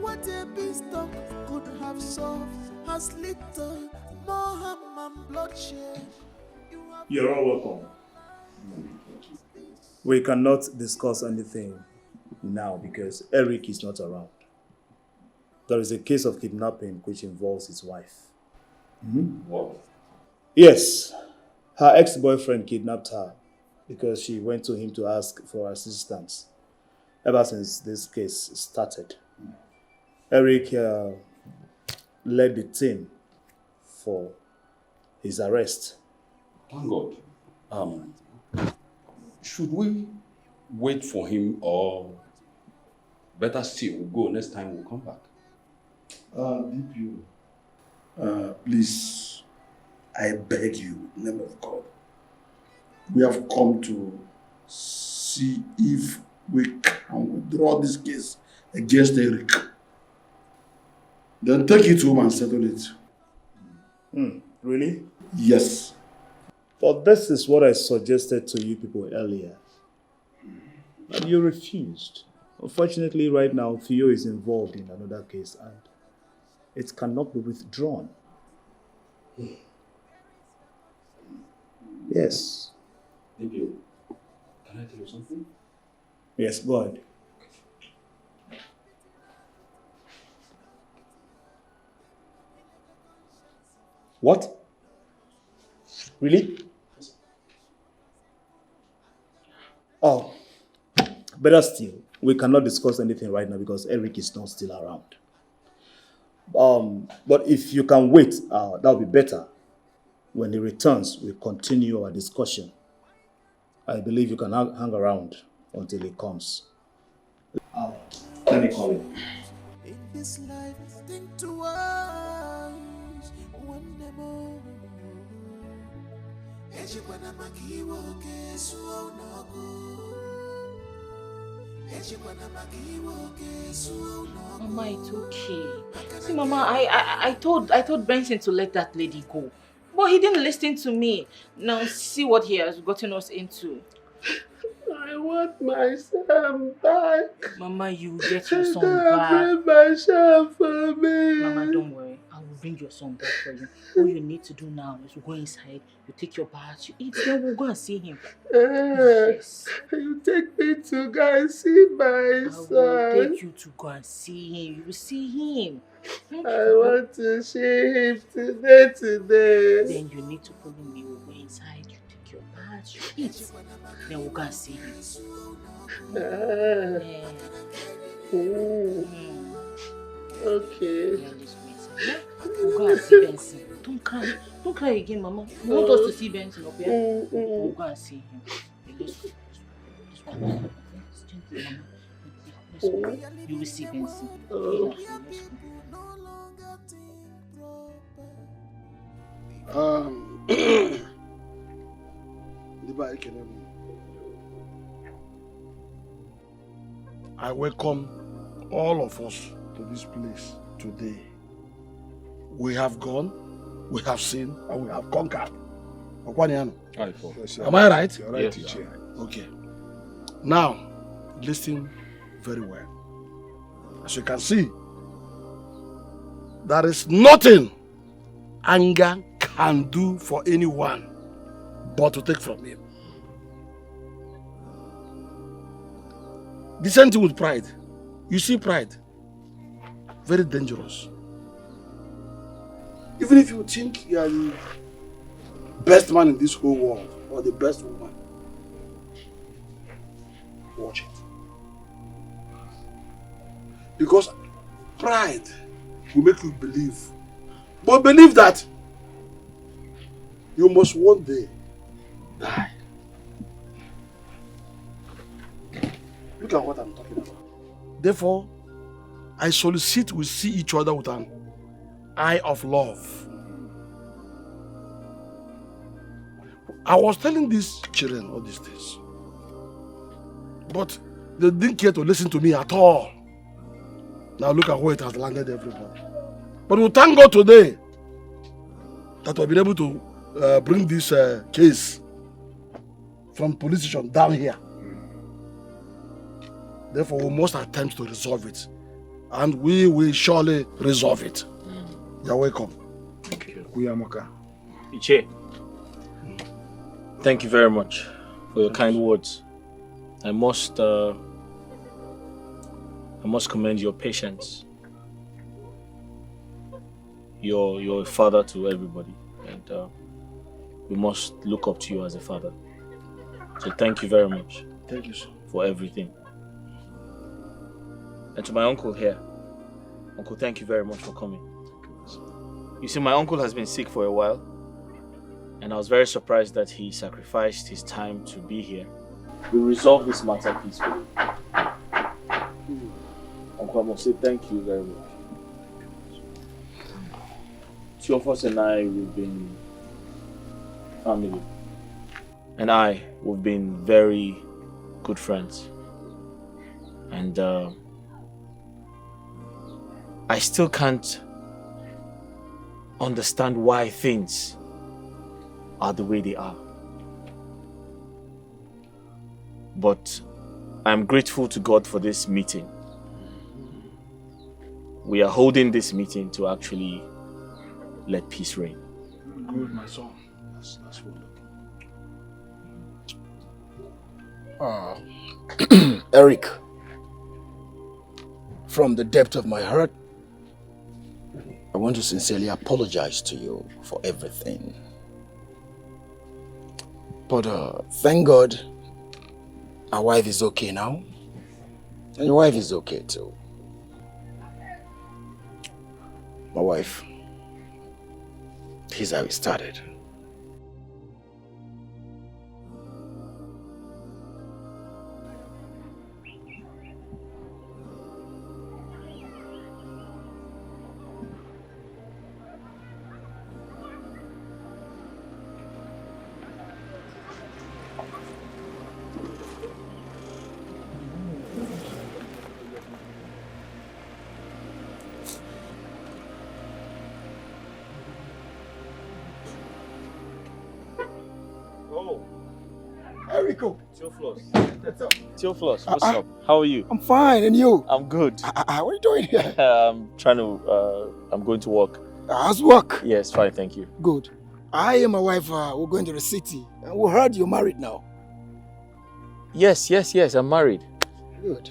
K: what a beanstalk could have solved has little more harm and bloodshed.
H: You're all welcome. We cannot discuss anything now because Eric is not around. There is a case of kidnapping which involves his wife.
S: What?
H: Yes, her ex-boyfriend kidnapped her because she went to him to ask for assistance ever since this case started. Eric led the team for his arrest.
S: Thank God. Should we wait for him or better still, we'll go next time we'll come back?
L: DPO, please, I beg you, in the name of God, we have come to see if we can withdraw this case against Eric. Then take it home and settle it.
H: Really?
L: Yes.
H: But this is what I suggested to you people earlier. And you refused. Unfortunately, right now, Theo is involved in another case and it cannot be withdrawn. Yes.
S: Thank you. Can I tell you something?
H: Yes, go ahead. What? Really? Oh, better still, we cannot discuss anything right now because Eric is not still around. But if you can wait, that will be better. When he returns, we'll continue our discussion. I believe you can hang around until he comes. Let me call him.
K: In this life, think twice when them all.
R: Mama, it's okay. See, Mama, I told Benson to let that lady go. But he didn't listen to me. Now see what he has gotten us into.
I: I want my son back.
R: Mama, you get your son back.
I: Bring my son for me.
R: Mama, don't worry. I will bring your son back for you. All you need to do now is to go inside, you take your bath, you eat, then we'll go and see him.
I: Yes. You take me to go and see my son.
R: I will take you to go and see him. You will see him.
I: I want to see him today.
R: Then you need to follow me. We'll go inside, you take your bath, you eat, then we'll go and see him.
I: Okay.
R: We'll go and see Benson. Don't cry. Don't cry again, Mama. You want us to see Benson up here? We'll go and see him. Let's go. Let's go. You will see Benson. Let's
L: go.
I: I welcome all of us to this place today. We have gone, we have seen, and we have conquered. Am I right?
L: You're right, teacher.
I: Okay. Now, listen very well. As you can see, there is nothing anger can do for anyone but to take from him. The same thing with pride. You see pride, very dangerous. Even if you think you are the best man in this whole world or the best woman, watch it. Because pride will make you believe. But believe that you must one day die. Look at what I'm talking about. Therefore, I solicit we see each other with an
L: eye of love. I was telling these children all these things, but they didn't care to listen to me at all. Now look at where it has landed everybody. But we thank God today that we've been able to bring this case from police station down here. Therefore, we must attempt to resolve it. And we will surely resolve it. You're welcome.
G: Thank you. Iche, thank you very much for your kind words. I must commend your patience. You're a father to everybody, and we must look up to you as a father. So thank you very much.
L: Thank you, sir.
G: For everything. And to my uncle here, Uncle, thank you very much for coming. You see, my uncle has been sick for a while, and I was very surprised that he sacrificed his time to be here. We resolved this matter peacefully. Uncle, I must say thank you very much. Two of us and I, we've been family. And we've been very good friends. And I still can't understand why things are the way they are. But I'm grateful to God for this meeting. We are holding this meeting to actually let peace reign.
L: Good, my son. That's wonderful.
H: Eric, from the depth of my heart, I want to sincerely apologize to you for everything. But thank God, our wife is okay now. And your wife is okay too. My wife, here's how it started.
G: Theophilus, what's up? How are you?
H: I'm fine, and you?
G: I'm good.
H: What are you doing here?
G: I'm going to work.
H: How's work?
G: Yes, fine, thank you.
H: Good. I and my wife, we're going to the city. And we heard you're married now.
G: Yes, I'm married.
H: Good.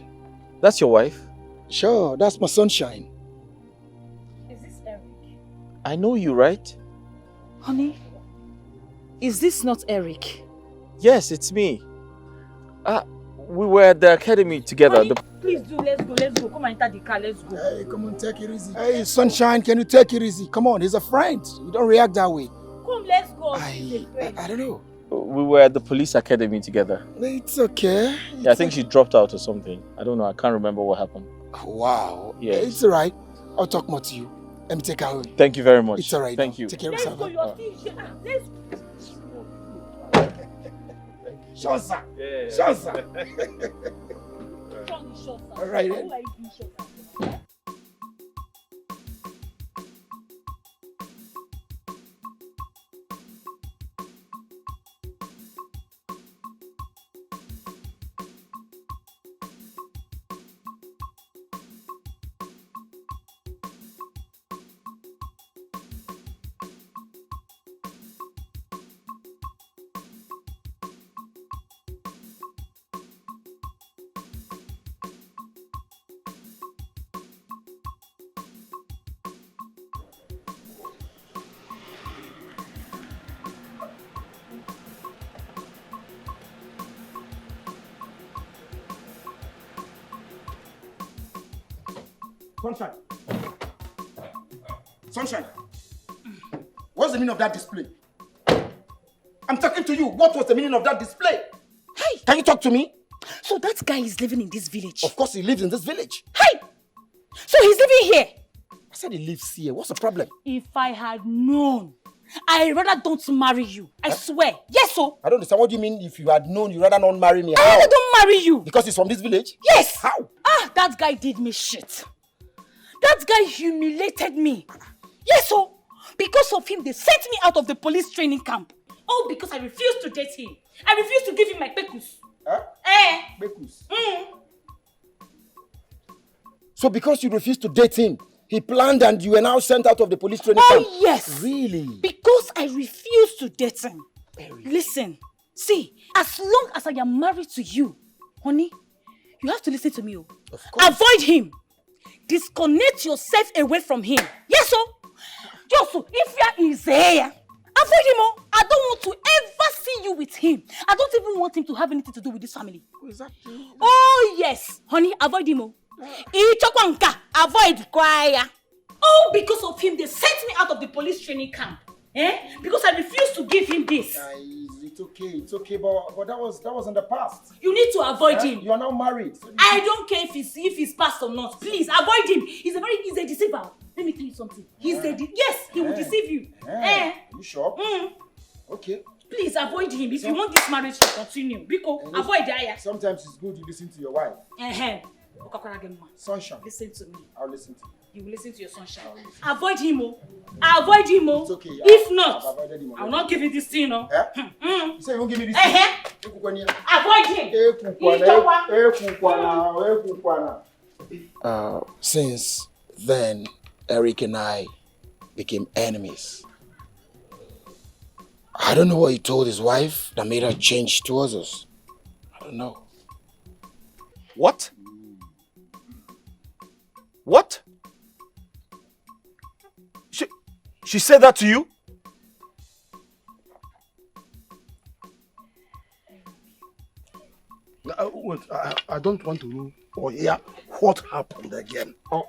G: That's your wife?
H: Sure, that's my sunshine.
O: Is this Eric?
G: I know you, right?
O: Honey, is this not Eric?
G: Yes, it's me. We were at the academy together.
O: Honey, please do, let's go. Come and enter the car, let's go.
H: Hey, come on, take it easy. Hey, sunshine, can you take it easy? Come on, he's a friend. You don't react that way.
O: Come, let's go.
H: I don't know.
G: We were at the police academy together.
H: It's okay.
G: Yeah, I think she dropped out or something. I don't know, I can't remember what happened.
H: Wow.
G: Yes.
H: It's all right. I'll talk more to you. Let me take her away.
G: Thank you very much.
H: It's all right.
G: Thank you.
H: Take care of
O: Let's
H: yourself.
O: go, you're still here. Let's go.
H: Shosa.
G: Yeah.
H: Shosa. All right then.
A: Sunshine. Sunshine. What's the meaning of that display? I'm talking to you. What was the meaning of that display?
B: Hey!
A: Can you talk to me?
B: So that guy is living in this village?
A: Of course he lives in this village.
B: Hey! So he's living here?
A: said he lives here. What's the problem?
B: If I had known, I rather don't marry you. I swear. Yes, so.
A: I don't understand. What do you mean if you had known you rather not marry me?
B: I rather don't marry you.
A: Because he's from this village?
B: Yes.
A: How?
B: That guy did me shit. That guy humiliated me. Yes, so. Because of him, they sent me out of the police training camp. All because I refused to date him. I refused to give him my pekus.
A: Huh? Pekus? So because you refused to date him, he planned and you were now sent out of the police training camp?
B: Oh, yes.
A: Really?
B: Because I refused to date him. Listen, see, as long as I am married to you, honey, you have to listen to me. Of course. Avoid him. Disconnect yourself away from him. Yes, sir. Just so, if you is there, avoid him. I don't want to ever see you with him. I don't even want him to have anything to do with this family.
A: Exactly.
B: Oh, yes. Honey, avoid him. Avoid choir. Oh, because of him, they sent me out of the police training camp. Because I refused to give him this.
A: It's okay, but that was in the past.
B: You need to avoid him.
A: You are now married. So
B: I don't care if he's past or not. Please avoid him. He's a deceiver. Let me tell you something. He will deceive you.
A: You sure? Okay.
B: Please avoid him if you want this marriage to continue. Because avoid Aya.
A: Sometimes it's good you listen to your wife. Sunshine.
B: Listen to me.
A: I'll listen to you.
B: You will listen to your sunshine. Avoid him, Avoid him,
A: It's okay.
B: If not, I will not give you this thing,
A: You say you won't give me this
B: thing? Avoid him.
A: Since then, Eric and I became enemies. I don't know what he told his wife that made her change towards us. I don't know.
G: What? What? She said that to you?
I: Wait, I don't want to know or hear what happened again.
G: Oh,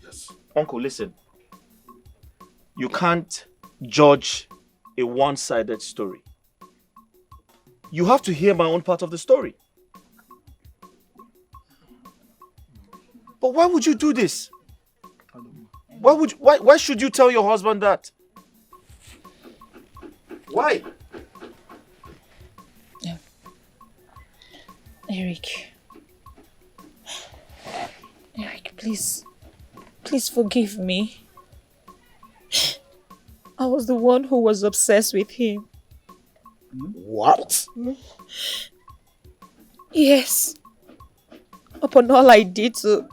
G: yes. Uncle, listen. You can't judge a one-sided story. You have to hear my own part of the story. But why would you do this? Why should you tell your husband that? Why?
J: Eric, please forgive me. I was the one who was obsessed with him.
A: What?
J: Yes. Upon all I did to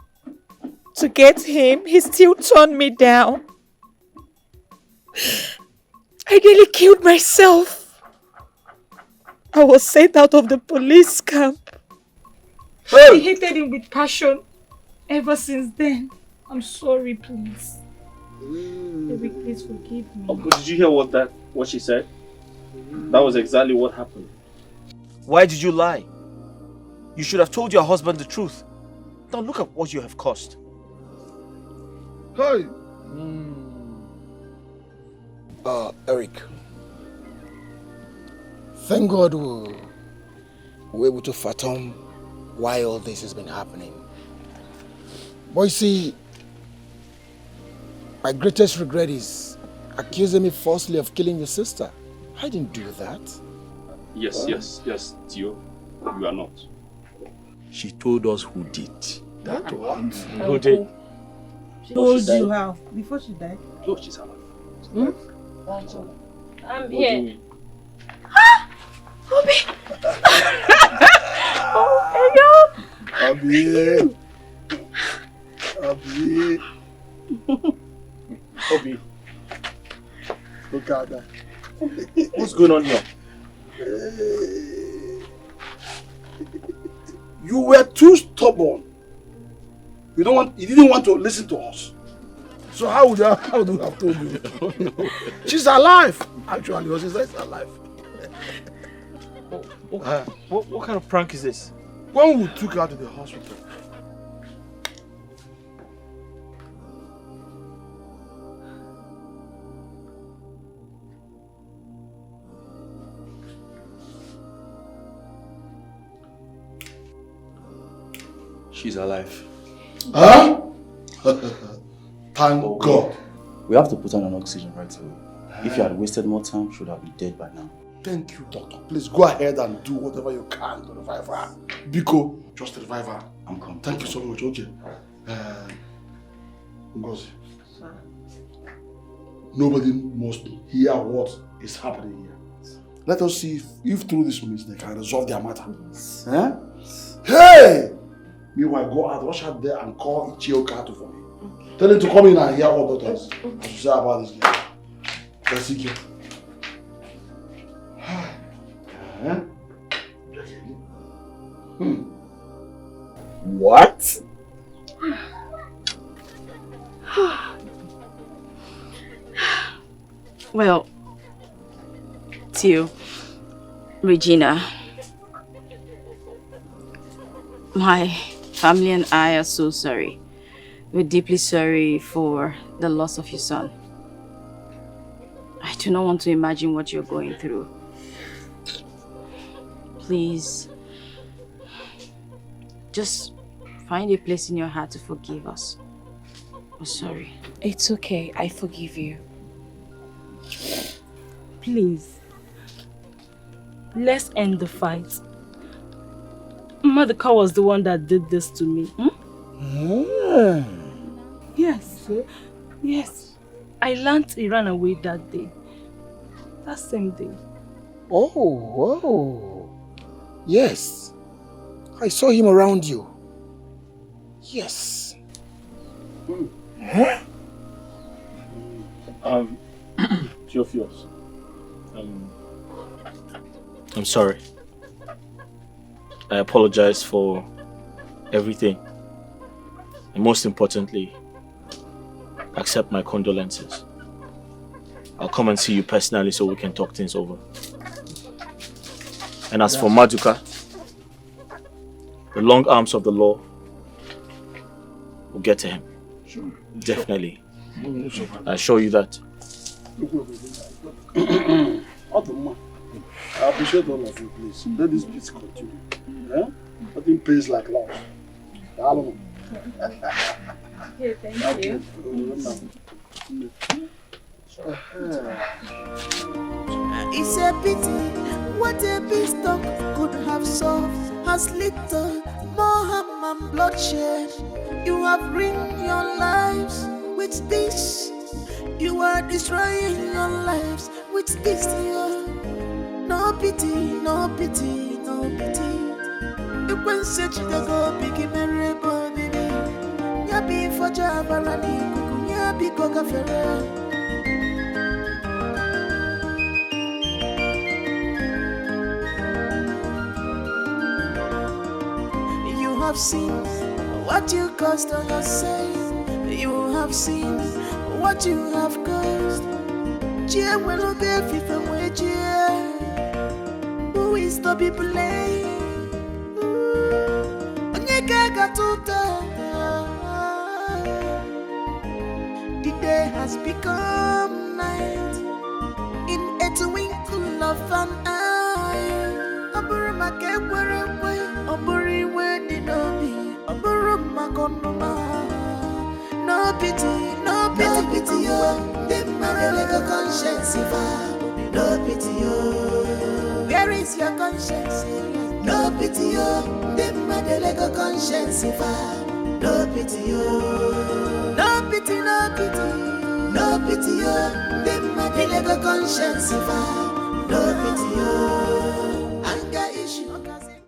J: get him, he still turned me down. I nearly killed myself. I was sent out of the police camp. I hated him with passion ever since then. I'm sorry, please. Eric, please forgive me.
G: Uncle, did you hear what she said? That was exactly what happened. Why did you lie? You should have told your husband the truth. Now look at what you have caused.
I: Hey!
A: Eric. Thank God we're able to fathom why all this has been happening. But you see, my greatest regret is accusing me falsely of killing your sister. I didn't do that.
S: Yes, Tio. You are not.
I: She told us who did. That one.
G: Who did?
Q: She told you how? Before she died?
S: No, she's alive.
O: I'm here.
J: Obi!
G: Obi.
I: Look at that.
G: What's going on here?
I: You were too stubborn. You didn't want to listen to us. So how do we have told you? No. She's alive. Actually, your sister is alive.
G: What kind of prank is this?
I: When we took her to the hospital,
M: she's alive.
I: Huh?
L: Thank God.
M: We have to put on an oxygen right away. If you had wasted more time, she would have been dead by now.
L: Thank you, doctor. Please go ahead and do whatever you can to revive her. Biko, just revive her.
M: I'm coming.
L: Thank you so much. Okay. Ngozi. Nobody must hear what is happening here. Let us see if through this means they can resolve their matter. Eh? Hey! Meanwhile, go out, rush out there and call Ichioka for me. Okay. Tell him to come in and hear what doctors have to say about this girl. Let's see you.
A: What?
J: Well, Tio, Regina, my family and I are so sorry. We're deeply sorry for the loss of your son. I do not want to imagine what you're going through. Please, just find a place in your heart to forgive us. We're sorry.
R: It's okay. I forgive you.
O: Please, let's end the fight. Maduka was the one that did this to me. Yes. Yes. I learned he ran away that day. That same day.
I: Oh. Yes. I saw him around you. Yes.
G: Huh? Theophilus. I'm sorry. I apologize for everything. And most importantly, accept my condolences. I'll come and see you personally so we can talk things over. And as for Maduka, the long arms of the law will get to him.
L: Sure.
G: Definitely. I assure you that.
L: I appreciate all of you, please. Let this peace continue. Nothing pays like love. I don't know.
O: Okay, thank you.
K: It's a pity what a beanstalk could have solved has little more harm and bloodshed. You have ruined your lives with this. You are destroying your lives with this. No pity, no pity, no pity. You can say you go big merry baby. Yabi for Jabarani, Yabi Coca Ferrer. You have seen what you caused on yourself. You have seen what you have caused. Who is to be blamed? The day has become night in a twinkle of an eye. No pity, no pity, pity, oh. The man like a conscience, no pity, oh. Where is your conscience? No pity, oh. The man like a conscience, no pity, oh. No pity, no pity, no pity, oh. The man like a conscience,